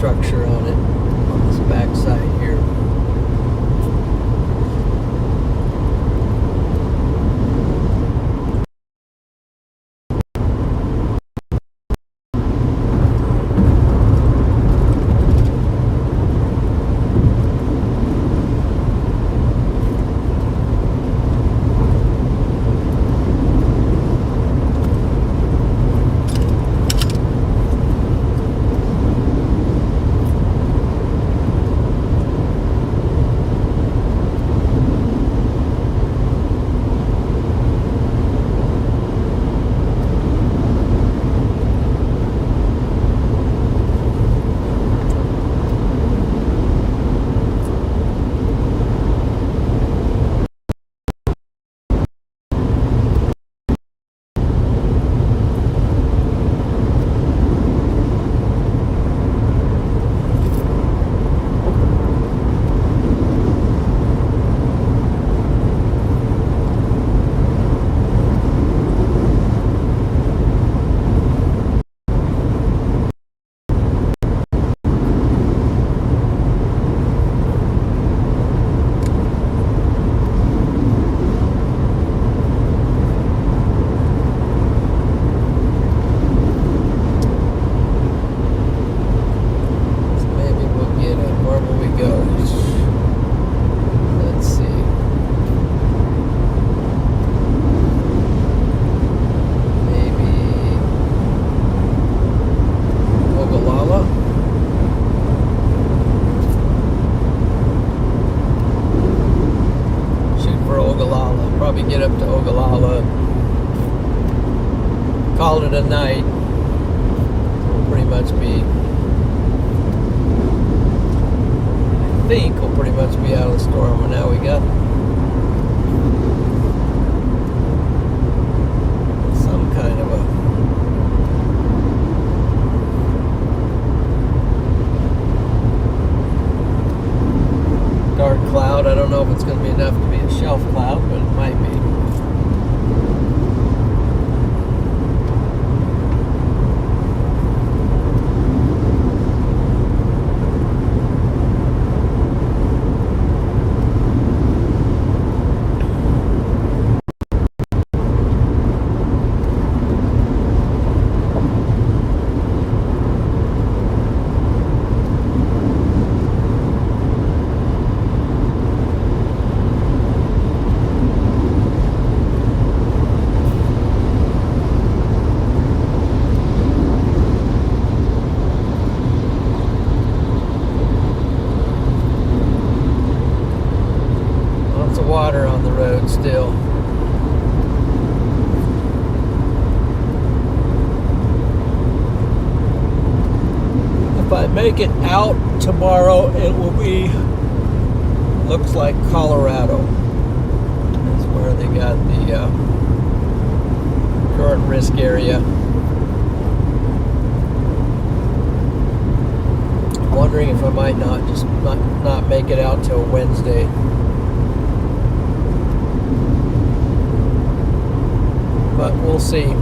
[SPEAKER 1] structure on it on this back side here. Get up to Ogallala, call it a night. We'll pretty much be, I think we'll pretty much be out of the storm. And now we got some kind of a dark cloud. I don't know if it's going to be enough to be a shelf cloud, but it might be. Water on the road still. If I make it out tomorrow, it will be, looks like Colorado. That's where they got the current risk area. I'm wondering if I might not make it out till Wednesday. But we'll see.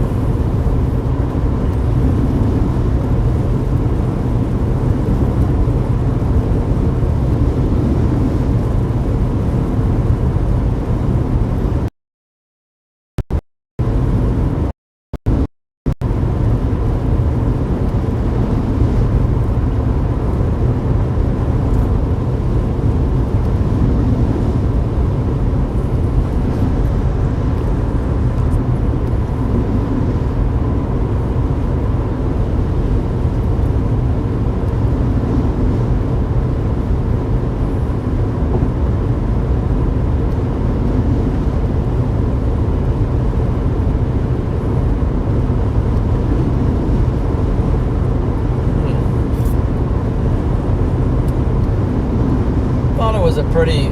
[SPEAKER 1] Was a pretty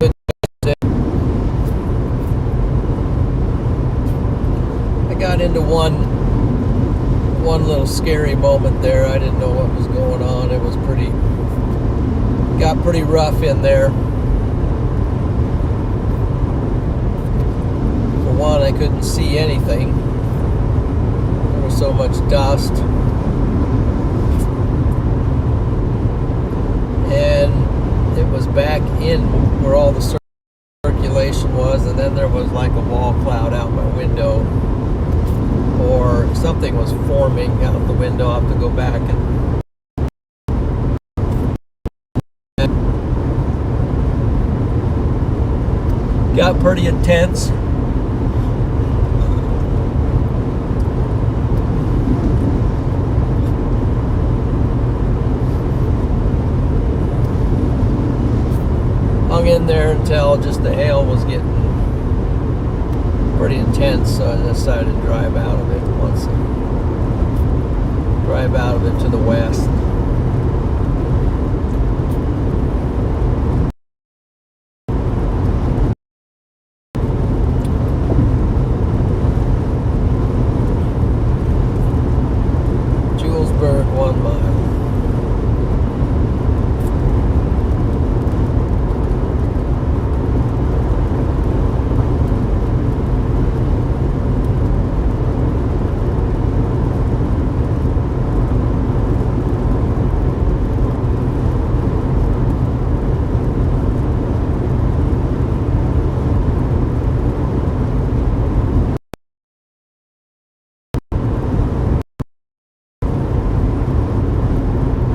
[SPEAKER 1] good day. I got into one little scary moment there. I didn't know what was going on. It was got pretty rough in there. For one, I couldn't see anything. There was so much dust. in where all the circulation was, and then there was like a wall cloud out my window, or something was forming out the window. I'll have to go back and got pretty intense. Hung in there until just the hail was getting pretty intense, so I decided to drive out of it to the west. Julesburg, 1 mile.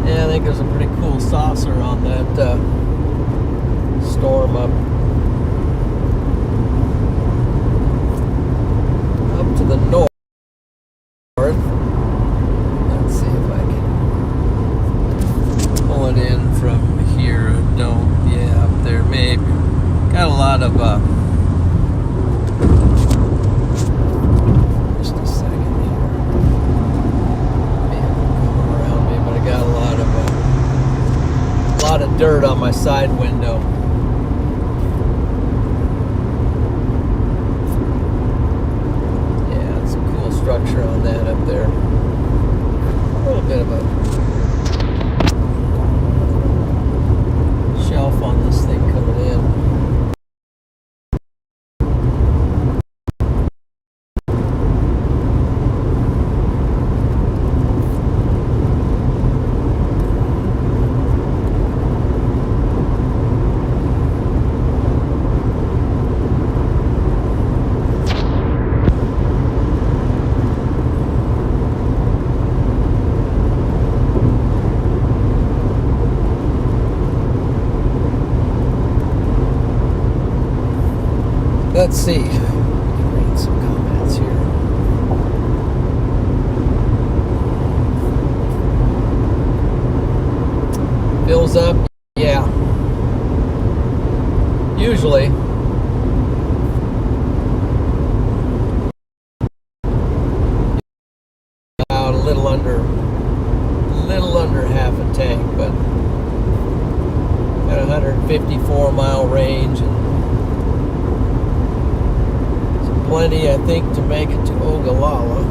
[SPEAKER 1] Yeah, I think there's a pretty cool saucer on that storm up to the north. Let's see if I can pull it in from here. Yeah, up there maybe. Got a lot of just a second here. Man, coming around me, but I got a lot of dirt on my side window. Yeah, it's a cool structure on that up there. A little bit of a shelf on this thing coming in. Let's see. Read some comments here. Fills up? Yeah. Usually. About a little under half a tank, but got a 154 mile range and plenty, I think, to make it to Ogallala.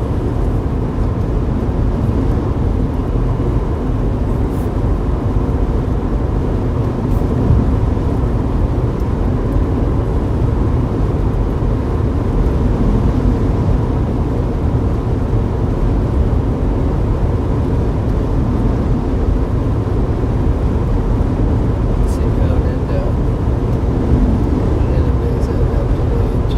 [SPEAKER 1] Let's see how it ended up. Enemies end up to AG.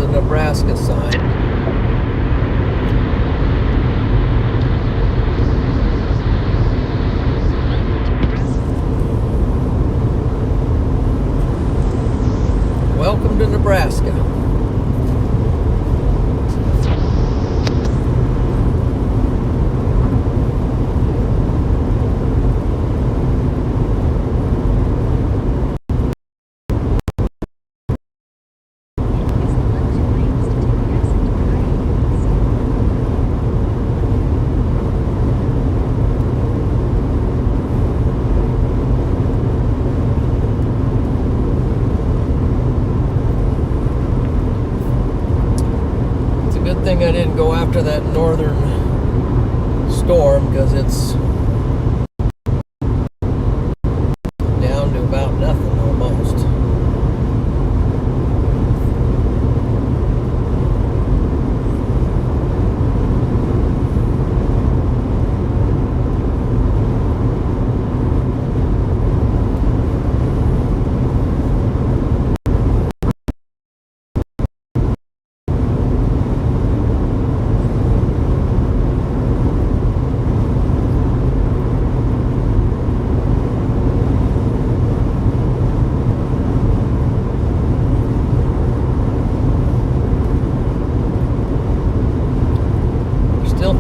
[SPEAKER 1] Nebraska sign. good thing I didn't go after that northern storm, because it's down to about nothing almost.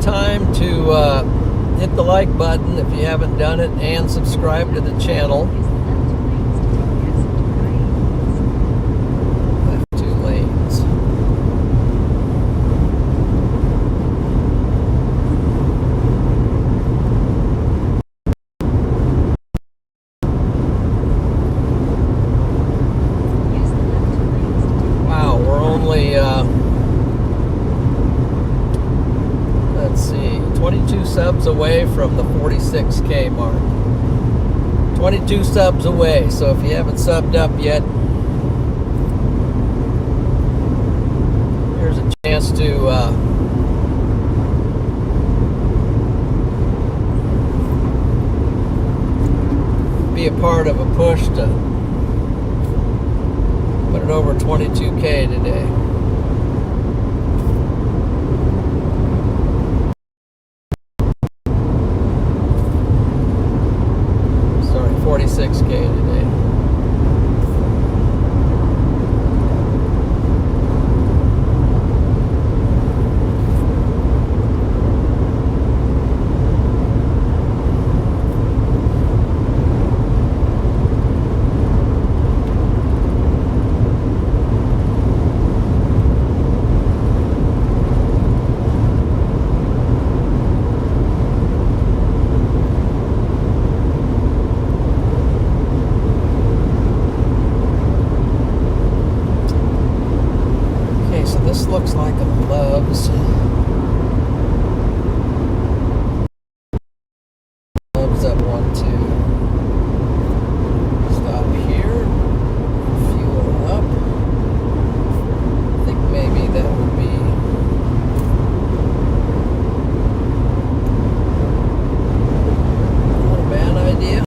[SPEAKER 1] Time to hit the like button if you haven't done it, and subscribe to the channel. Left 2 lanes. Wow, we're only let's see, 22 subs away from the 46K mark. 22 subs away, so if you haven't subbed up yet, here's a chance to be a part of a push to put it over 22K today. Sorry, 46K today. This looks like a Love's. Love's at 1-2. Stop here. Fuel up. I think maybe that would be not a bad idea.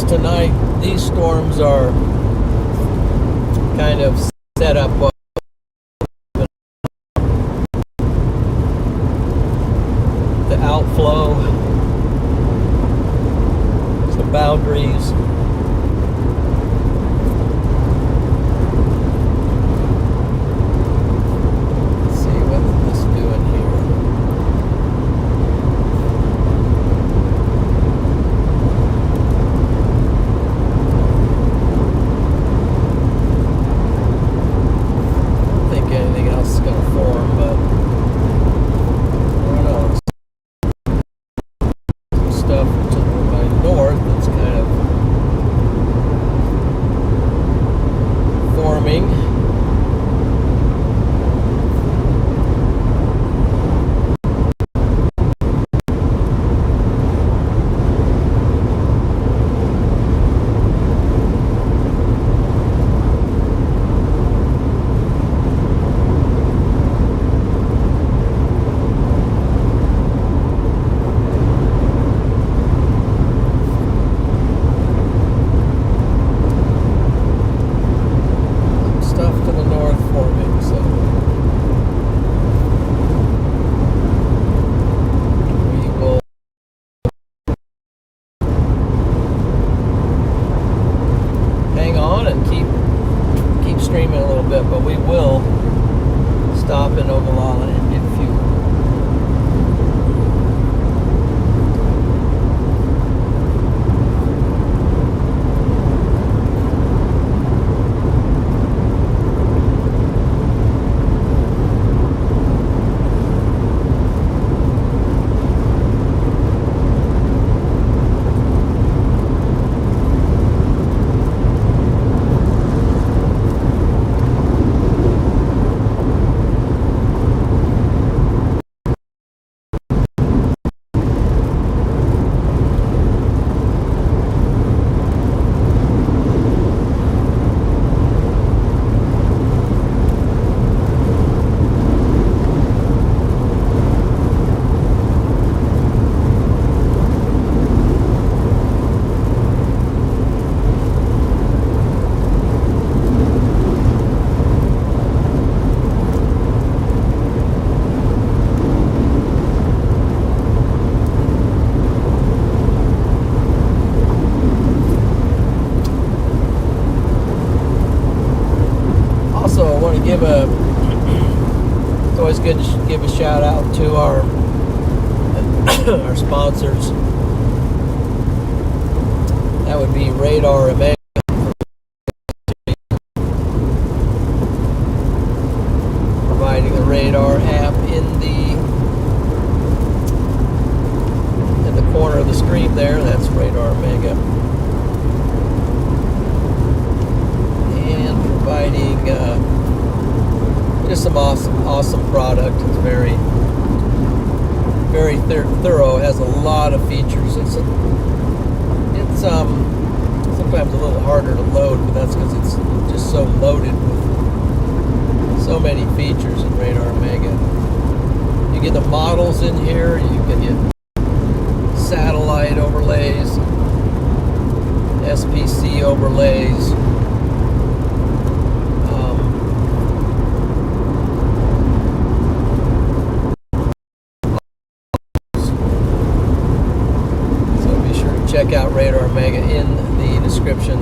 [SPEAKER 1] tonight, these storms are kind of set up the outflow, some boundaries. Let's see what this is doing here. I don't think anything else is going to form, but I don't know. Some stuff to my north that's kind of forming. Stuff to the north forming, so we will hang on and keep streaming a little bit, but we will stop in Ogallala and get fuel. Also, I want to give it's always good to give a shout out to our our sponsors. That would be RadarOmega, providing the radar app in the corner of the screen there. That's RadarOmega. And providing just some awesome product. It's very thorough. It has a lot of features. It's sometimes a little harder to load, but that's because it's just so loaded with so many features in RadarOmega. You get the models in here. You can get satellite overlays, SPC overlays. Check out RadarOmega in the description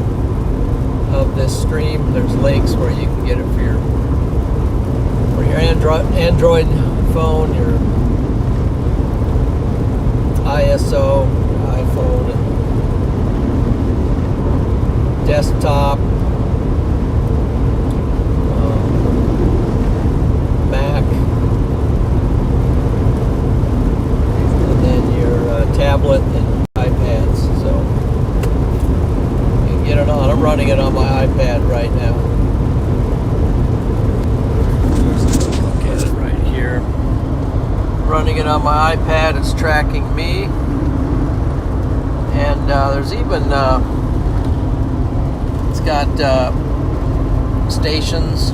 [SPEAKER 1] of this stream. There's links where you can get it for your Android phone, your ISO, iPhone, and desktop, Mac, and then your tablet and iPads. So you can get it on. I'm running it on my iPad right now. Look at it right here. Running it on my iPad. It's tracking me. And there's even it's got stations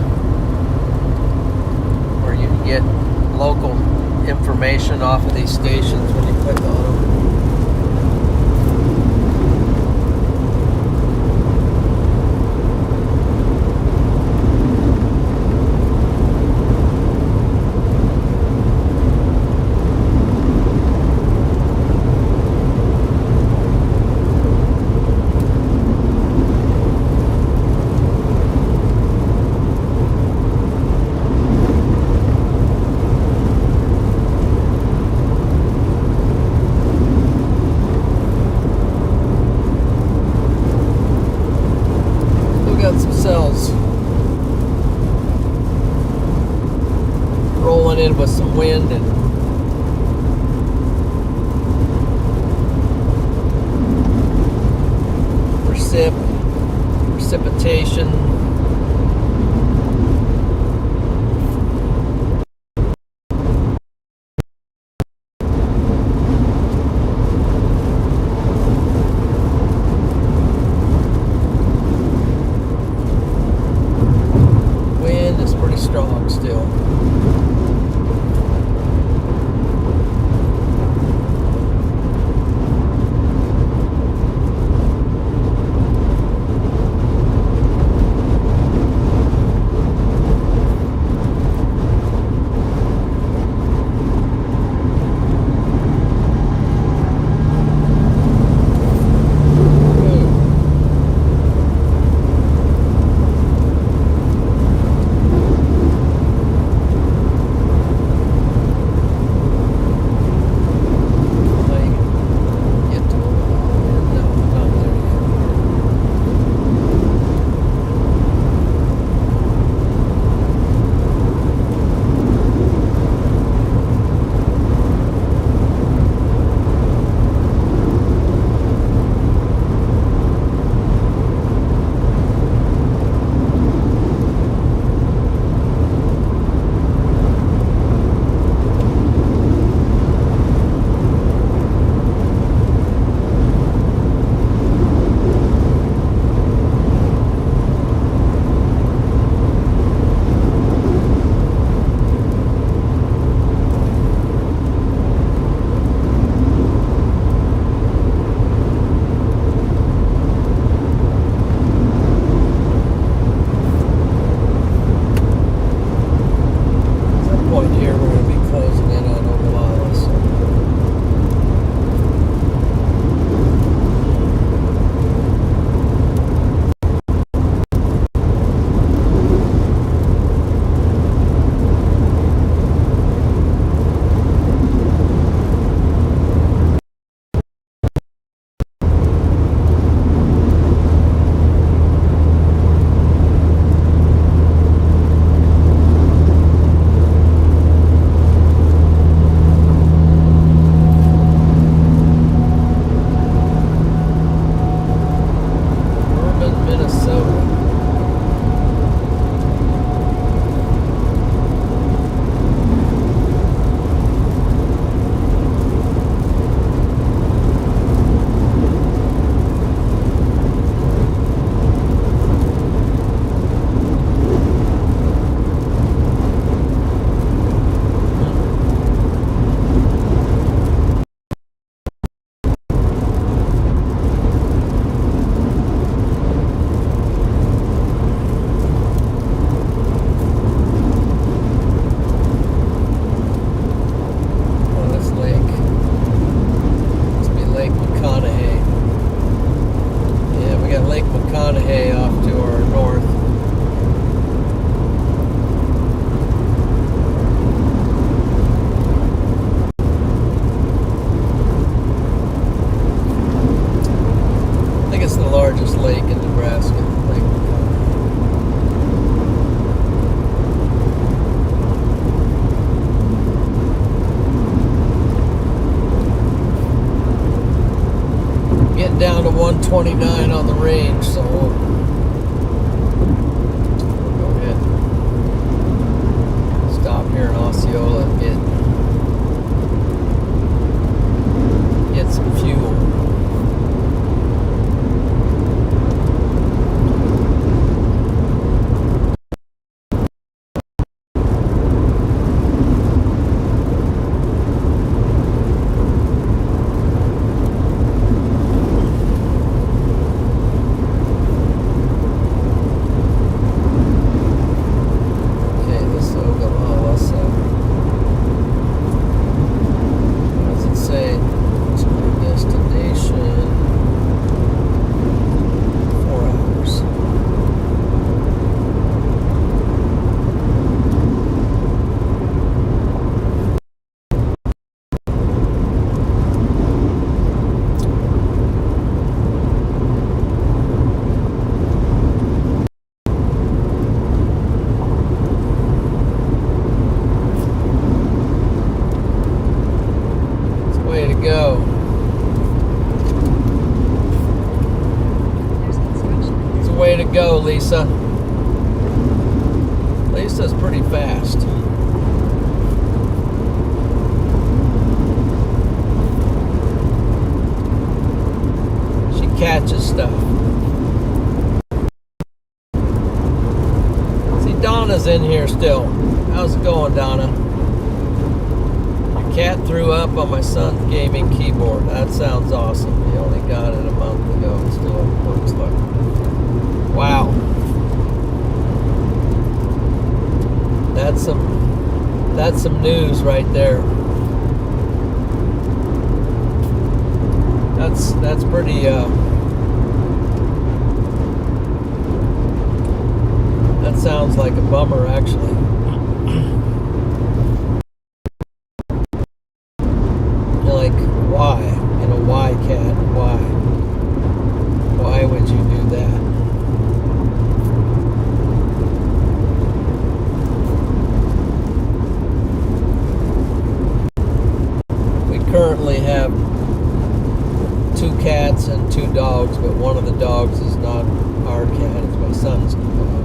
[SPEAKER 1] where you can get local information off of these stations when you click on them. got some cells rolling in with some wind and precipitation. Wind is pretty strong still. Down to 129 on the range, so we'll go ahead and stop here in Osceola and get some fuel. Lisa. Lisa's pretty fast. She catches stuff. See, Donna's in here still. How's it going, Donna? Your cat threw up on my son's gaming keyboard. That sounds awesome. He only got it a month ago. It still works like. Wow. That's some news right there. That's pretty that sounds like a bummer, actually. You're like, why? You know, why, cat? Why? Why would you do that? Currently have 2 cats and 2 dogs, but one of the dogs is not our cat, it's my son's dog.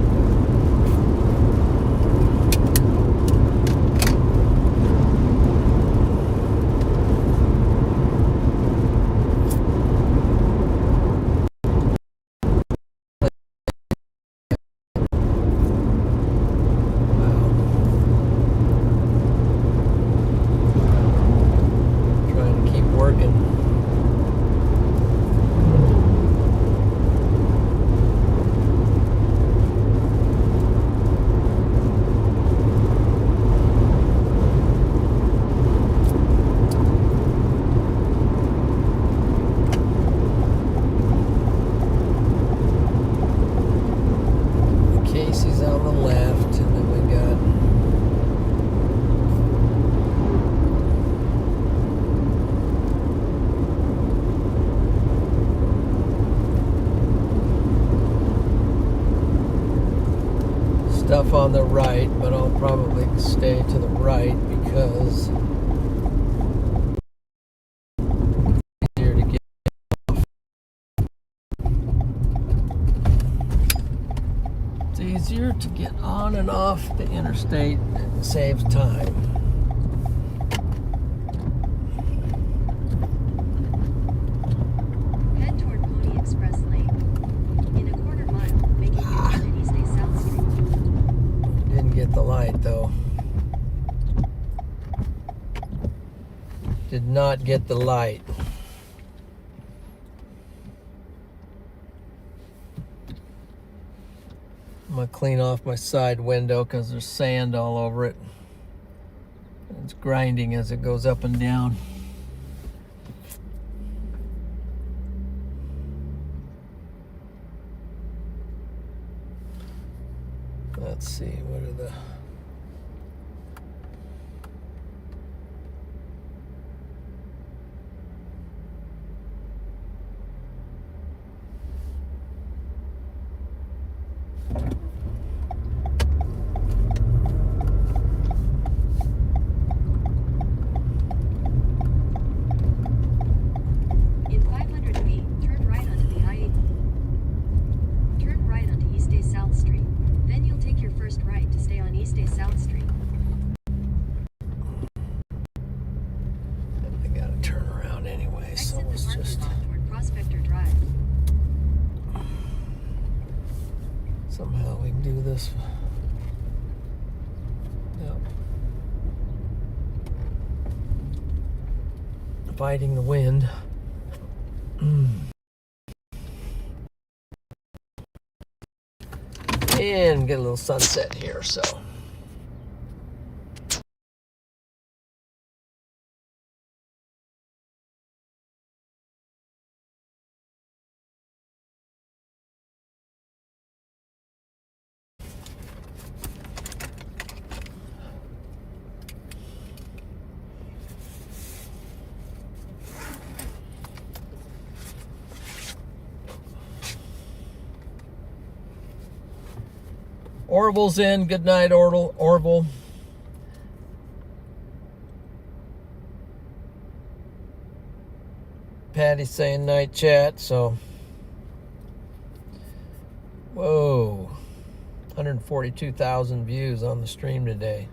[SPEAKER 1] Stuff on the right, but I'll probably stay to the right because it's easier to get off. It's easier to get on and off the interstate. It saves time.
[SPEAKER 2] Head toward Pony Express Lane. In a quarter mile, make a U-turn at East A South Street.
[SPEAKER 1] Didn't get the light though. Did not get the light. I'm gonna clean off my side window because there's sand all over it. It's grinding as it goes up and down. Let's see, what are the...
[SPEAKER 2] In 500 feet, turn right onto the I-80. Turn right onto East A South Street. Then you'll take your first right to stay on East A South Street.
[SPEAKER 1] I gotta turn around anyway, so
[SPEAKER 2] Exit the
[SPEAKER 1] it's
[SPEAKER 2] parking
[SPEAKER 1] just...
[SPEAKER 2] lot toward Prospector Drive.
[SPEAKER 1] Somehow we can do this. Yep. Fighting the wind. And get a little sunset here, so. Orville's in. Good night, Orville. Patty's saying night chat, so. Whoa. 142,000 views on the stream today.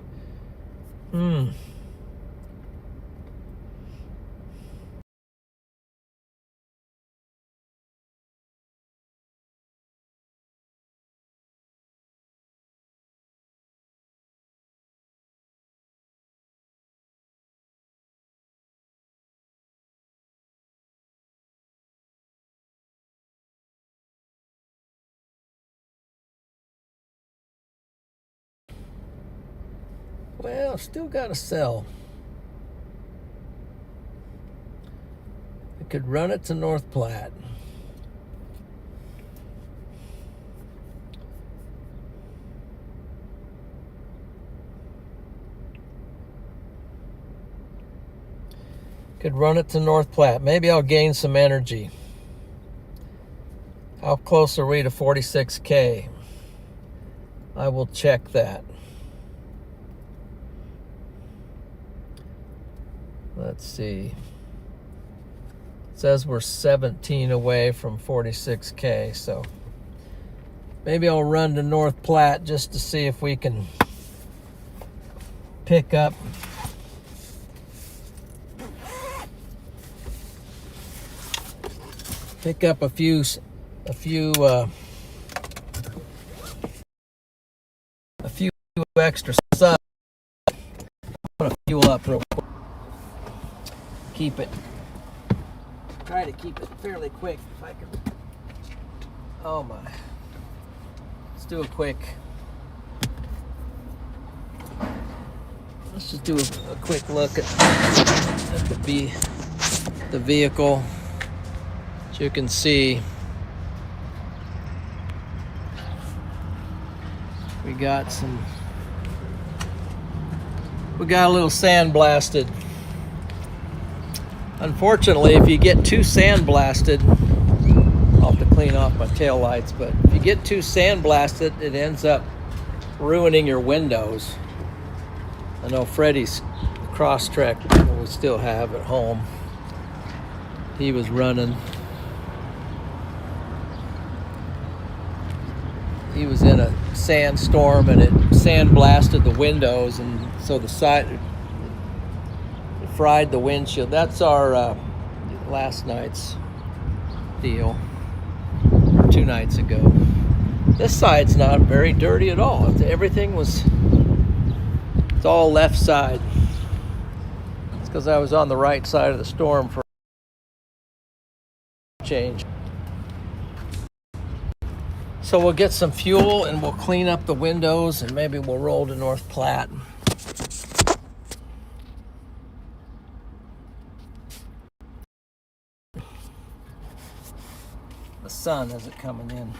[SPEAKER 1] Well, still got to sell. I could run it to North Platte. Could run it to North Platte. Maybe I'll gain some energy. How close are we to 46K? I will check that. Let's see. It says we're 17 away from 46K, so maybe I'll run to North Platte just to see if we can pick up a few extra subs. I'm gonna fuel up real quick. Try to keep it fairly quick if I can. Oh my. Let's do a quick. Let's just do a quick look at the vehicle. As you can see, we got a little sandblasted. Unfortunately, if you get too sandblasted, I'll have to clean off my tail lights, but if you get too sandblasted, it ends up ruining your windows. I know Freddie's Crosstrek that we still have at home, he was running. He was in a sandstorm and it sandblasted the windows, and so the side it fried the windshield. That's our last night's deal, or 2 nights ago. This side's not very dirty at all. It's all left side. It's because I was on the right side of the storm for change. So we'll get some fuel and we'll clean up the windows and maybe we'll roll to North Platte. The sun isn't coming in.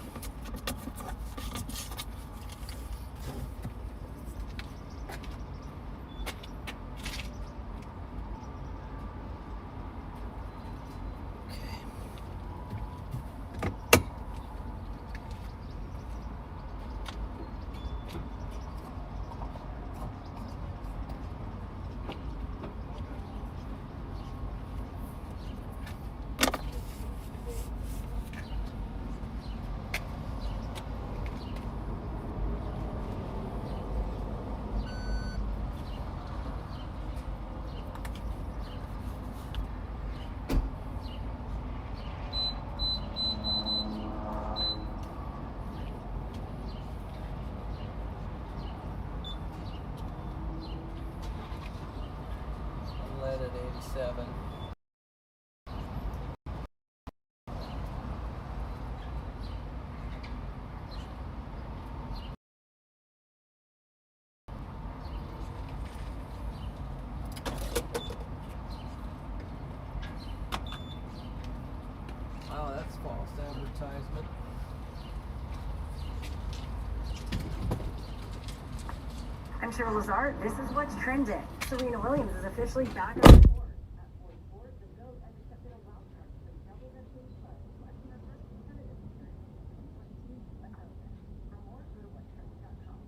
[SPEAKER 1] Lead at 87. Oh, that's false advertisement.
[SPEAKER 7] I'm Cheryl Lazar. This is what's trending. Serena Williams is officially back on the court. At 44, the GOAT has accepted a wild card for the WNBA play, watching her first competitive appearance in 2022 US Open. For more, go to whatstrending.com.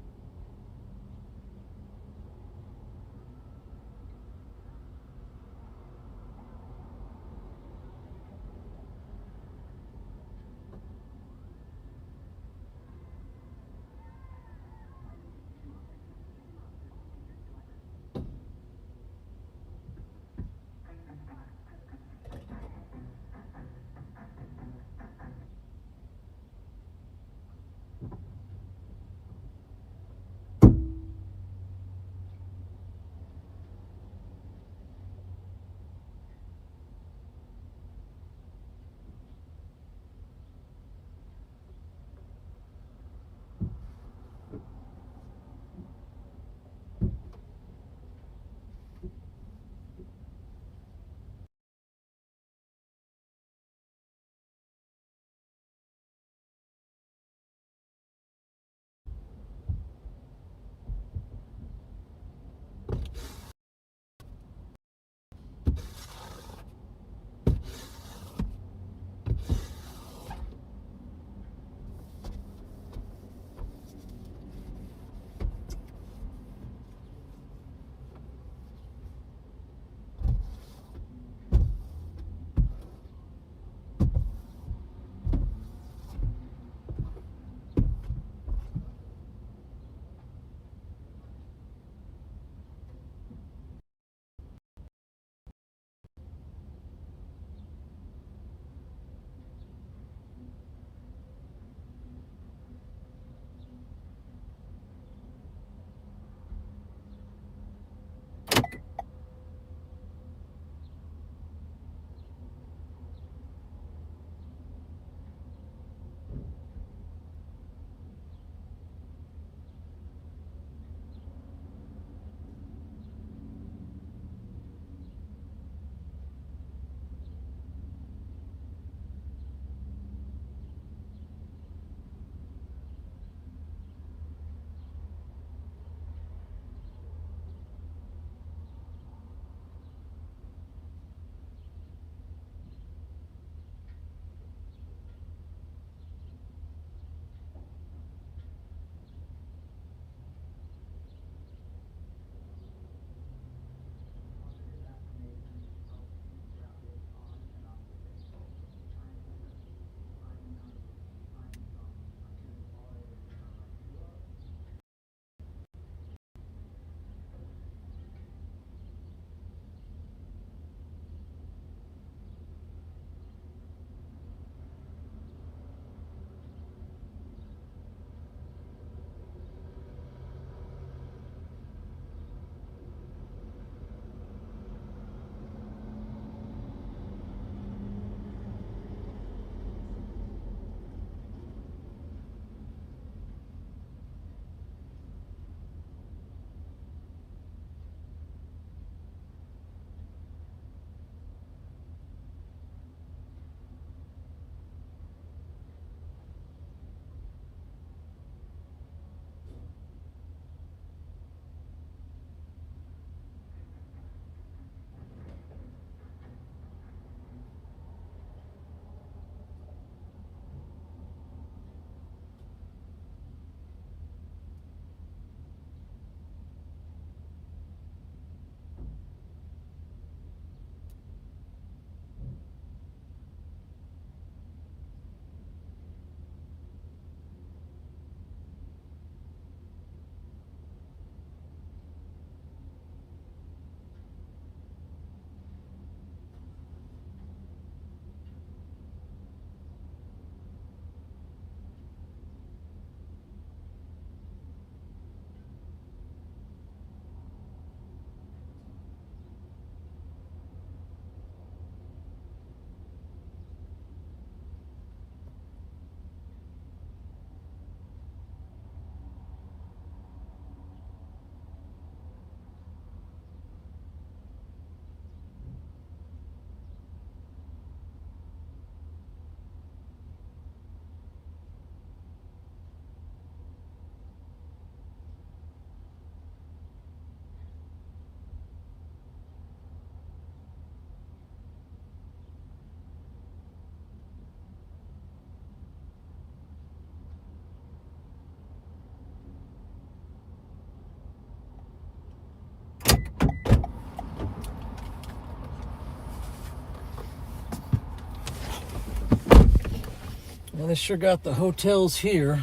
[SPEAKER 1] Well, they sure got the hotels here.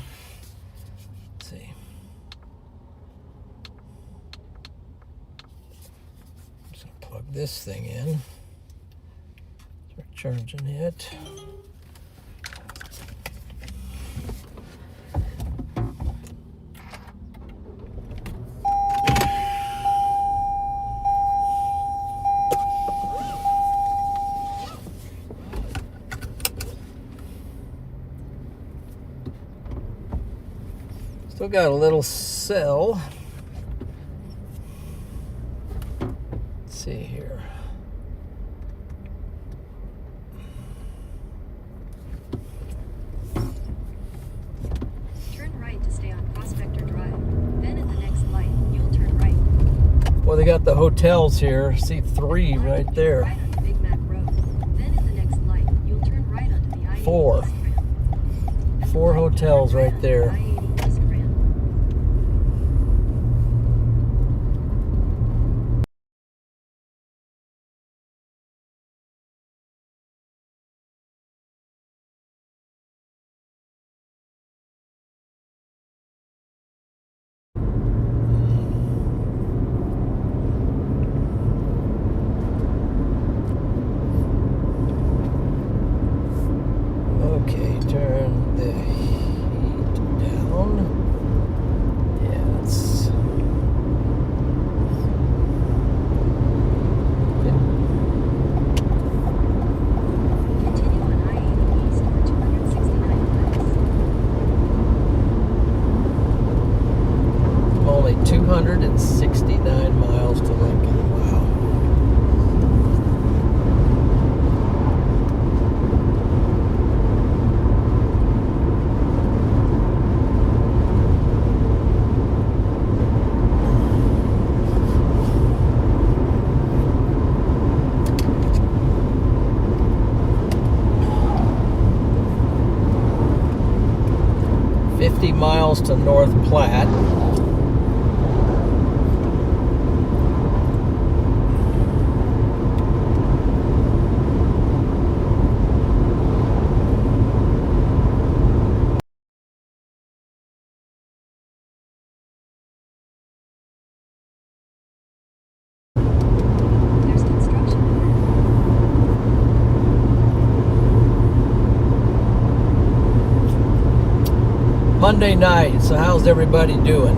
[SPEAKER 1] Let's see. Just gonna plug this thing in. Start charging it. Still got a little cell. Let's see here.
[SPEAKER 2] Turn right to stay on Prospector Drive. Then at the next light, you'll turn right.
[SPEAKER 1] Well, they got the hotels here. See 3 right there.
[SPEAKER 2] Right onto Big Mac Road. Then at the next light, you'll turn right onto the I-80
[SPEAKER 1] 4.
[SPEAKER 2] East ramp. At the
[SPEAKER 1] 4
[SPEAKER 2] light,
[SPEAKER 1] hotels
[SPEAKER 2] turn
[SPEAKER 1] right
[SPEAKER 2] onto the
[SPEAKER 1] there.
[SPEAKER 2] I-80 East ramp.
[SPEAKER 1] 269 miles to Lincoln. Wow. Miles to North Platte.
[SPEAKER 2] There's construction.
[SPEAKER 1] Monday night, so how's everybody doing?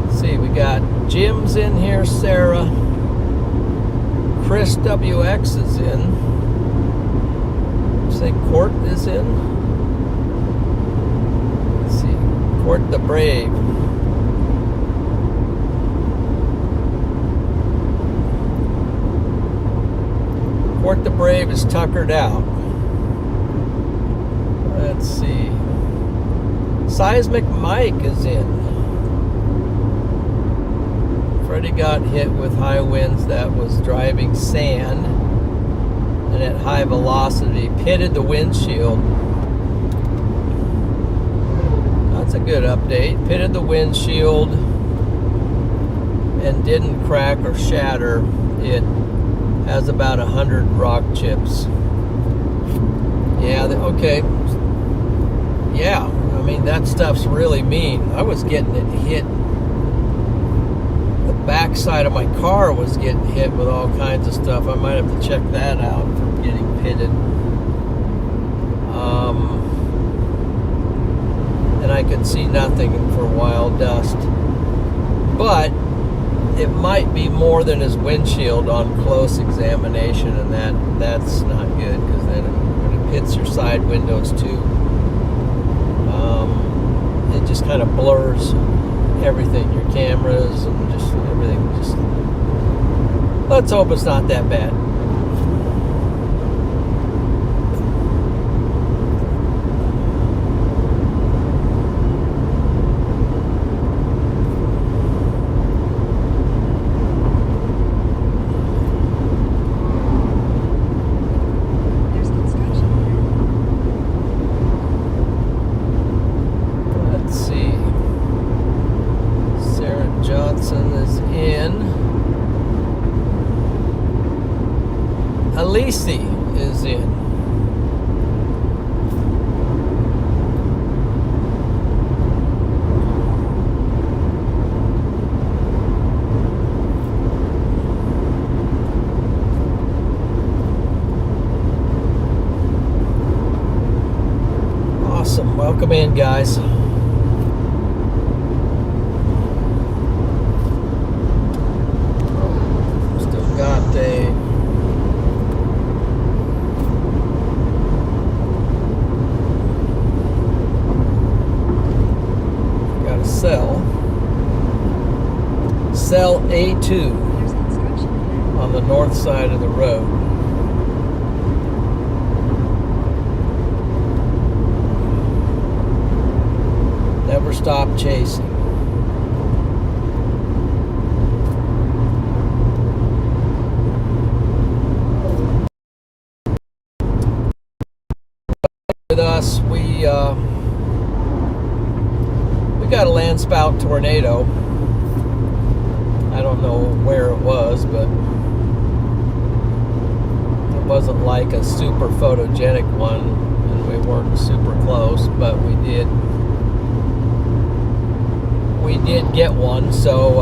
[SPEAKER 1] Let's see, we got Jim's in here, Sarah. Chris WX is in. Say Court is in. Let's see, Court the Brave. Court the Brave is tuckered out. Let's see. Seismic Mike is in. Freddie got hit with high winds that was driving sand and at high velocity pitted the windshield. That's a good update. Pitted the windshield and didn't crack or shatter. It has about 100 rock chips. Yeah, okay. Yeah, I mean, that stuff's really mean. I was getting it hit. The backside of my car was getting hit with all kinds of stuff. I might have to check that out for getting pitted. And I could see nothing for a while, dust. But it might be more than his windshield on close examination, and that's not good, because then when it hits your side windows too, it just kind of blurs everything, your cameras and just everything. Just let's hope it's not that bad. Awesome. Welcome in, guys. Still got a cell. Cell A2
[SPEAKER 2] There's an instruction ahead.
[SPEAKER 1] on the north side of the road. Never stop chasing. With us, we got a land spout tornado. I don't know where it was, but it wasn't like a super photogenic one, and we weren't super close, but we did get one. So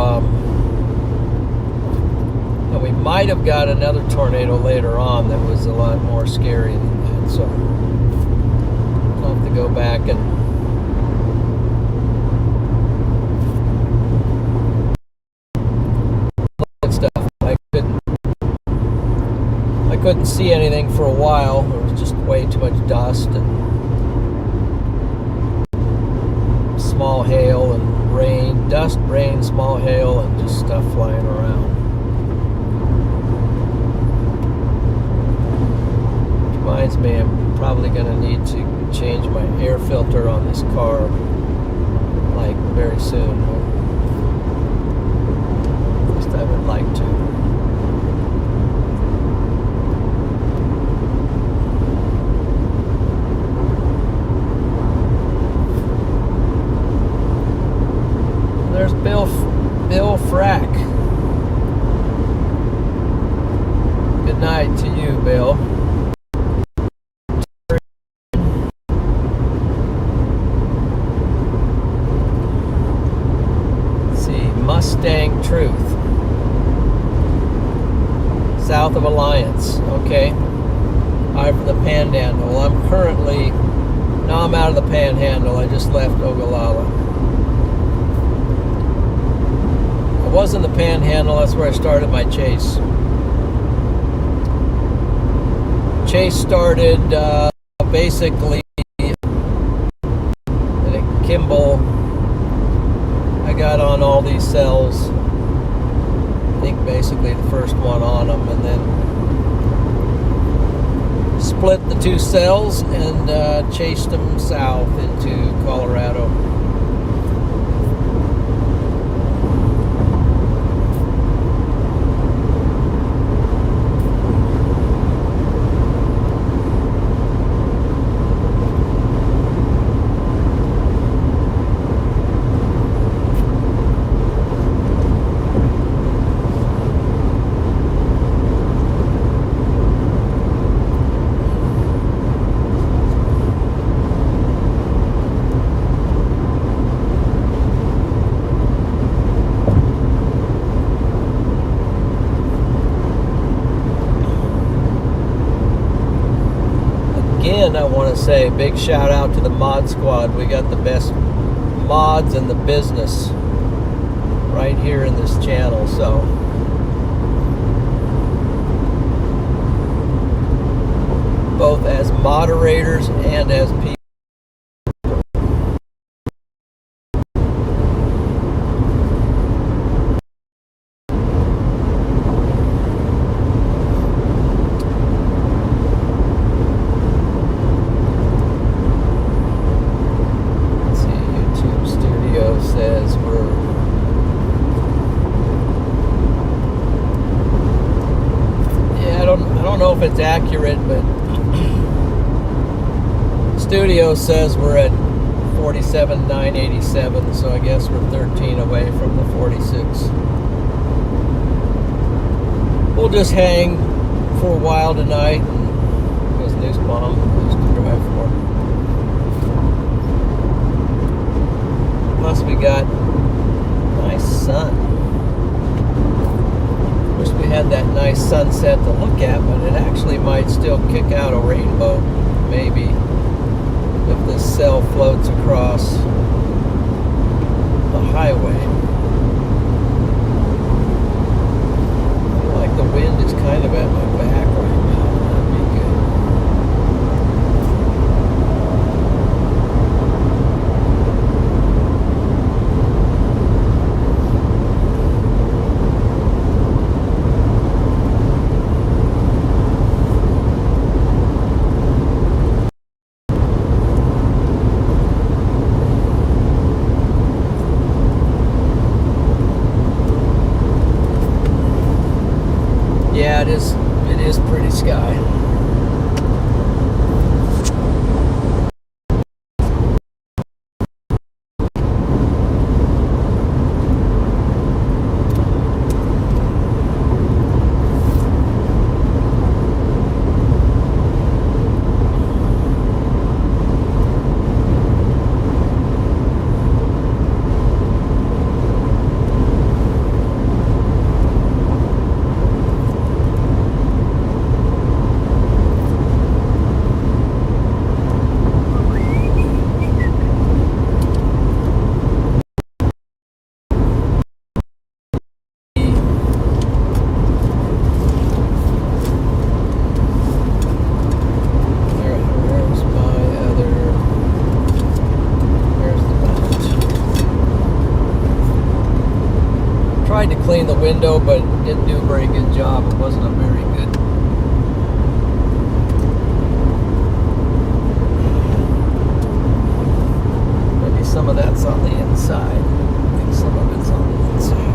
[SPEAKER 1] and we might have got another tornado later on that was a lot more scary than that, so I'll have to go back and stuff. I couldn't see anything for a while. There was just way too much dust and small hail and rain, dust, rain, small hail, and just stuff flying around. Reminds me, I'm probably going to need to change my air filter on this car like very soon. At least I would like to. There's Bill Frack. Good night to you, Bill. Let's see, Mustang Truth. South of Alliance. Okay. I'm from the Panhandle. I'm out of the Panhandle. I just left Ogallala. I was in the Panhandle. That's where I started my chase. Chase started basically at Kimball. I got on all these cells. I think basically the first one on them, and then split the two cells and chased them south into Colorado. I want to say a big shout out to the mod squad. We got the best mods in the business right here in this channel, so both as moderators and as people. If it's accurate, but studio says we're at 47,987, so I guess we're 13 away from the 46. We'll just hang for a while tonight, and there's news bomb to drive for. Plus we got nice sun. Wish we had that nice sunset to look at, but it actually might still kick out a rainbow, maybe, if this cell floats across the highway. I feel like the wind is kind of at my back right now. That'd be good. Yeah, it is pretty sky. Tried to clean the window, but didn't do a very good job. It wasn't a very good. Maybe some of that's on the inside. I think some of it's on the inside.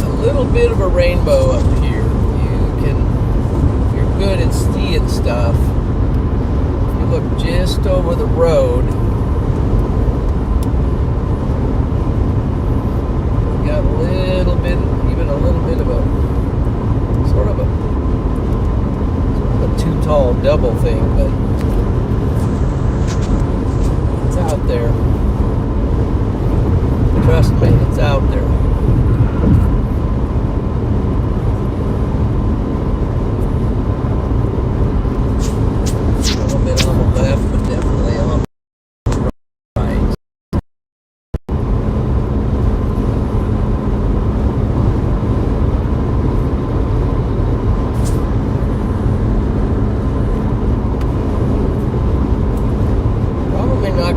[SPEAKER 1] A little bit of a rainbow up here. Good at seeing stuff. If you look just over the road, we got a little bit, even a little bit of a sort of a too tall double thing, but it's out there. Trust me, it's out there.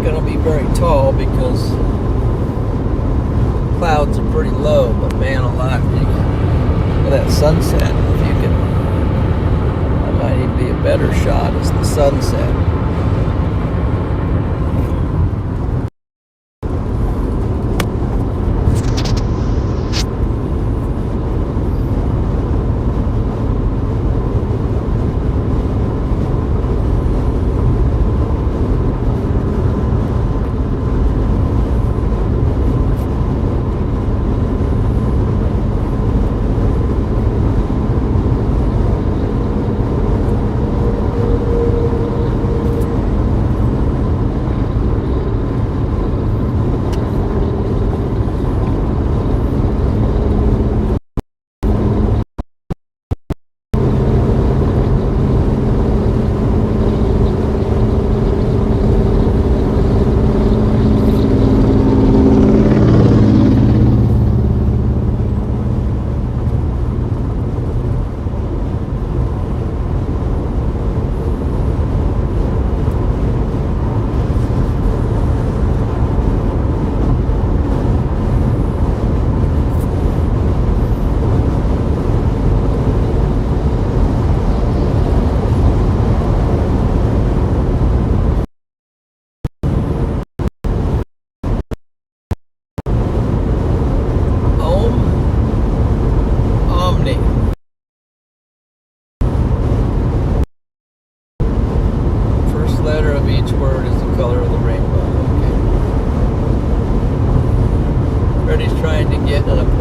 [SPEAKER 1] Going to be very tall because clouds are pretty low, but man alive, look at that sunset. If you can, that might even be a better shot as the sunset.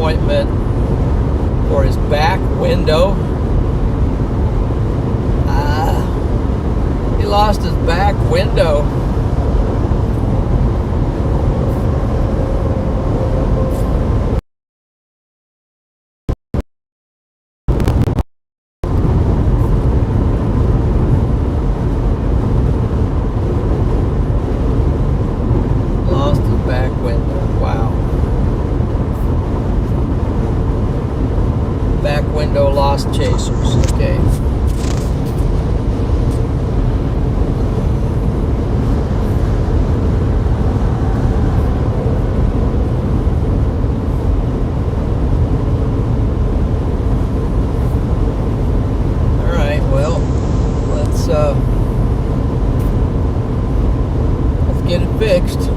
[SPEAKER 1] appointment for his back window. He lost his back window. window lost chasers. Okay. All right. Well, let's get it fixed.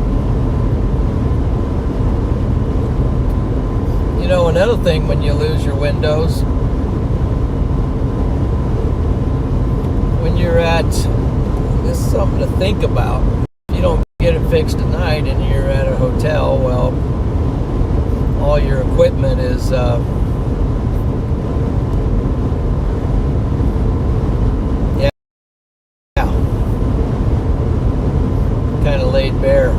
[SPEAKER 1] You know, another thing when you lose your windows, when you're at, this is something to think about. If you don't get it fixed tonight and you're at a hotel, well, all your equipment is kind of laid bare.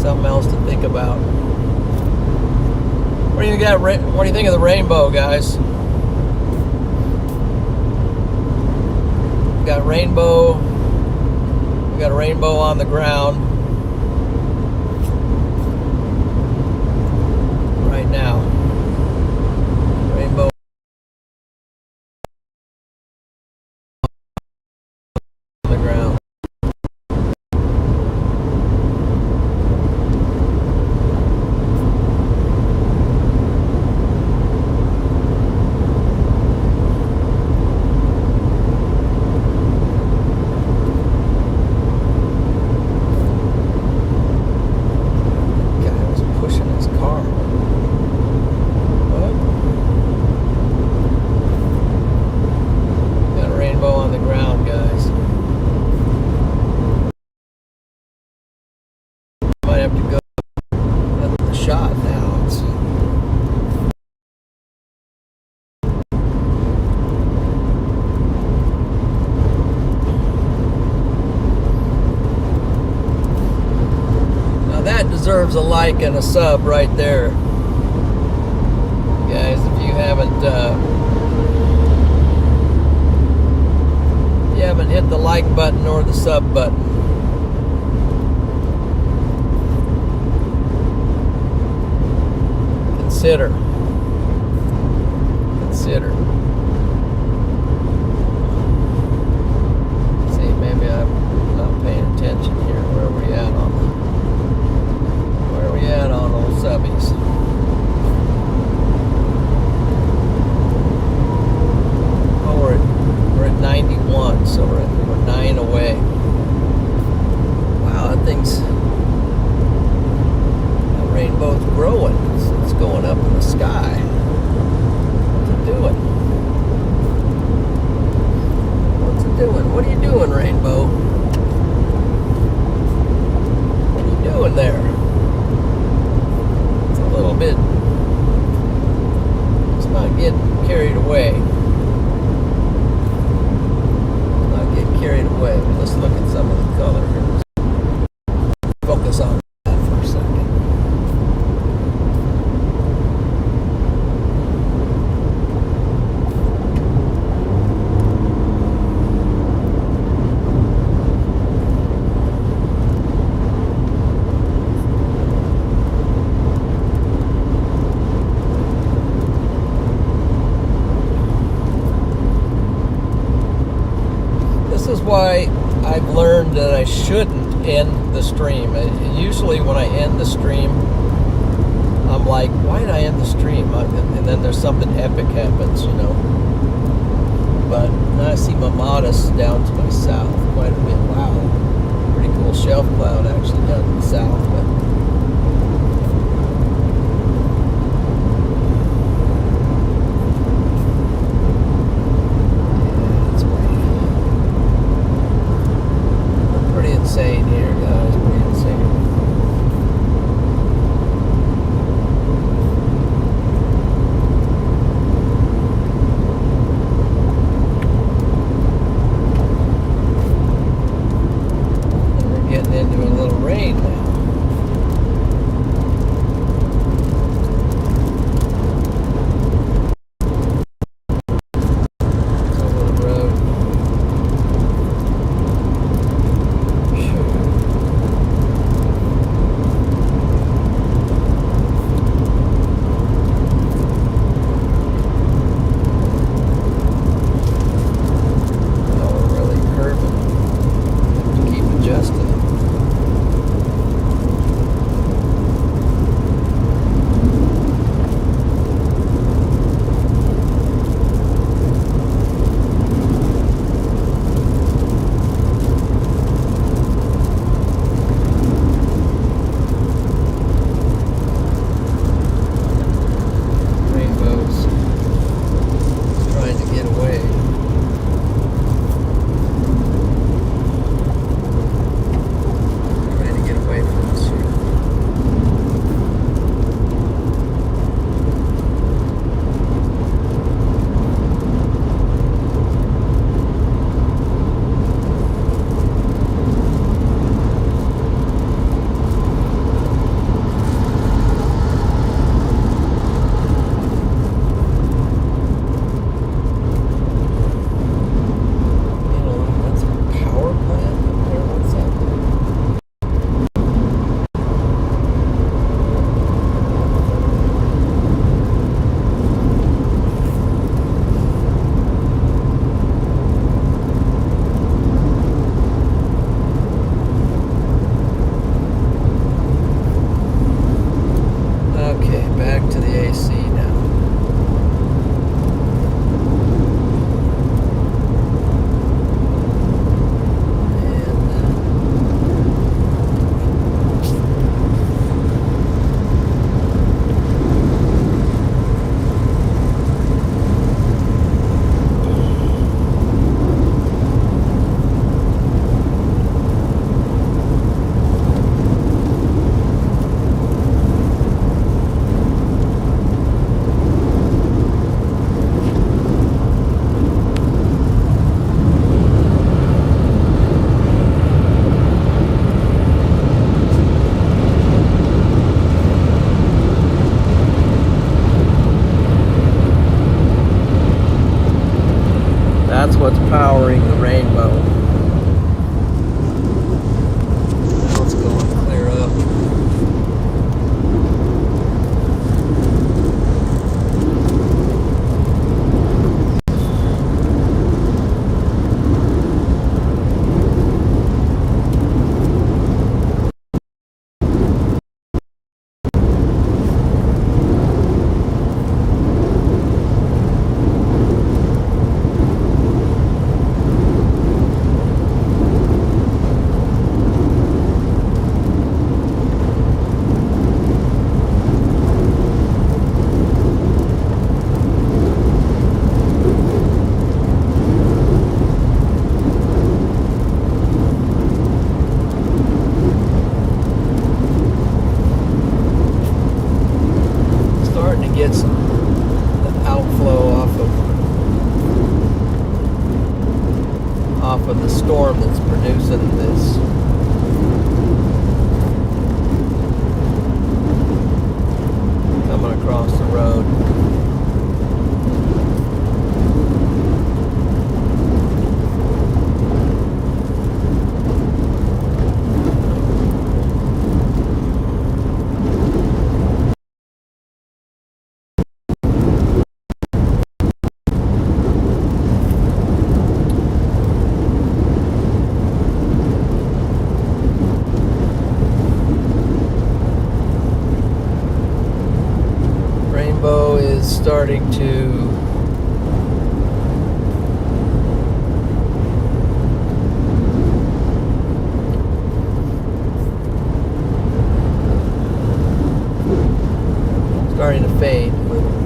[SPEAKER 1] Something else to think about. What do you think of the rainbow, guys? We got a rainbow on the ground right now. Rainbow on the ground. Deserves a like and a sub right there, guys. If you haven't hit the like button or the sub button, consider. See, maybe I'm not paying attention here. Where are we at on old subbies? Oh, we're at 91, so we're 9 away. Wow, that rainbow's growing. It's going up in the sky. What's it doing? What are you doing, rainbow? What are you doing there? Bit. Let's not get carried away. Let's look at some of the color here. Focus on that for a second. Why I've learned that I shouldn't end the stream. Usually when I end the stream, I'm like, why did I end the stream? And then there's something epic happens, you know. But now I see Mamadas down to my south quite a bit. Wow, pretty cool shelf cloud actually down to the south. But insane here, guys. Pretty insane. And we're getting into a little rain now. gets the outflow off of the storm that's producing this. Coming across the road. Rainbow is starting to fade a little.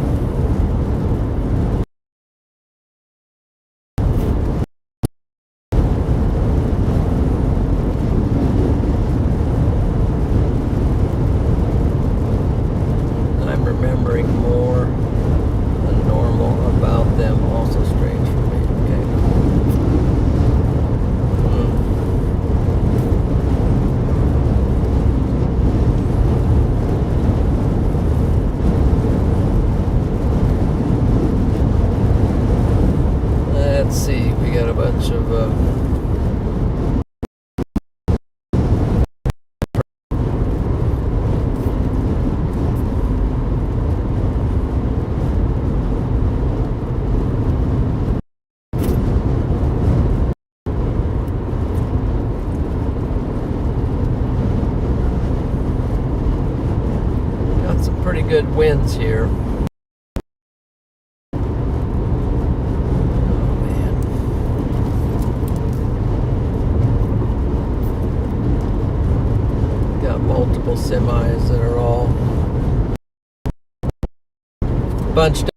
[SPEAKER 1] I'm remembering more than normal about them. Also strange for me. Okay. Let's see. We got a bunch of. Pretty good winds here. Oh man. Got multiple semis that are all bunched up.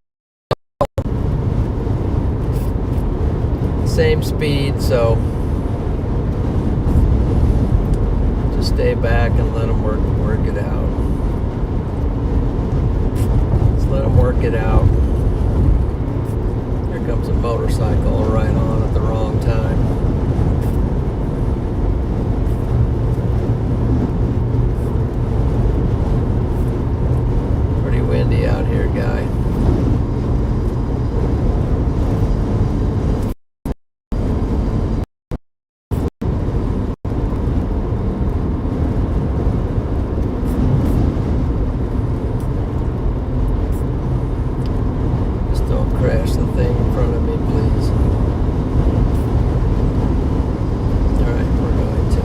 [SPEAKER 1] Same speed, so just stay back and let them work it out. Let them work it out. Here comes a motorcycle right on at the wrong time. Pretty windy out here, guy. Crash the thing in front of me, please. Alright, we're going to.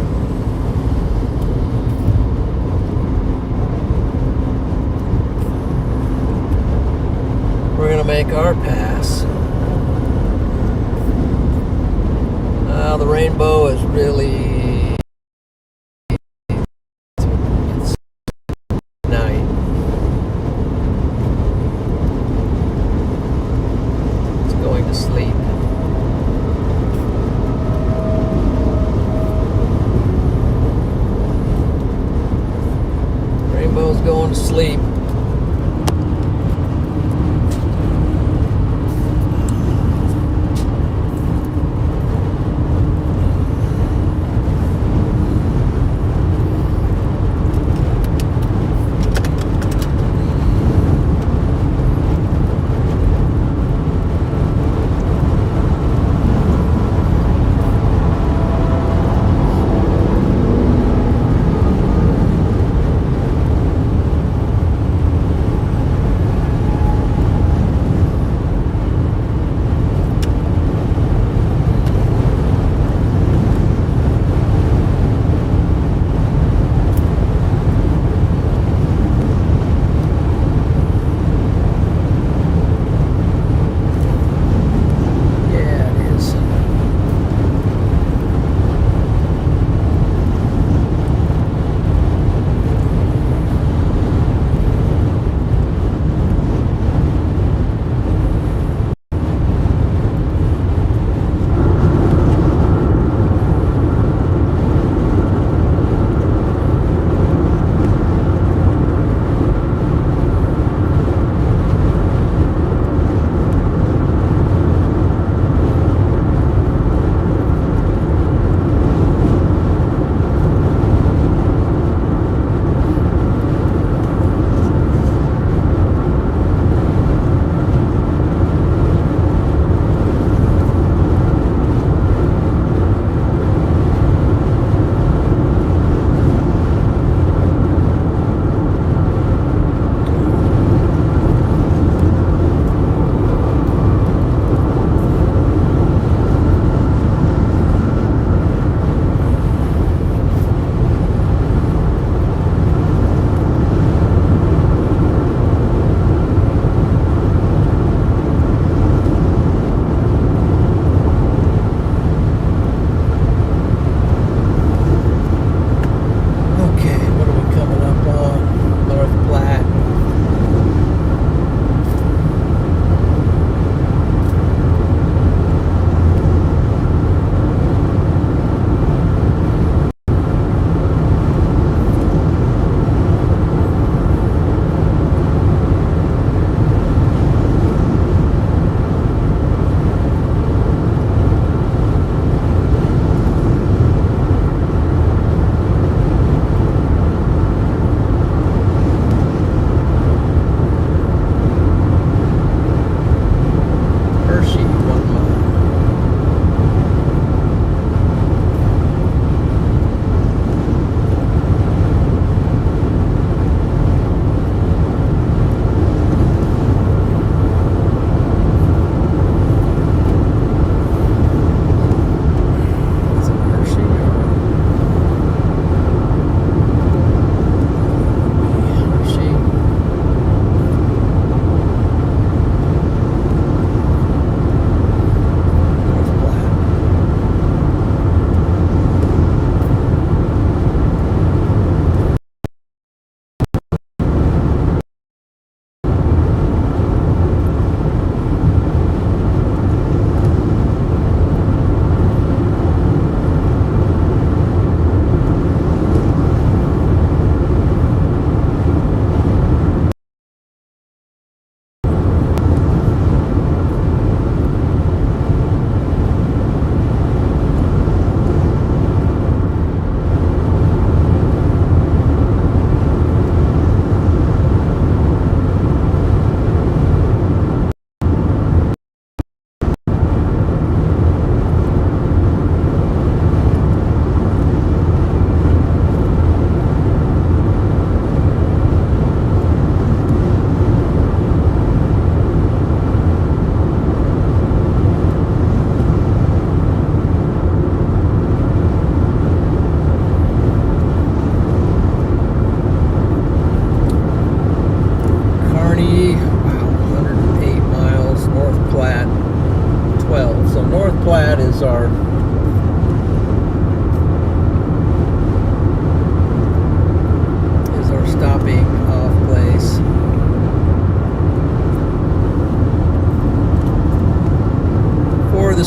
[SPEAKER 1] We're going to make our pass. The rainbow is really. It's night. To sleep. Rainbow's going to sleep.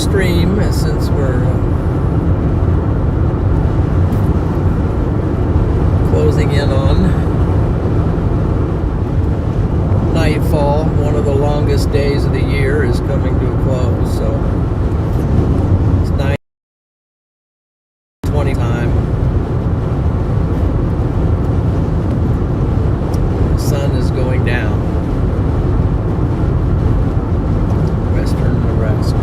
[SPEAKER 1] stream since we're closing in on nightfall. One of the longest days of the year is coming to a close, so it's 9:20 time. The sun is going down. Western Nebraska.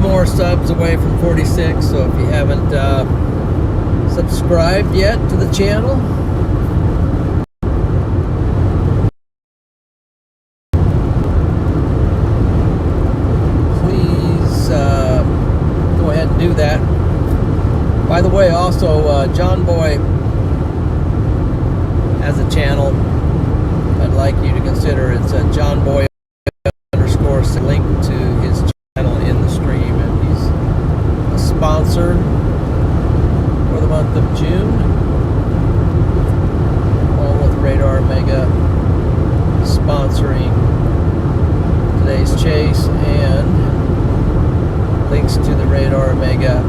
[SPEAKER 1] More subs away from 46, so if you haven't subscribed yet to the channel, please go ahead and do that. By the way, also John Boy has a channel I'd like you to consider. It's John Boy _ link to his channel in the stream, and he's a sponsor for the month of June, along with RadarOmega sponsoring today's chase, and links to the RadarOmega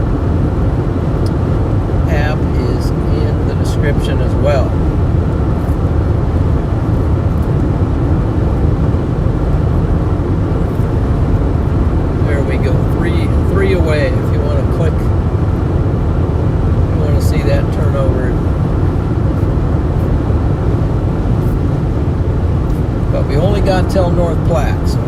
[SPEAKER 1] app is in the description as well. Go three away if you want to click, if you want to see that turnover. But we only got till North Platte, so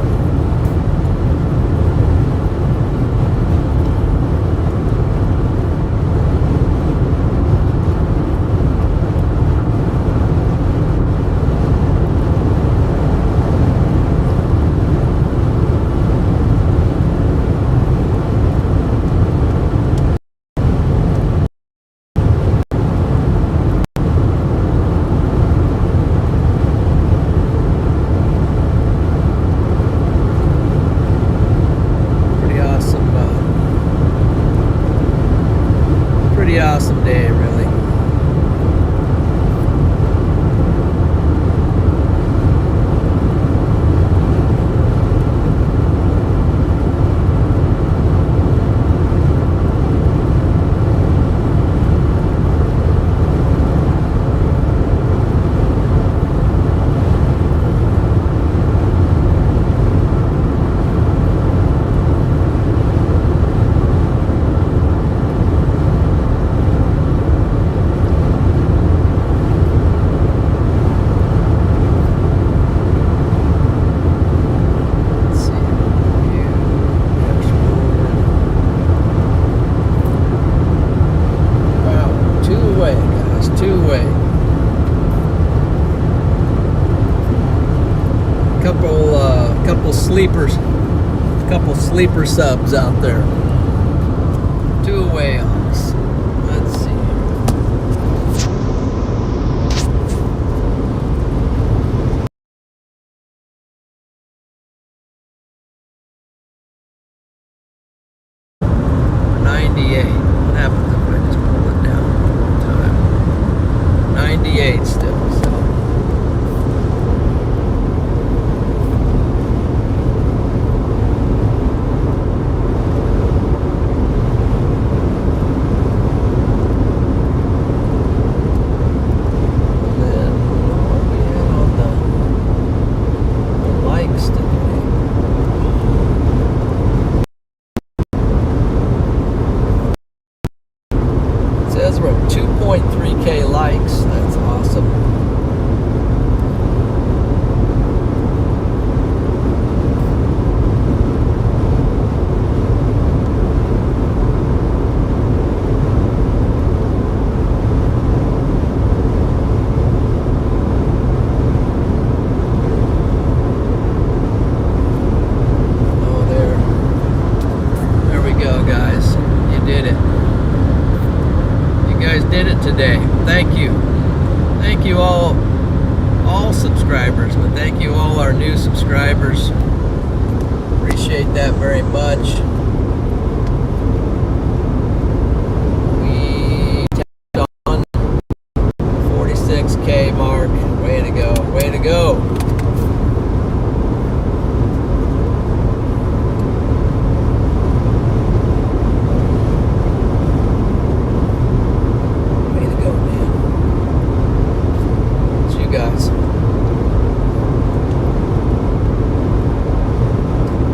[SPEAKER 1] awesome day, really. sleeper subs out there. 2 away on us. Let's see. What happens if I just pull it down one time? 98 still, so. And then, what we had on the likes today. Says we're at 2.3K likes. That's awesome. Oh, there we go, guys. You did it. You guys did it today. Thank you. Thank you all subscribers, but thank you all our new subscribers. Appreciate that very much. We tapped on 46K mark. Way to go. Way to go. Guys,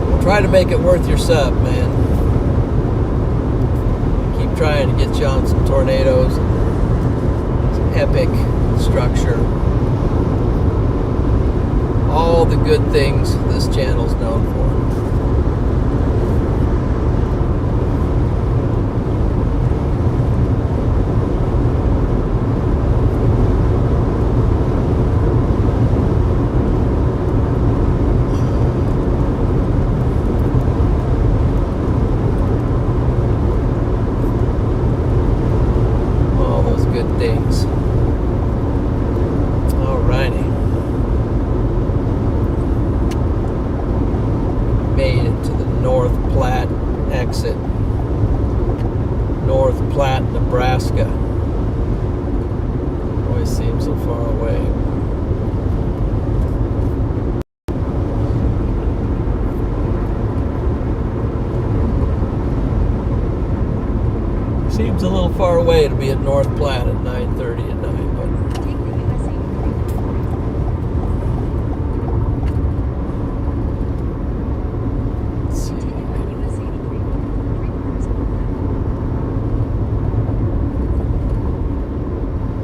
[SPEAKER 1] we'll try to make it worth your sub, man. Keep trying to get you on some tornadoes, some epic structure, all the good things this channel's known for. Things. Alrighty. Made it to the North Platte exit. North Platte, Nebraska. Always seems so far away. Seems a little far away to be at North Platte at 9:30 at night, but
[SPEAKER 2] Take the US 83.
[SPEAKER 1] let's see.
[SPEAKER 2] Continue on US 83, 3/4 of a mile.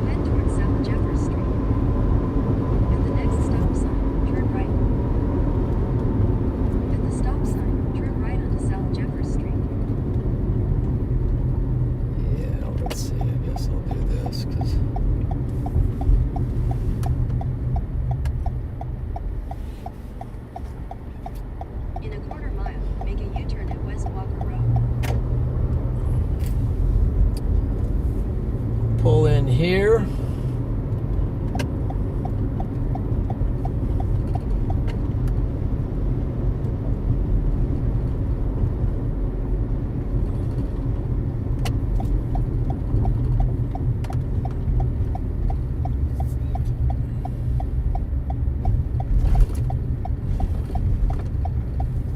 [SPEAKER 2] Head towards South Jeffers Street. At the next stop sign, turn right. At the stop sign, turn right onto South Jeffers Street.
[SPEAKER 1] Yeah, let's see. I guess I'll do this because
[SPEAKER 2] In a quarter mile, make a U-turn at West Walker Road.
[SPEAKER 1] pull in here.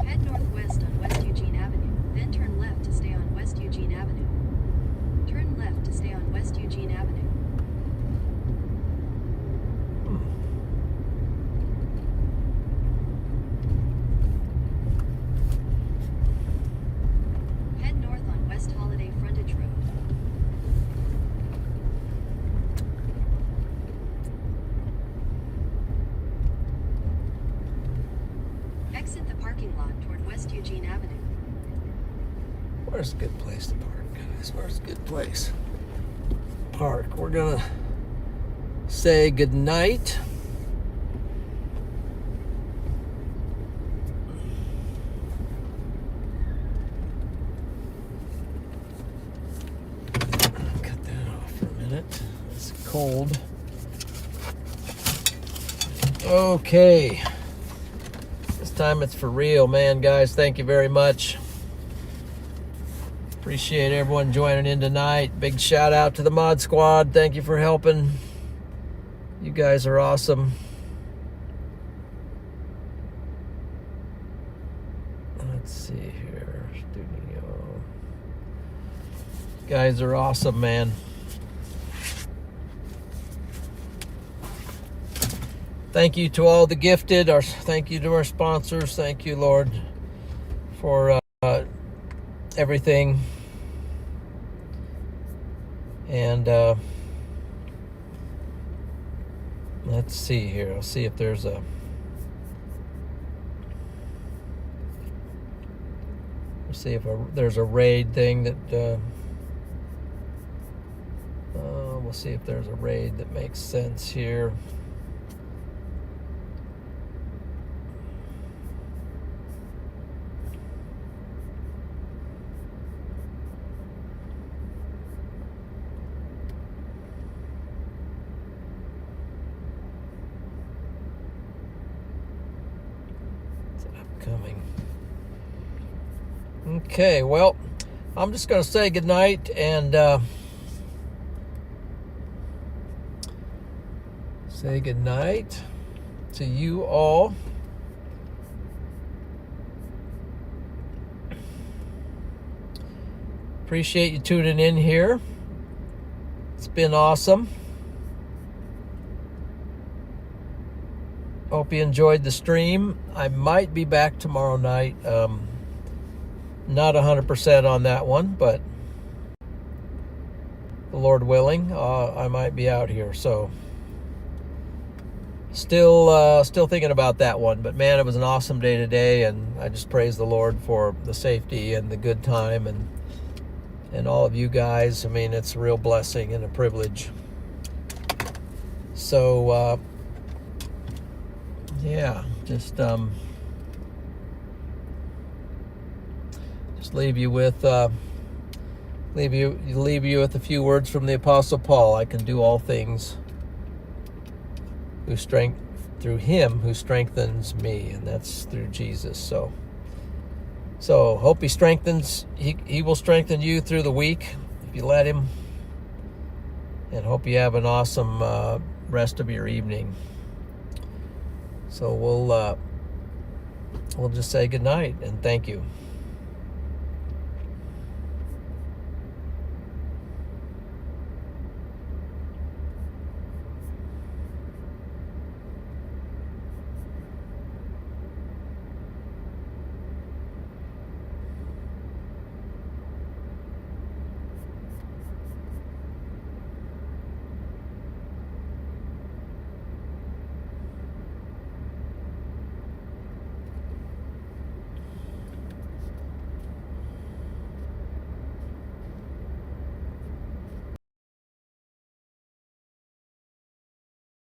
[SPEAKER 2] Head northwest on West Eugene Avenue, then turn left to stay on West Eugene Avenue. Turn left to stay on West Eugene Avenue. Head north on West Holiday Frontage Road. Exit the parking lot toward West Eugene Avenue.
[SPEAKER 1] Where's a good place to park, guys? Where's a good place? Park. We're gonna say good night. it. It's cold. Okay. This time it's for real, man, guys. Thank you very much. Appreciate everyone joining in tonight. Big shout out to the Mod Squad. Thank you for helping. You guys are awesome. Let's see here. Studio. You guys are awesome, man. Thank you to all the gifted. Thank you to our sponsors. Thank you, Lord, for everything. And let's see here. I'll see if there's a... Let's see if there's a raid thing that... we'll see if there's a raid that makes sense here. Coming. Okay, well, I'm just going to say goodnight and say goodnight to you all. Appreciate you tuning in here. It's been awesome. Hope you enjoyed the stream. I might be back tomorrow night. Not 100% on that one, but the Lord willing, I might be out here. So still thinking about that one. But man, it was an awesome day today, and I just praise the Lord for the safety and the good time and all of you guys. I mean, it's a real blessing and a privilege. So yeah, just leave you with leave you with a few words from the Apostle Paul. I can do all things through him who strengthens me, and that's through Jesus. So hope he strengthens. He will strengthen you through the week if you let him. And hope you have an awesome rest of your evening. So we'll just say goodnight and thank you.